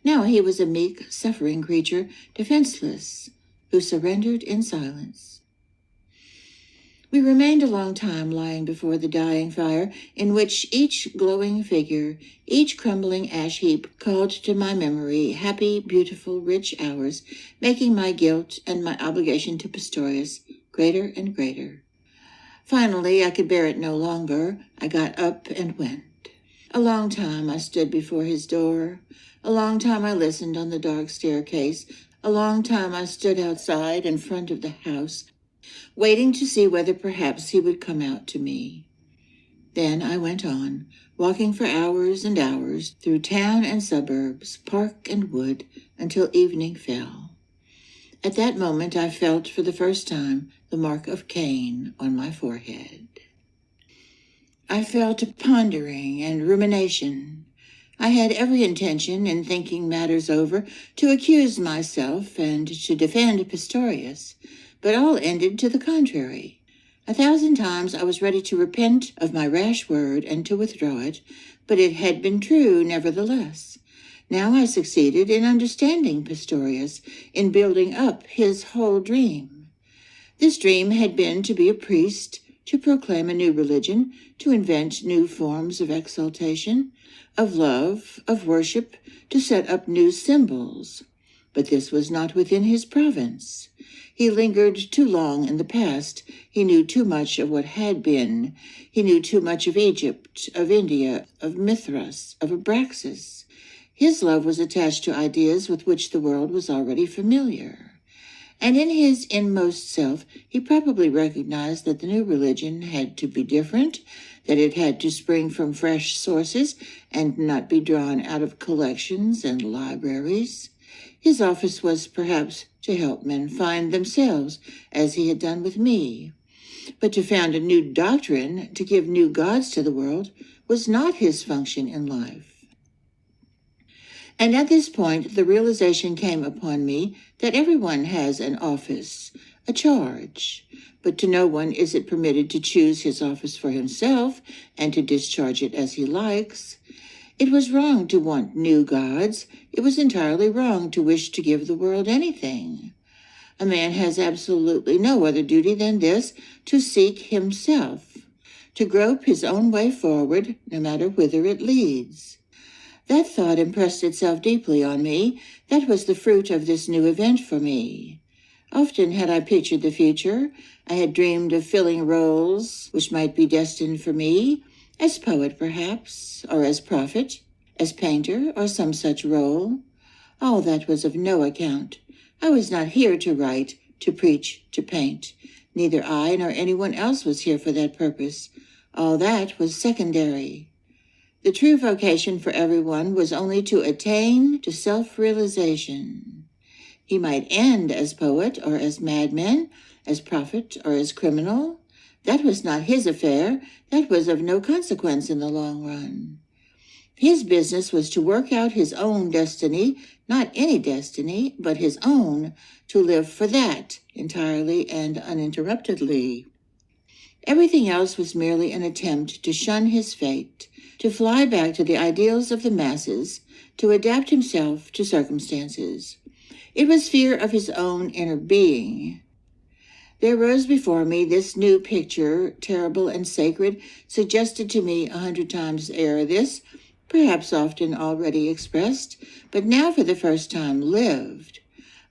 Now he was a meek, suffering creature, defenseless, who surrendered in silence. We remained a long time lying before the dying fire, in which each glowing figure, each crumbling ash heap called to my memory happy, beautiful, rich hours, making my guilt and my obligation to Pistorius greater and greater. Finally, I could bear it no longer. I got up and went. A long time I stood before his door. A long time I listened on the dark staircase. A long time I stood outside in front of the house, waiting to see whether perhaps he would come out to me. Then I went on, walking for hours and hours through town and suburbs, park and wood, until evening fell. At that moment I felt for the first time the mark of Cain on my forehead. I fell to pondering and rumination. I had every intention, in thinking matters over, to accuse myself and to defend Pistorius, but all ended to the contrary. 1,000 times I was ready to repent of my rash word and to withdraw it, but it had been true nevertheless. Now I succeeded in understanding Pistorius, in building up his whole dream. This dream had been to be a priest, to proclaim a new religion, to invent new forms of exaltation, of love, of worship, to set up new symbols. But this was not within his province. He lingered too long in the past. He knew too much of what had been. He knew too much of Egypt, of India, of Mithras, of Abraxas. His love was attached to ideas with which the world was already familiar. And in his inmost self, he probably recognized that the new religion had to be different, that it had to spring from fresh sources and not be drawn out of collections and libraries. His office was perhaps to help men find themselves, as he had done with me. But to found a new doctrine, to give new gods to the world, was not his function in life. And at this point, the realization came upon me that everyone has an office, a charge, but to no one is it permitted to choose his office for himself and to discharge it as he likes. It was wrong to want new gods. It was entirely wrong to wish to give the world anything. A man has absolutely no other duty than this, to seek himself, to grope his own way forward, no matter whither it leads. That thought impressed itself deeply on me. That was the fruit of this new event for me. Often had I pictured the future. I had dreamed of filling roles which might be destined for me, as poet perhaps, or as prophet, as painter, or some such role. All that was of no account. I was not here to write, to preach, to paint. Neither I nor anyone else was here for that purpose. All that was secondary. The true vocation for everyone was only to attain to self-realization. He might end as poet or as madman, as prophet or as criminal. That was not his affair. That was of no consequence in the long run. His business was to work out his own destiny, not any destiny, but his own, to live for that entirely and uninterruptedly. Everything else was merely an attempt to shun his fate, to fly back to the ideals of the masses, to adapt himself to circumstances. It was fear of his own inner being. There rose before me this new picture, terrible and sacred, suggested to me 100 times ere this, perhaps often already expressed, but now for the first time lived.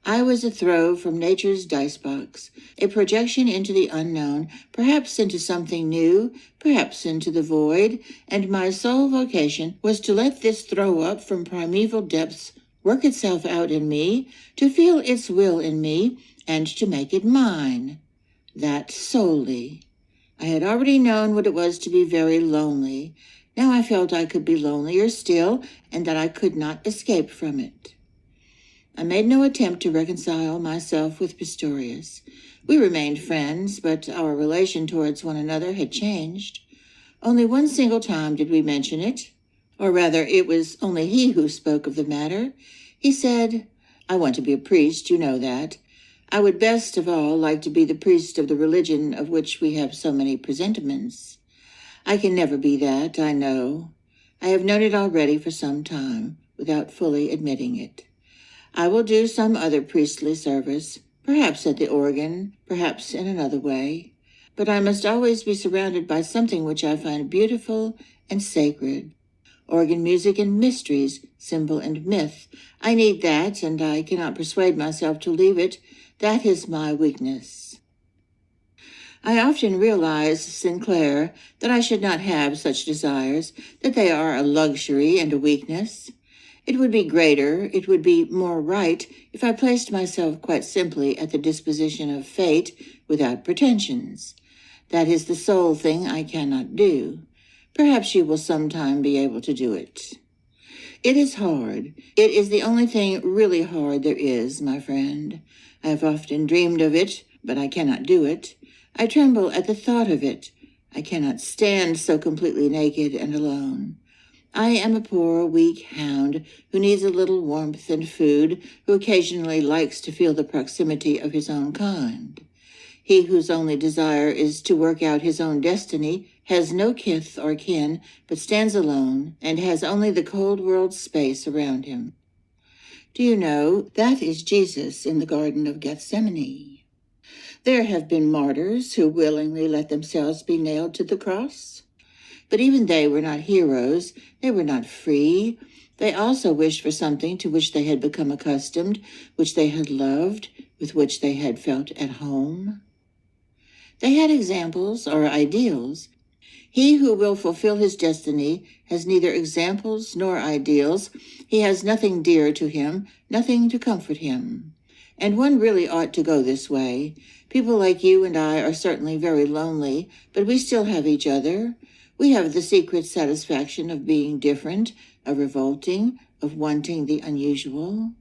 I was a throw from nature's dice box, a projection into the unknown, perhaps into something new, perhaps into the void, and my sole vocation was to let this throw up from primeval depths work itself out in me, to feel its will in me, and to make it mine. That solely. I had already known what it was to be very lonely. Now I felt I could be lonelier still, and that I could not escape from it. I made no attempt to reconcile myself with Pistorius. We remained friends, but our relation towards one another had changed. Only one single time did we mention it, or rather, it was only he who spoke of the matter. He said, "I want to be a priest, you know that. I would best of all like to be the priest of the religion of which we have so many presentiments. I can never be that, I know. I have known it already for some time, without fully admitting it. I will do some other priestly service, perhaps at the organ, perhaps in another way, but I must always be surrounded by something which I find beautiful and sacred. Organ music and mysteries, symbol and myth. I need that, and I cannot persuade myself to leave it. That is my weakness. I often realize, Sinclair, that I should not have such desires, that they are a luxury and a weakness. It would be greater, it would be more right, if I placed myself quite simply at the disposition of fate without pretensions. That is the sole thing I cannot do. Perhaps you will sometime be able to do it. It is hard. It is the only thing really hard there is, my friend. I have often dreamed of it, but I cannot do it. I tremble at the thought of it. I cannot stand so completely naked and alone. I am a poor, weak hound who needs a little warmth and food, who occasionally likes to feel the proximity of his own kind. He whose only desire is to work out his own destiny has no kith or kin, but stands alone and has only the cold world's space around him. Do you know, that is Jesus in the Garden of Gethsemane. There have been martyrs who willingly let themselves be nailed to the cross. But even they were not heroes. They were not free. They also wished for something to which they had become accustomed, which they had loved, with which they had felt at home. They had examples or ideals. He who will fulfill his destiny has neither examples nor ideals. He has nothing dear to him, nothing to comfort him. And one really ought to go this way. People like you and I are certainly very lonely, but we still have each other. We have the secret satisfaction of being different, of revolting, of wanting the unusual.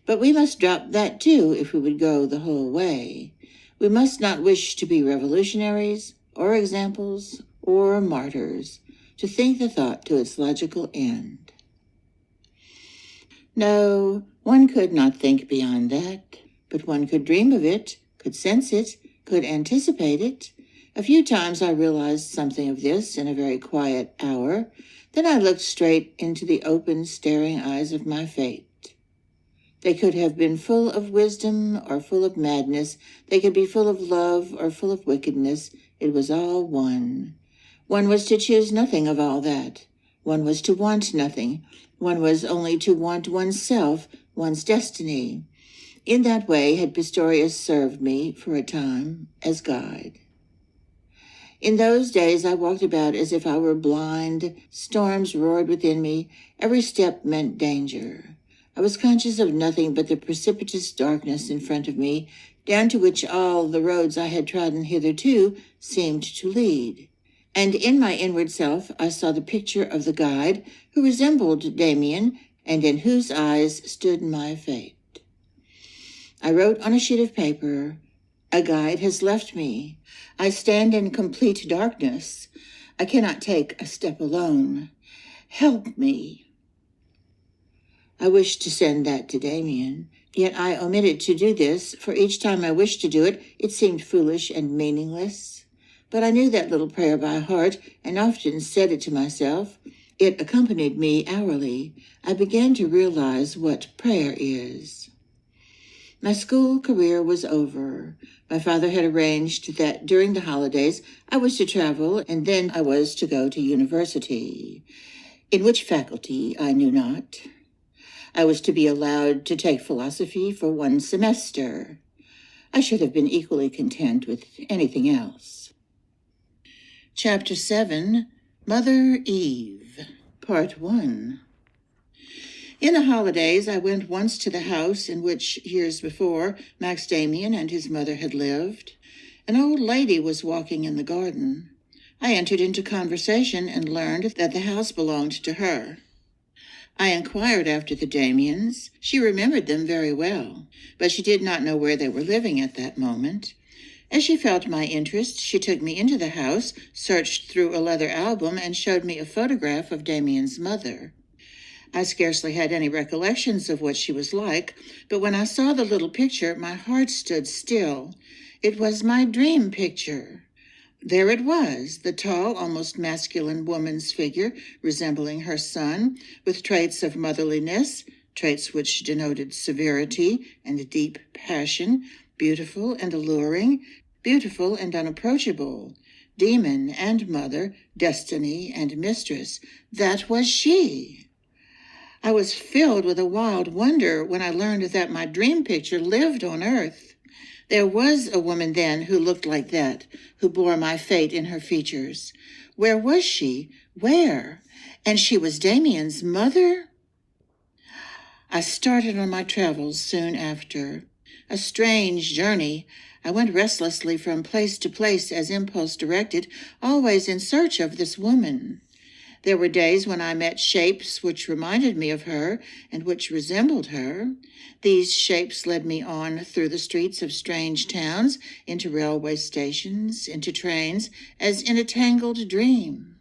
But we must drop that too if we would go the whole way. We must not wish to be revolutionaries, or examples, or martyrs, to think the thought to its logical end. No, one could not think beyond that, but one could dream of it, could sense it, could anticipate it. A few times I realized something of this in a very quiet hour. Then I looked straight into the open, staring eyes of my fate. They could have been full of wisdom or full of madness. They could be full of love or full of wickedness. It was all one. One was to choose nothing of all that. One was to want nothing. One was only to want oneself, one's destiny. In that way had Pistorius served me, for a time, as guide. In those days I walked about as if I were blind. Storms roared within me. Every step meant danger. I was conscious of nothing but the precipitous darkness in front of me, down to which all the roads I had trodden hitherto seemed to lead. And in my inward self I saw the picture of the guide, who resembled Demian, and in whose eyes stood my fate. I wrote on a sheet of paper, "A guide has left me. I stand in complete darkness. I cannot take a step alone. Help me." I wished to send that to Demian, yet I omitted to do this, for each time I wished to do it, it seemed foolish and meaningless. But I knew that little prayer by heart and often said it to myself. It accompanied me hourly. I began to realize what prayer is. My school career was over. My father had arranged that during the holidays I was to travel, and then I was to go to university. In which faculty I knew not. I was to be allowed to take philosophy for 1 semester. I should have been equally content with anything else. Chapter 7, Mother Eve, Part 1. In the holidays, I went once to the house in which, years before, Max Demian and his mother had lived. An old lady was walking in the garden. I entered into conversation and learned that the house belonged to her. I inquired after the Demians. She remembered them very well, but she did not know where they were living at that moment. As she felt my interest, she took me into the house, searched through a leather album, and showed me a photograph of Demian's mother. I scarcely had any recollections of what she was like, but when I saw the little picture, my heart stood still. It was my dream picture. There it was, the tall, almost masculine woman's figure, resembling her son, with traits of motherliness, traits which denoted severity and deep passion, beautiful and alluring, beautiful and unapproachable, demon and mother, destiny and mistress. That was she. I was filled with a wild wonder when I learned that my dream picture lived on earth. There was a woman then who looked like that, who bore my fate in her features. Where was she? Where? And she was Demian's mother? I started on my travels soon after. A strange journey. I went restlessly from place to place as impulse directed, always in search of this woman. There were days when I met shapes which reminded me of her and which resembled her. These shapes led me on through the streets of strange towns, into railway stations, into trains, as in a tangled dream.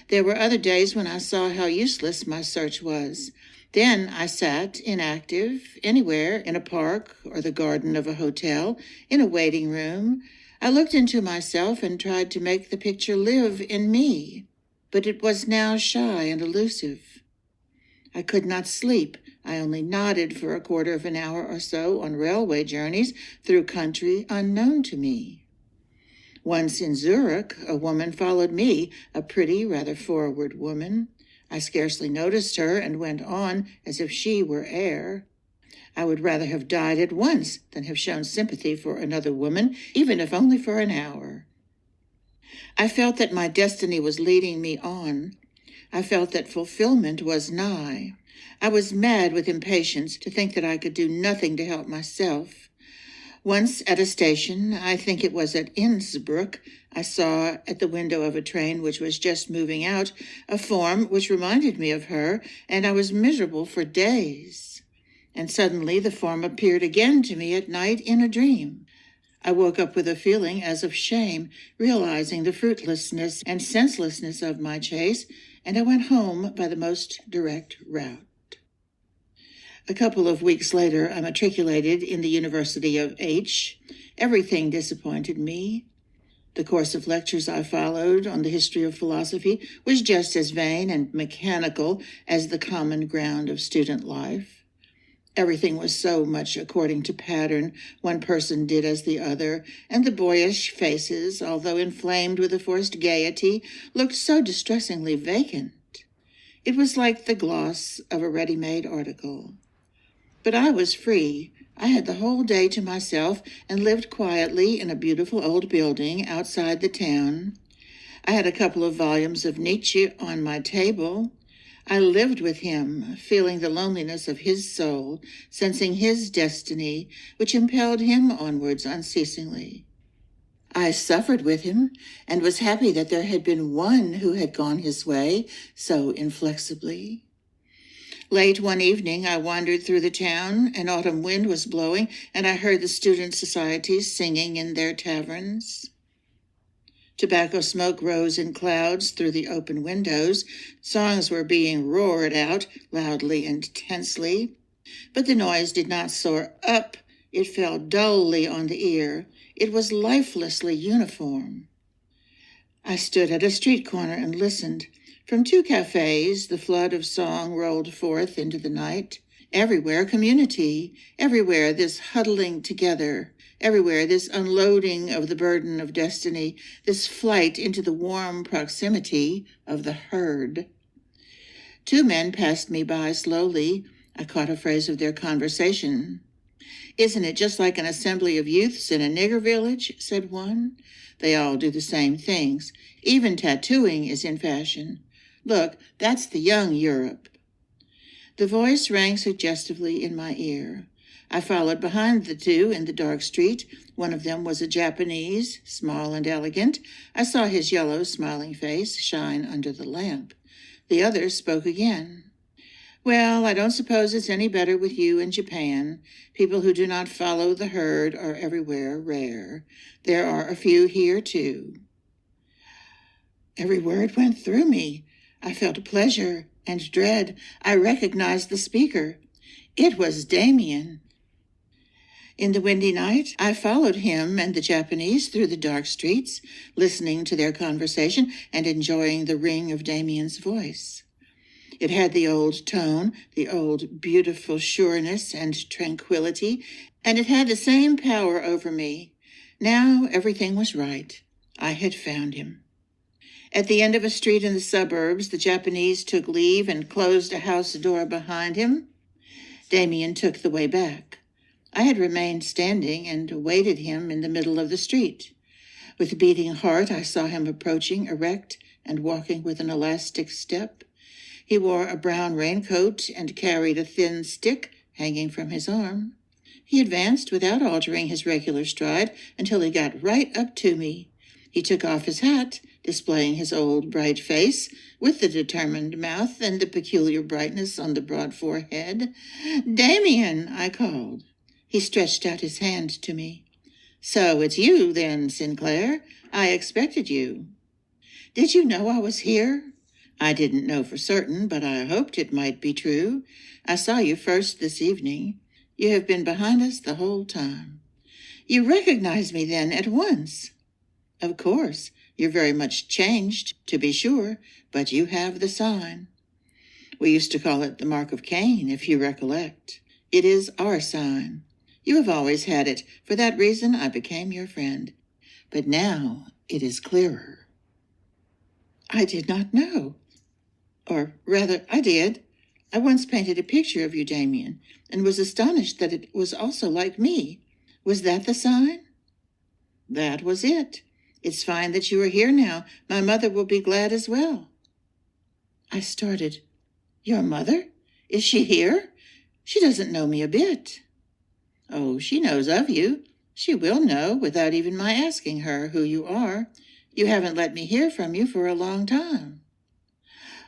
There were other days when I saw how useless my search was. Then I sat inactive, anywhere, in a park or the garden of a hotel, in a waiting room. I looked into myself and tried to make the picture live in me. But it was now shy and elusive. I could not sleep. I only nodded for a quarter of an hour or so on railway journeys through country unknown to me. Once in Zurich, a woman followed me, a pretty, rather forward woman. I scarcely noticed her and went on as if she were air. I would rather have died at once than have shown sympathy for another woman, even if only for an hour. I felt that my destiny was leading me on. I felt that fulfillment was nigh. I was mad with impatience to think that I could do nothing to help myself. Once at a station, I think it was at Innsbruck, I saw at the window of a train which was just moving out a form which reminded me of her, and I was miserable for days. And suddenly the form appeared again to me at night in a dream. I woke up with a feeling as of shame, realizing the fruitlessness and senselessness of my chase, and I went home by the most direct route. A couple of weeks later, I matriculated in the University of H. Everything disappointed me. The course of lectures I followed on the history of philosophy was just as vain and mechanical as the common ground of student life. Everything was so much according to pattern. One person did as the other, and the boyish faces, although inflamed with a forced gaiety, looked so distressingly vacant. It was like the gloss of a ready-made article. But I was free. I had the whole day to myself and lived quietly in a beautiful old building outside the town. I had a couple of volumes of Nietzsche on my table. I lived with him, feeling the loneliness of his soul, sensing his destiny, which impelled him onwards unceasingly. I suffered with him, and was happy that there had been one who had gone his way so inflexibly. Late one evening, I wandered through the town. An autumn wind was blowing, and I heard the student societies singing in their taverns. Tobacco smoke rose in clouds through the open windows. Songs were being roared out loudly and tensely. But the noise did not soar up. It fell dully on the ear. It was lifelessly uniform. I stood at a street corner and listened. From two cafes, the flood of song rolled forth into the night. Everywhere community, everywhere this huddling together, everywhere this unloading of the burden of destiny, this flight into the warm proximity of the herd. Two men passed me by slowly. I caught a phrase of their conversation. "Isn't it just like an assembly of youths in a nigger village?" said one. "They all do the same things. Even tattooing is in fashion. Look, that's the young Europe." The voice rang suggestively in my ear. I followed behind the two in the dark street. One of them was a Japanese, small and elegant. I saw his yellow, smiling face shine under the lamp. The other spoke again. "Well, I don't suppose it's any better with you in Japan. People who do not follow the herd are everywhere rare. There are a few here, too." Every word went through me. I felt pleasure and dread. I recognized the speaker. It was Demian. In the windy night, I followed him and the Japanese through the dark streets, listening to their conversation and enjoying the ring of Demian's voice. It had the old tone, the old beautiful sureness and tranquility, and it had the same power over me. Now everything was right. I had found him. At the end of a street in the suburbs, the Japanese took leave and closed a house door behind him. Demian took the way back. I had remained standing and awaited him in the middle of the street. With a beating heart, I saw him approaching, erect and walking with an elastic step. He wore a brown raincoat and carried a thin stick hanging from his arm. He advanced without altering his regular stride until he got right up to me. He took off his hat, displaying his old bright face, with the determined mouth and the peculiar brightness on the broad forehead. "Demian," I called. He stretched out his hand to me. "So it's you, then, Sinclair. I expected you." "Did you know I was here?" "I didn't know for certain, but I hoped it might be true. I saw you first this evening. You have been behind us the whole time." "You recognized me, then, at once?" "Of course. You're very much changed, to be sure, but you have the sign. We used to call it the mark of Cain, if you recollect. It is our sign. You have always had it. For that reason, I became your friend. But now it is clearer." "I did not know. Or rather, I did. I once painted a picture of you, Demian, and was astonished that it was also like me. Was that the sign?" "That was it. It's fine that you are here now. My mother will be glad as well." I started. "Your mother? Is she here? She doesn't know me a bit." "Oh, she knows of you. She will know, without even my asking her, who you are. You haven't let me hear from you for a long time."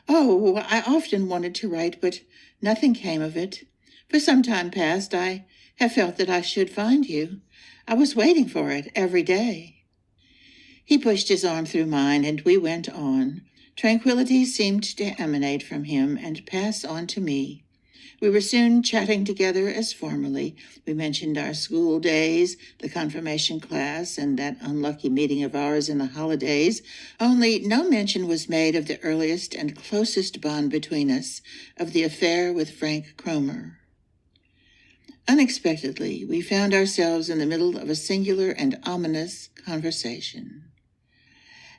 "Oh, I often wanted to write, but nothing came of it. For some time past, I have felt that I should find you. I was waiting for it every day." He pushed his arm through mine, and we went on. Tranquility seemed to emanate from him and pass on to me. We were soon chatting together as formerly. We mentioned our school days, the confirmation class, and that unlucky meeting of ours in the holidays. Only no mention was made of the earliest and closest bond between us, of the affair with Frank Cromer. Unexpectedly, we found ourselves in the middle of a singular and ominous conversation.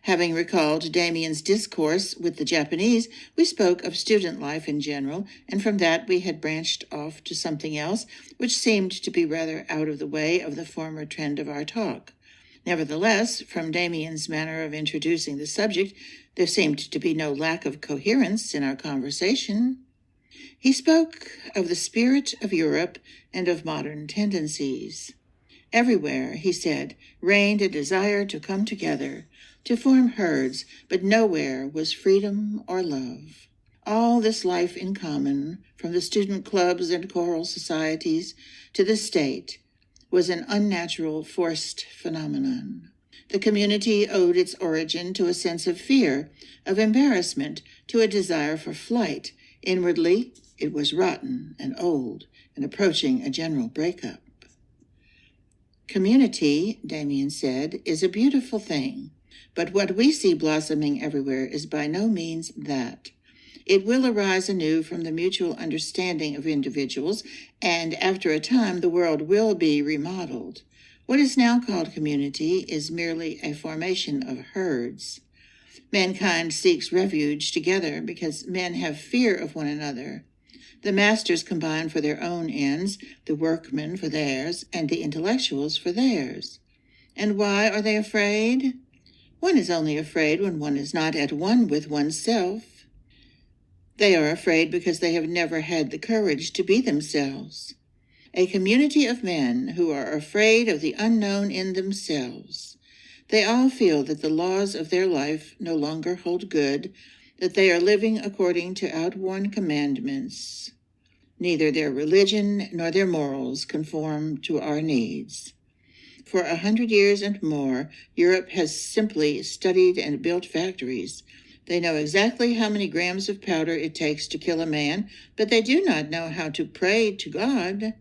Having recalled Damian's discourse with the Japanese, we spoke of student life in general, and from that we had branched off to something else, which seemed to be rather out of the way of the former trend of our talk. Nevertheless, from Damian's manner of introducing the subject, there seemed to be no lack of coherence in our conversation. He spoke of the spirit of Europe and of modern tendencies. Everywhere, he said, reigned a desire to come together, to form herds, but nowhere was freedom or love. All this life in common, from the student clubs and choral societies to the state, was an unnatural, forced phenomenon. The community owed its origin to a sense of fear, of embarrassment, to a desire for flight. Inwardly, it was rotten and old and approaching a general breakup. Community, Demian said, is a beautiful thing, but what we see blossoming everywhere is by no means that. It will arise anew from the mutual understanding of individuals, and after a time the world will be remodeled. What is now called community is merely a formation of herds. Mankind seeks refuge together because men have fear of one another. The masters combine for their own ends, the workmen for theirs, and the intellectuals for theirs. And why are they afraid? One is only afraid when one is not at one with oneself. They are afraid because they have never had the courage to be themselves. A community of men who are afraid of the unknown in themselves. They all feel that the laws of their life no longer hold good, that they are living according to outworn commandments. Neither their religion nor their morals conform to our needs. For 100 years and more, Europe has simply studied and built factories. They know exactly how many grams of powder it takes to kill a man, but they do not know how to pray to God.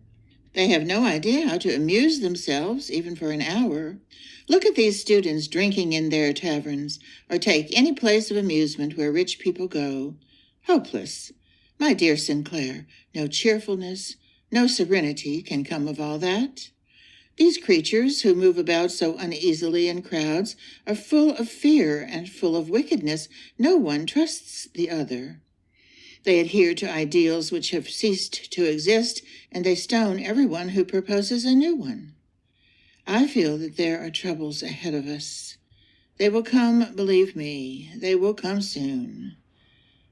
They have no idea how to amuse themselves, even for an hour. Look at these students drinking in their taverns, or take any place of amusement where rich people go. Hopeless. My dear Sinclair, no cheerfulness, no serenity can come of all that. These creatures who move about so uneasily in crowds are full of fear and full of wickedness. No one trusts the other. They adhere to ideals which have ceased to exist, and they stone everyone who proposes a new one. I feel that there are troubles ahead of us. They will come, believe me, they will come soon.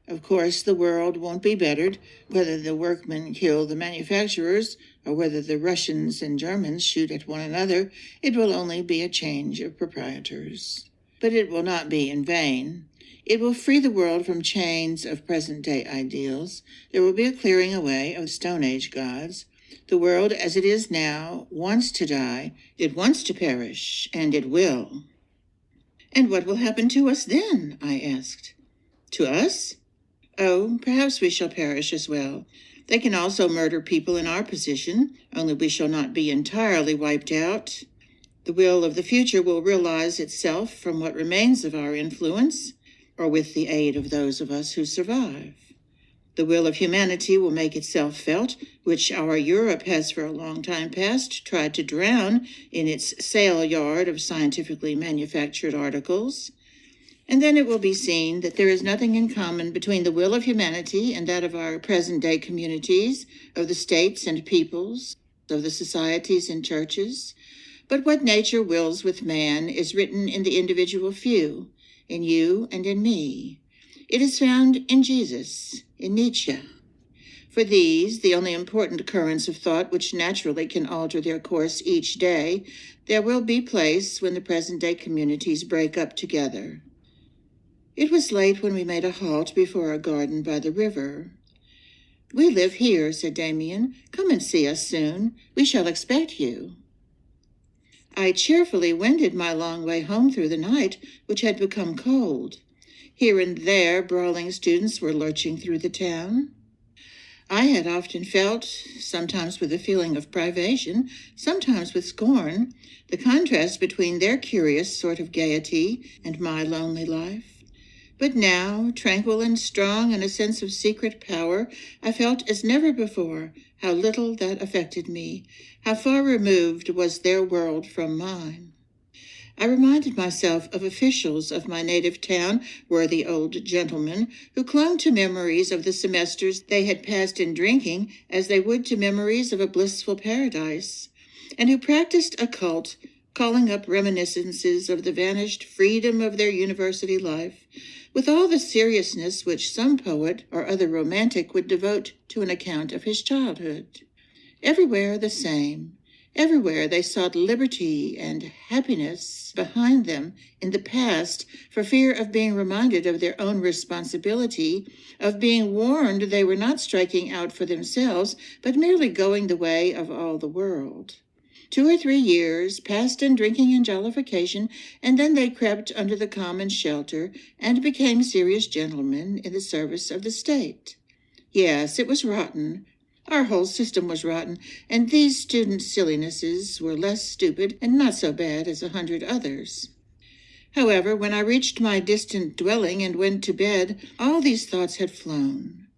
Of course, the world won't be bettered, whether the workmen kill the manufacturers or whether the Russians and Germans shoot at one another. It will only be a change of proprietors. But it will not be in vain. It will free the world from chains of present-day ideals. There will be a clearing away of Stone Age gods. The world as it is now wants to die, it wants to perish, and it will. And what will happen to us then? I asked. To us? Oh, perhaps we shall perish as well. They can also murder people in our position, only we shall not be entirely wiped out. The will of the future will realize itself from what remains of our influence, or with the aid of those of us who survive. The will of humanity will make itself felt, which our Europe has for a long time past tried to drown in its sale yard of scientifically manufactured articles. And then it will be seen that there is nothing in common between the will of humanity and that of our present-day communities, of the states and peoples, of the societies and churches. But what nature wills with man is written in the individual few, in you and in me. It is found in Jesus, in Nietzsche. For these, the only important currents of thought which naturally can alter their course each day, there will be place when the present-day communities break up together. It was late when we made a halt before a garden by the river. "We live here," said Demian. "Come and see us soon. We shall expect you." I cheerfully wended my long way home through the night, which had become cold. Here and there, brawling students were lurching through the town. I had often felt, sometimes with a feeling of privation, sometimes with scorn, the contrast between their curious sort of gaiety and my lonely life. But now, tranquil and strong in a sense of secret power, I felt as never before how little that affected me, how far removed was their world from mine. I reminded myself of officials of my native town, worthy old gentlemen, who clung to memories of the semesters they had passed in drinking as they would to memories of a blissful paradise, and who practiced occult, calling up reminiscences of the vanished freedom of their university life, with all the seriousness which some poet or other romantic would devote to an account of his childhood. Everywhere the same. Everywhere they sought liberty and happiness behind them in the past for fear of being reminded of their own responsibility, of being warned they were not striking out for themselves, but merely going the way of all the world. 2 or 3 years passed in drinking and jollification, and then they crept under the common shelter and became serious gentlemen in the service of the state. Yes, it was rotten. Our whole system was rotten, and these student sillinesses were less stupid and not so bad as 100 others. However, when I reached my distant dwelling and went to bed, all these thoughts had flown.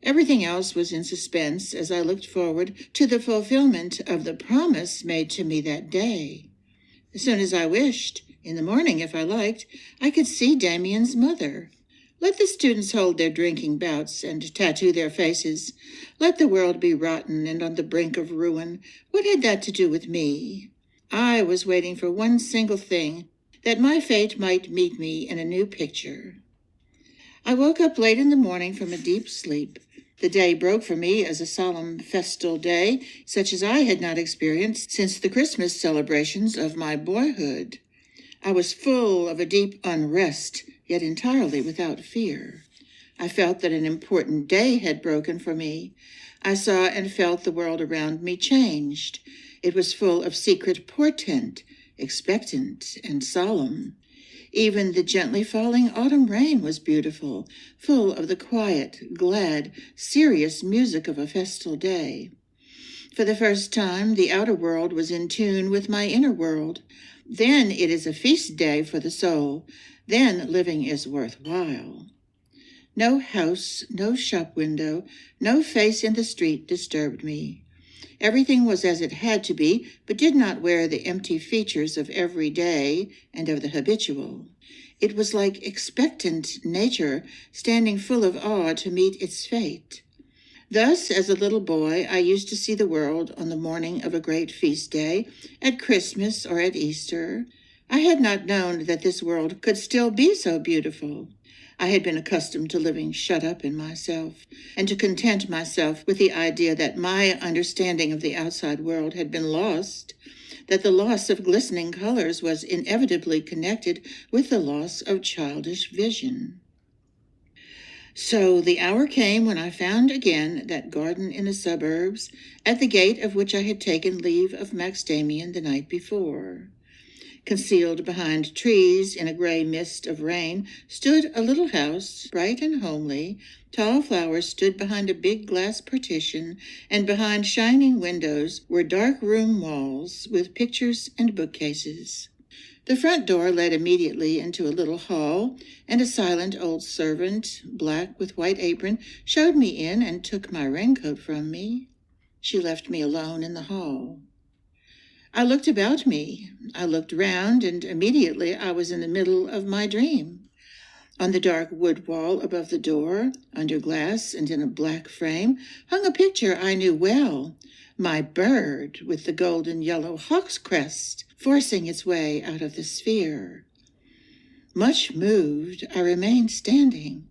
Everything else was in suspense as I looked forward to the fulfillment of the promise made to me that day. As soon as I wished, in the morning if I liked, I could see Demian's mother. Let the students hold their drinking bouts and tattoo their faces. Let the world be rotten and on the brink of ruin. What had that to do with me? I was waiting for one single thing, that my fate might meet me in a new picture. I woke up late in the morning from a deep sleep. The day broke for me as a solemn festal day, such as I had not experienced since the Christmas celebrations of my boyhood. I was full of a deep unrest, yet entirely without fear. I felt that an important day had broken for me. I saw and felt the world around me changed. It was full of secret portent, expectant and solemn. Even the gently falling autumn rain was beautiful, full of the quiet, glad, serious music of a festal day. For the first time, the outer world was in tune with my inner world. Then it is a feast day for the soul. Then living is worthwhile. No house, no shop window, no face in the street disturbed me. Everything was as it had to be, but did not wear the empty features of every day and of the habitual. It was like expectant nature standing full of awe to meet its fate. Thus, as a little boy, I used to see the world on the morning of a great feast day, at Christmas or at Easter. I had not known that this world could still be so beautiful. I had been accustomed to living shut up in myself, and to content myself with the idea that my understanding of the outside world had been lost, that the loss of glistening colors was inevitably connected with the loss of childish vision. So the hour came when I found again that garden in the suburbs, at the gate of which I had taken leave of Max Demian the night before. Concealed behind trees in a gray mist of rain stood a little house, bright and homely. Tall flowers stood behind a big glass partition, and behind shining windows were dark room walls with pictures and bookcases. The front door led immediately into a little hall, and a silent old servant, black with white apron, showed me in and took my raincoat from me. She left me alone in the hall. I looked about me. I looked round, and immediately I was in the middle of my dream. On the dark wood wall above the door, under glass and in a black frame, hung a picture I knew well, my bird with the golden yellow hawk's crest, forcing its way out of the sphere. Much moved, I remained standing.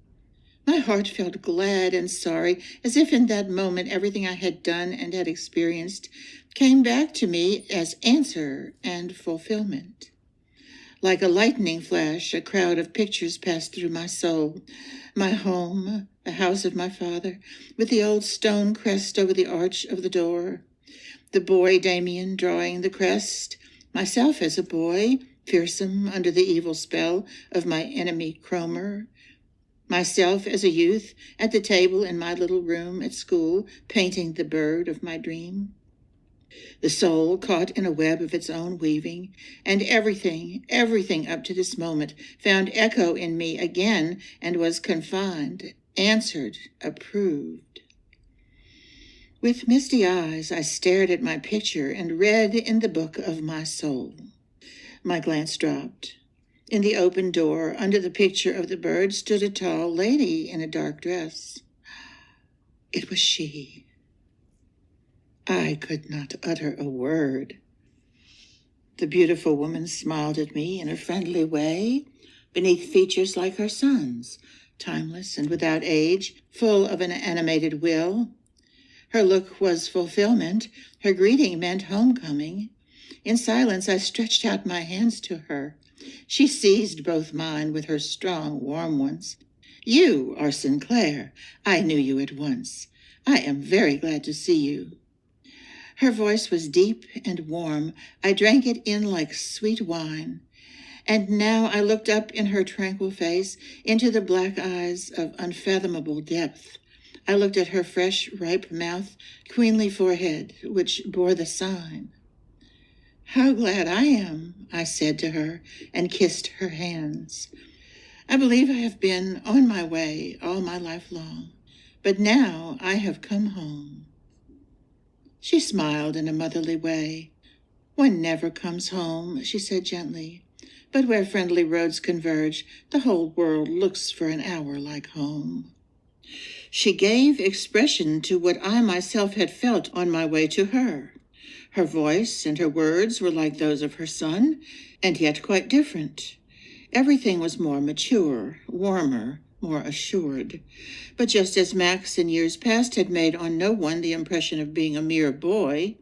My heart felt glad and sorry, as if in that moment everything I had done and had experienced came back to me as answer and fulfillment. Like a lightning flash, a crowd of pictures passed through my soul. My home, the house of my father, with the old stone crest over the arch of the door. The boy Demian drawing the crest. Myself as a boy, fearsome under the evil spell of my enemy Cromer. Myself as a youth at the table in my little room at school, painting the bird of my dream. The soul caught in a web of its own weaving, and everything up to this moment found echo in me again and was confined, answered, approved. With misty eyes, I stared at my picture and read in the book of my soul. My glance dropped. In the open door, under the picture of the bird, stood a tall lady in a dark dress. It was she. I could not utter a word. The beautiful woman smiled at me in a friendly way, beneath features like her son's, timeless and without age, full of an animated will. Her look was fulfillment. Her greeting meant homecoming. In silence, I stretched out my hands to her. She seized both mine with her strong, warm ones. "You are Sinclair. I knew you at once. I am very glad to see you." Her voice was deep and warm. I drank it in like sweet wine. And now I looked up in her tranquil face, into the black eyes of unfathomable depth. I looked at her fresh, ripe mouth, queenly forehead, which bore the sign. "How glad I am," I said to her, and kissed her hands. "I believe I have been on my way all my life long, but now I have come home." She smiled in a motherly way. "One never comes home," she said gently, "but where friendly roads converge, the whole world looks for an hour like home." She gave expression to what I myself had felt on my way to her. Her voice and her words were like those of her son, and yet quite different. Everything was more mature, warmer, more assured. But just as Max in years past had made on no one the impression of being a mere boy,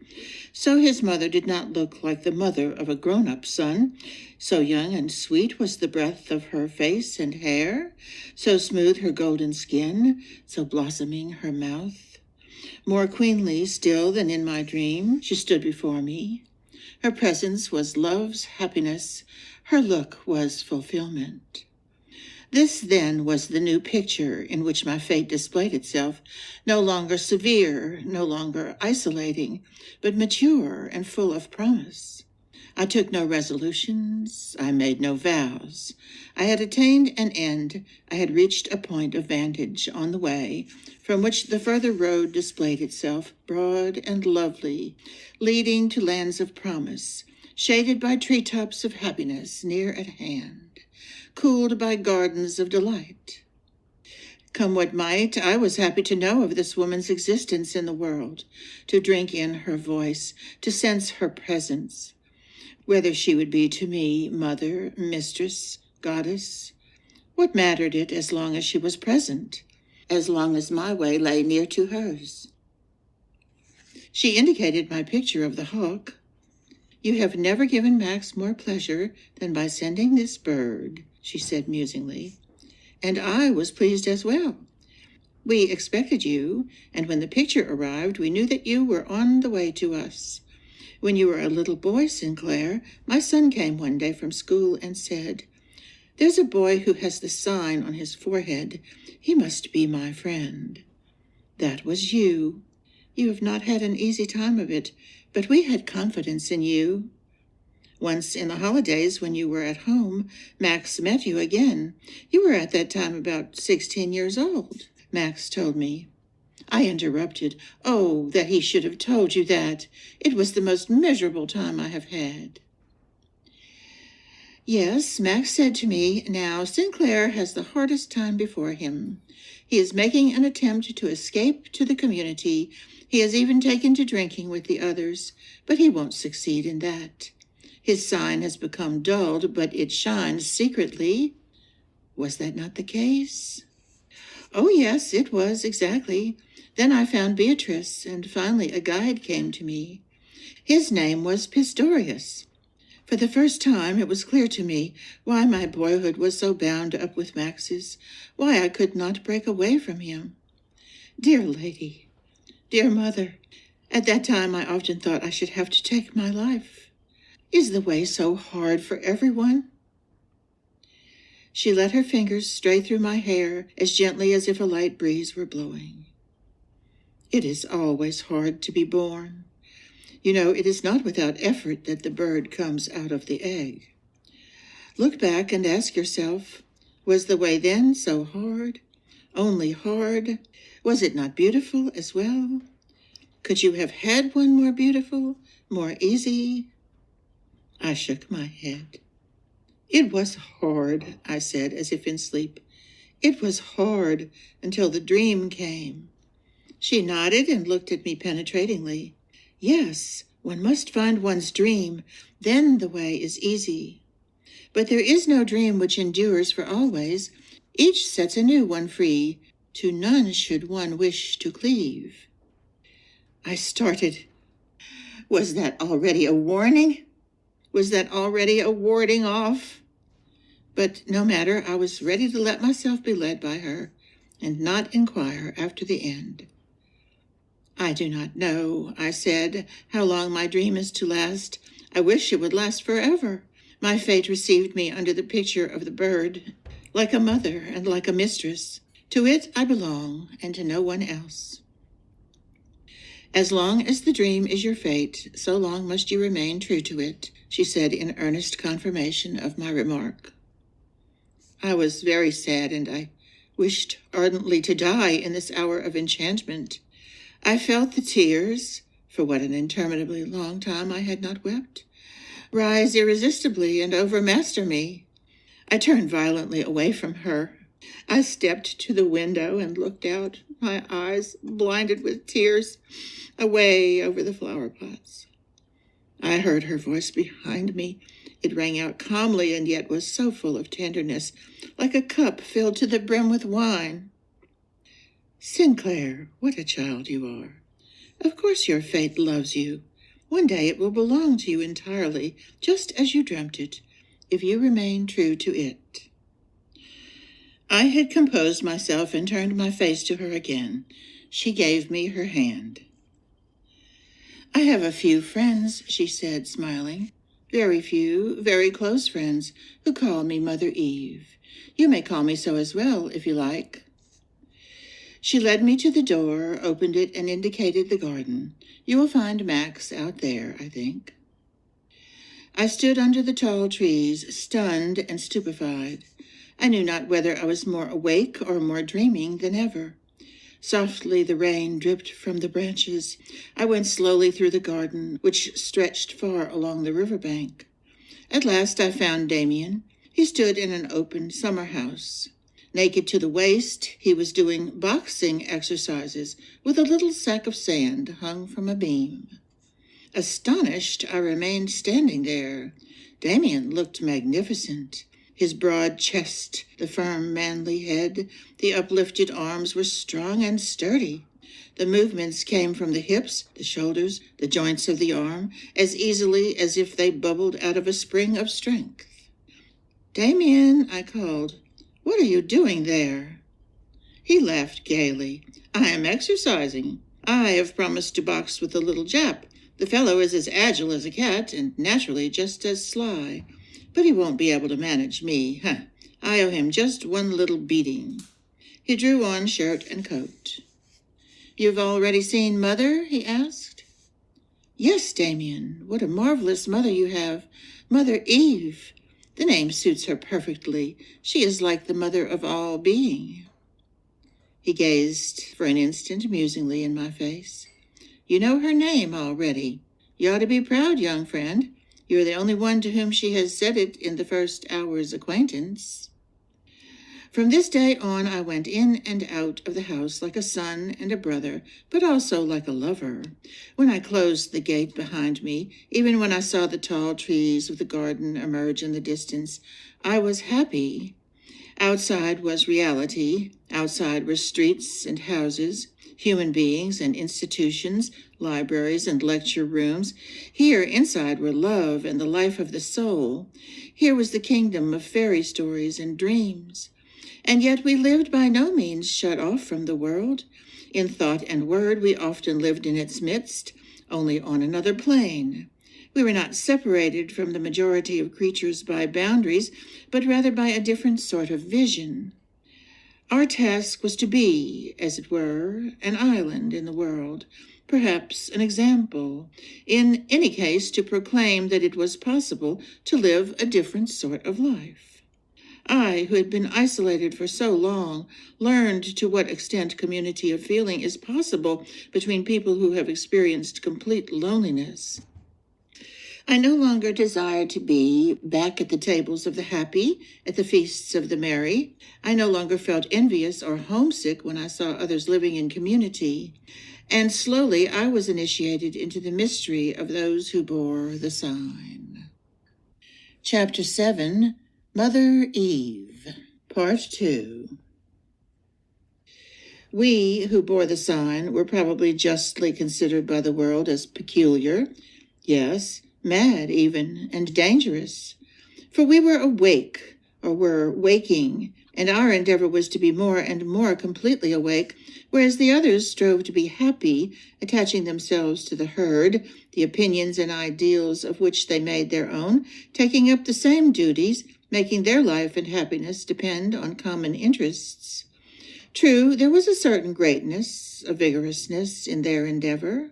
so his mother did not look like the mother of a grown-up son. So young and sweet was the breath of her face and hair, so smooth her golden skin, so blossoming her mouth. More queenly still than in my dream, she stood before me. Her presence was love's happiness. Her look was fulfillment. This, then, was the new picture in which my fate displayed itself, no longer severe, no longer isolating, but mature and full of promise. I took no resolutions. I made no vows. I had attained an end. I had reached a point of vantage on the way, from which the further road displayed itself, broad and lovely, leading to lands of promise, shaded by treetops of happiness near at hand, cooled by gardens of delight. Come what might, I was happy to know of this woman's existence in the world, to drink in her voice, to sense her presence. Whether she would be to me mother, mistress, goddess, what mattered it as long as she was present, as long as my way lay near to hers? She indicated my picture of the hawk. "You have never given Max more pleasure than by sending this bird," she said musingly. "And I was pleased as well. We expected you, and when the picture arrived, we knew that you were on the way to us. When you were a little boy, Sinclair, my son came one day from school and said, 'There's a boy who has the sign on his forehead. He must be my friend.' That was you. You have not had an easy time of it, but we had confidence in you. Once in the holidays, when you were at home, Max met you again. You were at that time about 16 years old, Max told me." I interrupted. "Oh, that he should have told you that. It was the most miserable time I have had." "Yes," Max said to me, "now Sinclair has the hardest time before him. He is making an attempt to escape to the community. He has even taken to drinking with the others, but he won't succeed in that. His sign has become dulled, but it shines secretly." Was that not the case? "Oh, yes, it was, exactly. Then I found Beatrice, and finally a guide came to me. His name was Pistorius. For the first time it was clear to me why my boyhood was so bound up with Max's, why I could not break away from him. Dear lady, dear mother, at that time I often thought I should have to take my life. Is the way so hard for everyone?" She let her fingers stray through my hair as gently as if a light breeze were blowing. "It is always hard to be born. You know, it is not without effort that the bird comes out of the egg. Look back and ask yourself, was the way then so hard? Only hard? Was it not beautiful as well? Could you have had one more beautiful, more easy?" I shook my head. "It was hard," I said, as if in sleep. "It was hard until the dream came." She nodded and looked at me penetratingly. "Yes, one must find one's dream. Then the way is easy. But there is no dream which endures for always. Each sets a new one free. To none should one wish to cleave." I started. Was that already a warning? Was that already a warding off? But no matter, I was ready to let myself be led by her and not inquire after the end. I do not know, I said, how long my dream is to last. I wish it would last forever. My fate received me under the picture of the bird, like a mother and like a mistress. To it I belong, and to no one else. As long as the dream is your fate, so long must you remain true to it, she said in earnest confirmation of my remark. I was very sad, and I wished ardently to die in this hour of enchantment. I felt the tears, for what an interminably long time I had not wept, rise irresistibly and overmaster me. I turned violently away from her. I stepped to the window and looked out, my eyes blinded with tears, away over the flower pots. I heard her voice behind me. It rang out calmly and yet was so full of tenderness, like a cup filled to the brim with wine. Sinclair, what a child you are. Of course your fate loves you. One day it will belong to you entirely, just as you dreamt it, if you remain true to it. I had composed myself and turned my face to her again. She gave me her hand. I have a few friends, she said, smiling. Very few, very close friends, who call me Mother Eve. You may call me so as well, if you like. She led me to the door, opened it, and indicated the garden. You will find Max out there, I think. I stood under the tall trees, stunned and stupefied. I knew not whether I was more awake or more dreaming than ever. Softly the rain dripped from the branches. I went slowly through the garden, which stretched far along the river bank. At last I found Demian. He stood in an open summer house. Naked to the waist, he was doing boxing exercises with a little sack of sand hung from a beam. Astonished, I remained standing there. Demian looked magnificent. His broad chest, the firm, manly head, the uplifted arms were strong and sturdy. The movements came from the hips, the shoulders, the joints of the arm, as easily as if they bubbled out of a spring of strength. Demian, I called, what are you doing there? He laughed gaily. I am exercising. I have promised to box with the little Jap. The fellow is as agile as a cat and naturally just as sly. But he won't be able to manage me. I owe him just one little beating. He drew on shirt and coat. You've already seen Mother? He asked. Yes, Demian. What a marvelous mother you have. Mother Eve. The name suits her perfectly. She is like the mother of all being. He gazed for an instant musingly in my face. You know her name already. You ought to be proud, young friend. You're the only one to whom she has said it in the first hour's acquaintance. From this day on, I went in and out of the house like a son and a brother, but also like a lover. When I closed the gate behind me, even when I saw the tall trees of the garden emerge in the distance, I was happy. Outside was reality. Outside were streets and houses, human beings and institutions, libraries and lecture rooms. Here, inside, were love and the life of the soul. Here was the kingdom of fairy stories and dreams. And yet we lived by no means shut off from the world. In thought and word, we often lived in its midst, only on another plane. We were not separated from the majority of creatures by boundaries, but rather by a different sort of vision. Our task was to be, as it were, an island in the world, perhaps an example. In any case, to proclaim that it was possible to live a different sort of life. I, who had been isolated for so long, learned to what extent community of feeling is possible between people who have experienced complete loneliness. I no longer desired to be back at the tables of the happy, at the feasts of the merry. I no longer felt envious or homesick when I saw others living in community. And slowly I was initiated into the mystery of those who bore the sign. Chapter 7, Mother Eve, Part 2. We who bore the sign were probably justly considered by the world as peculiar, yes, mad even, and dangerous. For we were awake, or were waking, and our endeavor was to be more and more completely awake, whereas the others strove to be happy, attaching themselves to the herd, the opinions and ideals of which they made their own, taking up the same duties, making their life and happiness depend on common interests. True, there was a certain greatness, a vigorousness in their endeavor.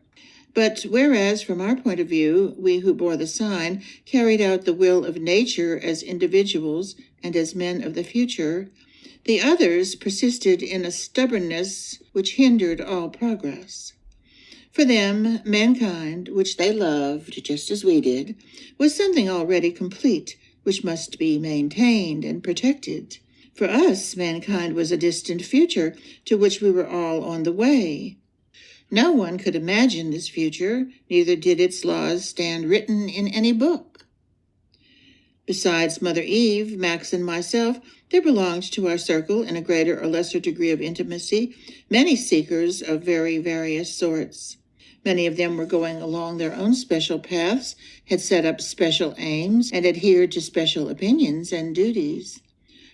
But whereas, from our point of view, we who bore the sign carried out the will of nature as individuals and as men of the future, the others persisted in a stubbornness which hindered all progress. For them, mankind, which they loved just as we did, was something already complete, which must be maintained and protected. For us, mankind was a distant future to which we were all on the way. No one could imagine this future, neither did its laws stand written in any book. Besides Mother Eve, Max, and myself, there belonged to our circle, in a greater or lesser degree of intimacy, many seekers of very various sorts. Many of them were going along their own special paths, had set up special aims, and adhered to special opinions and duties.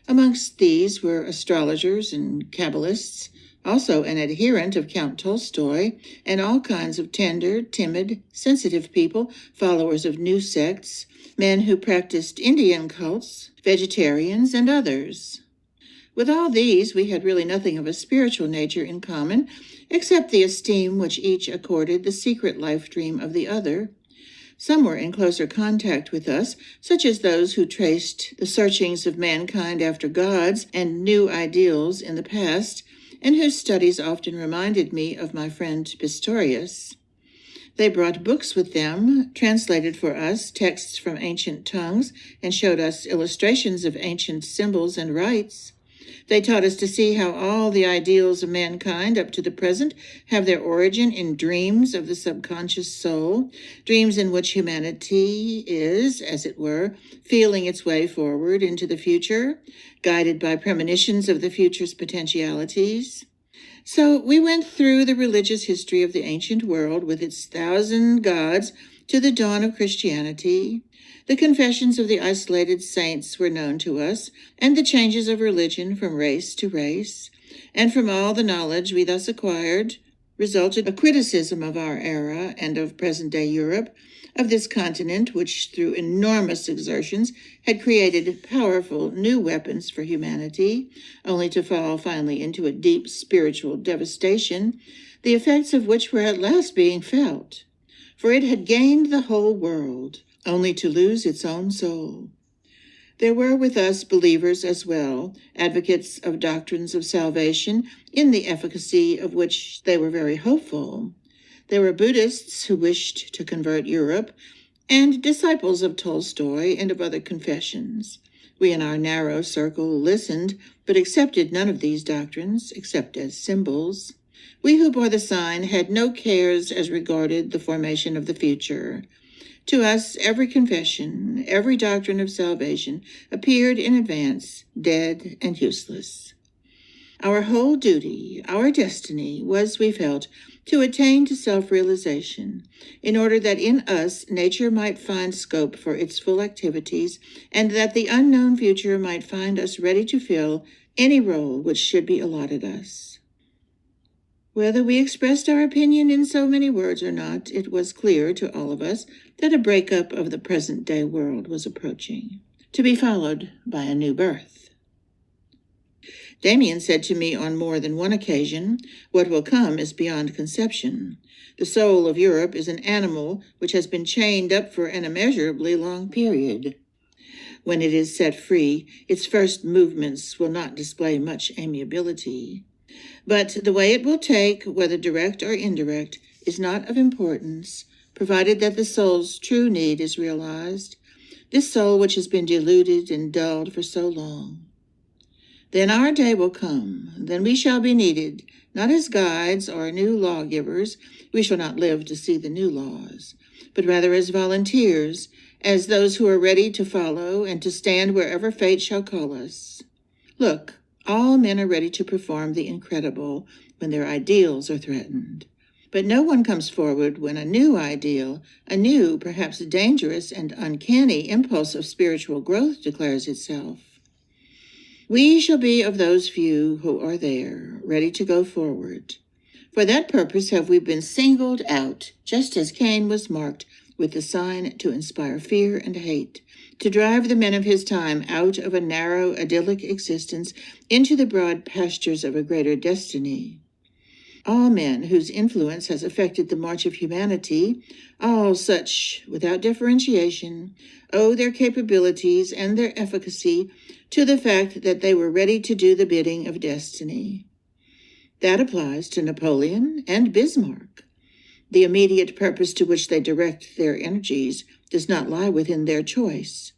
Amongst these were astrologers and Kabbalists, also an adherent of Count Tolstoy, and all kinds of tender, timid, sensitive people, followers of new sects, men who practiced Indian cults, vegetarians, and others. With all these, we had really nothing of a spiritual nature in common, except the esteem which each accorded the secret life dream of the other. Some were in closer contact with us, such as those who traced the searchings of mankind after gods and new ideals in the past, and whose studies often reminded me of my friend Pistorius. They brought books with them, translated for us texts from ancient tongues, and showed us illustrations of ancient symbols and rites. They taught us to see how all the ideals of mankind up to the present have their origin in dreams of the subconscious soul, dreams in which humanity is, as it were, feeling its way forward into the future, guided by premonitions of the future's potentialities. So we went through the religious history of the ancient world with its 1,000 gods to the dawn of Christianity. The confessions of the isolated saints were known to us, and the changes of religion from race to race. And from all the knowledge we thus acquired resulted a criticism of our era and of present-day Europe, of this continent which, through enormous exertions, had created powerful new weapons for humanity, only to fall finally into a deep spiritual devastation, the effects of which were at last being felt. For it had gained the whole world, only to lose its own soul. There were with us believers as well, advocates of doctrines of salvation, in the efficacy of which they were very hopeful. There were Buddhists who wished to convert Europe, and disciples of Tolstoy and of other confessions. We in our narrow circle listened, but accepted none of these doctrines, except as symbols. We who bore the sign had no cares as regarded the formation of the future. To us, every confession, every doctrine of salvation appeared in advance, dead and useless. Our whole duty, our destiny, was, we felt, to attain to self-realization, in order that in us nature might find scope for its full activities, and that the unknown future might find us ready to fill any role which should be allotted us. Whether we expressed our opinion in so many words or not, it was clear to all of us that a breakup of the present-day world was approaching, to be followed by a new birth. Demian said to me on more than one occasion, "What will come is beyond conception. The soul of Europe is an animal which has been chained up for an immeasurably long period. When it is set free, its first movements will not display much amiability. But the way it will take, whether direct or indirect, is not of importance, provided that the soul's true need is realized, this soul which has been deluded and dulled for so long. Then our day will come, then we shall be needed, not as guides or new lawgivers, we shall not live to see the new laws, but rather as volunteers, as those who are ready to follow and to stand wherever fate shall call us. Look, all men are ready to perform the incredible when their ideals are threatened. But no one comes forward when a new ideal, a new, perhaps dangerous and uncanny impulse of spiritual growth declares itself. We shall be of those few who are there, ready to go forward. For that purpose have we been singled out, just as Cain was marked with the sign to inspire fear and hate, to drive the men of his time out of a narrow, idyllic existence into the broad pastures of a greater destiny. All men whose influence has affected the march of humanity, all such, without differentiation, owe their capabilities and their efficacy to the fact that they were ready to do the bidding of destiny. That applies to Napoleon and Bismarck. The immediate purpose to which they direct their energies does not lie within their choice.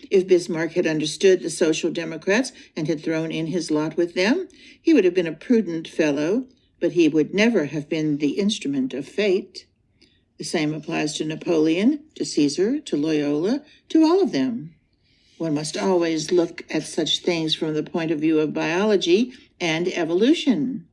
If Bismarck had understood the Social Democrats and had thrown in his lot with them, he would have been a prudent fellow, but he would never have been the instrument of fate. The same applies to Napoleon, to Caesar, to Loyola, to all of them. One must always look at such things from the point of view of biology and evolution.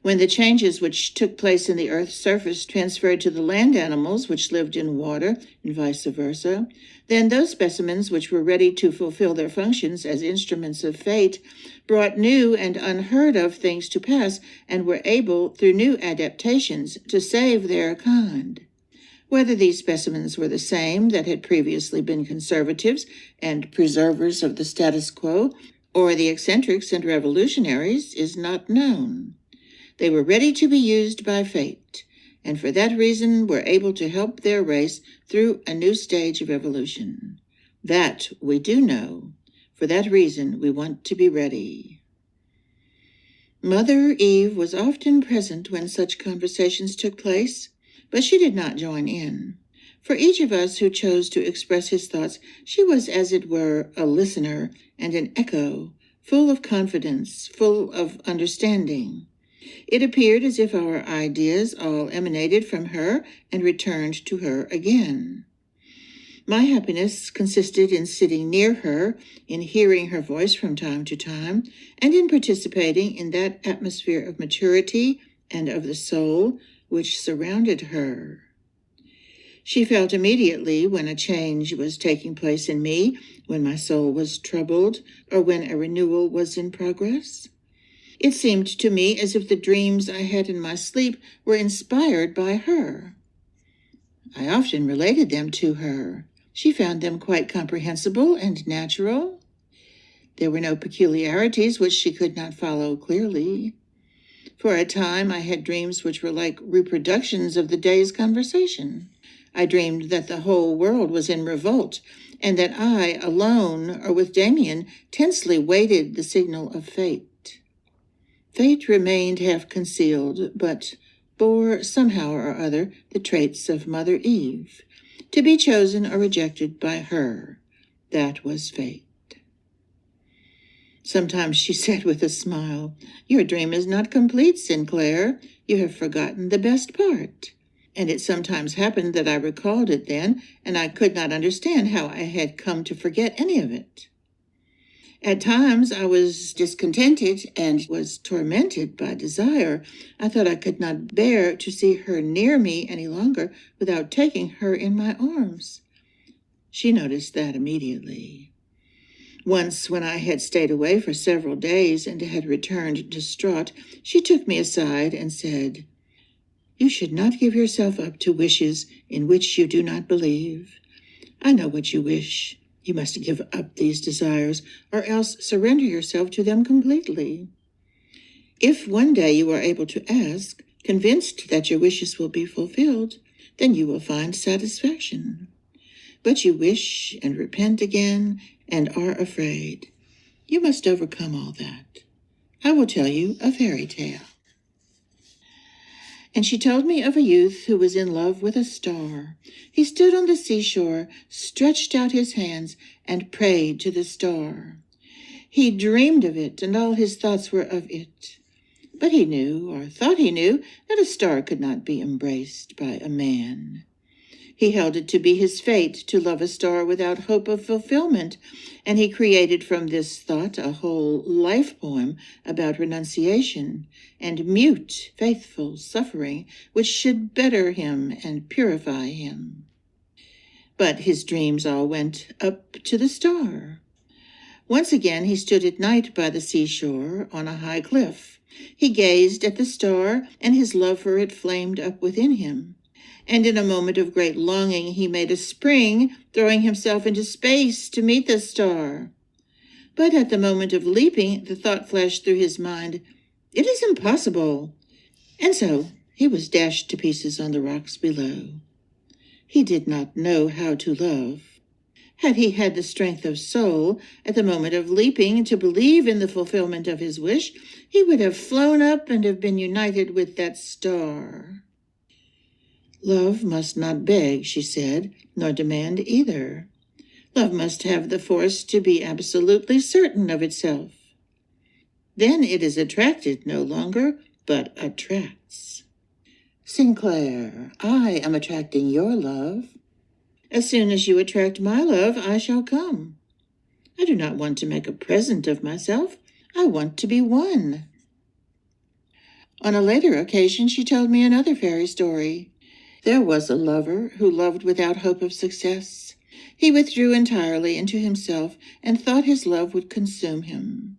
When the changes which took place in the earth's surface transferred to the land animals which lived in water, and vice versa, then those specimens which were ready to fulfill their functions as instruments of fate brought new and unheard of things to pass and were able, through new adaptations, to save their kind. Whether these specimens were the same that had previously been conservatives and preservers of the status quo, or the eccentrics and revolutionaries, is not known. They were ready to be used by fate, and for that reason were able to help their race through a new stage of evolution. That we do know. For that reason, we want to be ready. Mother Eve was often present when such conversations took place, but she did not join in. For each of us who chose to express his thoughts, she was, as it were, a listener and an echo, full of confidence, full of understanding. It appeared as if our ideas all emanated from her and returned to her again. My happiness consisted in sitting near her, in hearing her voice from time to time, and in participating in that atmosphere of maturity and of the soul which surrounded her. She felt immediately when a change was taking place in me, when my soul was troubled, or when a renewal was in progress. It seemed to me as if the dreams I had in my sleep were inspired by her. I often related them to her. She found them quite comprehensible and natural. There were no peculiarities which she could not follow clearly. For a time I had dreams which were like reproductions of the day's conversation. I dreamed that the whole world was in revolt, and that I, alone or with Demian, tensely waited the signal of fate. Fate remained half concealed, but bore somehow or other the traits of Mother Eve. To be chosen or rejected by her, that was fate. Sometimes she said with a smile, "Your dream is not complete, Sinclair. You have forgotten the best part." And it sometimes happened that I recalled it then, and I could not understand how I had come to forget any of it. At times I was discontented and was tormented by desire. I thought I could not bear to see her near me any longer without taking her in my arms. She noticed that immediately. Once, when I had stayed away for several days and had returned distraught, she took me aside and said, "You should not give yourself up to wishes in which you do not believe. I know what you wish. You must give up these desires, or else surrender yourself to them completely. If one day you are able to ask, convinced that your wishes will be fulfilled, then you will find satisfaction. But you wish and repent again and are afraid. You must overcome all that. I will tell you a fairy tale." And she told me of a youth who was in love with a star. He stood on the seashore, stretched out his hands, and prayed to the star. He dreamed of it, and all his thoughts were of it. But he knew, or thought he knew, that a star could not be embraced by a man. He held it to be his fate to love a star without hope of fulfillment, and he created from this thought a whole life poem about renunciation and mute, faithful suffering, which should better him and purify him. But his dreams all went up to the star. Once again he stood at night by the seashore on a high cliff. He gazed at the star, and his love for it flamed up within him. And in a moment of great longing he made a spring, throwing himself into space to meet the star. But at the moment of leaping, the thought flashed through his mind, "It is impossible." And so he was dashed to pieces on the rocks below. He did not know how to love. Had he had the strength of soul at the moment of leaping to believe in the fulfillment of his wish, he would have flown up and have been united with that star. "Love must not beg," she said, "nor demand either. Love must have the force to be absolutely certain of itself. Then it is attracted no longer, but attracts. Sinclair, I am attracting your love. As soon as you attract my love, I shall come. I do not want to make a present of myself. I want to be one." On a later occasion, she told me another fairy story. There was a lover who loved without hope of success. He withdrew entirely into himself and thought his love would consume him.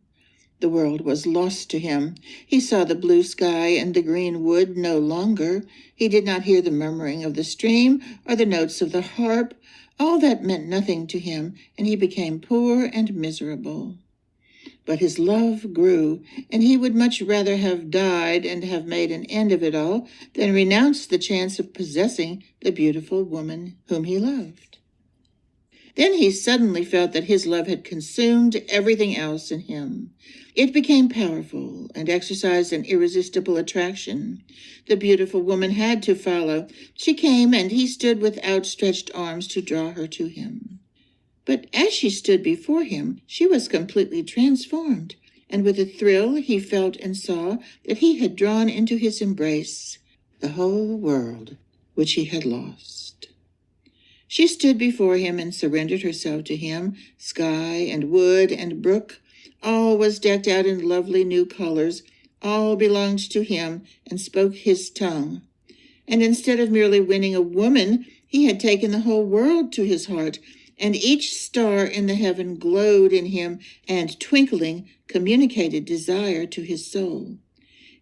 The world was lost to him. He saw the blue sky and the green wood no longer. He did not hear the murmuring of the stream or the notes of the harp. All that meant nothing to him, and he became poor and miserable. But his love grew, and he would much rather have died and have made an end of it all than renounce the chance of possessing the beautiful woman whom he loved. Then he suddenly felt that his love had consumed everything else in him. It became powerful and exercised an irresistible attraction. The beautiful woman had to follow. She came, and he stood with outstretched arms to draw her to him. But as she stood before him, she was completely transformed, and with a thrill he felt and saw that he had drawn into his embrace the whole world which he had lost. She stood before him and surrendered herself to him. Sky and wood and brook, all was decked out in lovely new colors. All belonged to him and spoke his tongue. And instead of merely winning a woman, he had taken the whole world to his heart, and each star in the heaven glowed in him and, twinkling, communicated desire to his soul.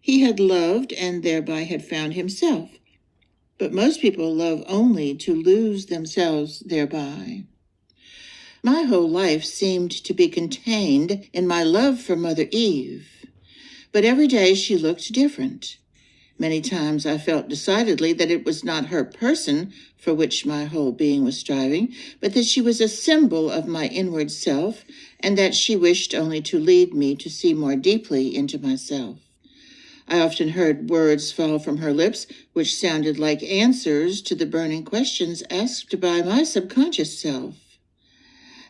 He had loved and thereby had found himself. But most people love only to lose themselves thereby. My whole life seemed to be contained in my love for Mother Eve. But every day she looked different. Many times I felt decidedly that it was not her person for which my whole being was striving, but that she was a symbol of my inward self, and that she wished only to lead me to see more deeply into myself. I often heard words fall from her lips which sounded like answers to the burning questions asked by my subconscious self.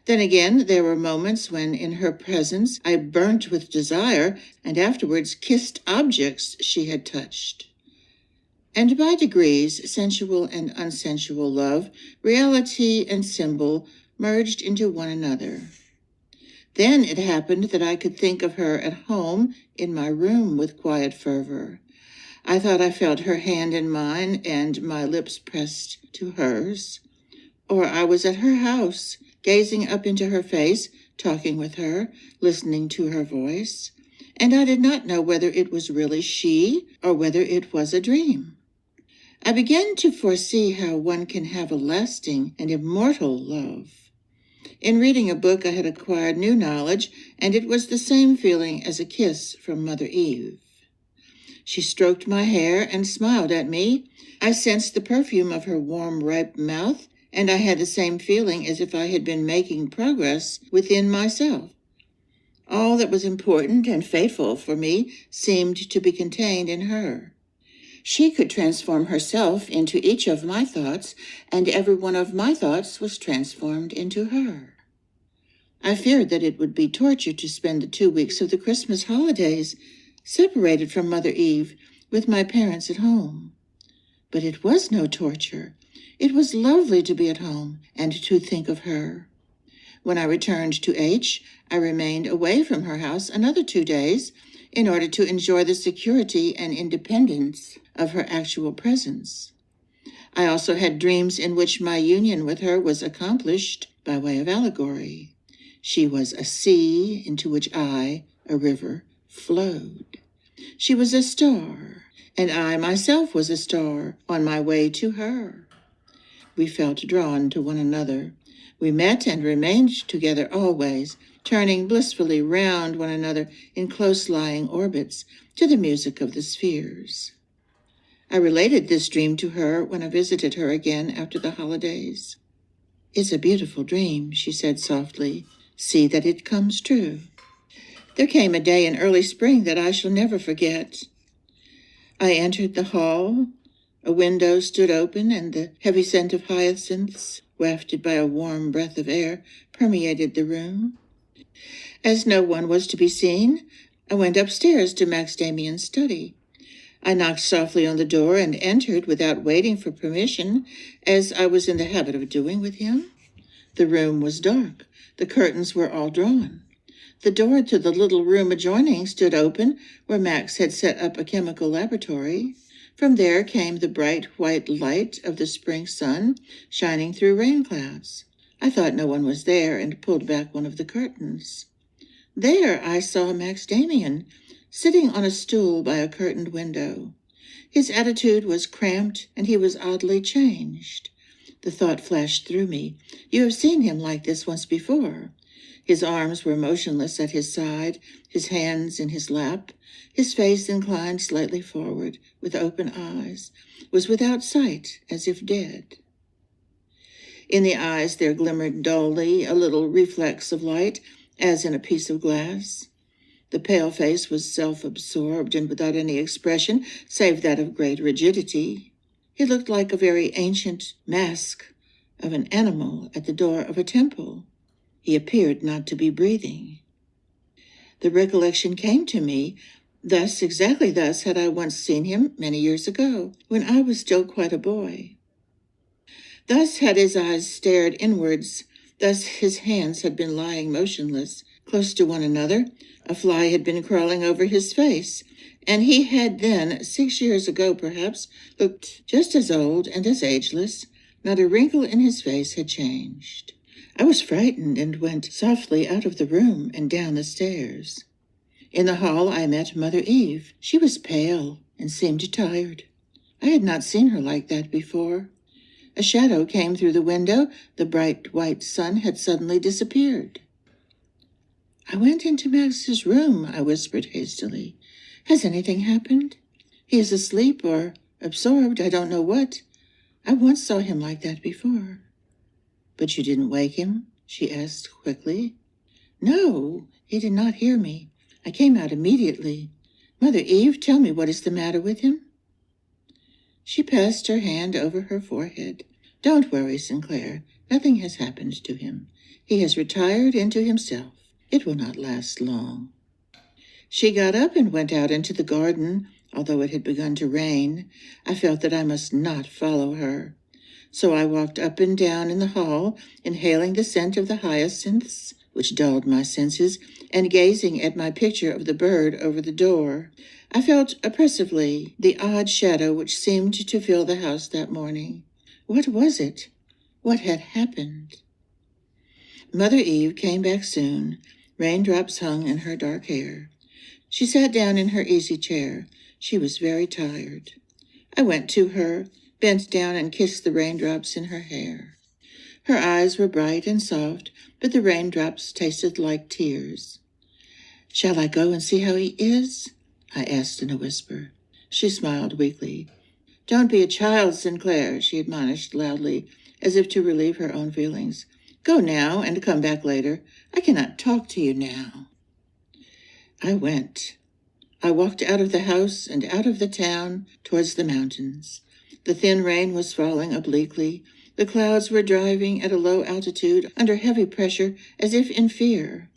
Then again, there were moments when in her presence I burnt with desire and afterwards kissed objects she had touched. And by degrees, sensual and unsensual love, reality and symbol, merged into one another. Then it happened that I could think of her at home in my room with quiet fervor. I thought I felt her hand in mine and my lips pressed to hers. Or I was at her house, gazing up into her face, talking with her, listening to her voice, and I did not know whether it was really she or whether it was a dream. I began to foresee how one can have a lasting and immortal love. In reading a book, I had acquired new knowledge, and it was the same feeling as a kiss from Mother Eve. She stroked my hair and smiled at me. I sensed the perfume of her warm, ripe mouth, and I had the same feeling as if I had been making progress within myself. All that was important and fateful for me seemed to be contained in her. She could transform herself into each of my thoughts, and every one of my thoughts was transformed into her. I feared that it would be torture to spend the 2 weeks of the Christmas holidays separated from Mother Eve with my parents at home. But it was no torture. It was lovely to be at home and to think of her. When I returned to H, I remained away from her house another 2 days in order to enjoy the security and independence of her actual presence. I also had dreams in which my union with her was accomplished by way of allegory. She was a sea into which I, a river, flowed. She was a star, and I myself was a star on my way to her. We felt drawn to one another. We met and remained together always, turning blissfully round one another in close-lying orbits to the music of the spheres. I related this dream to her when I visited her again after the holidays. "It's a beautiful dream," she said softly. "See that it comes true." There came a day in early spring that I shall never forget. I entered the hall. A window stood open, and the heavy scent of hyacinths, wafted by a warm breath of air, permeated the room. As no one was to be seen, I went upstairs to Max Demian's study. I knocked softly on the door and entered without waiting for permission, as I was in the habit of doing with him. The room was dark. The curtains were all drawn. The door to the little room adjoining stood open, where Max had set up a chemical laboratory. From there came the bright white light of the spring sun shining through rain clouds. I thought no one was there and pulled back one of the curtains. There I saw Max Demian, sitting on a stool by a curtained window. His attitude was cramped, and he was oddly changed. The thought flashed through me, "You have seen him like this once before." His arms were motionless at his side, his hands in his lap. His face, inclined slightly forward, with open eyes, was without sight, as if dead. In the eyes there glimmered dully a little reflex of light, as in a piece of glass. The pale face was self-absorbed and without any expression save that of great rigidity. He looked like a very ancient mask of an animal at the door of a temple. He appeared not to be breathing. The recollection came to me. Thus, exactly thus, had I once seen him many years ago, when I was still quite a boy. Thus had his eyes stared inwards. Thus his hands had been lying motionless, close to one another. A fly had been crawling over his face, and he had then, 6 years ago perhaps, looked just as old and as ageless. Not a wrinkle in his face had changed. I was frightened and went softly out of the room and down the stairs. In the hall I met Mother Eve. She was pale and seemed tired. I had not seen her like that before. A shadow came through the window. The bright white sun had suddenly disappeared. "I went into Max's room," I whispered hastily. "Has anything happened? He is asleep or absorbed, I don't know what. I once saw him like that before." "But you didn't wake him?" she asked quickly. "No, he did not hear me. I came out immediately. Mother Eve, tell me what is the matter with him." She passed her hand over her forehead. "Don't worry, Sinclair. Nothing has happened to him. He has retired into himself. It will not last long." She got up and went out into the garden. Although it had begun to rain, I felt that I must not follow her. So I walked up and down in the hall, inhaling the scent of the hyacinths, which dulled my senses, and gazing at my picture of the bird over the door. I felt oppressively the odd shadow which seemed to fill the house that morning. What was it? What had happened? Mother Eve came back soon. Raindrops hung in her dark hair. She sat down in her easy chair. She was very tired. I went to her, bent down and kissed the raindrops in her hair. Her eyes were bright and soft, but the raindrops tasted like tears. "Shall I go and see how he is?" I asked in a whisper. She smiled weakly. "Don't be a child, Sinclair," she admonished loudly, as if to relieve her own feelings. "Go now and come back later. I cannot talk to you now." I went. I walked out of the house and out of the town towards the mountains. The thin rain was falling obliquely. The clouds were driving at a low altitude under heavy pressure, as if in fear.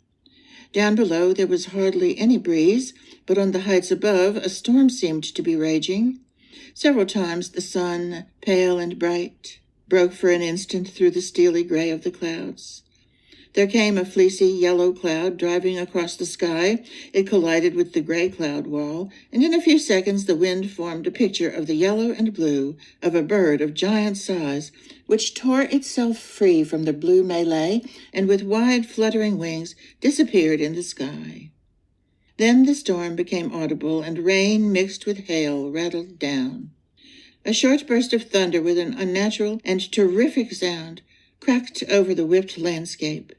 Down below there was hardly any breeze, but on the heights above a storm seemed to be raging. Several times the sun, pale and bright, broke for an instant through the steely gray of the clouds. There came a fleecy yellow cloud driving across the sky. It collided with the gray cloud wall, and in a few seconds the wind formed a picture of the yellow and blue of a bird of giant size, which tore itself free from the blue melee and with wide fluttering wings disappeared in the sky. Then the storm became audible, and rain mixed with hail rattled down. A short burst of thunder with an unnatural and terrific sound cracked over the whipped landscape.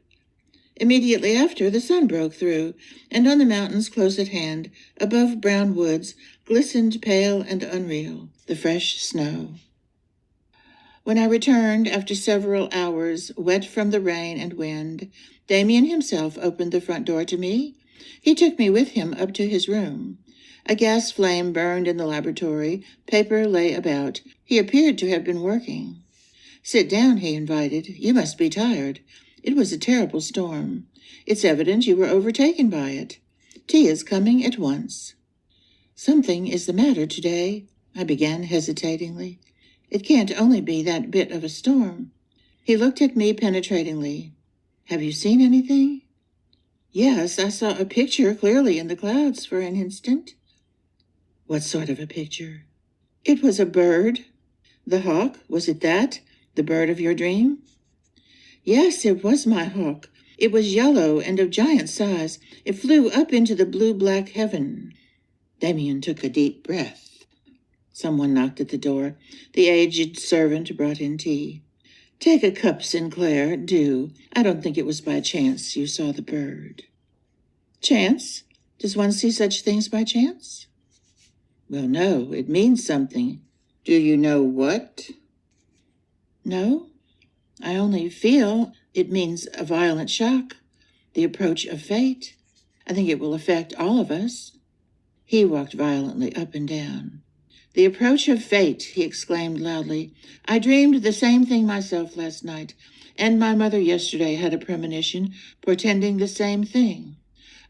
Immediately after, the sun broke through, and on the mountains close at hand, above brown woods, glistened pale and unreal the fresh snow. When I returned after several hours, wet from the rain and wind, Demian himself opened the front door to me. He took me with him up to his room. A gas flame burned in the laboratory. Paper lay about. He appeared to have been working. "Sit down," he invited. "You must be tired. It was a terrible storm. It's evident you were overtaken by it. Tea is coming at once." "Something is the matter today," I began hesitatingly. "It can't only be that bit of a storm." He looked at me penetratingly. "Have you seen anything?" "Yes, I saw a picture clearly in the clouds for an instant." "What sort of a picture?" "It was a bird." "The hawk, was it that? The bird of your dream?" "Yes, it was my hawk. It was yellow and of giant size. It flew up into the blue-black heaven." Demian took a deep breath. Someone knocked at the door. The aged servant brought in tea. "Take a cup, Sinclair, do. I don't think it was by chance you saw the bird." "Chance? Does one see such things by chance?" "Well, no, it means something. Do you know what?" "No. I only feel it means a violent shock, the approach of fate. I think it will affect all of us." He walked violently up and down. "The approach of fate," he exclaimed loudly. "I dreamed the same thing myself last night, and my mother yesterday had a premonition portending the same thing.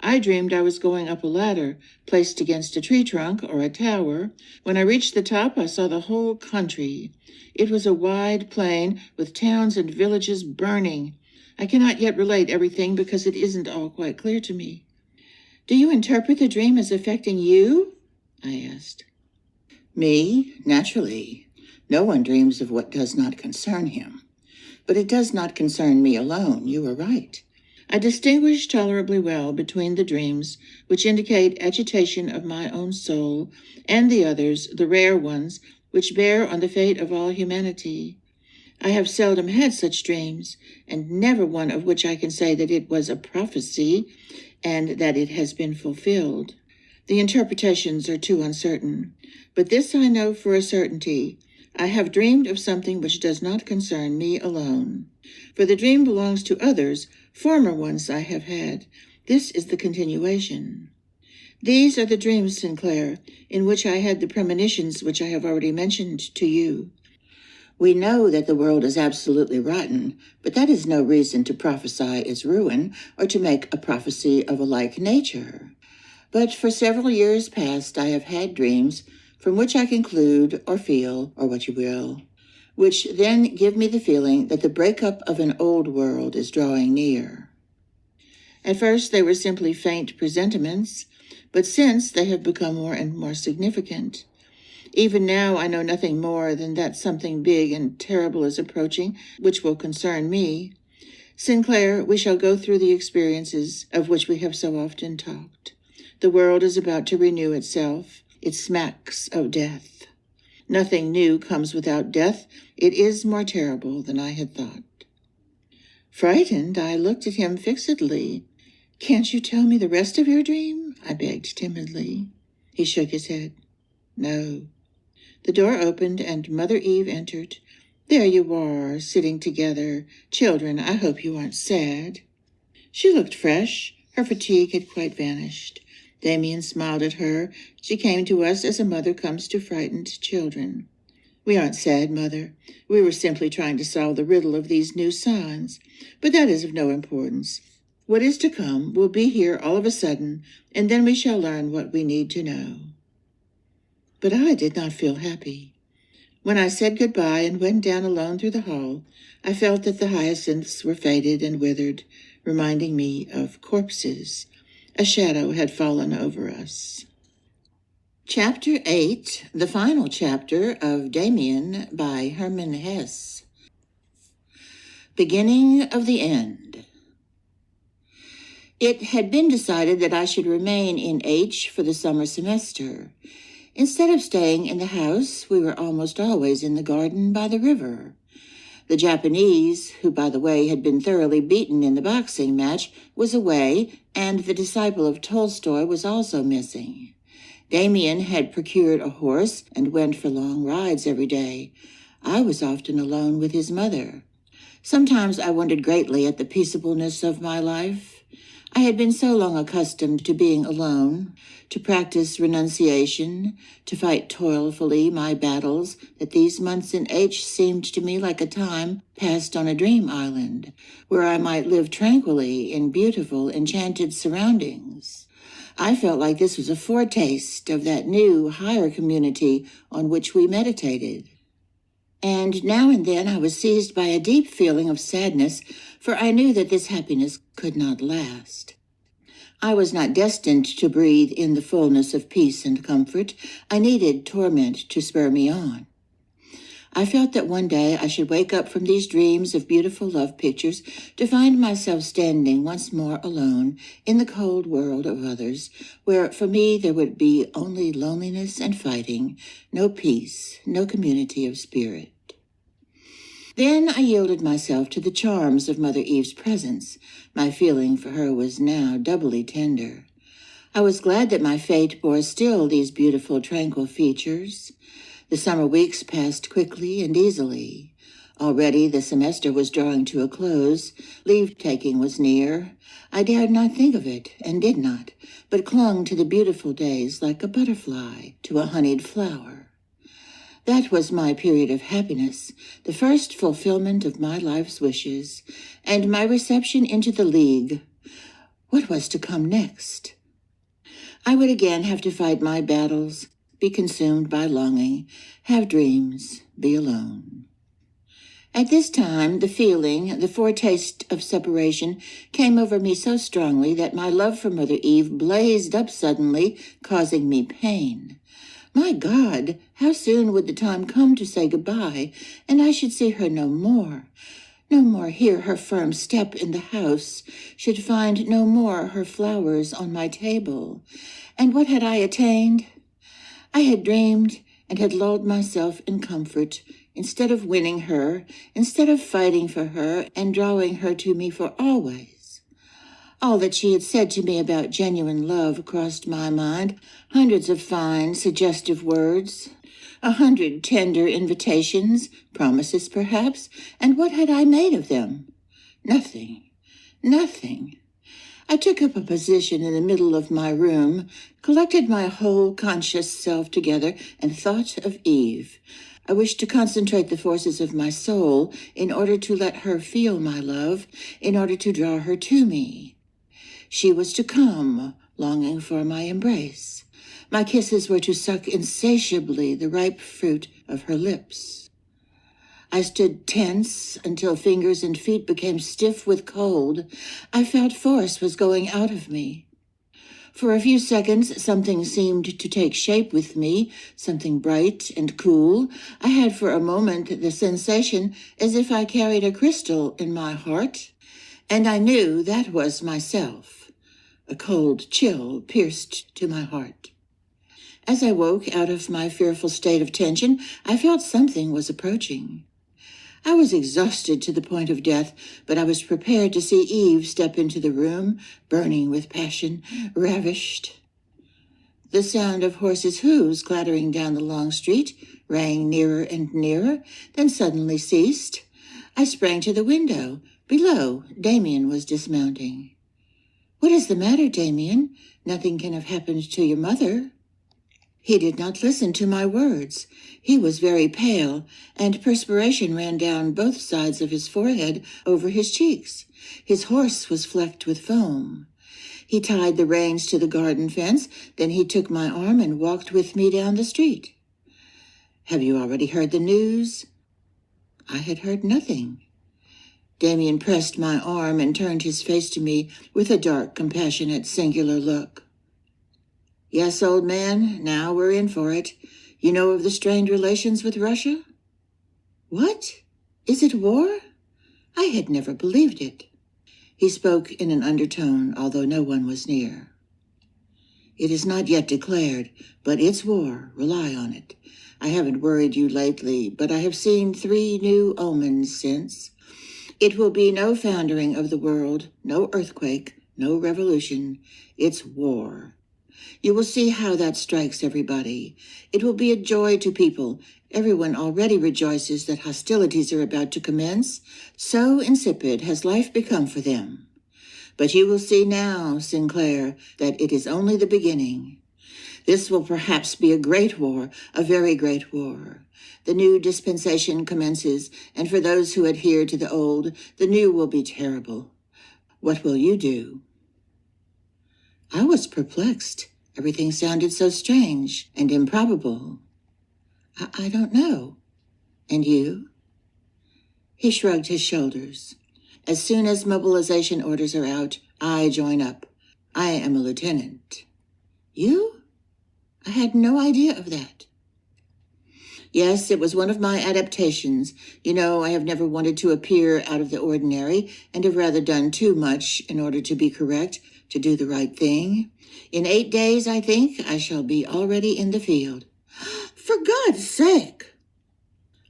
I dreamed I was going up a ladder, placed against a tree trunk or a tower. When I reached the top, I saw the whole country. It was a wide plain with towns and villages burning. I cannot yet relate everything because it isn't all quite clear to me." "Do you interpret the dream as affecting you?" I asked. "Me? Naturally. No one dreams of what does not concern him. But it does not concern me alone. You are right. I distinguish tolerably well between the dreams which indicate agitation of my own soul and the others, the rare ones, which bear on the fate of all humanity. I have seldom had such dreams, and never one of which I can say that it was a prophecy and that it has been fulfilled. The interpretations are too uncertain. But this I know for a certainty. I have dreamed of something which does not concern me alone. For the dream belongs to others, former ones I have had. This is the continuation. These are the dreams, Sinclair, in which I had the premonitions which I have already mentioned to you. We know that the world is absolutely rotten, but that is no reason to prophesy its ruin or to make a prophecy of a like nature. But for several years past I have had dreams from which I conclude, or feel, or what you will, which then give me the feeling that the breakup of an old world is drawing near. At first they were simply faint presentiments, but since they have become more and more significant. Even now I know nothing more than that something big and terrible is approaching, which will concern me. Sinclair, we shall go through the experiences of which we have so often talked. The world is about to renew itself. It smacks of death. Nothing new comes without death. It is more terrible than I had thought." Frightened, I looked at him fixedly. "Can't you tell me the rest of your dream?" I begged timidly. He shook his head. "No." The door opened and Mother Eve entered. "There you are, sitting together. Children, I hope you aren't sad." She looked fresh. Her fatigue had quite vanished. Demian smiled at her. She came to us as a mother comes to frightened children. "We aren't sad, Mother. We were simply trying to solve the riddle of these new signs. But that is of no importance. What is to come will be here all of a sudden, and then we shall learn what we need to know." But I did not feel happy. When I said goodbye and went down alone through the hall, I felt that the hyacinths were faded and withered, reminding me of corpses. A shadow had fallen over us. Chapter 8, the final chapter of Demian by Hermann Hesse. Beginning of the end. It had been decided that I should remain in H for the summer semester. Instead of staying in the house, we were almost always in the garden by the river. The Japanese, who, by the way, had been thoroughly beaten in the boxing match, was away, and the disciple of Tolstoy was also missing. Demian had procured a horse and went for long rides every day. I was often alone with his mother. Sometimes I wondered greatly at the peaceableness of my life. I had been so long accustomed to being alone, to practice renunciation, to fight toilfully my battles, that these months in H seemed to me like a time passed on a dream island, where I might live tranquilly in beautiful, enchanted surroundings. I felt like this was a foretaste of that new, higher community on which we meditated. And now and then I was seized by a deep feeling of sadness, for I knew that this happiness could not last. I was not destined to breathe in the fullness of peace and comfort. I needed torment to spur me on. I felt that one day I should wake up from these dreams of beautiful love pictures to find myself standing once more alone in the cold world of others, where for me there would be only loneliness and fighting, no peace, no community of spirit. Then I yielded myself to the charms of Mother Eve's presence. My feeling for her was now doubly tender. I was glad that my fate bore still these beautiful, tranquil features. The summer weeks passed quickly and easily. Already the semester was drawing to a close. Leave-taking was near. I dared not think of it, and did not, but clung to the beautiful days like a butterfly to a honeyed flower. That was my period of happiness, the first fulfillment of my life's wishes, and my reception into the League. What was to come next? I would again have to fight my battles, be consumed by longing, have dreams, be alone. At this time, the feeling, the foretaste of separation, came over me so strongly that my love for Mother Eve blazed up suddenly, causing me pain. My God, how soon would the time come to say goodbye, and I should see her no more hear her firm step in the house, should find no more her flowers on my table. And what had I attained? I had dreamed and had lulled myself in comfort, instead of winning her, instead of fighting for her and drawing her to me for always. All that she had said to me about genuine love crossed my mind, hundreds of fine, suggestive words, 100 tender invitations, promises perhaps, and what had I made of them? Nothing. I took up a position in the middle of my room, collected my whole conscious self together, and thought of Eve. I wished to concentrate the forces of my soul in order to let her feel my love, in order to draw her to me. She was to come, longing for my embrace. My kisses were to suck insatiably the ripe fruit of her lips. I stood tense until fingers and feet became stiff with cold. I felt force was going out of me. For a few seconds, something seemed to take shape with me, something bright and cool. I had for a moment the sensation as if I carried a crystal in my heart, and I knew that was myself. A cold chill pierced to my heart. As I woke out of my fearful state of tension, I felt something was approaching. I was exhausted to the point of death, but I was prepared to see Eve step into the room, burning with passion, ravished. The sound of horses' hooves clattering down the long street rang nearer and nearer, then suddenly ceased. I sprang to the window. Below, Demian was dismounting. "What is the matter, Demian? Nothing can have happened to your mother." He did not listen to my words. He was very pale, and perspiration ran down both sides of his forehead over his cheeks. His horse was flecked with foam. He tied the reins to the garden fence, then he took my arm and walked with me down the street. "Have you already heard the news?" I had heard nothing. Demian pressed my arm and turned his face to me with a dark, compassionate, singular look. "Yes, old man, now we're in for it. You know of the strained relations with Russia?" "What? Is it war?" I had never believed it. He spoke in an undertone, although no one was near. "It is not yet declared, but it's war, rely on it. I haven't worried you lately, but I have seen 3 new omens since. It will be no foundering of the world, no earthquake, no revolution. It's war. You will see how that strikes everybody. It will be a joy to people. Everyone already rejoices that hostilities are about to commence. So insipid has life become for them. But you will see now, Sinclair, that it is only the beginning. This will perhaps be a great war, a very great war. The new dispensation commences, and for those who adhere to the old, the new will be terrible. What will you do?" I was perplexed. Everything sounded so strange and improbable. I don't know. And you?" He shrugged his shoulders. "As soon as mobilization orders are out, I join up. I am a lieutenant." "You? I had no idea of that." "Yes, it was one of my adaptations. You know, I have never wanted to appear out of the ordinary and have rather done too much in order to be correct, to do the right thing. In 8 days, I think, I shall be already in the field." "For God's sake!"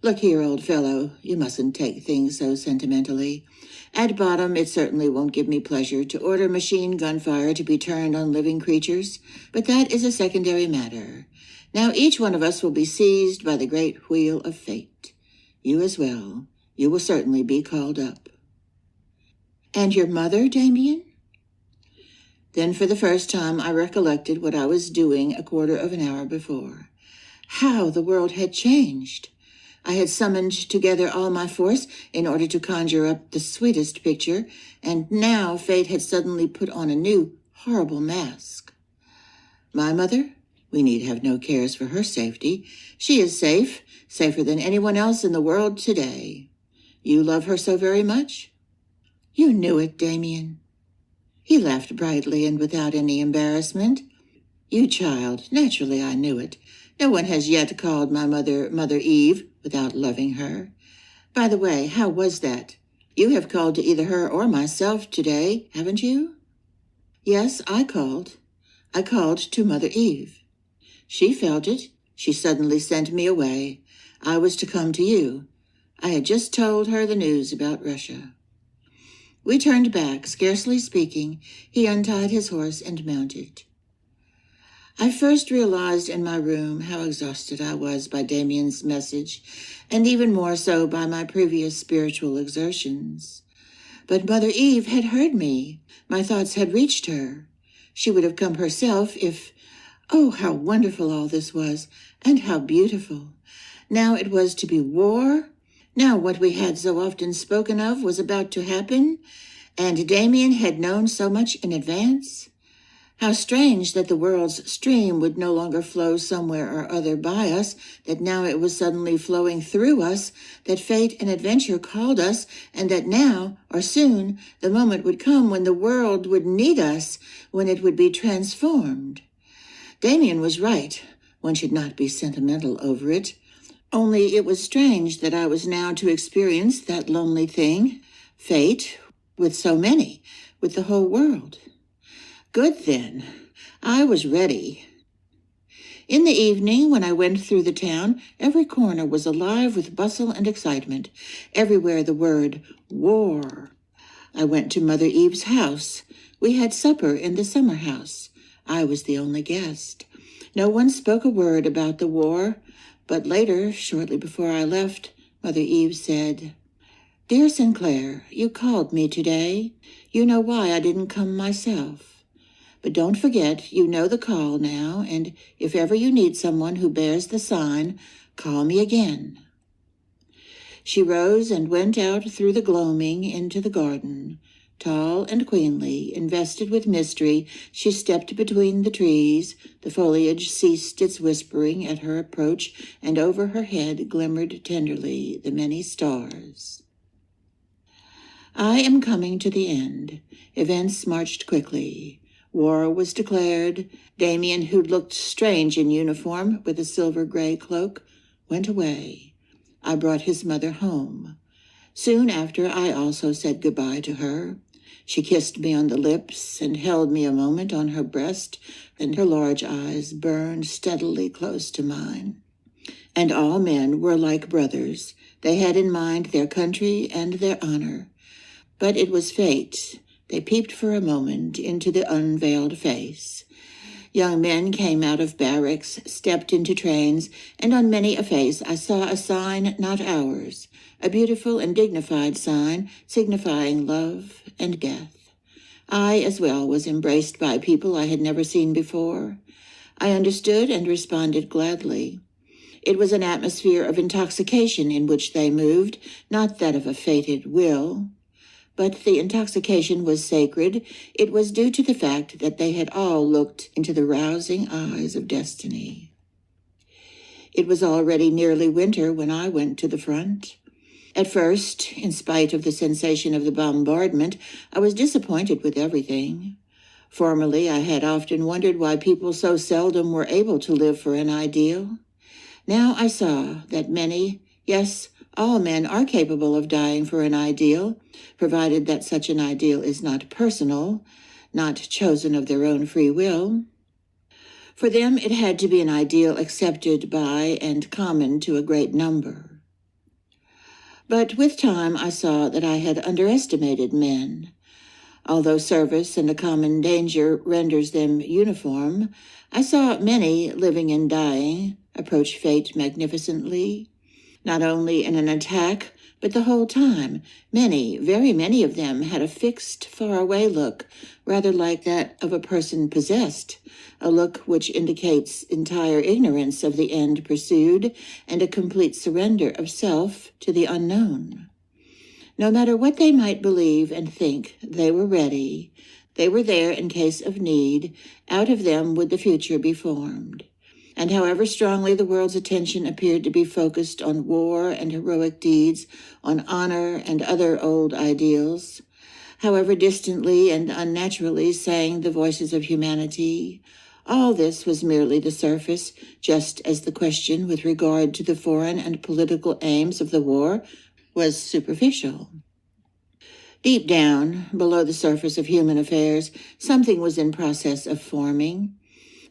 "Look here, old fellow, you mustn't take things so sentimentally. At bottom, it certainly won't give me pleasure to order machine gun fire to be turned on living creatures, but that is a secondary matter. Now each one of us will be seized by the great wheel of fate. You as well. You will certainly be called up." "And your mother, Demian?" Then for the first time I recollected what I was doing a quarter of an hour before. How the world had changed. I had summoned together all my force in order to conjure up the sweetest picture, and now fate had suddenly put on a new, horrible mask. My mother? We need have no cares for her safety. She is safe, safer than anyone else in the world today. You love her so very much?" "You knew it, Demian." He laughed brightly and without any embarrassment. "You child, naturally I knew it. No one has yet called my mother Mother Eve without loving her. By the way, how was that? You have called to either her or myself today, haven't you?" "Yes, I called. I called to Mother Eve. She felt it. She suddenly sent me away. I was to come to you. I had just told her the news about Russia." We turned back, scarcely speaking. He untied his horse and mounted. I first realized in my room how exhausted I was by Damian's message, and even more so by my previous spiritual exertions. But Mother Eve had heard me. My thoughts had reached her. She would have come herself if... Oh, how wonderful all this was, and how beautiful. Now it was to be war. Now what we had so often spoken of was about to happen, and Demian had known so much in advance. How strange that the world's stream would no longer flow somewhere or other by us, that now it was suddenly flowing through us, that fate and adventure called us, and that now, or soon, the moment would come when the world would need us, when it would be transformed. Demian was right. One should not be sentimental over it. Only it was strange that I was now to experience that lonely thing, fate, with so many, with the whole world. Good then. I was ready. In the evening, when I went through the town, every corner was alive with bustle and excitement. Everywhere the word war. I went to Mother Eve's house. We had supper in the summer house. I was the only guest. No one spoke a word about the war, but later, shortly before I left, Mother Eve said, "Dear Sinclair, you called me today. You know why I didn't come myself. But don't forget, you know the call now, and if ever you need someone who bears the sign, call me again." She rose and went out through the gloaming into the garden. Tall and queenly, invested with mystery, she stepped between the trees. The foliage ceased its whispering at her approach, and over her head glimmered tenderly the many stars. I am coming to the end. Events marched quickly. War was declared. Demian, who looked strange in uniform with a silver-gray cloak, went away. I brought his mother home. Soon after, I also said goodbye to her. She kissed me on the lips and held me a moment on her breast, and her large eyes burned steadily close to mine. And all men were like brothers. They had in mind their country and their honor. But it was fate. They peeped for a moment into the unveiled face. Young men came out of barracks, stepped into trains, and on many a face I saw a sign not ours, a beautiful and dignified sign signifying love and death. I, as well, was embraced by people I had never seen before. I understood and responded gladly. It was an atmosphere of intoxication in which they moved, not that of a fated will. But the intoxication was sacred. It was due to the fact that they had all looked into the rousing eyes of destiny. It was already nearly winter when I went to the front. At first, in spite of the sensation of the bombardment, I was disappointed with everything. Formerly, I had often wondered why people so seldom were able to live for an ideal. Now I saw that many, yes, all men are capable of dying for an ideal, provided that such an ideal is not personal, not chosen of their own free will. For them, it had to be an ideal accepted by and common to a great number. But with time, I saw that I had underestimated men. Although service and a common danger renders them uniform, I saw many, living and dying, approach fate magnificently. Not only in an attack, but the whole time. Many, very many of them had a fixed, faraway look, rather like that of a person possessed, a look which indicates entire ignorance of the end pursued and a complete surrender of self to the unknown. No matter what they might believe and think, they were ready. They were there in case of need. Out of them would the future be formed. And however strongly the world's attention appeared to be focused on war and heroic deeds, on honor and other old ideals, however distantly and unnaturally sang the voices of humanity, all this was merely the surface, just as the question with regard to the foreign and political aims of the war was superficial. Deep down, below the surface of human affairs, something was in process of forming,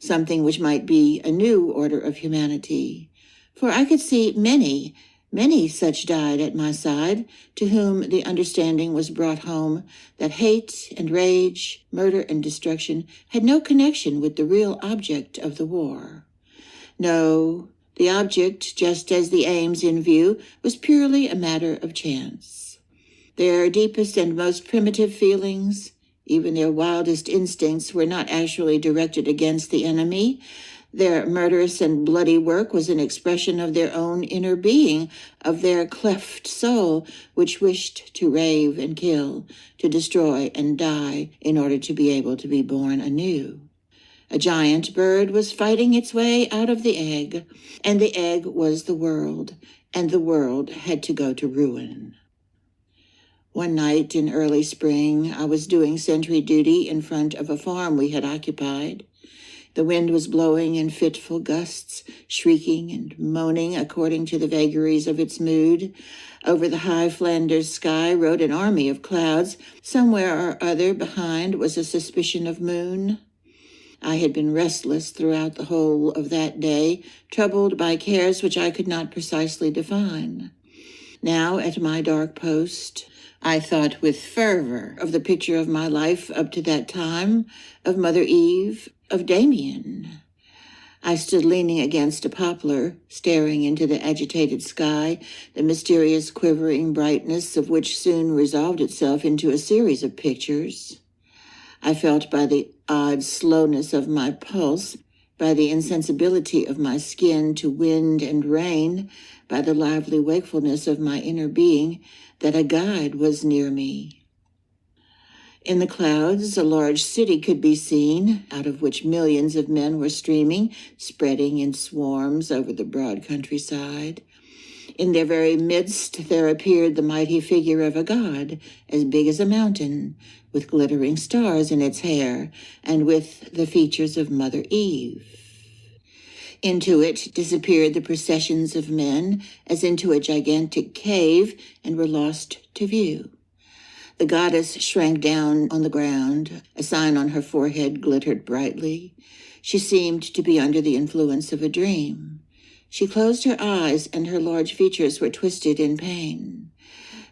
something which might be a new order of humanity. For I could see many, many such died at my side, to whom the understanding was brought home that hate and rage, murder and destruction had no connection with the real object of the war. No, the object, just as the aims in view, was purely a matter of chance. Their deepest and most primitive feelings, even their wildest instincts, were not actually directed against the enemy. Their murderous and bloody work was an expression of their own inner being, of their cleft soul, which wished to rave and kill, to destroy and die in order to be able to be born anew. A giant bird was fighting its way out of the egg, and the egg was the world, and the world had to go to ruin. One night in early spring, I was doing sentry duty in front of a farm we had occupied. The wind was blowing in fitful gusts, shrieking and moaning according to the vagaries of its mood. Over the high Flanders sky rode an army of clouds. Somewhere or other behind was a suspicion of moon. I had been restless throughout the whole of that day, troubled by cares which I could not precisely define. Now, at my dark post, I thought with fervor of the picture of my life up to that time, of Mother Eve, of Demian. I stood leaning against a poplar, staring into the agitated sky, the mysterious quivering brightness of which soon resolved itself into a series of pictures. I felt by the odd slowness of my pulse, by the insensibility of my skin to wind and rain, by the lively wakefulness of my inner being, that a guide was near me. In the clouds, a large city could be seen, out of which millions of men were streaming, spreading in swarms over the broad countryside. In their very midst there appeared the mighty figure of a god, as big as a mountain, with glittering stars in its hair, and with the features of Mother Eve. Into it disappeared the processions of men, as into a gigantic cave, and were lost to view. The goddess shrank down on the ground. A sign on her forehead glittered brightly. She seemed to be under the influence of a dream. She closed her eyes, and her large features were twisted in pain.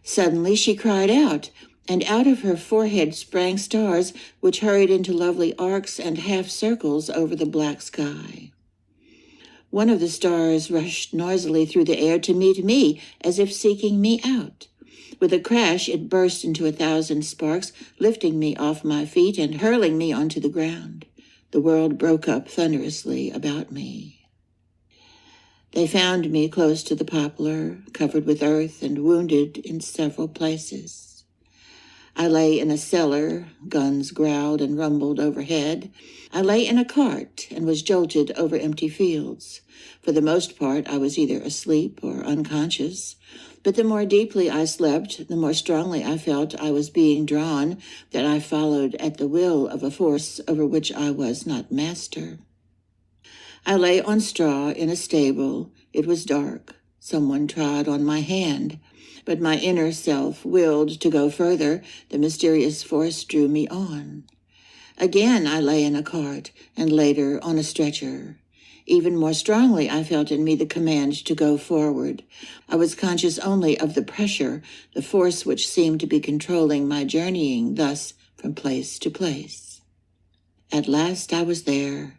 Suddenly she cried out, and out of her forehead sprang stars, which hurried into lovely arcs and half-circles over the black sky. One of the stars rushed noisily through the air to meet me, as if seeking me out. With a crash, it burst into 1,000 sparks, lifting me off my feet and hurling me onto the ground. The world broke up thunderously about me. They found me close to the poplar, covered with earth and wounded in several places. I lay in a cellar. Guns growled and rumbled overhead. I lay in a cart and was jolted over empty fields. For the most part, I was either asleep or unconscious. But the more deeply I slept, the more strongly I felt I was being drawn, that I followed at the will of a force over which I was not master. I lay on straw in a stable. It was dark. Someone trod on my hand. But my inner self willed to go further. The mysterious force drew me on. Again I lay in a cart, and later on a stretcher. Even more strongly I felt in me the command to go forward. I was conscious only of the pressure, the force which seemed to be controlling my journeying thus from place to place. At last I was there.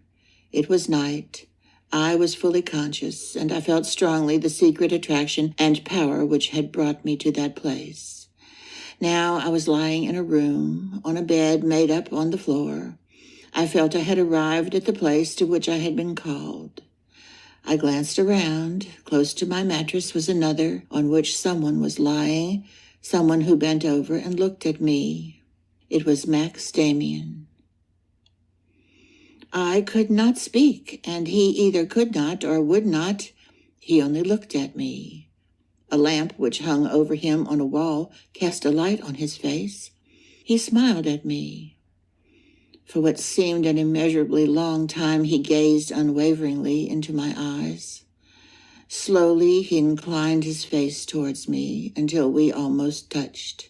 It was night. I was fully conscious, and I felt strongly the secret attraction and power which had brought me to that place. Now I was lying in a room, on a bed made up on the floor. I felt I had arrived at the place to which I had been called. I glanced around. Close to my mattress was another, on which someone was lying, someone who bent over and looked at me. It was Max Demian. I could not speak, and he either could not or would not. He only looked at me. A lamp which hung over him on a wall cast a light on his face. He smiled at me. For what seemed an immeasurably long time, he gazed unwaveringly into my eyes. Slowly, he inclined his face towards me until we almost touched.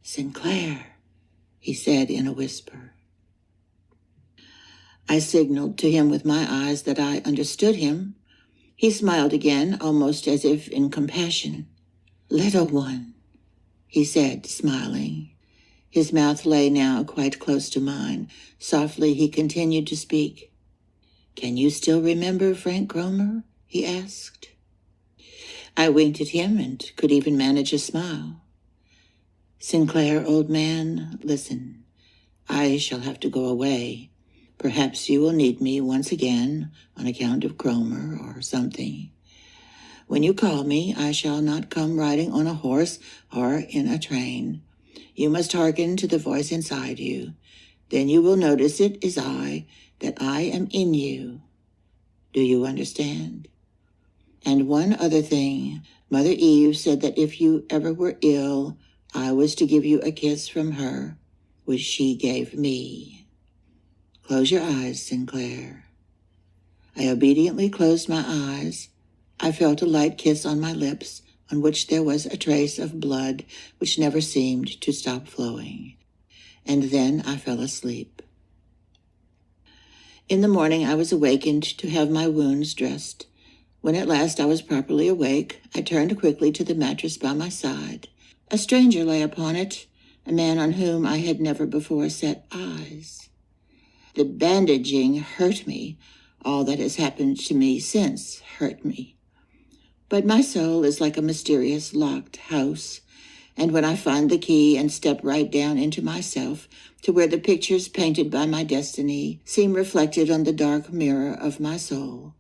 "Sinclair," he said in a whisper. I signaled to him with my eyes that I understood him. He smiled again, almost as if in compassion. "Little one," he said, smiling. His mouth lay now quite close to mine. Softly he continued to speak. "Can you still remember Frank Cromer?" he asked. I winked at him and could even manage a smile. "Sinclair, old man, listen. I shall have to go away. Perhaps you will need me once again on account of Cromer or something. When you call me, I shall not come riding on a horse or in a train. You must hearken to the voice inside you. Then you will notice it is I, that I am in you. Do you understand? And one other thing. Mother Eve said that if you ever were ill, I was to give you a kiss from her, which she gave me. Close your eyes, Sinclair." I obediently closed my eyes. I felt a light kiss on my lips, on which there was a trace of blood which never seemed to stop flowing. And then I fell asleep. In the morning I was awakened to have my wounds dressed. When at last I was properly awake, I turned quickly to the mattress by my side. A stranger lay upon it, a man on whom I had never before set eyes. The bandaging hurt me. All that has happened to me since hurt me. But my soul is like a mysterious locked house, and when I find the key and step right down into myself, to where the pictures painted by my destiny seem reflected on the dark mirror of my soul,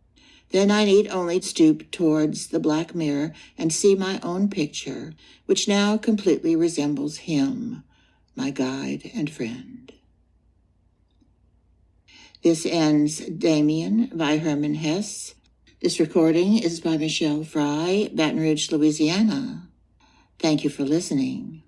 then I need only stoop towards the black mirror and see my own picture, which now completely resembles him, my guide and friend. This ends Demian by Hermann Hesse. This recording is by Michelle Fry, Baton Rouge, Louisiana. Thank you for listening.